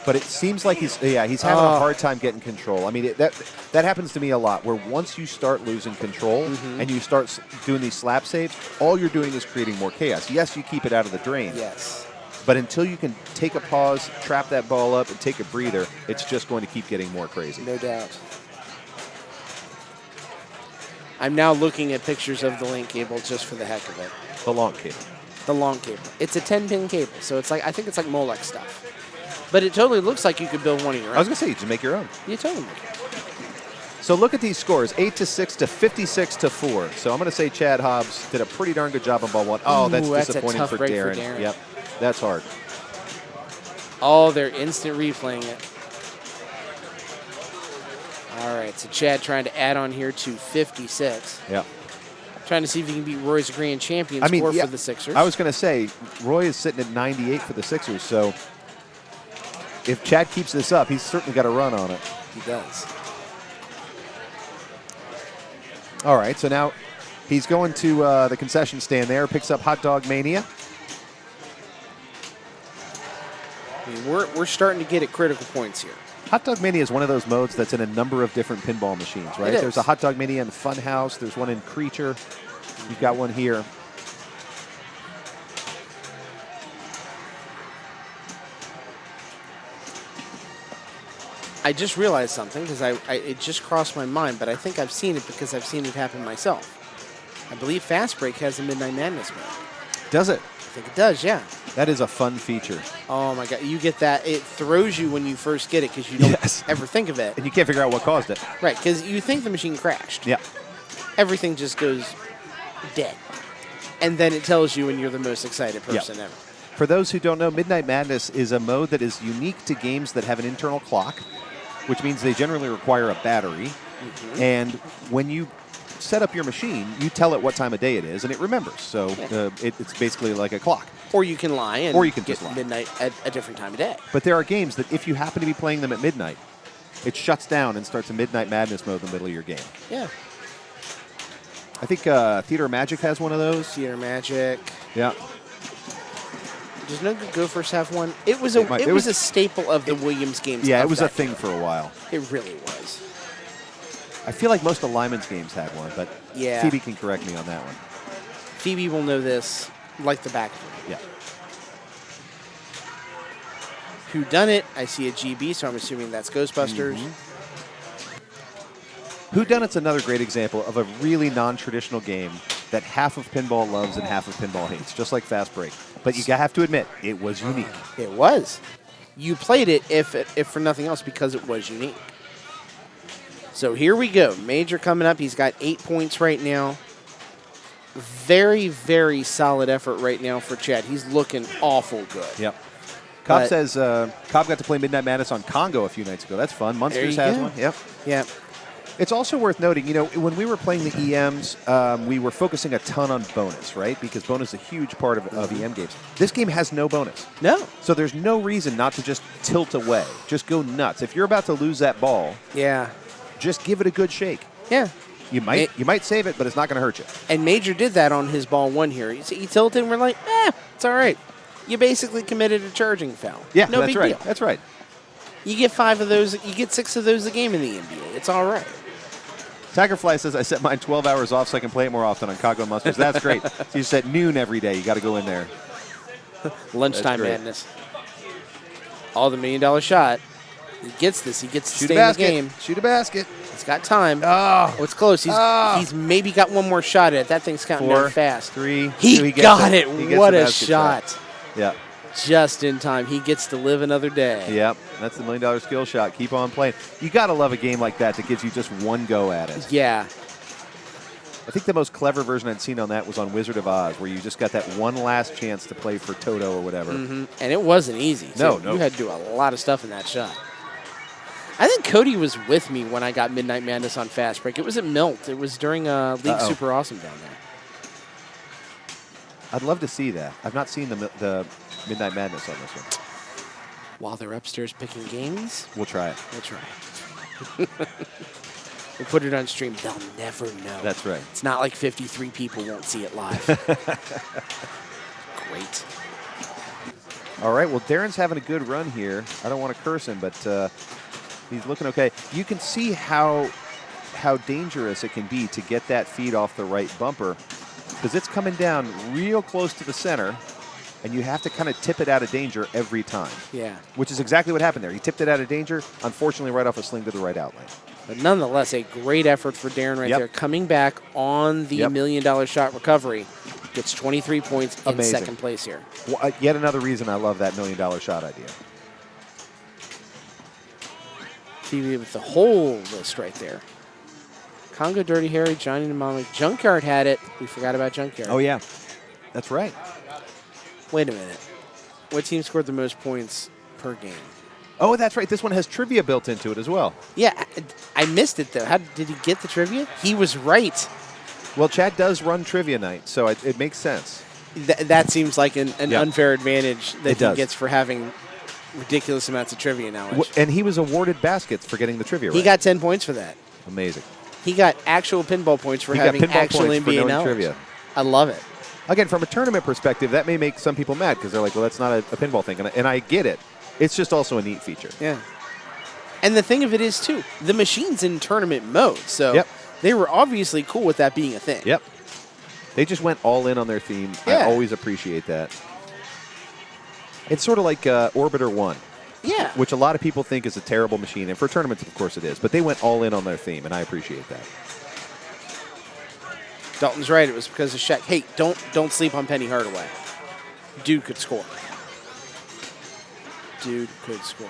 but it seems like he's having a hard time getting control. I mean, that happens to me a lot, where once you start losing control and you start doing these slap saves, all you're doing is creating more chaos. Yes, you keep it out of the drain. Yes. But until you can take a pause, trap that ball up, and take a breather, it's just going to keep getting more crazy. No doubt. I'm now looking at pictures of the link cable just for the heck of it. The long cable. The long cable. It's a 10-pin cable, so it's like I think it's like Molex stuff. But it totally looks like you could build one of your own. I was going to say, you can make your own. You totally make it. So look at these scores, 8-6 to 56-4. So I'm going to say Chad Hobbs did a pretty darn good job on ball one. Oh, that's Ooh, that's a disappointing tough for break for Darren. Darren. Yep, that's hard. Oh, they're instant replaying it. All right, so Chad trying to add on here to 56. Yep. Trying to see if he can beat Roy's grand champion I mean, score yeah, for the Sixers. I was going to say, Roy is sitting at 98 for the Sixers, so if Chad keeps this up, he's certainly got a run on it. He does. All right, so now he's going to the concession stand there, picks up Hot Dog Mania. I mean, we're starting to get at critical points here. Hot Dog Mania is one of those modes that's in a number of different pinball machines, right? It is. There's a Hot Dog Mania in Funhouse. There's one in Creature. You've got one here. I just realized something because it just crossed my mind, but I think I've seen it because I've seen it happen myself. I believe Fast Break has a Midnight Madness mode. Does it? I think it does, yeah. That is a fun feature. Oh my God, you get that. It throws you when you first get it because you don't Yes. ever think of it. And you can't figure out what caused it. Right, because you think the machine crashed. Yeah. Everything just goes dead. And then it tells you when you're the most excited person ever. For those who don't know, Midnight Madness is a mode that is unique to games that have an internal clock, which means they generally require a battery. And when you set up your machine, you tell it what time of day it is, and it remembers. So it's basically like a clock. Or you can lie and Or you can get just lie. midnight at a different time of day. But there are games that if you happen to be playing them at midnight, it shuts down and starts a Midnight Madness mode in the middle of your game. Yeah. I think Theater of Magic has one of those. Theater Magic. Yeah. Does No Good Gophers have one? It was a It was was- a staple of the Williams games. Yeah, of it was a that thing era. for a while. It really was. I feel like most of Lyman's games had one, but Yeah. Phoebe can correct me on that one. Phoebe will know this like the back of her. Yeah. Who Done It? I see a GB, so I'm assuming that's Ghostbusters. Whodunit's another great example of a really non-traditional game that half of pinball loves and half of pinball hates, just like Fast Break. But you have to admit, it was unique. It was. You played it, if for nothing else, because it was unique. So here we go. Major coming up. He's got 8 points right now. Very, very solid effort right now for Chad. He's looking awful good. Yep. Cobb But- says Cobb got to play Midnight Madness on Congo a few nights ago. That's fun. Munsters you has go. one. Yep. Yeah. It's also worth noting, when we were playing the EMs, we were focusing a ton on bonus, right? Because bonus is a huge part of EM games. This game has no bonus. No. So there's no reason not to just tilt away. Just go nuts. If you're about to lose that ball, Yeah. just give it a good shake. Yeah. You might save it, but it's not going to hurt you. And Major did that on his ball one here. He tilted and we're like, it's all right. You basically committed a charging foul. Yeah, no that's big right. deal. That's right. You get 5 of those. You get 6 of those a game in the NBA. It's all right. Tigerfly says, I set mine 12 hours off so I can play it more often on Congo and Munsters. That's great. So you set noon every day. You got to go in there. Lunchtime great. madness. All the $1 million shot. He gets this. He gets to Shoot stay a in the basket. game. Shoot a basket. He's got time. Oh. It's close. He's maybe got one more shot at it. That thing's counting 4, down fast. 3, He 2, got gets it. He gets What the a basket shot. Yeah. just in time. He gets to live another day. Yep, that's the $1 million skill shot. Keep on playing. You got to love a game like that gives you just one go at it. Yeah. I think the most clever version I'd seen on that was on Wizard of Oz, where you just got that one last chance to play for Toto or whatever. And it wasn't easy. Too. No. You had to do a lot of stuff in that shot. I think Cody was with me when I got Midnight Madness on Fast Break. It was at Milt. It was during League Super Awesome down there. I'd love to see that. I've not seen the Midnight Madness on this one. While they're upstairs picking games, We'll try it. we'll try. We'll put it on stream. They'll never know. That's right. It's not like 53 people won't see it live. Great. All right, well, Darren's having a good run here. I don't want to curse him, but he's looking okay. You can see how dangerous it can be to get that feed off the right bumper, because it's coming down real close to the center, and you have to kind of tip it out of danger every time. Yeah. Which is exactly what happened there. He tipped it out of danger, unfortunately right off a sling to the right outline. But nonetheless, a great effort for Darren right there. Coming back on the $1 million shot recovery. Gets 23 points in second place here. Well, yet another reason I love that $1 million shot idea. TV with the whole list right there. Congo, Dirty Harry, Johnny Mnemonic. Junkyard had it. We forgot about Junkyard. Oh, yeah. That's right. Wait a minute. What team scored the most points per game? Oh, that's right. This one has trivia built into it as well. Yeah, I missed it, though. How did he get the trivia? He was right. Well, Chad does run trivia night, so it makes sense. That seems like an unfair advantage that It does. he gets for having ridiculous amounts of trivia knowledge. And he was awarded baskets for getting the trivia right. He got 10 points for that. Amazing. He got actual pinball points for having actual points for NBA knowing knowledge. trivia. I love it. Again, from a tournament perspective, that may make some people mad because they're like, well, that's not a pinball thing. And I get it. It's just also a neat feature. Yeah. And the thing of it is, too, the machine's in tournament mode. So they were obviously cool with that being a thing. Yep. They just went all in on their theme. Yeah. I always appreciate that. It's sort of like Orbiter 1. Yeah. Which a lot of people think is a terrible machine. And for tournaments, of course, it is. But they went all in on their theme, and I appreciate that. Dalton's right. It was because of Shaq. Hey, don't sleep on Penny Hardaway. Dude could score. Dude could score.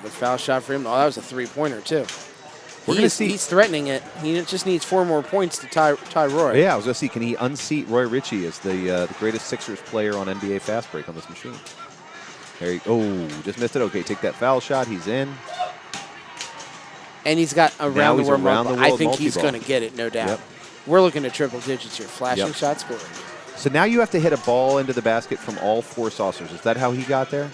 The foul shot for him. Oh, that was a three-pointer, too. He's threatening it. He just needs 4 more points to tie Roy. Yeah, I was going to see, can he unseat Roy Ritchie as the greatest Sixers player on NBA Fast Break on this machine? There you go. Oh, just missed it. Okay, take that foul shot. He's in. And he's got around the world. I think multi-ball. he's going to get it, no doubt. Yep. We're looking at triple digits here. Flashing shot scored. So now you have to hit a ball into the basket from all 4 saucers. Is that how he got there?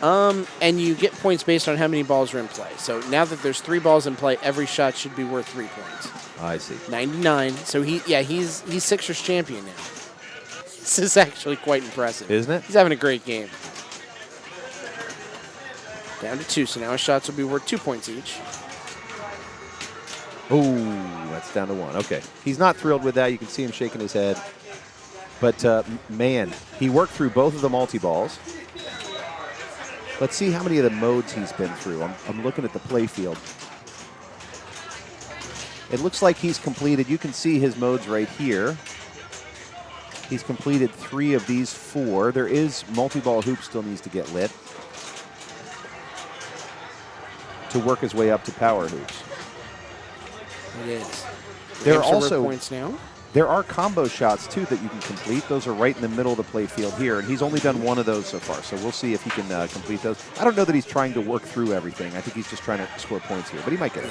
And you get points based on how many balls are in play. So now that there's 3 balls in play, every shot should be worth 3 points. I see. 99. So he's Sixers champion now. This is actually quite impressive. Isn't it? He's having a great game. Down to 2, so now his shots will be worth 2 points each. Oh, that's down to 1. Okay. He's not thrilled with that. You can see him shaking his head. But, man, he worked through both of the multi-balls. Let's see how many of the modes he's been through. I'm looking at the play field. It looks like he's completed. You can see his modes right here. He's completed 3 of these 4. There is multi-ball hoop still needs to get lit to work his way up to power hoops. It is. There are Games are worth also points now. There are combo shots, too, that you can complete. Those are right in the middle of the play field here, and he's only done 1 of those so far, so we'll see if he can complete those. I don't know that he's trying to work through everything. I think he's just trying to score points here, but he might get it.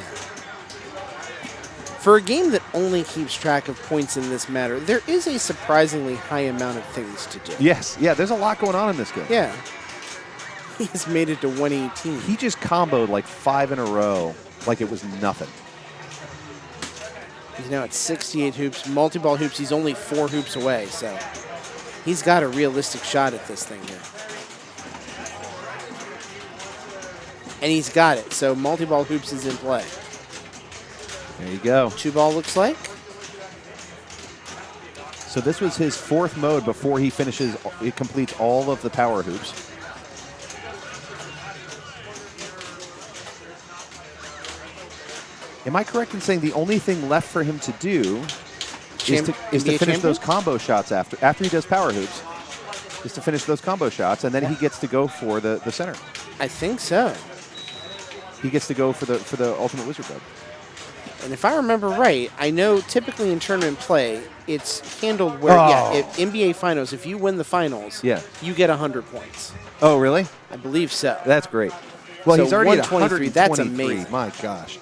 For a game that only keeps track of points in this matter, there is a surprisingly high amount of things to do. Yes, yeah, there's a lot going on in this game. Yeah. He's made it to 118. He just comboed like 5 in a row like it was nothing. He's now at 68 hoops. Multi-ball hoops, he's only 4 hoops away, so he's got a realistic shot at this thing here. And he's got it, so multi-ball hoops is in play. There you go. 2-ball looks like. So this was his 4th mode before he completes all of the power hoops. Am I correct in saying the only thing left for him to do is to NBA finish champion? those combo shots after he does power hoops. Is to finish those combo shots, and then he gets to go for the center. I think so. He gets to go for the ultimate wizard dub. And if I remember right, I know typically in tournament play, it's handled where, if NBA Finals, if you win the finals, you get 100 points. Oh, really? I believe so. That's great. Well, So he's already at 123, 123. that's amazing. My gosh.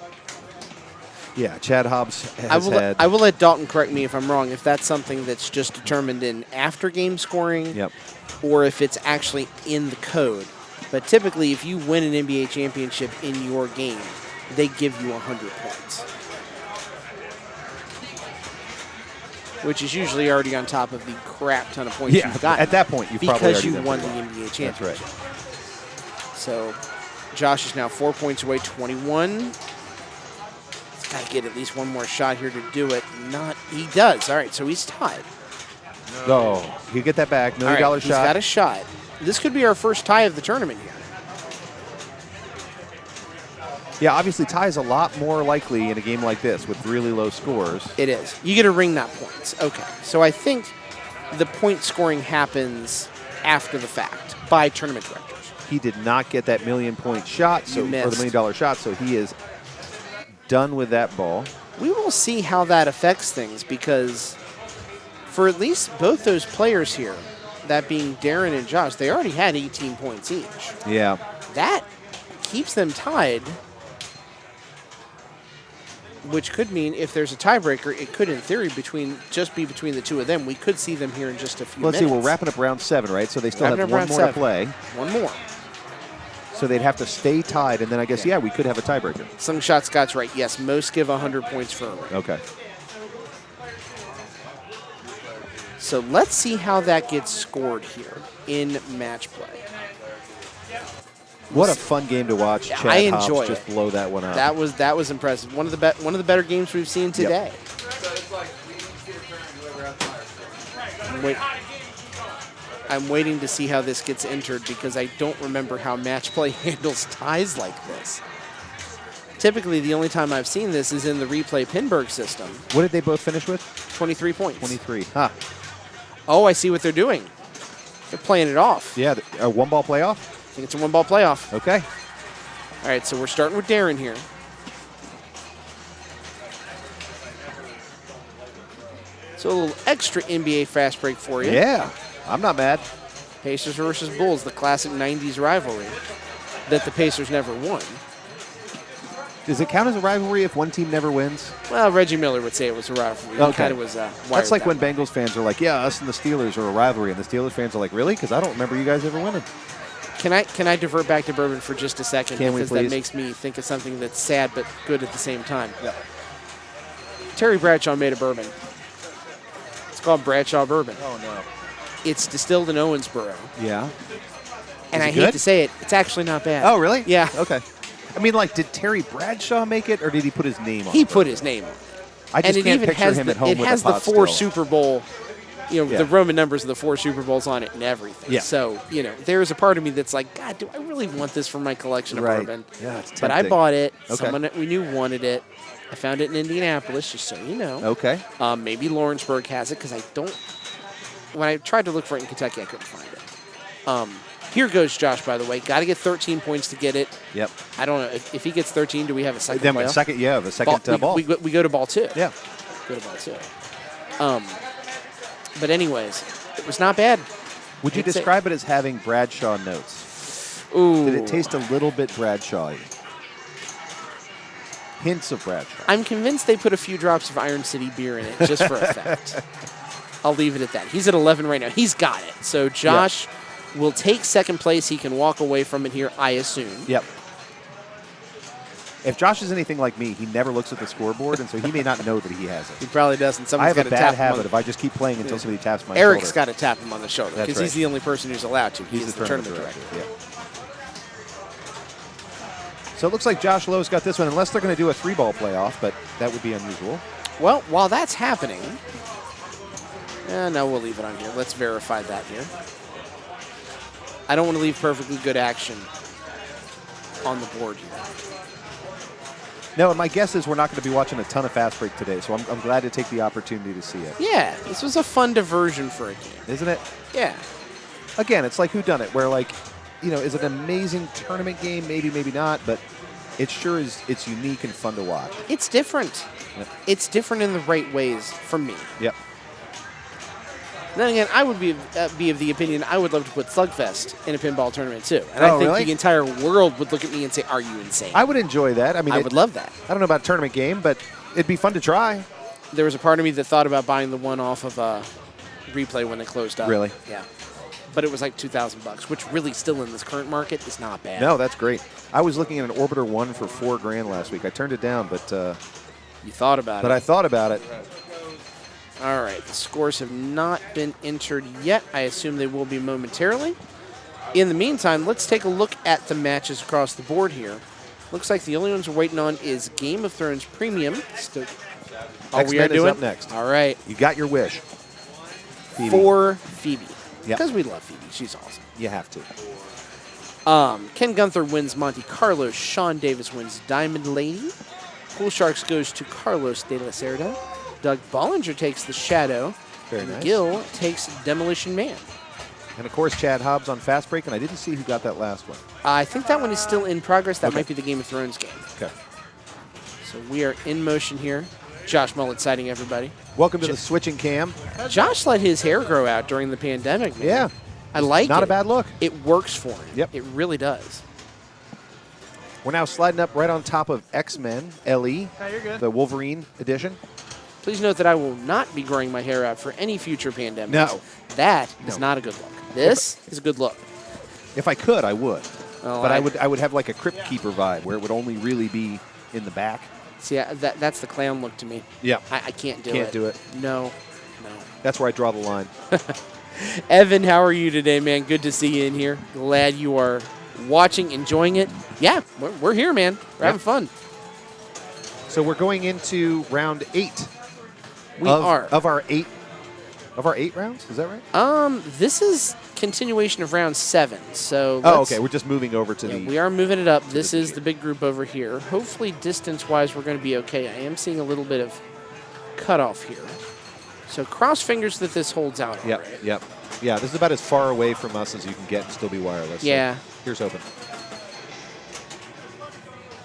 Yeah, Chad Hobbs I has had. will let Dalton correct me if I'm wrong, if that's something that's just determined in after-game scoring or if it's actually in the code. But typically, if you win an NBA championship in your game, they give you 100 points, which is usually already on top of the crap ton of points you've gotten. At that point, you've probably because already you done won the pretty well. NBA championship. That's right. So Josh is now 4 points away, 21. He's got to get at least one more shot here to do it. He does. All right, so he's tied. Oh, he'll get that back. $1 million All right, shot. He's got a shot. This could be our first tie of the tournament here. Yeah, obviously tie is a lot more likely in a game like this with really low scores. It is. You get a ring, not points. Okay. So I think the point scoring happens after the fact by tournament directors. He did not get that $1,000,000 shot, or the $1 million shot, so he is done with that ball. We will see how that affects things because for at least both those players here, that being Darren and Josh, they already had 18 points each. Yeah. That keeps them tied, which could mean if there's a tiebreaker, it could, in theory, be between the two of them. We could see them here in just a few Let's minutes. see, we're wrapping up round 7, right? So they still have one more to play. One more. So they'd have to stay tied, and then I guess, we could have a tiebreaker. Slingshot Scott's right. Yes, most give 100 points for a ring. Okay. So let's see how that gets scored here in match play. What a fun game to watch. Yeah, Chad I Hobbs enjoy just it. blow that one out. That was impressive. One of the better games we've seen today. I'm waiting to see how this gets entered because I don't remember how match play handles ties like this. Typically, the only time I've seen this is in the replay Pinburg system. What did they both finish with? 23 points. 23. Huh. Oh, I see what they're doing. They're playing it off. Yeah, a one-ball playoff? I think it's a one-ball playoff. Okay. All right, so we're starting with Darren here. So a little extra NBA fast break for you. Yeah, I'm not mad. Pacers versus Bulls, the classic 90s rivalry that the Pacers never won. Does it count as a rivalry if one team never wins? Well, Reggie Miller would say it was a rivalry. He kind of was wired That's like that when way. Bengals fans are like, yeah, us and the Steelers are a rivalry, and the Steelers fans are like, really? Because I don't remember you guys ever winning. Can I divert back to bourbon for just a second? Can we, because that please? makes me think of something that's sad but good at the same time. Yeah. Terry Bradshaw made a bourbon. It's called Bradshaw Bourbon. Oh, no. It's distilled in Owensboro. Yeah. And Is I it hate good? to say it, it's actually not bad. Oh, really? Yeah. Okay. I mean, like, did Terry Bradshaw make it, or did he put his name on He it? put his name on it. I just And it can't even picture has him the, at home it with has a the pot 4 still. Super Bowl, Yeah. the Roman numbers of the 4 Super Bowls on it and everything. Yeah. So, there's a part of me that's like, God, do I really want this for my collection of Right. bourbon? Yeah, it's But I tempting. bought it. Okay. Someone that we knew wanted it. I found it in Indianapolis, just so you know. Okay. Maybe Lawrenceburg has it because I don't. When I tried to look for it in Kentucky, I couldn't find it. Here goes Josh, by the way. Got to get 13 points to get it. Yep. I don't know. If he gets 13, do we have a second Then playoff? the second ball. We go to ball 2. Yeah. Go to ball 2. But anyways, it was not bad. Would you I'd say- describe it as having Bradshaw notes? Ooh. Did it taste a little bit Bradshaw-y? Hints of Bradshaw. I'm convinced they put a few drops of Iron City beer in it just for effect. I'll leave it at that. He's at 11 right now. He's got it. So Josh will take second place. He can walk away from it here, I assume. Yep. If Josh is anything like me, he never looks at the scoreboard, and so he may not know that he has He it. probably doesn't. I Someone's have a got to tap bad him on habit if I just keep playing until somebody taps my Eric's shoulder. got to tap him on the shoulder That's because he's right. the only person who's allowed to. He's He's the tournament director. director. Yeah. So it looks like Josh Lowe's got this one, unless they're going to do a 3-ball playoff, but that would be unusual. Well, while that's happening, no, we'll leave it on here. Let's verify that here. I don't want to leave perfectly good action on the board here. No, and my guess is we're not going to be watching a ton of Fast Break today, so I'm glad to take the opportunity to see it. Yeah, this was a fun diversion for a game. Isn't it? Yeah. Again, it's like whodunit, where like, is it an amazing tournament game? Maybe, maybe not, but it sure is. It's unique and fun to watch. It's different. Yep. It's different in the right ways for me. Yep. Then again, I would be of the opinion I would love to put Slugfest in a pinball tournament too, and I think really? the entire world would look at me and say, "Are you insane?" I would enjoy that. I mean, I would love that. I don't know about a tournament game, but it'd be fun to try. There was a part of me that thought about buying the one off of Replay when they closed up. Really? Yeah. But it was like $2,000, which really still in this current market is not bad. No, that's great. I was looking at an Orbiter 1 for $4,000 last week. I turned it down, but You thought about it. I thought about it. All right, the scores have not been entered yet. I assume they will be momentarily. In the meantime, let's take a look at the matches across the board here. Looks like the only ones we're waiting on is Game of Thrones Premium. X-Men is up next. All right. You got your wish. Phoebe. For Phoebe. Yep. Because we love Phoebe. She's awesome. You have to. Ken Gunther wins Monte Carlo. Sean Davis wins Diamond Lady. Pool Sharks goes to Carlos de la Cerda. Doug Bollinger takes The Shadow. Very nice. Gil takes Demolition Man. And, of course, Chad Hobbs on Fast Break, and I didn't see who got that last one. I think that one is still in progress. That Okay. might be the Game of Thrones game. Okay. So we are in motion here. Josh Mullet sighting everybody. Welcome to the switching cam. Josh let his hair grow out during the pandemic, man. Yeah. I like it. Not a bad look. It works for him. Yep. It really does. We're now sliding up right on top of X-Men LE, you're good. the Wolverine edition. Please note that I will not be growing my hair out for any future pandemics. No. That is No. not a good look. This is a good look. If I could, I would. Oh, But I would have like a Crypt Keeper vibe where it would only really be in the back. See, that's the clown look to me. Yeah. I can't do it. Can't do it. No. That's where I draw the line. Evan, how are you today, man? Good to see you in here. Glad you are watching, enjoying it. Yeah, we're here, man. We're having fun. So we're going into round 8. We are. Of our 8 rounds? Is that right? This is continuation of round 7. So Oh, let's- okay. We're just moving over to Yeah, the. we are moving it up. This is the big group over here. Hopefully, distance-wise, we're going to be okay. I am seeing a little bit of cutoff here. So cross fingers that this holds out. all Yep, right. yep. Yeah, this is about as far away from us as you can get and still be wireless. So Yeah. here's hoping.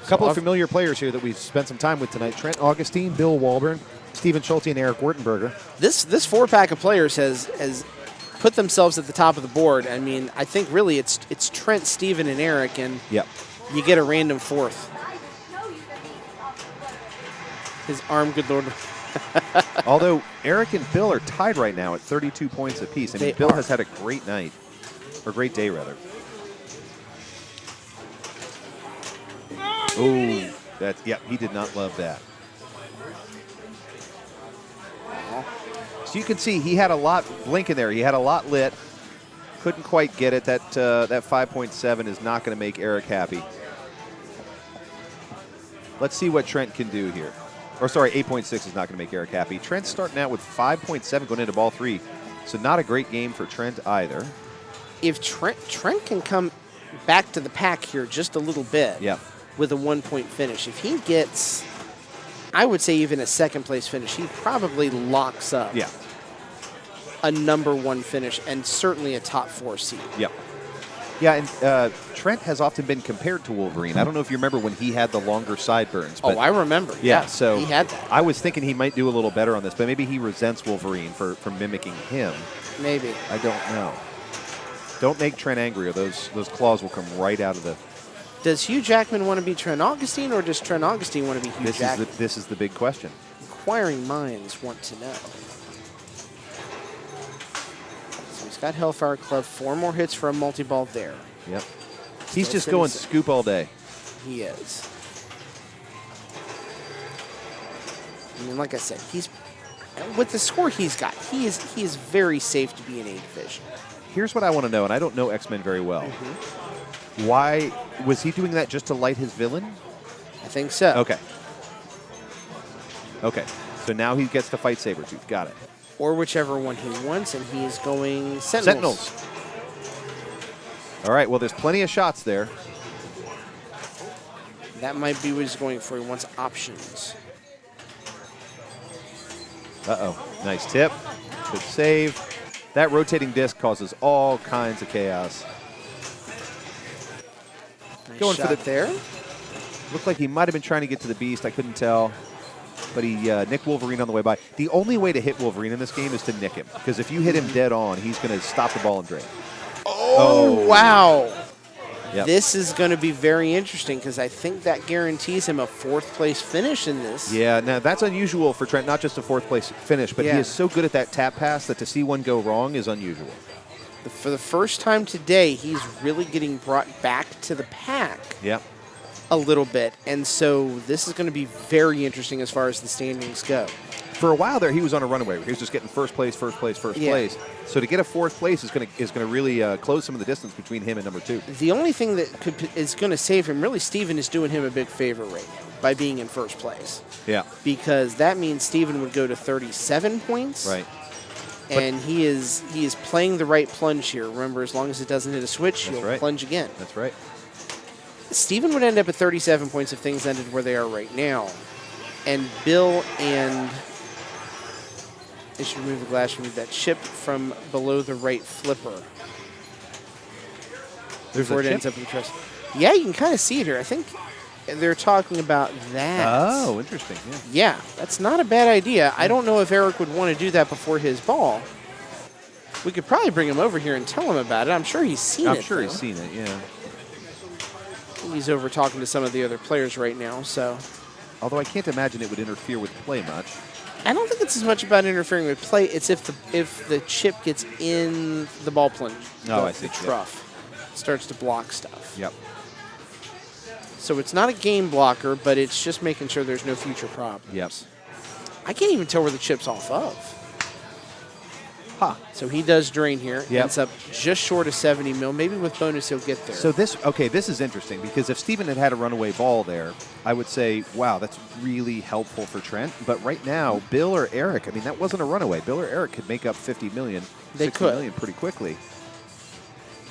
A couple of familiar players here that we've spent some time with tonight. Trent Augustine, Bill Walburn, Stephen Schulte, and Eric Wertenberger. This 4-pack of players has put themselves at the top of the board. I mean, I think really it's Trent, Steven, and Eric, and Yep. you get a random fourth. His arm, good lord. Although Eric and Bill are tied right now at 32 points apiece. I mean, They Bill are. has had a great night, or great day, rather. Oh, he did not love that. So you can see he had a lot blinking there. He had a lot lit. Couldn't quite get it. That 5.7 is not going to make Eric happy. Let's see what Trent can do here. Or sorry, 8.6 is not going to make Eric happy. Trent's starting out with 5.7 going into ball 3. So not a great game for Trent either. If Trent can come back to the pack here just a little bit Yeah. with a 1-point finish, if he gets, I would say even a second-place finish, he probably locks up Yeah. a number 1 finish and certainly a top 4 seed. Yep. Yeah, and Trent has often been compared to Wolverine. I don't know if you remember when he had the longer sideburns. But Oh, I remember. yeah, so he had that. I was thinking he might do a little better on this, but maybe he resents Wolverine for mimicking him. Maybe. I don't know. Don't make Trent angry, or those claws will come right out of the. Does Hugh Jackman want to be Trent Augustine, or does Trent Augustine want to be Hugh Jackman? This is the big question. Inquiring minds want to know. So he's got Hellfire Club, 4 more hits for a multi-ball there. Yep. He's Still just going finishing. scoop all day. He is. I mean, like I said, he's with the score he's got. He is very safe to be in A division. Here's what I want to know, and I don't know X-Men very well. Why was he doing that just to light his villain? I think so. Okay. Okay. So now he gets to fight Sabretooth. Got it. Or whichever one he wants, and he is going Sentinels. Sentinels. All right. Well, there's plenty of shots there. That might be what he's going for. He wants options. Uh-oh. Nice tip. Good save. That rotating disc causes all kinds of chaos. Nice Going shot for the there. Looked like he might have been trying to get to the beast. I couldn't tell. But he nicked Wolverine on the way by. The only way to hit Wolverine in this game is to nick him. Because if you hit him dead on, he's going to stop the ball and drain. Oh, wow. Yep. This is going to be very interesting because I think that guarantees him a 4th place finish in this. Yeah, now that's unusual for Trent, not just a 4th place finish, but he Yeah. is so good at that tap pass that to see one go wrong is unusual. For the first time today, he's really getting brought back to the pack Yep. a little bit. And so this is going to be very interesting as far as the standings go. For a while there, he was on a runaway. He was just getting first place. Yeah. So to get a 4th place is going to really close some of the distance between him and number 2. The only thing that is going to save him, really, Steven is doing him a big favor right now by being in first place. Yeah. Because that means Steven would go to 37 points. Right. And he is playing the right plunge here. Remember, as long as it doesn't hit a switch, That's you'll right. plunge again. That's right. Steven would end up at 37 points if things ended where they are right now. And Bill and... They should remove the glass, remove that chip from below the right flipper. There's Before a it ends chip? up in the truss. Yeah, you can kind of see it here. I think they're talking about that. Oh, interesting. Yeah. Yeah, that's not a bad idea. I don't know if Eric would want to do that before his ball. We could probably bring him over here and tell him about it. I'm sure he's seen it. I'm sure though. he's seen it, yeah. He's over talking to some of the other players right now, so Although I can't imagine it would interfere with play much. I don't think it's as much about interfering with play. It's if the chip gets in the ball plunge. Oh, the, I see. The trough starts to block stuff. Yep. So it's not a game blocker, but it's just making sure there's no future problems. Yep. I can't even tell where the chip's off of. So he does drain here. Yep. Ends up just short of 70 mil. Maybe with bonus he'll get there. So this is interesting because if Steven had a runaway ball there, I would say, wow, that's really helpful for Trent. But right now, Bill or Eric, I mean, that wasn't a runaway. Bill or Eric could make up 50 million, They 60 could. million pretty quickly.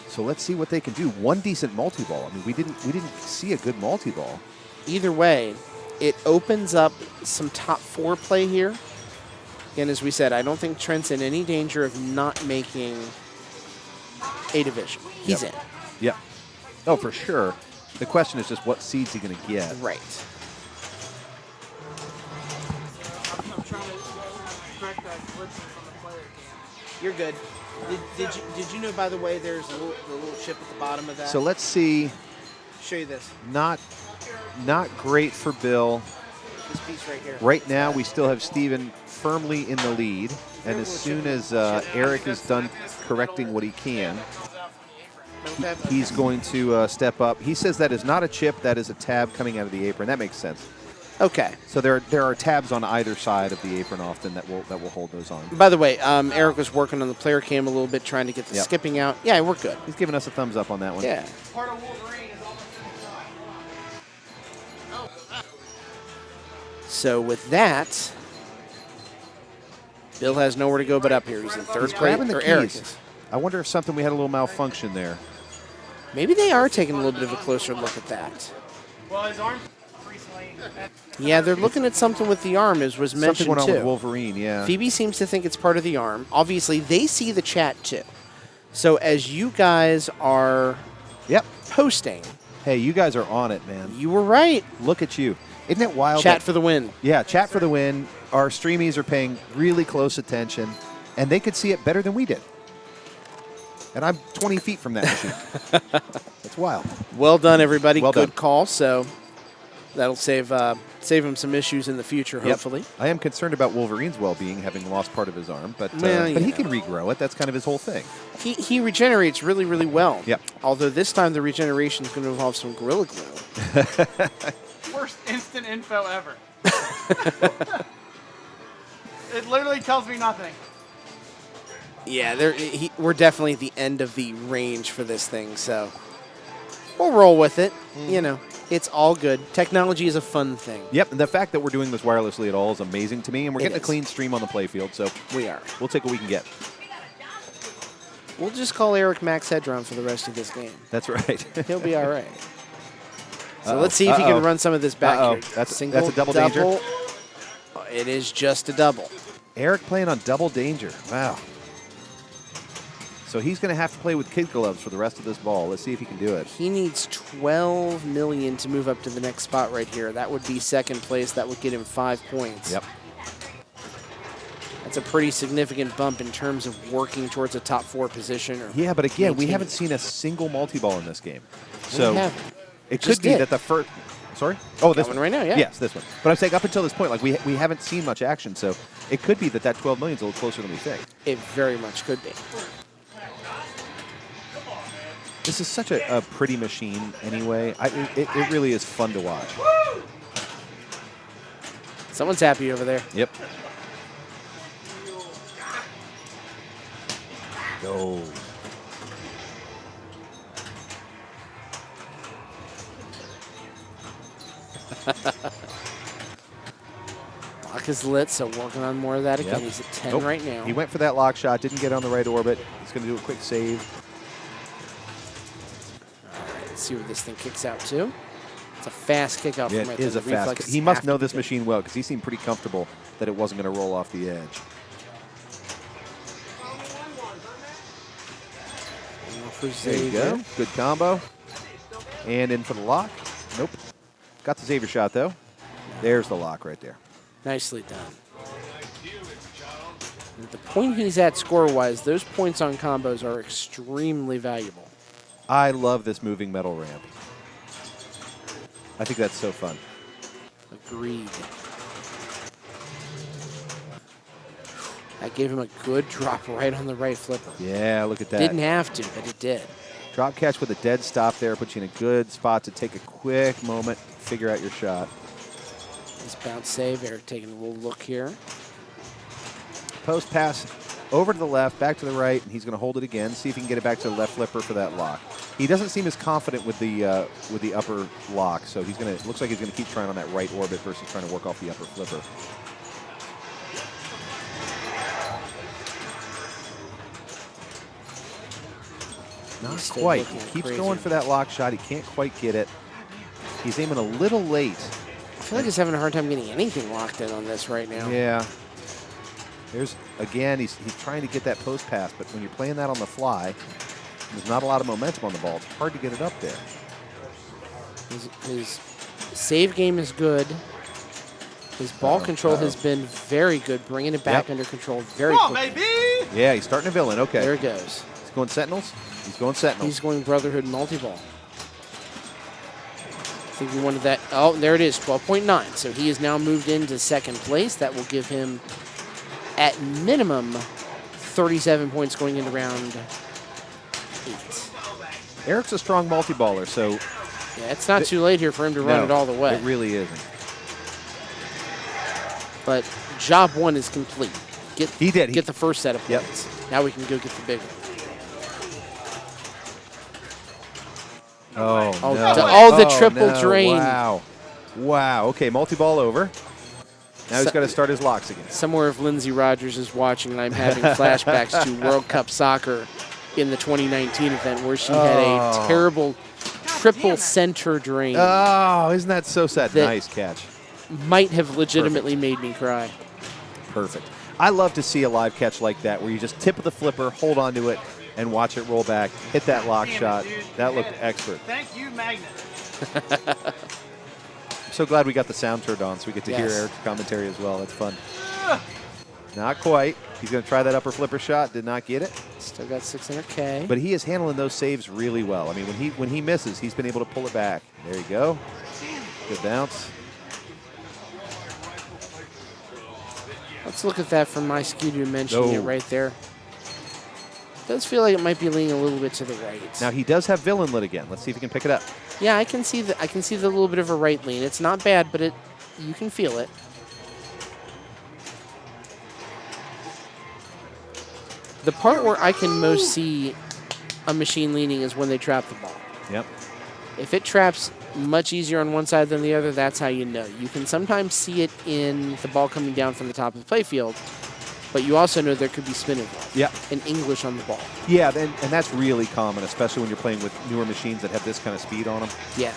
So let's see what they can do. One decent multi-ball. I mean, we didn't see a good multi-ball. Either way, it opens up some top 4 play here. Again, as we said, I don't think Trent's in any danger of not making a division. He's Yep. in. Yep. Oh, for sure. The question is just what seed's he going to get. Right. I'm trying to correct that glitching from the player cam. You're good. Did you know, by the way, there's the little chip at the bottom of that? So let's see. show you this. Not great for Bill. This piece right here. Right now, we still have Steven firmly in the lead. And as soon as Eric is done correcting what he can, he's going to step up. He says that is not a chip, that is a tab coming out of the apron. That makes sense. Okay. So there are tabs on either side of the apron often that will hold those on. By the way, Eric was working on the player cam a little bit, trying to get the Yep. skipping out. Yeah, we're good. He's giving us a thumbs up on that one. Yeah. Part of Wolverine is on So with that, Bill has nowhere to go but up here. He's in third He's place. grabbing the or Eric keys. is. I wonder if something we had a little malfunction there. Maybe they are taking a little bit of a closer look at that. well, his arm recently. Yeah, they're looking at something with the arm, as was mentioned Something went on too. with Wolverine, yeah. Phoebe seems to think it's part of the arm. Obviously, they see the chat too. So as you guys are Yep. posting, Hey, you guys are on it, man. you were right. Look at you. Isn't it wild? Chat that- for the win. Yeah, chat for the win. Our streamies are paying really close attention, and they could see it better than we did. And I'm 20 feet from that machine. That's wild. Well done, everybody. Well Good done. call. So that'll save him some issues in the future, hopefully. I am concerned about Wolverine's well-being, having lost part of his arm, but Well, he yeah. can regrow it. That's kind of his whole thing. He regenerates really, really well. Yep. Although this time the regeneration is going to involve some Gorilla Glue. Worst instant info ever. It literally tells me nothing. Yeah, we're definitely at the end of the range for this thing, so we'll roll with it. You know, it's all good. Technology is a fun thing. Yep, and the fact that we're doing this wirelessly at all is amazing to me, and we're It getting a is. clean stream on the playfield, so We are. we'll take what we can get. We'll just call Eric Max Hedron for the rest of this game. That's right. He'll be all right. So let's see if he can run some of this back here. That's a double danger. Oh, it is just a double. Eric playing on double danger. Wow. So he's going to have to play with kid gloves for the rest of this ball. Let's see if he can do it. He needs 12 million to move up to the next spot right here. That would be second place. That would get him 5 points. Yep. That's a pretty significant bump in terms of working towards a top 4 position. Or Yeah, but again, we maintaining. haven't seen a single multi-ball in this game. So haven't. it Just could be did. that the first... Sorry? Oh, this one right now, yeah. Yes, this one. But I'm saying up until this point, like we haven't seen much action, so it could be that 12 million is a little closer than we think. It very much could be. This is such a pretty machine anyway. It really is fun to watch. Someone's happy over there. Yep. Go. Lock is lit, so working on more of that again. Yep. He's at 10 Nope. right now. He went for that lock shot, didn't get on the right orbit. He's going to do a quick save. Let's see where this thing kicks out to. It's a fast kick out Yeah, from right it is there. a The fast. reflexes He must have know to this be machine well because he seemed pretty comfortable that it wasn't going to roll off the edge. good. There you go. Good combo. And in for the lock. Nope. Got the Xavier shot, though. There's the lock right there. Nicely done. At the point he's at score-wise, those points on combos are extremely valuable. I love this moving metal ramp. I think that's so fun. Agreed. That gave him a good drop right on the right flipper. Yeah, look at that. Didn't have to, but it did. Drop catch with a dead stop there puts you in a good spot to take a quick moment, figure out your shot. Nice bounce save. Eric taking a little look here. Post pass over to the left, back to the right, and he's going to hold it again. See if he can get it back to the left flipper for that lock. He doesn't seem as confident with the upper lock, so he's going to. Looks like he's going to keep trying on that right orbit versus trying to work off the upper flipper. Not Still quite. looking He keeps crazy. going for that lock shot. He can't quite get it. He's aiming a little late. I feel like he's having a hard time getting anything locked in on this right now. Yeah. There's again. He's trying to get that post pass, but when you're playing that on the fly, there's not a lot of momentum on the ball. It's hard to get it up there. His save game is good. His ball control has been very good, bringing it back under control very quickly. Yeah, he's starting a villain. Okay. There it goes. He's going Sentinels. He's going Sentinels. He's going Brotherhood multi-ball. I think we wanted that. Oh, there it is, 12.9. So he has now moved into second place. That will give him, at minimum, 37 points going into round 8. Eric's a strong multi-baller, so Yeah, it's not too late here for him to run it all the way. It really isn't. But job 1 is complete. He did. Get the first set of Yep. points. Now we can go get the big one. Oh, Oh, no. the triple no. drain. Wow. Wow. Okay, multi-ball over. Now he's got to start his locks again. Somewhere if Lindsey Rogers is watching and I'm having flashbacks to World Cup soccer in the 2019 event where she had a terrible triple center drain. Oh, isn't that so sad? That- Nice catch. Might have legitimately made me cry. Perfect. I love to see a live catch like that where you just tip of the flipper, hold onto it, and watch it roll back, hit that lock shot. That looked expert. Thank you, Magnet. I'm so glad we got the sound turned on so we get to hear Yes. Eric's commentary as well. That's fun. Not quite. He's going to try that upper flipper shot. Did not get it. Still got 600K. But he is handling those saves really well. I mean, when he misses, he's been able to pull it back. There you go. Good bounce. Let's look at that from my studio mentioning No. it right there. Does feel like it might be leaning a little bit to the right. Now he does have villain lit again. Let's see if he can pick it up. Yeah, I can see the little bit of a right lean. It's not bad, but you can feel it. The part where I can most see a machine leaning is when they trap the ball. Yep. If it traps much easier on one side than the other, that's how you know. You can sometimes see it in the ball coming down from the top of the playfield, but you also know there could be spin involved. Yeah. And English on the ball. Yeah, and that's really common, especially when you're playing with newer machines that have this kind of speed on them. Yeah.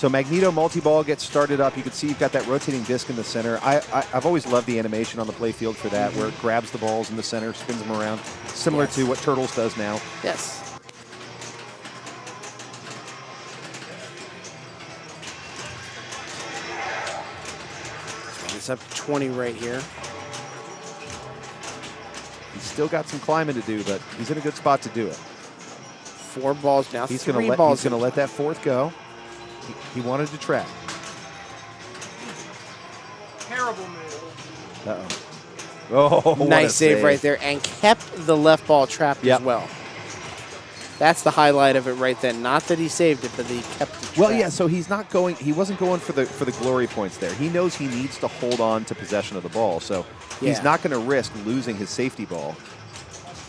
So Magneto multi-ball gets started up. You can see you've got that rotating disc in the center. I've always loved the animation on the play field for that, where it grabs the balls in the center, spins them around, similar to what Turtles does now. Yes. It's up to 20 right here. He's still got some climbing to do, but he's in a good spot to do it. 4 balls now. He's 3 going balls. to let that fourth go. He wanted to trap. Terrible move. Uh-oh. Oh, what a Nice save right there, and kept the left ball trapped as well. That's the highlight of it right then. Not that he saved it, but that he kept it trapped. Well, yeah, so he's not going. He wasn't going for the glory points there. He knows he needs to hold on to possession of the ball, so he's not going to risk losing his safety ball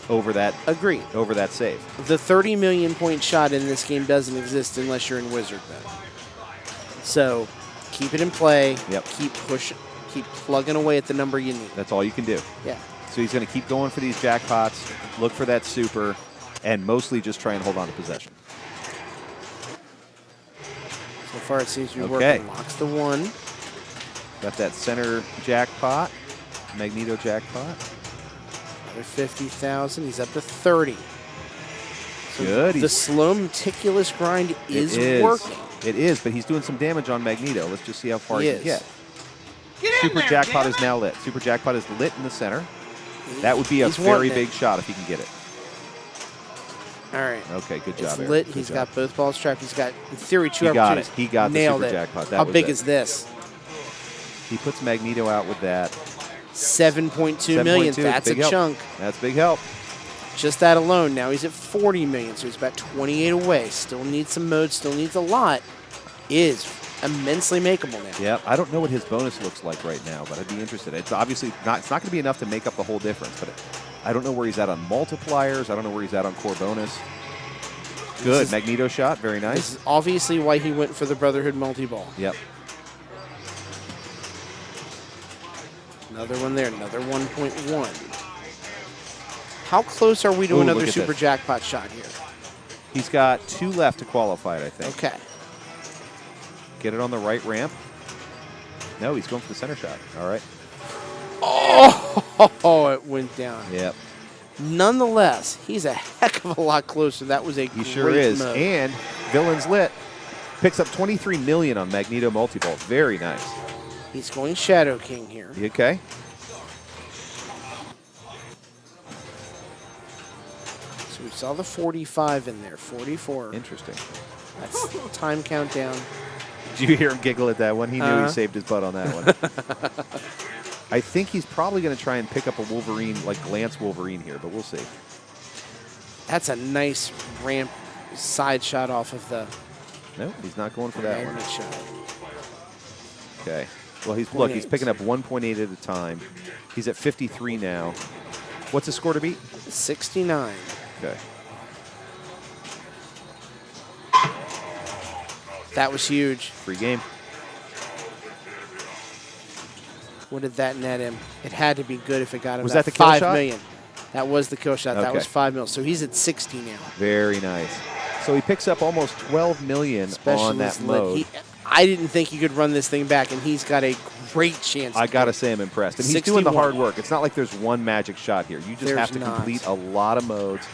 over that. Agreed. Over that save. The 30 million point shot in this game doesn't exist unless you're in Wizard mode. So keep it in play. Yep. Keep pushing. Keep plugging away at the number you need. That's all you can do. Yeah. So he's going to keep going for these jackpots, look for that super, and mostly just try and hold on to possession. So far it seems to be Okay. working. Locks the 1. Got that center jackpot, Magneto jackpot. Another 50,000. He's up to 30. So Good. The slow, meticulous grind is It working. It is, but he's doing some damage on Magneto. Let's just see how far he He can get. is. Get in Super there, jackpot damn is it! now lit. Super jackpot is lit in the center. That would be a He's very wanting it. big shot if he can get it. All right. Okay, good It's job, Eric. lit. Good He's job. got both balls trapped. He's got, in theory, 2 He got opportunities. it. He got the Nailed super it. jackpot. That How was big it. is this? He puts Magneto out with that. 7.2 million. 7.2, That's a big help. chunk. That's big help. Just that alone. Now he's at 40 million, so he's about 28 away. Still needs some modes. Still needs a lot. Is immensely makeable now. Yeah, I don't know what his bonus looks like right now, but I'd be interested. It's obviously not. It's not going to be enough to make up the whole difference, but I don't know where he's at on multipliers. I don't know where he's at on core bonus. Good Magneto shot, very This nice. is obviously why he went for the Brotherhood multi-ball. Yep. Another one there. Another 1.1. How close are we to Ooh, another look at super this. jackpot shot here? He's got 2 left to qualify it, I think. Okay. Get it on the right ramp. No, he's going for the center shot. All right. Oh, it went down. Yep. Nonetheless, he's a heck of a lot closer. That was a He great sure is. move. And Villain's lit. Picks up 23 million on Magneto multi-ball. Very nice. He's going Shadow King here. You okay? So we saw the 45 in there. 44. Interesting. That's time countdown. Did you hear him giggle at that one? He knew Uh-huh. he saved his butt on that one. I think he's probably going to try and pick up a Wolverine, like Glance Wolverine here, but we'll see. That's a nice ramp side shot off of the No, he's not going for that one. magnet shot. Okay. Well, he's 0.8. picking up 1.8 at a time. He's at 53 now. What's his score to beat? 69. Okay. That was huge. Free game. What did that net him? It had to be good if it got him Was that the kill 5 shot? million. That was the kill shot. That Okay. was 5 mil. So he's at 60 now. Very nice. So he picks up almost 12 million on that Specialist lit. mode. I didn't think he could run this thing back, and he's got a great chance. I got to say I'm impressed. And he's doing the 61. hard work. It's not like there's one magic shot here. You just There's have to not. complete a lot of modes,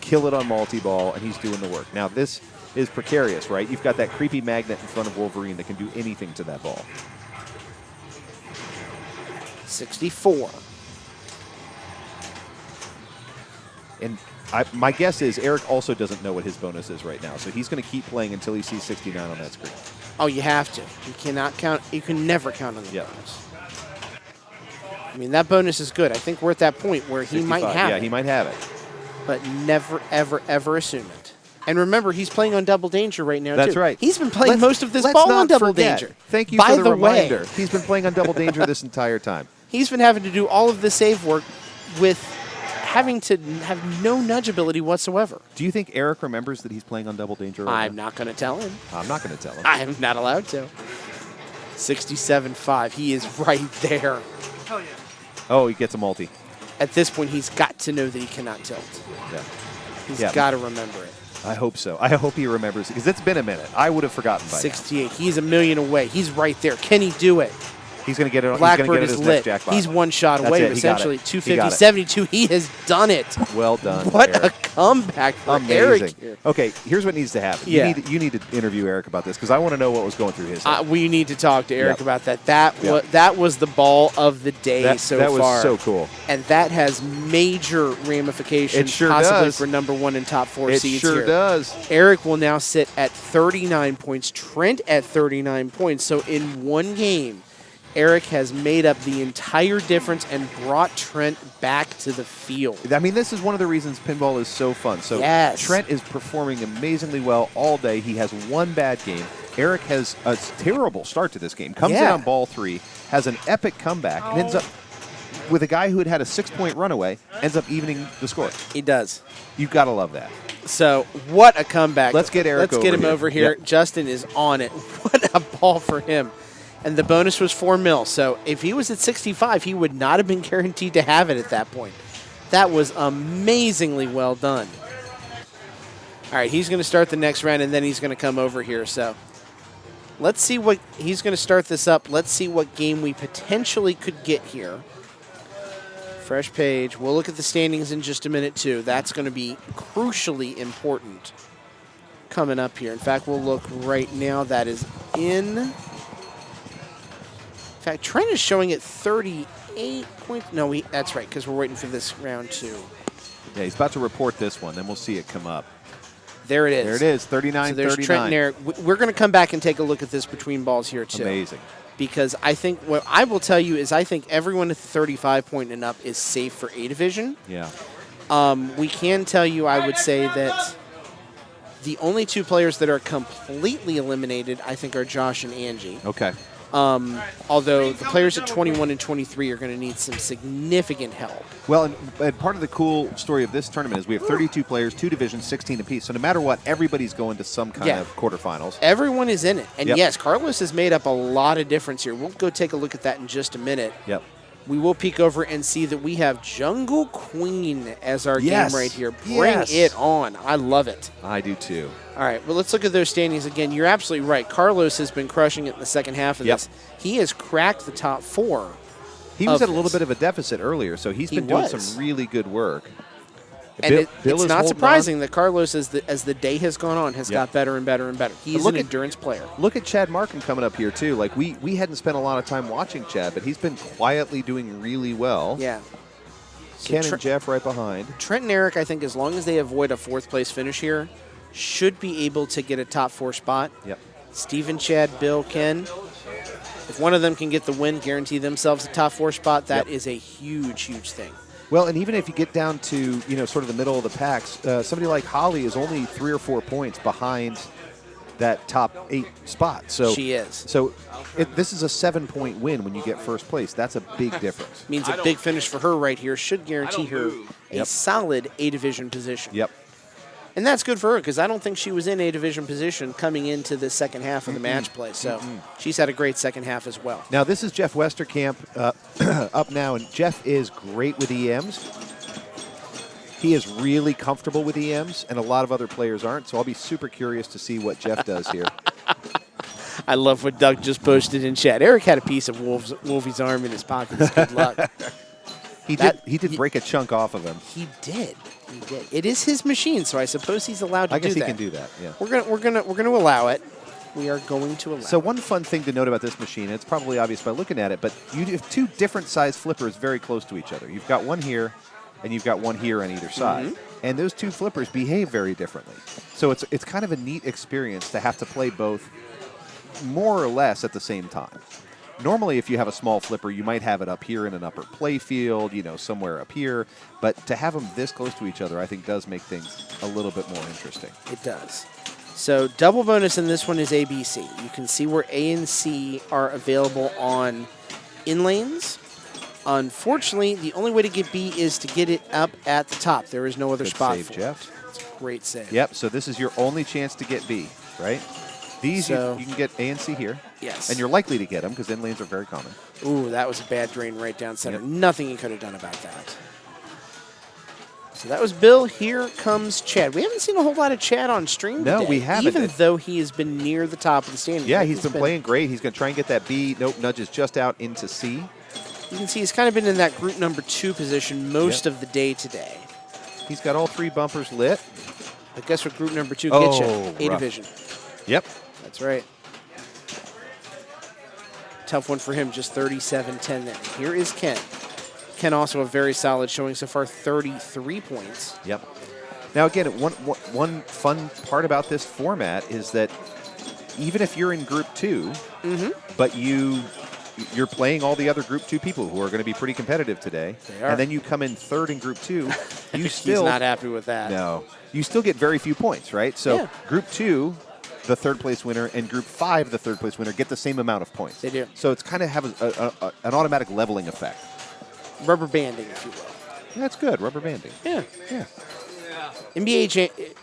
kill it on multi-ball, and he's doing the work. Now, this is precarious, right? You've got that creepy magnet in front of Wolverine that can do anything to that ball. 64. And my guess is Eric also doesn't know what his bonus is right now, so he's going to keep playing until he sees 69 on that screen. Oh, you have to. You cannot count. You can never count on the Yep. bonus. I mean, that bonus is good. I think we're at that point where he might 65. have Yeah, it, he might have it. but never, ever, ever assume it. And remember, he's playing on Double Danger right now, That's too. right. He's been playing Let's- most of this let's ball not on Double forget. Danger. Thank you By for the reminder. way, He's been playing on Double Danger this entire time. he's been having to do all of the save work with having to have no nudge ability whatsoever. Do you think Eric remembers that he's playing on Double Danger right I'm now? not going to tell him. I'm not going to tell him. I'm not allowed to. 67.5. He is right there. Hell yeah. Oh, he gets a multi. At this point, he's got to know that he cannot tilt. Yeah. He's Yeah. got to remember it. I hope so. I hope he remembers it because it's been a minute. I would have forgotten by now. 68. He's a million away. He's right there. Can he do it? He's going to get it. Blackbird he's is gonna get it lit. his next jackpot. He's one shot That's away, it. He got essentially. it. 250, He got it. 72. He has done it. Well done, What Eric. a comeback for Amazing. Eric here. Okay, here's what needs to happen. Yeah. You need to interview Eric about this because I want to know what was going through his head. We need to talk to Eric Yep. about that. That was the ball of the day that so that was far. so cool. And that has major ramifications, It sure possibly does. for number 1 and top 4 It seeds sure here. does. Eric will now sit at 39 points, Trent at 39 points. So in one game, Eric has made up the entire difference and brought Trent back to the field. I mean, this is one of the reasons pinball is so fun. So Yes. Trent is performing amazingly well all day. He has one bad game. Eric has a terrible start to this game. Comes in Yeah. on ball 3, has an epic comeback, and ends up with a guy who had a 6-point runaway, ends up evening the score. He does. You've got to love that. So what a comeback. Let's get Eric Let's get over him here. over here. Yep. Justin is on it. What a ball for him. And the bonus was 4 mil. So if he was at 65, he would not have been guaranteed to have it at that point. That was amazingly well done. All right, he's going to start the next round, and then he's going to come over here. So let's see what he's going to start this up. Let's see what game we potentially could get here. Fresh page. We'll look at the standings in just a minute, too. That's going to be crucially important coming up here. In fact, we'll look right now. That is in fact, Trent is showing at 38 points. No, that's right, because we're waiting for this round 2. Yeah, he's about to report this one. Then we'll see it come up. There it is. There it is, 39-39. So there's Trent and Eric. We're going to come back and take a look at this between balls here, too. Amazing. Because I think what I will tell you is I think everyone at the 35 point and up is safe for A division. Yeah. We can tell you, I would say that the only 2 players that are completely eliminated, I think, are Josh and Angie. Okay. Although the players at 21 and 23 are going to need some significant help. Well, and part of the cool story of this tournament is we have 32 players, 2 divisions, 16 apiece. So no matter what, everybody's going to some kind of quarterfinals. Everyone is in it. And Yep. yes, Carlos has made up a lot of difference here. We'll go take a look at that in just a minute. Yep. We will peek over and see that we have Jungle Queen as our Yes. game right here. Bring Yes. it on. I love it. I do too. All right, well, let's look at those standings again. You're absolutely right. Carlos has been crushing it in the second half of Yep. this. He has cracked the top 4. He was of at a little this. bit of a deficit earlier, so he's He been doing was. some really good work. And Bill it's is not holding surprising that Carlos, as the day has gone on, has Yep. got better and better and better. He's look an at- endurance player. Look at Chad Markham coming up here too. Like we hadn't spent a lot of time watching Chad, but he's been quietly doing really well. Yeah. So Ken and Jeff right behind. Trent and Eric, I think, as long as they avoid a 4th place finish here, should be able to get a top 4 spot. Yep. Steven, Chad, Bill, Ken. If one of them can get the win, guarantee themselves a top 4 spot, that Yep. is a huge, huge thing. Well, and even if you get down to sort of the middle of the packs, somebody like Holly is only 3 or 4 points behind that top 8 spot. So She is. So this is a 7-point win when you get first place. That's a big difference. Means a big finish for her right here should guarantee her a Yep. solid A division position. Yep. And that's good for her because I don't think she was in A division position coming into the second half of the match play. So she's had a great second half as well. Now this is Jeff Westerkamp up now, and Jeff is great with EMs. He is really comfortable with EMs, and a lot of other players aren't. So I'll be super curious to see what Jeff does here. I love what Doug just posted in chat. Eric had a piece of Wolfie's arm in his pocket. Good luck. He did break a chunk off of him. He did. He did. It is his machine, so I suppose he's allowed to I guess do he that. can do that. Yeah. We're gonna allow it. We are going to allow. So one fun thing to note about this machine, and it's probably obvious by looking at it, but you have 2 different size flippers very close to each other. You've got one here, and you've got one here on either side. And those 2 flippers behave very differently. So it's kind of a neat experience to have to play both more or less at the same time. Normally, if you have a small flipper, you might have it up here in an upper play field, somewhere up here. But to have them this close to each other, I think does make things a little bit more interesting. It does. So double bonus in this one is ABC. You can see where A and C are available on in lanes. Unfortunately, the only way to get B is to get it up at the top. There is no other Good spot save, for Jeff. it. It's a great save. Yep, so this is your only chance to get B, right? These, So- you can get A and C here. Yes. And you're likely to get them because in lanes are very common. Ooh, that was a bad drain right down center. Yep. Nothing you could have done about that. So that was Bill. Here comes Chad. We haven't seen a whole lot of Chad on stream No, today, we haven't. even though he has been near the top of the standings. Yeah, he's been playing great. He's going to try and get that B. Nope, nudges just out into C. You can see he's kind of been in that group number 2 position most of the day today. He's got all 3 bumpers lit. But guess what group number 2 gets you? A rough. division. Yep. That's right. Tough one for him, just 37-10 there. Here is Ken. Ken also a very solid showing so far, 33 points. Yep. Now, again, one fun part about this format is that even if you're in Group 2, but you're playing all the other Group 2 people who are going to be pretty competitive today, They are. and then you come in 3rd in Group 2, you He's still not happy with that. no, you still get very few points, right? So Yeah. Group 2, the 3rd place winner, and Group 5, the 3rd place winner, get the same amount of points. They do. So it's kind of have an automatic leveling effect. Rubber banding, if you will. That's good, rubber banding. Yeah. Yeah.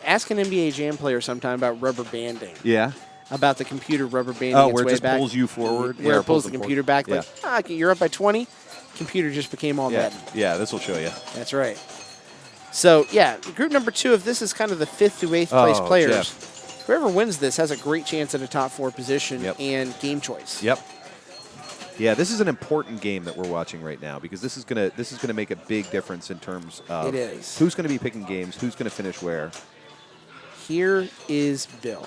Ask an NBA Jam player sometime about rubber banding. Yeah. About the computer rubber banding Oh, its where it way just back. pulls you forward? Where Yeah, it pulls the them computer forward. back. Like, okay, you're up by 20. Computer just became all Yeah. Madden. Yeah, this will show you. That's right. So, yeah, group number 2, if this is kind of the 5th through 8th place players, Jeff. whoever wins this has a great chance at a top 4 position Yep. and game choice. Yep. Yeah, this is an important game that we're watching right now because this is gonna make a big difference in terms of It is. who's going to be picking games, who's going to finish where. Here is Bill.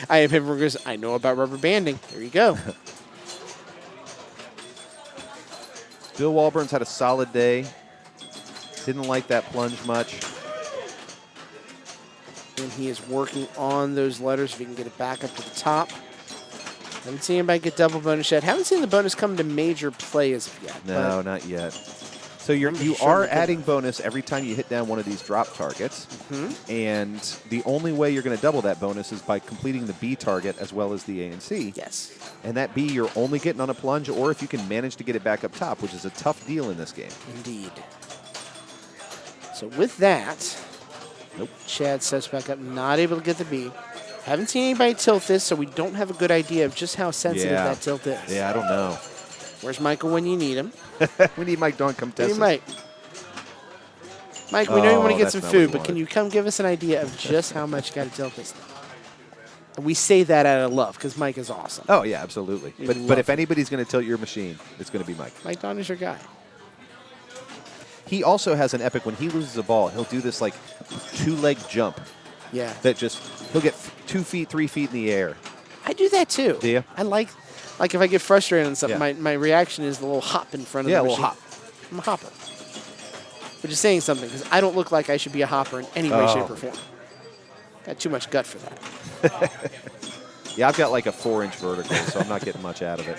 I have him. I know about rubber banding. There you go. Bill Walburn's had a solid day. Didn't like that plunge much. And he is working on those letters if he can get it back up to the top. Haven't seen anybody get double bonus yet. Haven't seen the bonus come to major play as of yet. No, not yet. So you sure are we could- adding bonus every time you hit down one of these drop targets. And the only way you're going to double that bonus is by completing the B target as well as the A and C. Yes. And that B you're only getting on a plunge or if you can manage to get it back up top, which is a tough deal in this game. Indeed. So with that, Nope. Chad steps back up, not able to get the B. Haven't seen anybody tilt this, so we don't have a good idea of just how sensitive Yeah. that tilt is. Yeah, I don't know. Where's Michael when you need him? We need Mike Dawn come Hey, test us. Mike. Mike, we know you want to Oh, get that's some not what food, you but can wanted. you come give us an idea of just how much you got to tilt this thing? And we say that out of love because Mike is awesome. Oh, yeah, absolutely. We But love if him. anybody's going to tilt your machine, it's going to be Mike. Mike Don is your guy. He also has an epic, when he loses a ball, he'll do this like 2-leg jump Yeah. that just, he'll get 2 feet, 3 feet in the air. I do that too. Do you? I like if I get frustrated on something, Yeah. my reaction is the little hop in front of Yeah, the a little machine. hop. I'm a hopper. Which is saying something because I don't look like I should be a hopper in any way, Oh. shape, or form. Got too much gut for that. Yeah, I've got like a 4-inch vertical, so I'm not getting much out of it.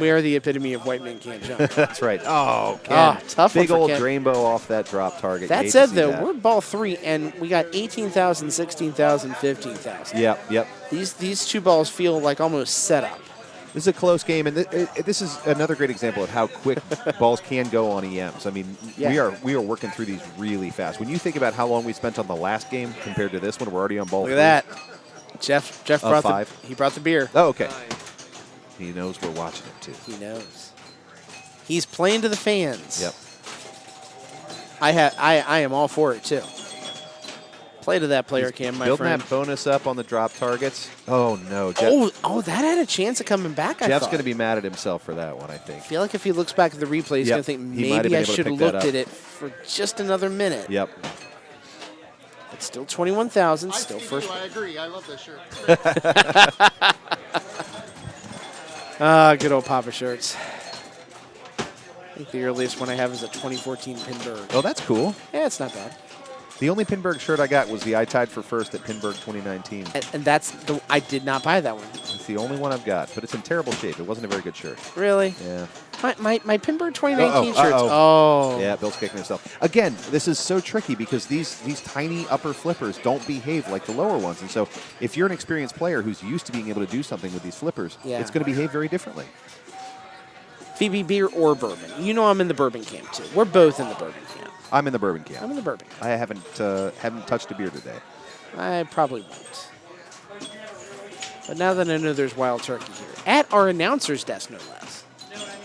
We are the epitome of white men can't jump. That's right. Oh, Ken. Ah, tough one Big for old Ken. Drainbow off that drop target. That You hate said, to see though, that. we're ball 3, and we got 18,000, 16,000, 15,000. Yep. These two balls feel like almost set up. This is a close game, and this is another great example of how quick balls can go on EMs. I mean, Yeah. we are working through these really fast. When you think about how long we spent on the last game compared to this one, we're already on ball Look 3. at that. Jeff brought 5. he brought the beer. Oh, okay. He knows we're watching it, too. He knows. He's playing to the fans. Yep. I am all for it too. Play to that player cam, my Building friend. that bonus up on the drop targets. Oh, no. Jeff, Oh, that had a chance of coming back. Jeff's I thought. going to be mad at himself for that one, I think. I feel like if he looks back at the replay, he's Yep. going to think He might have maybe been I able to should have pick that looked up. at it for just another minute. Yep. It's still 21,000. I Still see first. you, I agree. I love this shirt. Good old Papa shirts. I think the earliest one I have is a 2014 Pinburg. Oh, that's cool. Yeah, it's not bad. The only Pinburg shirt I got was the I tied for first at Pinburg 2019. And that's the. I did not buy that one. It's the only one I've got, but it's in terrible shape. It wasn't a very good shirt. Really? Yeah. My Pinburg 2019 Uh-oh, shirts. uh-oh. Oh. Yeah, Bill's kicking himself. Again, this is so tricky because these tiny upper flippers don't behave like the lower ones. And so if you're an experienced player who's used to being able to do something with these flippers, Yeah. it's going to behave very differently. Phoebe, beer or bourbon? You know I'm in the bourbon camp too. We're both in the bourbon camp. I'm in the bourbon I'm camp. in the bourbon. I haven't touched a beer today. I probably won't. But now that I know there's wild turkey here, at our announcer's desk, no less.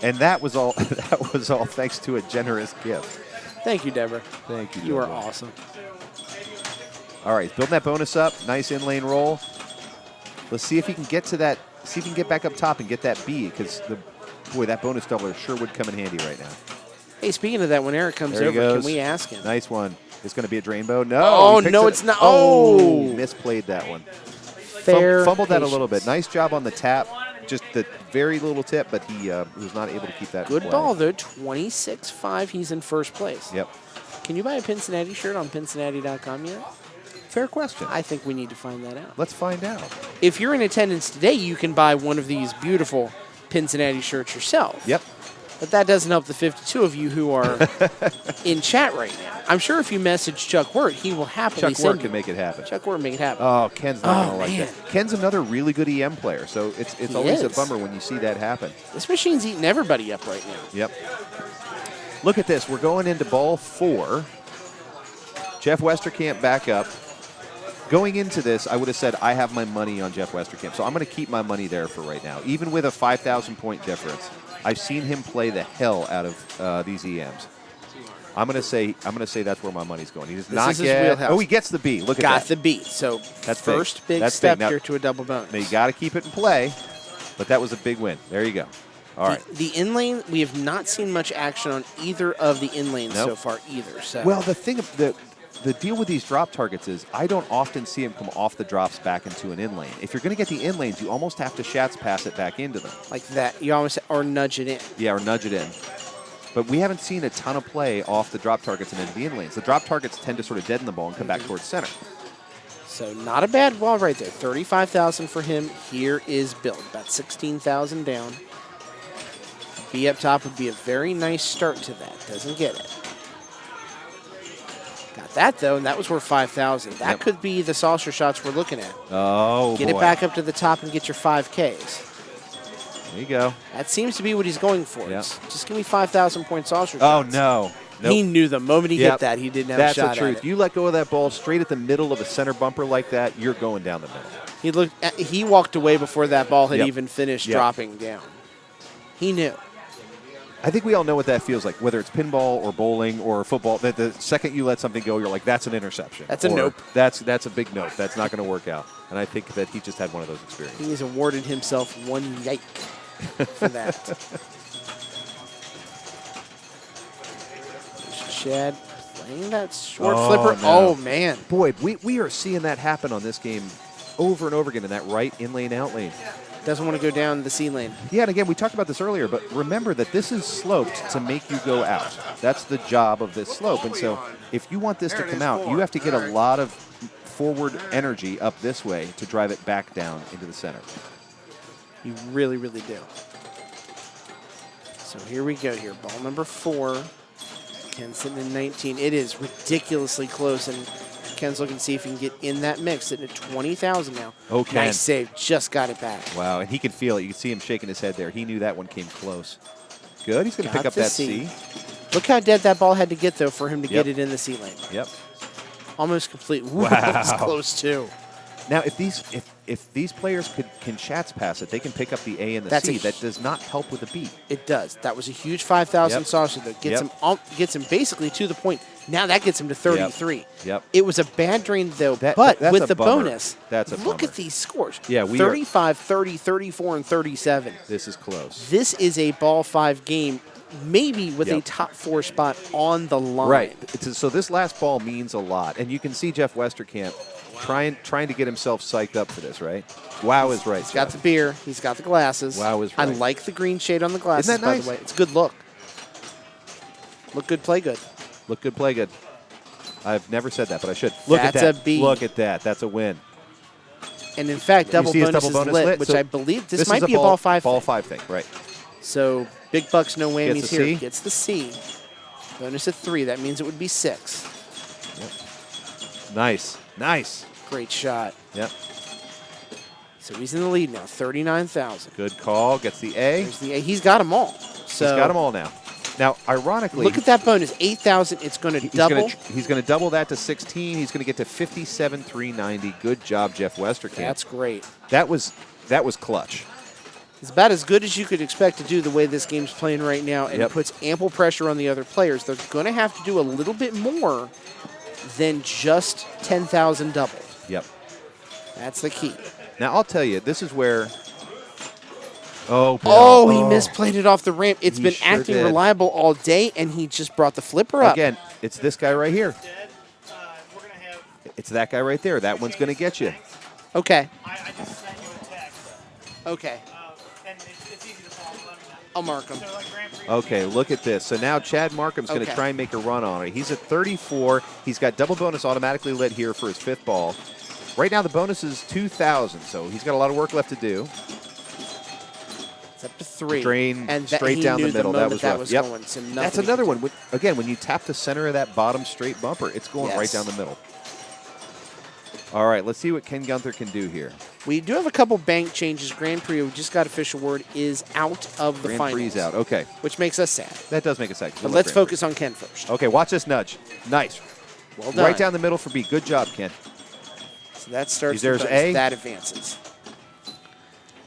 And that was all. That was all thanks to a generous gift Thank you, Deborah. Thank you. You are Deborah. awesome. All right, building that bonus up. Nice in-lane roll. Let's see if he can get to that. See if he can get back up top and get that B, because boy, that bonus doubler sure would come in handy right now. Hey, speaking of that, when Eric comes There he over, goes. can we ask him? Nice one. It's going to be a drainbow. No. Oh, he picks no, it- it's not. Oh, Oh. misplayed that one. Fair Fumbled that a little patience. bit. Nice job on the tap. Just the very little tip, but he was not able to keep that in Good play. ball, though. 26-5. He's in first place. Yep. Can you buy a Cincinnati shirt on Cincinnati.com yet? Fair question. I think we need to find that out. Let's find out. If you're in attendance today, you can buy one of these beautiful Cincinnati shirts yourself. Yep. But that doesn't help the 52 of you who are in chat right now. I'm sure if you message Chuck Wirt, he will happily Chuck send Ward you. can make it happen. Chuck Wirt make it happen. Oh, Ken's not Oh, going to like man. that. Ken's another really good EM player, so it's He always a is. bummer when you see that happen. This machine's eating everybody up right now. Yep. Look at this. We're going into ball 4. Jeff Westerkamp back up. Going into this, I would have said I have my money on Jeff Westerkamp, so I'm going to keep my money there for right now. Even with a 5,000-point difference, I've seen him play the hell out of these EMs. I'm going to say that's where my money's going. He does not is his get. wheelhouse. Oh, he gets the B. Look at Got that. the beat. So That's first big. big That's step big. Now- here to a double bonus. Now you got to keep it in play, but that was a big win. There you go. All right. The in lane, we have not seen much action on either of the in lanes Nope. so far either. So Well, the deal with these drop targets is I don't often see them come off the drops back into an in lane. If you're going to get the in lanes, you almost have to Schatz pass it back into them. like that, you almost or nudge it in. Yeah, or nudge it in. But we haven't seen a ton of play off the drop targets and into the in lanes. The drop targets tend to sort of deaden the ball and come back towards center. So not a bad ball right there. 35,000 for him. Here is Bill, about 16,000 down. B up top would be a very nice start to that. Doesn't get it. Got that though, and that was worth 5,000. That Yep. could be the saucer shots we're looking at. Oh, Get boy. it back up to the top and get your 5Ks. There you go. That seems to be what he's going for. Yep. Just give me 5,000 point saucer Oh, shots. no. Nope. He knew the moment he Yep. hit that, he didn't have That's a shot the truth. at it. You let go of that ball straight at the middle of a center bumper like that, you're going down the middle. He walked away before that ball had Yep. even finished Yep. dropping down. He knew. I think we all know what that feels like, whether it's pinball or bowling or football. That the second you let something go, you're like, that's an interception. That's a Or, nope. That's a big nope. That's not going to work out. And I think that he just had one of those experiences. He's awarded himself one yike for that. There's Chad playing that short Oh, flipper. no. Oh, man. Boy, we are seeing that happen on this game over and over again in that right in lane, out lane. Doesn't want to go down the C lane. Yeah, and again, we talked about this earlier, but remember that this is sloped to make you go out. That's the job of this slope. And so if you want this to come out, you have to get a lot of forward energy up this way to drive it back down into the center. You really, really do. So here we go here. Ball number 4. Ken's sitting in 19. It is ridiculously close, and Ken's looking to see if he can get in that mix. Sitting at 20,000 now. Oh, Ken. Nice save. Just got it back. Wow, and he can feel it. You can see him shaking his head there. He knew that one came close. Good. He's going to Got pick up the that C. C. Look how dead that ball had to get, though, for him to Yep. get it in the C lane. Yep. Almost complete. Ooh, Wow. that was close, too. Now, if these players can Schatz pass it, they can pick up the A and the That's C. a- That does not help with the beat. It does. That was a huge 5,000 Yep. saucer that gets Yep. gets him basically to the point. Now that gets him to 33. Yep. It was a bad drain, though, That's but a with the bummer. bonus, That's a look bummer. at these scores. Yeah, we are- 35, 30, 34, and 37. This is close. This is a ball 5 game, maybe with a Yep. top 4 spot on the line. Right. So this last ball means a lot, and you can see Jeff Westerkamp trying to get himself psyched up for this. Right? Wow is right. He's got the Jeff. beer. He's got the glasses. Wow is I right. like the green shade on the glasses, Isn't that by nice? the way. It's a good look. Look good, play good. Look good, play good. I've never said that, but I should. Look That's at that. a B. Look at that. That's a win. And in fact, double see his bonus double is bonus lit, lit? which So I believe this is might be a ball 5 Ball thing. 5 thing, right? So big bucks, no whammies Gets the here. C. Gets the C. Bonus of 3. That means it would be 6. Nice. Nice. Great shot. Yep. So he's in the lead now, 39,000. Good call. Gets the A. There's the A. He's got them all. So He's got them all now. Now, ironically, look at that bonus, 8,000. It's going to he's double. He's going to double that to 16. He's going to get to 57,390. Good job, Jeff Westerkamp. That's great. That was clutch. It's about as good as you could expect to do the way this game's playing right now, and Yep. it puts ample pressure on the other players. They're going to have to do a little bit more than just 10,000 double. Yep. That's the key. Now, I'll tell you, this is where... Oh, Bill. Oh, he misplayed it off the ramp. It's He been sure acting did. reliable all day, and he just brought the flipper up. Again, it's this guy right here. Dead. We're gonna have. It's that guy right there. That one's going to get you. Okay. I just sent you a text, Okay. and it's easy to follow. Let me know. I'll mark him. So like Grand Prix. Okay, look at this. So now Chad Markham's going to Okay. try and make a run on it. He's at 34. He's got double bonus automatically lit here for his 5th ball. Right now the bonus is 2,000, so he's got a lot of work left to do. It's up to 3. Drain and straight he down the knew middle. moment That was rough. Yep. going, so That's nothing he another could one. do. Again, when you tap the center of that bottom straight bumper, it's going right Yes. down the middle. All right, let's see what Ken Gunther can do here. We do have a couple bank changes. Grand Prix, we just got official word, is out of the Grand finals. Prix out. Okay, Which makes us sad. that does make a second. But let's focus on Ken first. Okay, watch this nudge. Nice. Well done. Right down the middle for B. Good job, Ken. So that starts There's the bonus. A. That advances.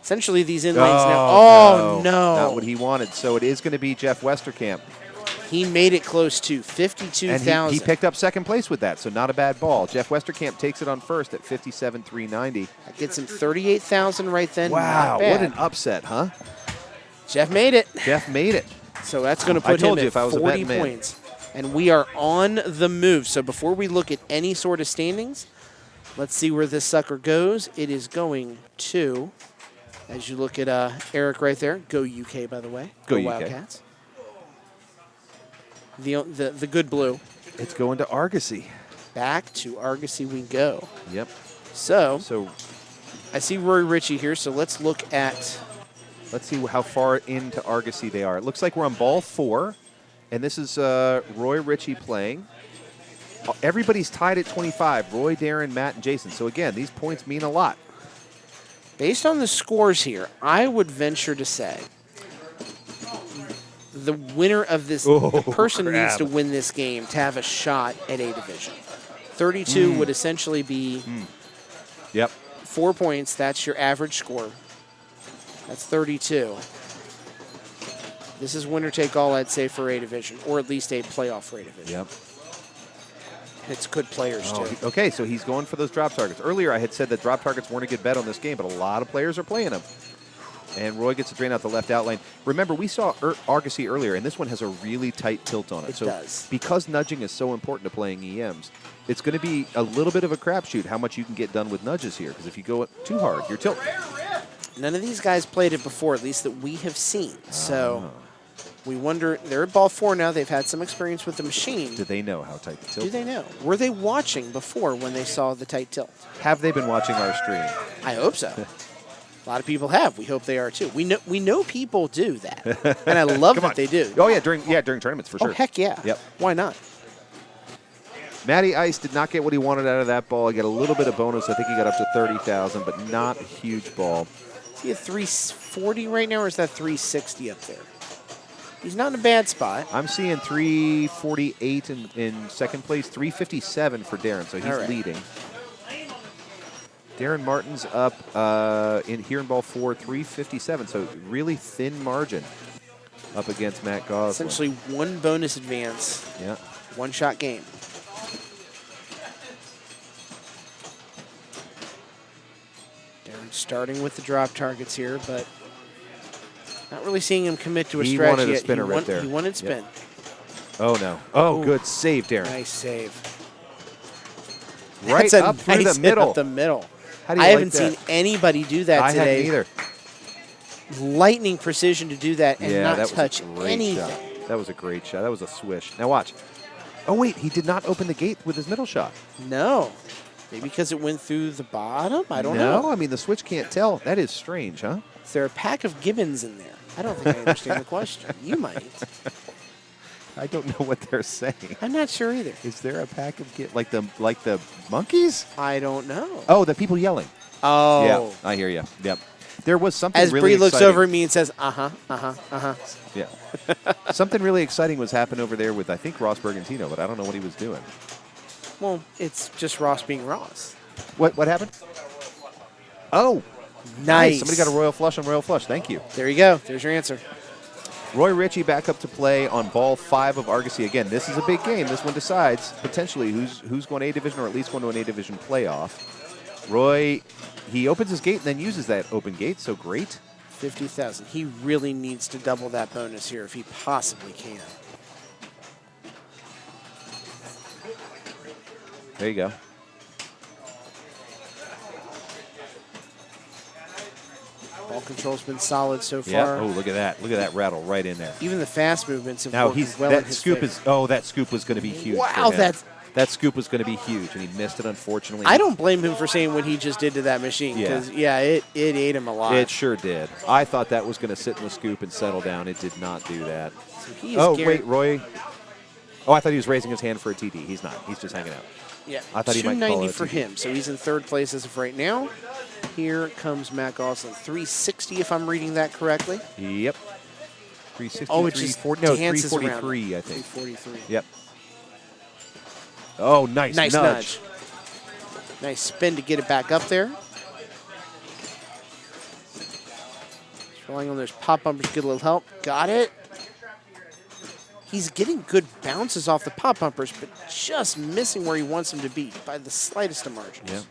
Essentially, these in lanes now. Oh, no. Not what he wanted. So it is going to be Jeff Westerkamp. He made it close to And 52,000. he picked up second place with that, so not a bad ball. Jeff Westerkamp takes it on first at 57,390. That gets him 38,000 right then. Wow, Not bad. what an upset, huh? Jeff made it. Jeff made it. So that's going to I put told him you at if I was a 40 betting man. points. And we are on the move. So before we look at any sort of standings, let's see where this sucker goes. It is going to, as you look at Eric right there, go UK, by the way. Go UK. Wildcats. The good blue. It's going to Argosy. Back to Argosy we go. Yep. So So I see Rory Ritchie here, so let's look at let's see how far into Argosy they are. It looks like we're on ball 4, and this is Roy Ritchie playing. Everybody's tied at 25. Roy, Darren, Matt, and Jason. So again, these points mean a lot. based on the scores here, I would venture to say the winner of this the person needs to win this game to have a shot at A division. 32 would essentially be Yep. 4 points. That's your average score. That's 32. This is winner take all, I'd say, for A division, or at least a playoff for A division. Yep. It's good players too. Okay, so he's going for those drop targets. Earlier, I had said that drop targets weren't a good bet on this game, but a lot of players are playing them. And Roy gets a drain out the left out lane. Remember, we saw Argosy earlier, and this one has a really tight tilt on it. It so does. Because nudging is so important to playing EMs, it's going to be a little bit of a crapshoot how much you can get done with nudges here. Because if you go too hard, you're tilting. None of these guys played it before, at least that we have seen. So we wonder, they're at ball 4 now. They've had some experience with the machine. Do they know how tight the tilt Do they know? Were they watching before when they saw the tight tilt? is? Have they been watching our stream? I hope so. A lot of people have. We hope they are too. We know people do that, and I love that they do. Oh, yeah, during tournaments, for Oh sure. heck yeah! Yep. Why not? Matty Ice did not get what he wanted out of that ball. He got a little bit of bonus. I think he got up to 30,000, but not a huge ball. Is he at 340 right now, or is that 360 up there? He's not in a bad spot. I'm seeing 348 in second place, 357 for Darren, so he's All right. leading. Darren Martin's up here in ball 4, 357, so really thin margin up against Matt Goslin. Essentially one bonus advance, Yeah. one shot game. Darren starting with the drop targets here, but not really seeing him commit to a He strategy wanted a yet. spinner right there. He wanted Yep. spin. Oh, no. Oh, Ooh. good save, Darren. Nice save. Right That's a up through nice the hit middle. Up the middle. How do you I like haven't that? seen anybody do that I today. haven't either. Lightning precision to do that and Yeah, not that touch was a great anything. shot. That was a great shot. That was a swish. Now watch. Oh, wait, he did not open the gate with his middle shot. No. Maybe because it went through the bottom? I don't No, know. I mean, the switch can't tell. That is strange, huh? Is there a pack of gibbons in there? I don't think I understand the question. You might. I don't know what they're saying. I'm not sure either. Is there a pack of like the monkeys? I don't know. Oh, the people yelling. Oh. Yeah, I hear you. Yep. There was something As really Bree looks exciting. over at me and says, Yeah. Something really exciting was happening over there with, I think, Ross Bergantino, but I don't know what he was doing. Well, it's just Ross being Ross. What happened? Oh, Nice. Somebody got a royal flush on royal flush. Thank you. There you go. There's your answer. Roy Ritchie back up to play on ball 5 of Argosy. Again, this is a big game. This one decides potentially who's going to A division or at least going to an A division playoff. Roy, he opens his gate and then uses that open gate, so great. 50,000. He really needs to double that bonus here if he possibly can. There you go. Ball control's been solid so Yeah. far. Oh, look at that. Look at that rattle right in there. Even the fast movements have Now worked well in that his scoop favor. is. Oh, that scoop was going to be huge. Wow, for him. that's- that scoop was going to be huge, and he missed it unfortunately. I don't blame him for saying what he just did to that machine because, it ate him alive. It sure did. I thought that was going to sit in the scoop and settle down. It did not do that. So he is Oh, guaran- wait, Roy. Oh, I thought he was raising his hand for a TD. He's not. He's just hanging out. Yeah, I thought he might call 290 it a for TD. him, so he's in third place as of right now. Here comes Matt Goslin, 360 if I'm reading that correctly. Yep. 360, Oh, it just 340, no, dances around. 343, I think. 343. Yep. Oh, nice Nice. Nice spin to get it back up there. Just relying on those pop bumpers to get a little help. Got it. He's getting good bounces off the pop bumpers, but just missing where he wants them to be by the slightest of margins. Yeah.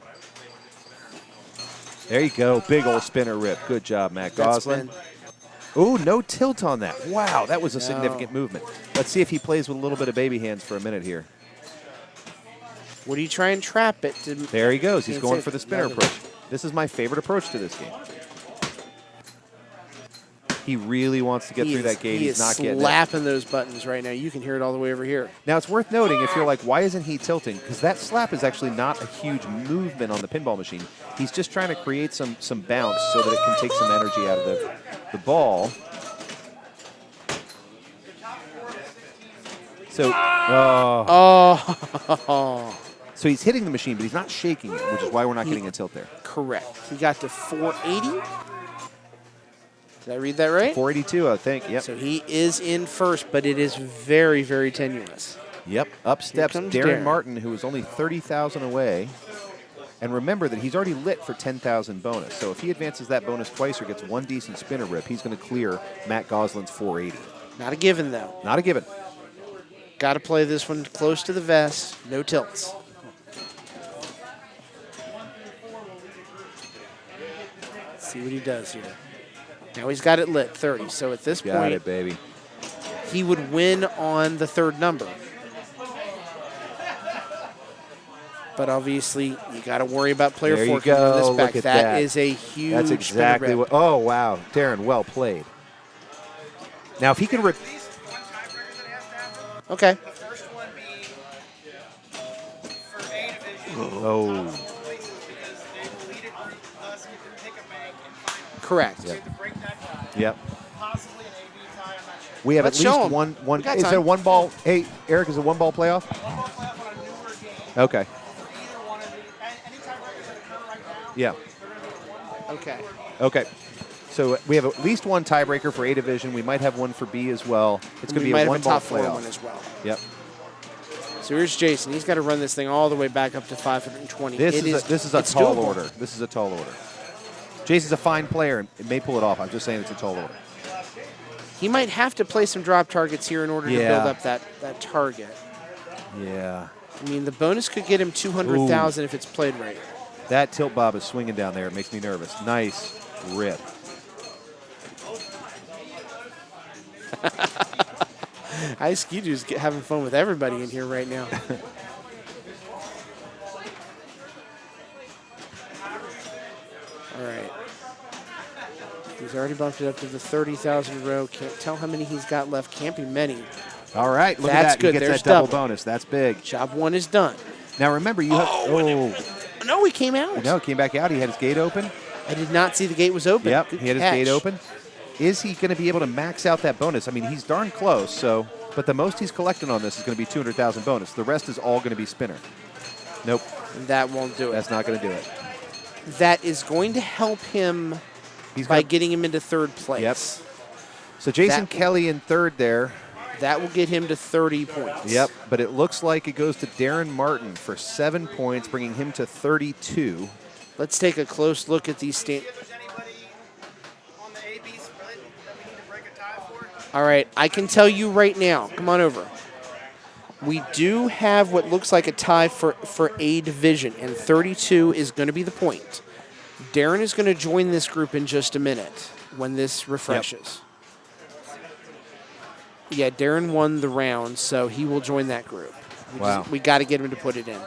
There you go. Big old spinner rip. Good job, Matt That Goslin. spin. Ooh, no tilt on that. Wow, that was a No. significant movement. Let's see if he plays with a little bit of baby hands for a minute here. Would he try and trap it? There he goes. He's Can't going say for the spinner no. approach. This is my favorite approach to this game. He really wants to get through that gate. He He's is not getting it. slapping those buttons right now. You can hear it all the way over here. Now, it's worth noting if you're like, why isn't he tilting? Because that slap is actually not a huge movement on the pinball machine. He's just trying to create some bounce so that it can take some energy out of the ball. So, so he's hitting the machine, but he's not shaking it, which is why we're not getting a tilt there. Correct. He got to 480. Did I read that right? 482, I think. Yep. So he is in first, but it is very, very tenuous. Yep. Up steps comes Darren Darren. Martin, who is only 30,000 away. And remember that he's already lit for 10,000 bonus. So if he advances that bonus twice or gets one decent spinner rip, he's going to clear Matt Goslin's 480. Not a given, though. Not a given. Got to play this one close to the vest. No tilts. Let's see what he does here. Now he's got it lit, 30. So at this Got point, it, baby. he would win on the third number. But obviously, you got to worry about player There you forking on this go. back. Look at That that. is a huge That's exactly spinner what. rip. Oh, wow. Darren, well played. Now, if he can rip. Okay. First one being for A division. Oh. Places because they deleted us and didn't pick a bank and finals. Correct. So you have to break that tie. Yep. Possibly an AB tie, I'm not sure. We have Let's at show least 'em. one. We got Is time. there one ball? Hey, Eric, is it one ball playoff? One more playoff on a newer game. Okay. For either one of the any tiebreakers that occur right now, Yeah. they're going to be at one. Okay. Okay. So we have at least one tiebreaker for A division. We might have one for B as well. It's going to We be might a have one a ball top four playoff. one as well. Yep. So here's Jason. He's got to run this thing all the way back up to 520. This It is a it's tall doable. order. This is a tall order. Jason's a fine player and it may pull it off. I'm just saying it's a tall order. He might have to play some drop targets here in order to Yeah. build up that target. Yeah. I mean, the bonus could get him 200,000 if it's played right. That tilt bob is swinging down there. It makes me nervous. Nice rip. Ice Skidu's having fun with everybody in here right now. All right. He's already bumped it up to the 30,000 row. Can't tell how many he's got left. Can't be many. All right. Look That's at that. good. He gets There's that double double. bonus. That's big. Job one is done. Now remember, you have. No, he came out. No, came back out. He had his gate open. I did not see the gate was open. Yep, Good he had his catch. gate open. Is he going to be able to max out that bonus? I mean, he's darn close. So, but the most he's collecting on this is going to be 200,000 bonus. The rest is all going to be spinner. Nope, And that won't do it. that's not going to do it. That is going to help him He's by gonna, getting him into third place. Yep. So Jason That- Kelly in third there. That will get him to 30 points. Yep, but it looks like it goes to Darren Martin for 7 points, bringing him to 32. Let's take a close look at these All right, I can tell you right now. Come on over. We do have what looks like a tie for A division, and 32 is going to be the point. Darren is going to join this group in just a minute when this refreshes. Yeah, Darren won the round, so he will join that group. We got to get him to put it in.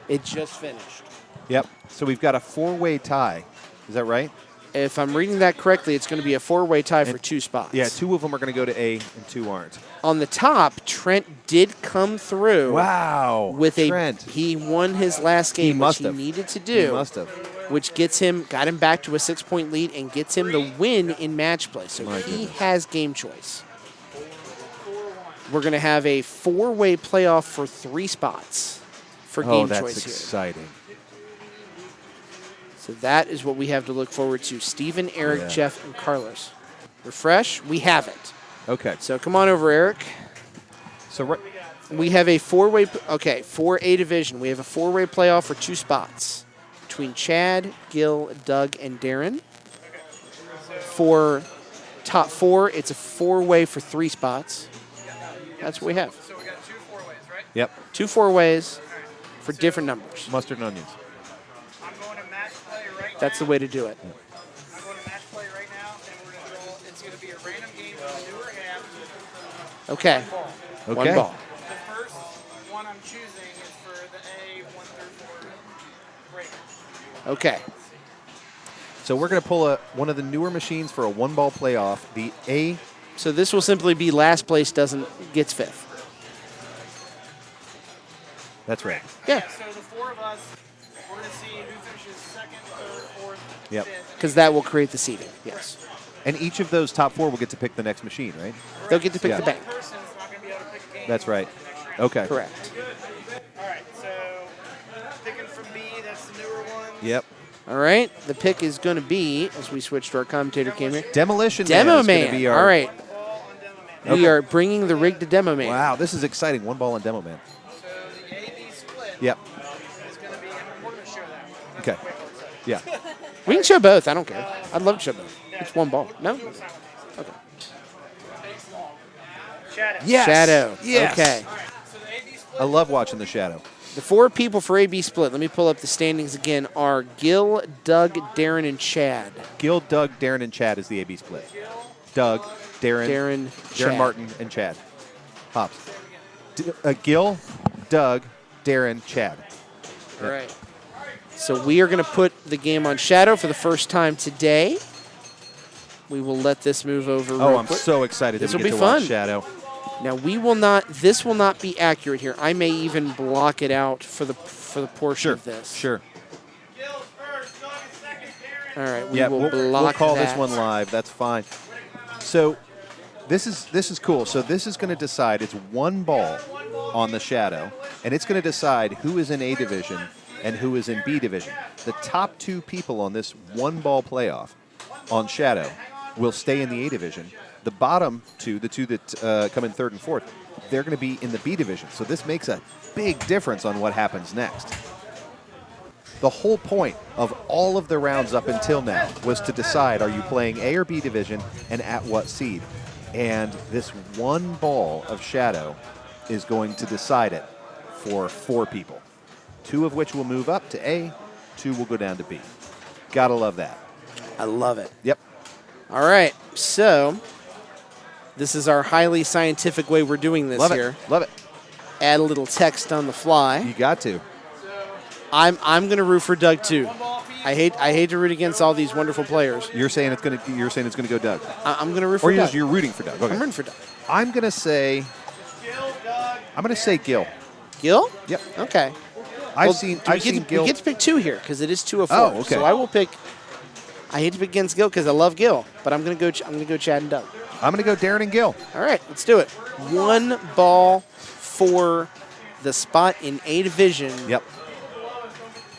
It just finished. Yep. So we've got a 4-way tie. Is that right? If I'm reading that correctly, it's going to be a 4-way tie for 2 spots. Yeah, 2 of them are going to go to A and 2 aren't. On the top, Trent did come through. Wow. With Trent. He won his last game, which he needed to do. He must have. Which got him back to a 6-point lead and gets him the win in match play. So he has game choice. We're going to have a 4-way playoff for 3 spots for game choice here. Oh, that's exciting. So that is what we have to look forward to. Steven, Eric, Jeff, and Carlos. Refresh. We have it. Okay. So come on over, Eric. So we have a 4-way. Okay, for A division, we have a 4-way playoff for 2 spots between Chad, Gil, Doug, and Darren. For top 4, it's a 4-way for 3 spots. That's what we have. So we got 2 4-ways, right? Yep. 2 4-ways for different numbers. Mustard and onions. I'm going to match play right now. That's the way to do it. I'm going to match play right now, and we're going to draw. It's going to be a random game for the newer half. Okay. Okay. 1 ball. The first one I'm choosing is for the A 1 through 4 break. Okay. So we're going to pull one of the newer machines for a 1-ball playoff. The A. So this will simply be last place gets 5th. That's right. Yeah. So the 4 of us, we're going to see who finishes 2nd, 3rd, 4th, Yep. 5th. Because that will create the seeding. Yes. And each of those top 4 will get to pick the next machine, right? They'll get to pick Yeah. the bank. One person is not going to be able to pick a game. That's right. next round. Okay. Correct. All right, so picking from B, that's the newer one. Yep. All right. The pick is going to be, as we switch to our commentator cam here, Demolition Demo Man is Man. gonna be our, All right. Ball on Demo Man. We are bringing the rig to Demo Man. Wow, this is exciting. 1 ball on Demo Man. So the A-B split Yep. is going to be, we're going to show that one. Okay. Yeah. We can show both. I don't care. I'd love to show both. It's 1 ball. No? Okay. Shadow. Yes. Shadow. Yes. Okay. So the A-B split. I love watching the shadow. The 4 people for AB split, let me pull up the standings again, are Gil, Doug, Darren, and Chad. Gil, Doug, Darren, and Chad is the AB split. Doug, Darren, Chad. Martin, and Chad. Hops. Gil, Doug, Darren, Chad. All right. So we are going to put the game on Shadow for the first time today. We will let this move over real Oh, I'm quick. so excited This that will we be get to watch fun. Shadow. Now this will not be accurate here. I may even block it out for the portion of this. Sure. Gil first, Doug is second, Darren. All right, we Yeah, will we'll block call that. this one live. That's fine. So this is cool. So this is going to decide. It's 1 ball on the Shadow, and it's going to decide who is in A division and who is in B division. The top 2 people on this 1 ball playoff on Shadow will stay in the A division. The bottom 2, the 2 that come in 3rd and 4th, they're going to be in the B division. So this makes a big difference on what happens next. The whole point of all of the rounds up until now was to decide, are you playing A or B division and at what seed? And this 1 ball of Shadow is going to decide it for 4 people. 2 of which will move up to A, 2 will go down to B. Gotta love that. I love it. Yep. All right, so this is our highly scientific way we're doing this Love here. it. Love it. Add a little text on the fly. You got to. I'm going to root for Doug too. I hate to root against all these wonderful players. You're saying it's going to go Doug. I'm going to root for Or Doug. you're rooting for Doug. Okay. I'm rooting for Doug. I'm going to say Gil. Gil? Yep. Okay. I've Well, seen we Gil. get to pick 2 here because it is 2 of 4. Oh, okay. So I will pick. I hate to pick against Gil because I love Gil, but I'm going to go Chad and Doug. I'm going to go Darren and Gil. All right, let's do it. 1 ball for the spot in A division. Yep.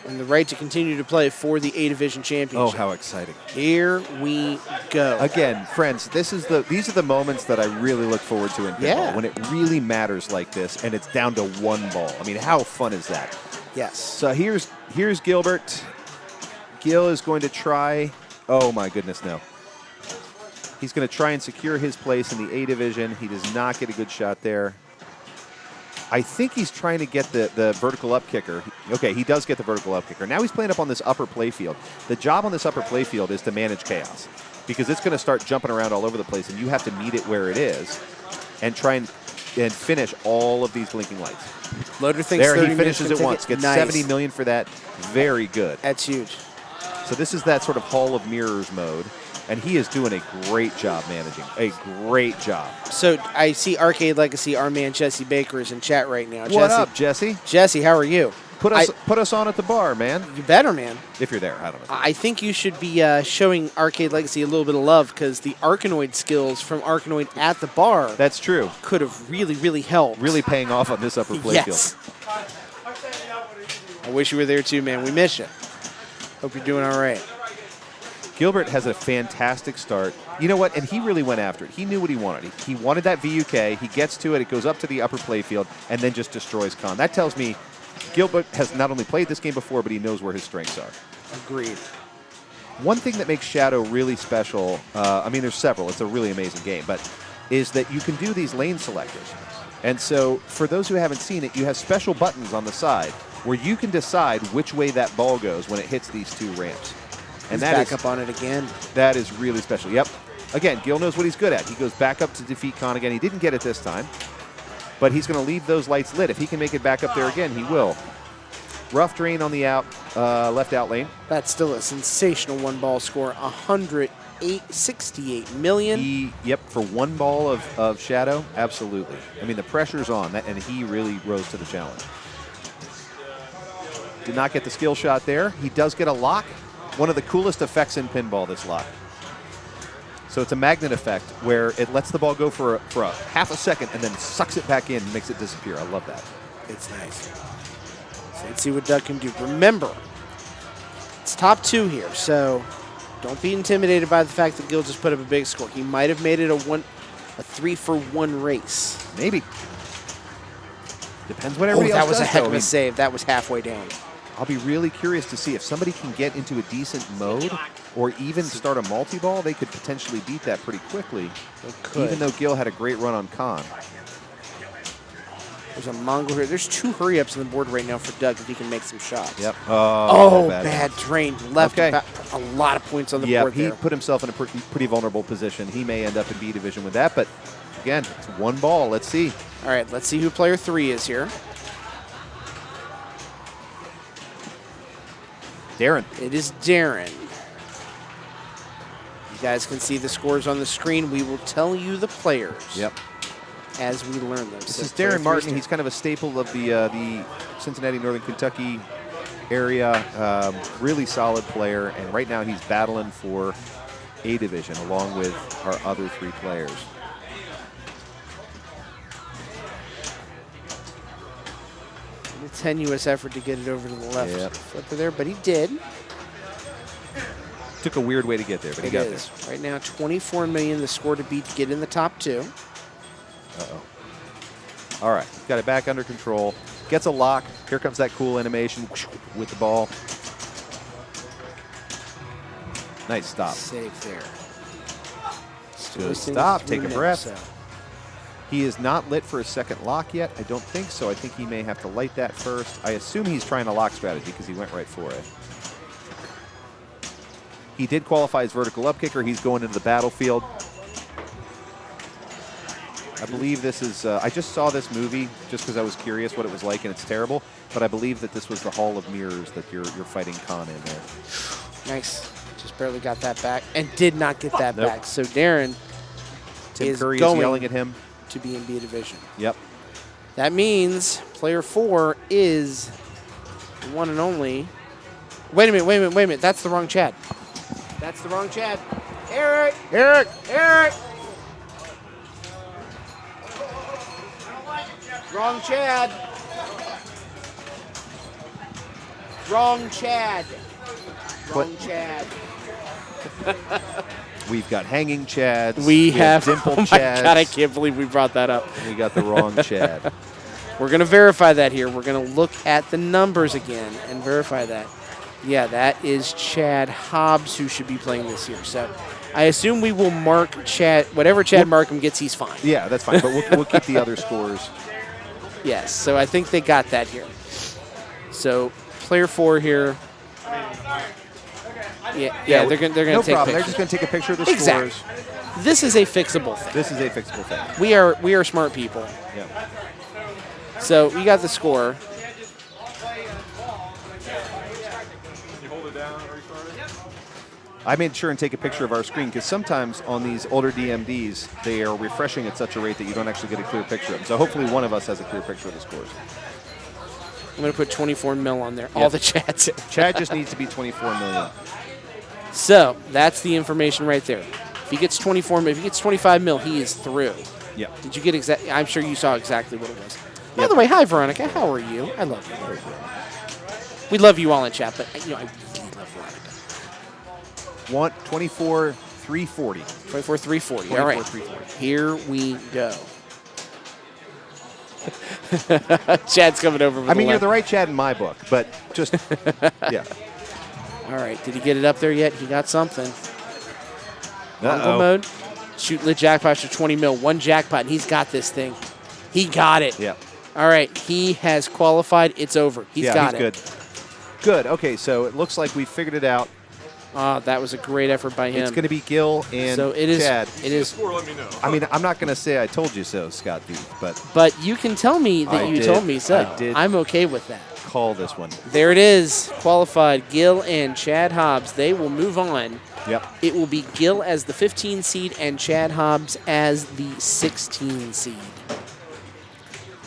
And the right to continue to play for the A division Oh, championship. how exciting. Here we go. Again, friends, these are the moments that I really look forward to in pinball, Yeah. when it really matters like this and it's down to 1 ball. I mean, how fun is that? Yes. So here's Gilbert. Gil is going to try. Oh my goodness, no. He's going to try and secure his place in the A division. He does not get a good shot there. I think he's trying to get the vertical up kicker. Okay, he does get the vertical up kicker. Now he's playing up on this upper play field. The job on this upper play field is to manage chaos because it's going to start jumping around all over the place, and you have to meet it where it is and try and finish all of these blinking lights. Loader thinks There, 30 he finishes minutes it can once. take Gets Nice. 70 million for that. Very good. That's huge. So this is that sort of Hall of Mirrors mode, and he is doing a great job managing. A great job. So I see Arcade Legacy, our man Jesse Baker is in chat right now. What Jesse, up, Jesse? Jesse, how are you? Put us on at the bar, man. You better, man. If you're there, I don't know. I think you should be showing Arcade Legacy a little bit of love because the Arkanoid skills from Arkanoid at the bar That's true. could have really, really helped. Really paying off on this upper play Yes. I wish you were there too, man. We miss you. Hope you're doing all right. field. Gilbert has a fantastic start. You know what? And he really went after it. He knew what he wanted. He wanted that VUK. He gets to it. It goes up to the upper play field and then just destroys Khan. That tells me Gilbert has not only played this game before, but he knows where his strengths are. Agreed. One thing that makes Shadow really special, I mean, there's several. It's a really amazing game, but is that you can do these lane selectors. And so for those who haven't seen it, you have special buttons on the side where you can decide which way that ball goes when it hits these two ramps. And He's that back is, up on it again. that is really special. Yep. Again, Gil knows what he's good at. He goes back up to defeat Khan again. He didn't get it this time, but he's going to leave those lights lit. If he can make it back up there again, he will. Rough drain on the left out lane. That's still a sensational one-ball score. 168 million. Yep, for one ball of Shadow, absolutely. I mean, the pressure's on, that, and he really rose to the challenge. Did not get the skill shot there. He does get a lock. One of the coolest effects in pinball, this lock. So it's a magnet effect where it lets the ball go for a half a second and then sucks it back in and makes it disappear. I love that. It's nice. So let's see what Doug can do. Remember, it's top two here, so don't be intimidated by the fact that Gil just put up a big score. He might have made it a 3-for-1 race. Maybe. Depends what Oh, everybody else that was a does, heck though. of I a mean, save. That was halfway down. I'll be really curious to see if somebody can get into a decent mode or even start a multi-ball. They could potentially beat that pretty quickly, even though Gil had a great run on Khan. There's a Mongol here. There's two hurry-ups on the board right now for Doug if he can make some shots. Yep. Oh, bad drain. Left Okay. a lot of points on the Yeah, board he there. put himself in a pretty vulnerable position. He may end up in B division with that, but again, it's one ball. Let's see. All right, let's see who player 3 is here. Darren. It is Darren. You guys can see the scores on the screen. We will tell you the players as we learn them. This So is player Darren 3 Martin. is He's kind of a staple of the Cincinnati, Northern Kentucky area. Really solid player, and right now he's battling for A division along with our other three players. a tenuous effort to get it over to the left Yep. flipper there, but he did. Took a weird way to get there, but he It got is. Right now, 24 million, the score to beat to get in the top 2. there. Uh-oh. All right, got it back under control. Gets a lock. Here comes that cool animation with the ball. Nice stop. Save there. Good stop. Take a breath. So. He is not lit for a second lock yet. I don't think so. I think he may have to light that first. I assume he's trying a lock strategy because he went right for it. He did qualify as vertical up kicker. He's going into the battlefield. I believe this is, I just saw this movie just because I was curious what it was like, and it's terrible, but I believe that this was the Hall of Mirrors that you're fighting Khan in there. Nice. Just barely got that back and did not get that Nope. back. So Darren Tim is Curry is going yelling at him. to be in B division. Yep. That means player 4 is the one and only. Wait a minute. That's the wrong Chad. That's the wrong Chad. Eric! Wrong Chad. Wrong Chad. Wrong Chad. We've got hanging Chads. We have dimple oh my Chads. God, I can't believe we brought that up. We got the wrong Chad. We're going to verify that here. We're going to look at the numbers again and verify that. Yeah, that is Chad Hobbs who should be playing this year. So I assume we will mark Chad. Whatever Chad Markham gets, he's fine. Yeah, that's fine. But we'll keep the other scores. Yes. So I think they got that here. So player 4 here. Yeah, they're gonna no take problem. They're pictures. just going to take a picture of the Exactly. scores. This is a fixable thing. This is a fixable thing. We are smart people. Yeah. So we got the score. I made sure and take a picture of our screen because sometimes on these older DMDs, they are refreshing at such a rate that you don't actually get a clear picture of them. So hopefully one of us has a clear picture of the scores. I'm going to put 24 mil on there. All the chats. Chad just needs to be 24 million. So that's the information right there. If he gets 24 mil, if he gets 25 mil, he is through. Yeah. Did you get exact? I'm sure you saw exactly what it was. By Yep. the way, hi Veronica. How are you? I love you. We love you all in chat, but I really love Veronica. 24,340. 24,340. All right. 24,340. Here we go. Chad's coming over. With I mean, the you're the right Chad in my book, but just, yeah. All right. Did he get it up there yet? He got something. Uncle Uh-oh. mode. Shooting the jackpot for 20 mil. One jackpot, and he's got this thing. He got it. Yeah. All right. He has qualified. It's over. He's got it. Good. Good. Okay, so it looks like we figured it out. That was a great effort by him. It's going to be Gil and so it is, Chad. It is. Score, let me know. I mean, I'm not going to say I told you so, Scott D, but But you can tell me that I you did. told me so. I did. I'm okay with that. call this one. There it is. Qualified. Gil and Chad Hobbs. They will move on. Yep. It will be Gil as the 15 seed and Chad Hobbs as the 16 seed.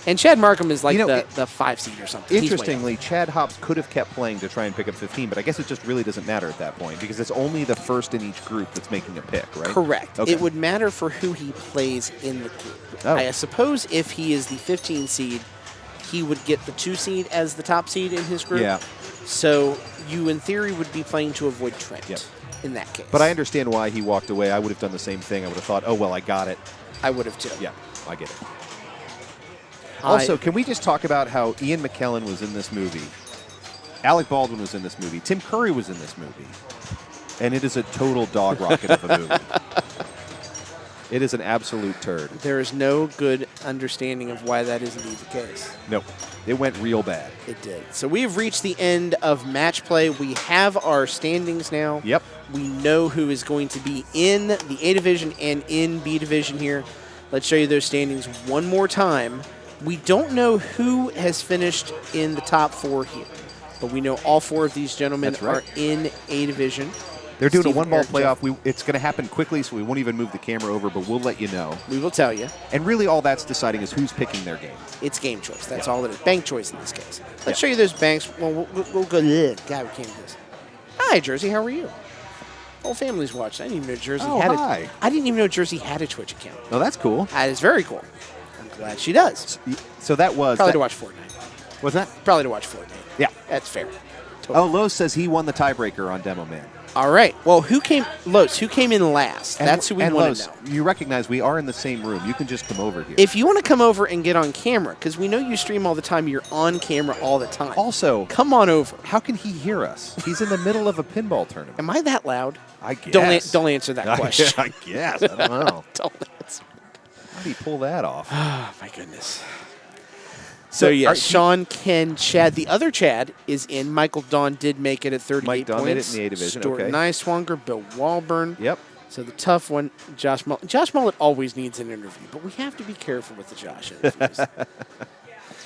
And Chad Markham is like the 5 seed or something. He's way Interestingly, Chad Hobbs could have kept playing to try and pick up 15, but I guess it just really doesn't matter at that point because it's only the first in each group that's making a pick, right? up. Correct. Okay. It would matter for who he plays in the group. Oh. I suppose if he is the 15 seed, he would get the 2 seed as the top seed in his group. Yeah. So you, in theory, would be playing to avoid Trent Yep. in that case. But I understand why he walked away. I would have done the same thing. I would have thought, oh, well, I got it. I would have too. Yeah, I get it. Also, can we just talk about how Ian McKellen was in this movie? Alec Baldwin was in this movie. Tim Curry was in this movie. And it is a total dog rocket of a movie. It is an absolute turd. There is no good understanding of why that is indeed the case. Nope. It went real bad. It did. So we have reached the end of match play. We have our standings now. Yep. We know who is going to be in the A division and in B division here. Let's show you those standings one more time. We don't know who has finished in the top 4 here, but we know all 4 of these gentlemen That's right. are in A division. They're doing Stephen, a one-ball Eric, playoff. It's going to happen quickly, so we won't even move the camera over, but we'll let you know. We will tell you. And really all that's deciding is who's picking their game. It's game choice. That's all it is. Bank choice in this case. Let's show you those banks. Well, we'll go. God, we can't do this. Hi, Jersey. How are you? Whole family's watching. I didn't even know Jersey Oh, had hi. I didn't even know Jersey had a Twitch account. Oh, that's cool. That is very cool. I'm glad she does. So that was... Probably that, to watch Fortnite. Was that? Probably to watch Fortnite. Yeah. That's fair. Oh, Lowe's says he won the tiebreaker on Demo Man. All right. Well, who came in last? That's who we want Lowe's, to know. You recognize we are in the same room. You can just come over here. If you want to come over and get on camera, because we know you stream all the time, you're on camera all the time. Also, come on over. How can he hear us? He's in the middle of a pinball tournament. Am I that loud? I guess. Don't answer that question. I guess. I don't know. Don't answer. How did he pull that off? Oh, my goodness. So, yes, Sean, Ken, Chad. The other Chad is in. Michael Dawn did make it at 38 Mike Dawn points. made it in the A division, Stuart okay. Niswanger, Bill Walburn. Yep. So the tough one, Josh Mullet. Josh Mullet always needs an interview, but we have to be careful with the Josh interviews.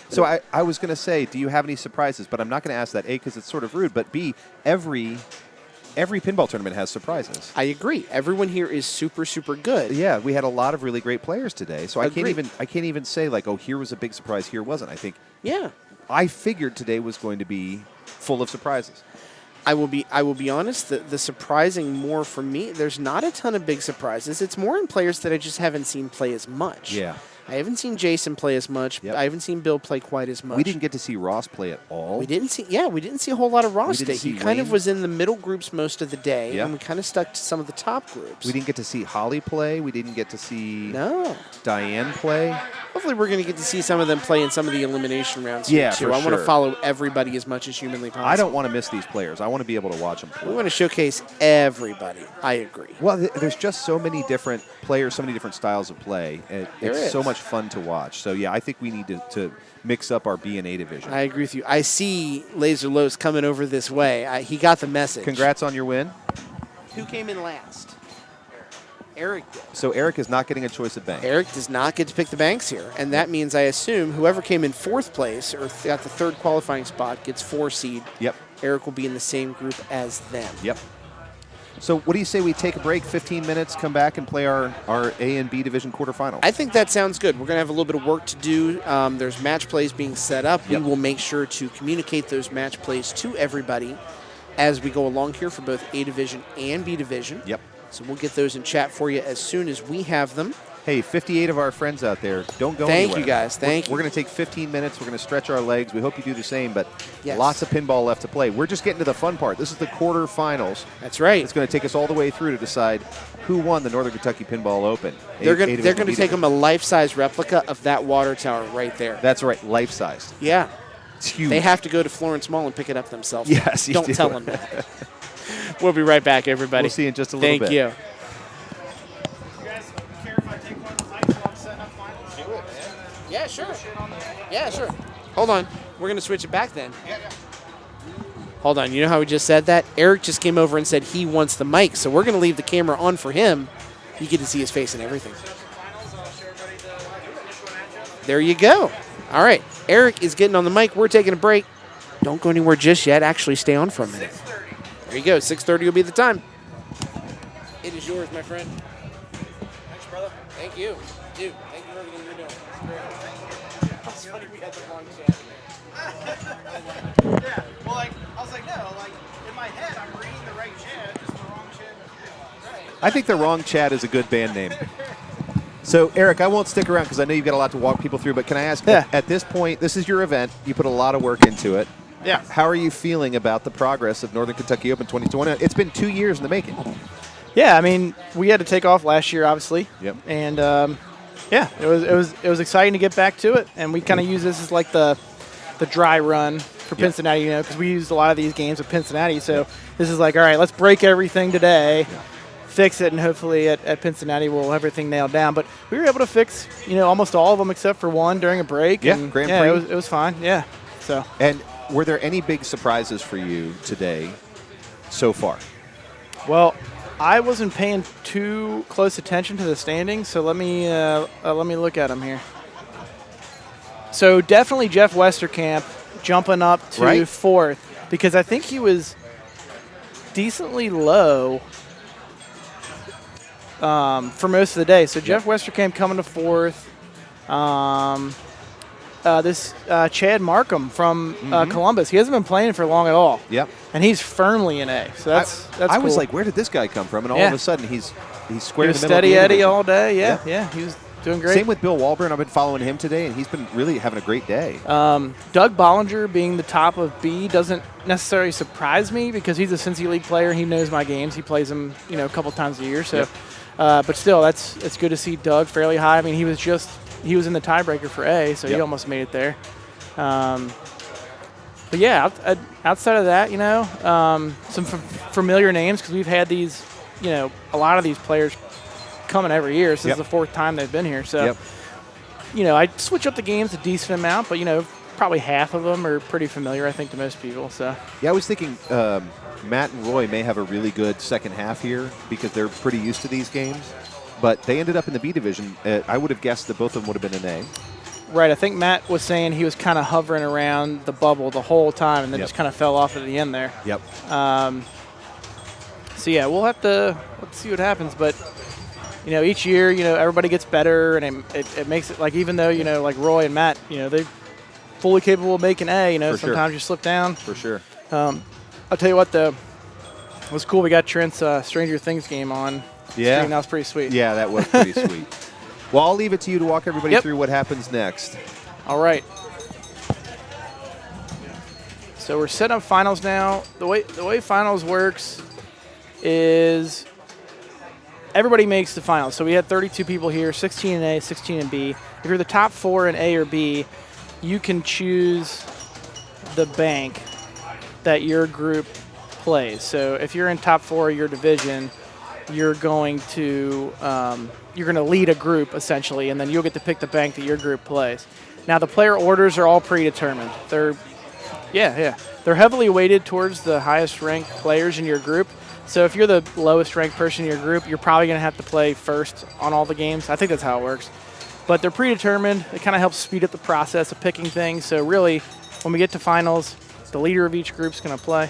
So I was going to say, do you have any surprises? But I'm not going to ask that, A, because it's sort of rude, but B, every pinball tournament has surprises. I agree. Everyone here is super, super good. Yeah, we had a lot of really great players today. So Agreed. I can't even say like, oh, here was a big surprise, here wasn't. I think I figured today was going to be full of surprises. I will be honest, the surprising more for me, there's not a ton of big surprises. It's more in players that I just haven't seen play as much. Yeah. I haven't seen Jason play as much. Yep. I haven't seen Bill play quite as much. We didn't get to see Ross play at all. We didn't see a whole lot of Ross didn't today. He see kind of Wayne. was in the middle groups most of the day, Yep. and we kind of stuck to some of the top groups. We didn't get to see Holly play. We didn't get to see No. Diane play. Hopefully, we're going to get to see some of them play in some of the elimination rounds Yeah, here, too. for I want sure. to follow everybody as much as humanly possible. I don't want to miss these players. I want to be able to watch them We play. want to showcase everybody. I agree. Well, there's just so many different players, so many different styles of play. There It's so is. much fun to watch. So, yeah, I think we need to mix up our B and A division. I agree with you. I see Laser Los coming over this way. He got the message. Congrats on your win. Who came in last? Eric did. So Eric is not getting a choice of bank. Eric does not get to pick the banks here, and that means I assume whoever came in fourth place or got the third qualifying spot gets 4 seed. Yep. Eric will be in the same group as them. Yep. So what do you say we take a break, 15 minutes, come back and play our A and B division quarterfinals? I think that sounds good. We're going to have a little bit of work to do. There's match plays being set up. Yep. We will make sure to communicate those match plays to everybody as we go along here for both A division and B division. Yep. So we'll get those in chat for you as soon as we have them. Hey, 58 of our friends out there, don't go Thank anywhere. you, guys. Thank you. We're going to take 15 minutes. We're going to stretch our legs. We hope you do the same, but Yes. lots of pinball left to play. We're just getting to the fun part. This is the quarterfinals. That's right. It's going to take us all the way through to decide who won the Northern Kentucky Pinball Open. They're going A-Division, to take them a life-size replica of that water tower right there. That's right, life-sized. Yeah. It's huge. They have to go to Florence Mall and pick it up themselves. Yes, you Don't do. tell them that. We'll be right back, everybody. We'll see you in just a little Thank bit. you. You guys care if I take one of the mics while I'm setting up finals? Do it, man. Yeah, sure. Yeah, sure. Hold on. We're going to switch it back then. Hold on. You know how we just said that? Eric just came over and said he wants the mic, so we're going to leave the camera on for him. You get to see his face and everything. Finals, I'll show everybody the initial matchup. There you go. All right. Eric is getting on the mic. We're taking a break. Don't go anywhere just yet. Actually, stay on for a minute. 6:30. There you go. 6:30 will be the time. It is yours, my friend. Thanks, brother. Thank you. Dude, thank you for everything you're doing. It's great. It's funny we had the wrong chat. Yeah. Well, I was like, no, in my head, I'm reading the right chat, just the wrong chat. Right. I think the Wrong Chat is a good band name. So, Eric, I won't stick around because I know you've got a lot to walk people through, but can I ask, Yeah. at this point, this is your event. You put a lot of work into it. Yeah. How are you feeling about the progress of Northern Kentucky Open 2020? It's been 2 years in the making. Yeah, I mean, we had to take off last year, obviously. Yep. And yeah, it was exciting to get back to it, and we kind of use this as like the dry run for Yep. Cincinnati, because we used a lot of these games with Cincinnati. So this is like, all right, let's break everything today, fix it, and hopefully at Cincinnati we'll have everything nailed down. But we were able to fix, almost all of them except for one during a break. Yeah, and Grand yeah, Prix. it was fine. Yeah. So And were there any big surprises for you today so far? well. I wasn't paying too close attention to the standings, so let me look at them here. So definitely Jeff Westerkamp jumping up to Right. fourth, because I think he was decently low for most of the day. So Jeff Westerkamp coming to fourth. This Chad Markham from Columbus, he hasn't been playing for long at all. Yep. And he's firmly in A. So that's I was cool. like, where did this guy come from? And all Yeah. of a sudden, he's He square in was the middle. of steady the Eddie division. all day. Yeah. Yeah, he was doing great. Same with Bill Walburn. I've been following him today, and he's been really having a great day. Doug Bollinger being the top of B doesn't necessarily surprise me because he's a Cincy League player. He knows my games. He plays them, a couple times a year. So, Yep. but still, it's good to see Doug fairly high. I mean, he was in the tiebreaker for A, so Yep. he almost made it there. But yeah, outside of that, some familiar names because we've had these, a lot of these players coming every year. So Yep. this is the fourth time they've been here. So, Yep. I switch up the games a decent amount, but probably half of them are pretty familiar, I think, to most people. So Yeah, I was thinking Matt and Roy may have a really good second half here because they're pretty used to these games. But they ended up in the B division. I would have guessed that both of them would have been in A. right, I think Matt was saying he was kind of hovering around the bubble the whole time, and then Yep. just kind of fell off at the end there. Yep. So yeah, let's see what happens. But each year, everybody gets better, and it makes it like, even though like Roy and Matt, they're fully capable of making A. For sure. Sometimes you slip down. For sure. I'll tell you what, though, it was cool. We got Trent's Stranger Things game on. Yeah. Screen. That was pretty sweet. Yeah, that was pretty sweet. Well, I'll leave it to you to walk everybody Yep. through what happens next. All right. So we're setting up finals now. The way finals works is everybody makes the finals. So we had 32 people here, 16 in A, 16 in B. If you're the top 4 in A or B, you can choose the bank that your group plays. So if you're in top 4 of your division, you're going to lead a group essentially, and then you'll get to pick the bank that your group plays. Now the player orders are all predetermined. They're heavily weighted towards the highest ranked players in your group. So if you're the lowest ranked person in your group, you're probably going to have to play first on all the games. I think that's how it works. But they're predetermined. It kind of helps speed up the process of picking things. So really, when we get to finals, the leader of each group is going to play.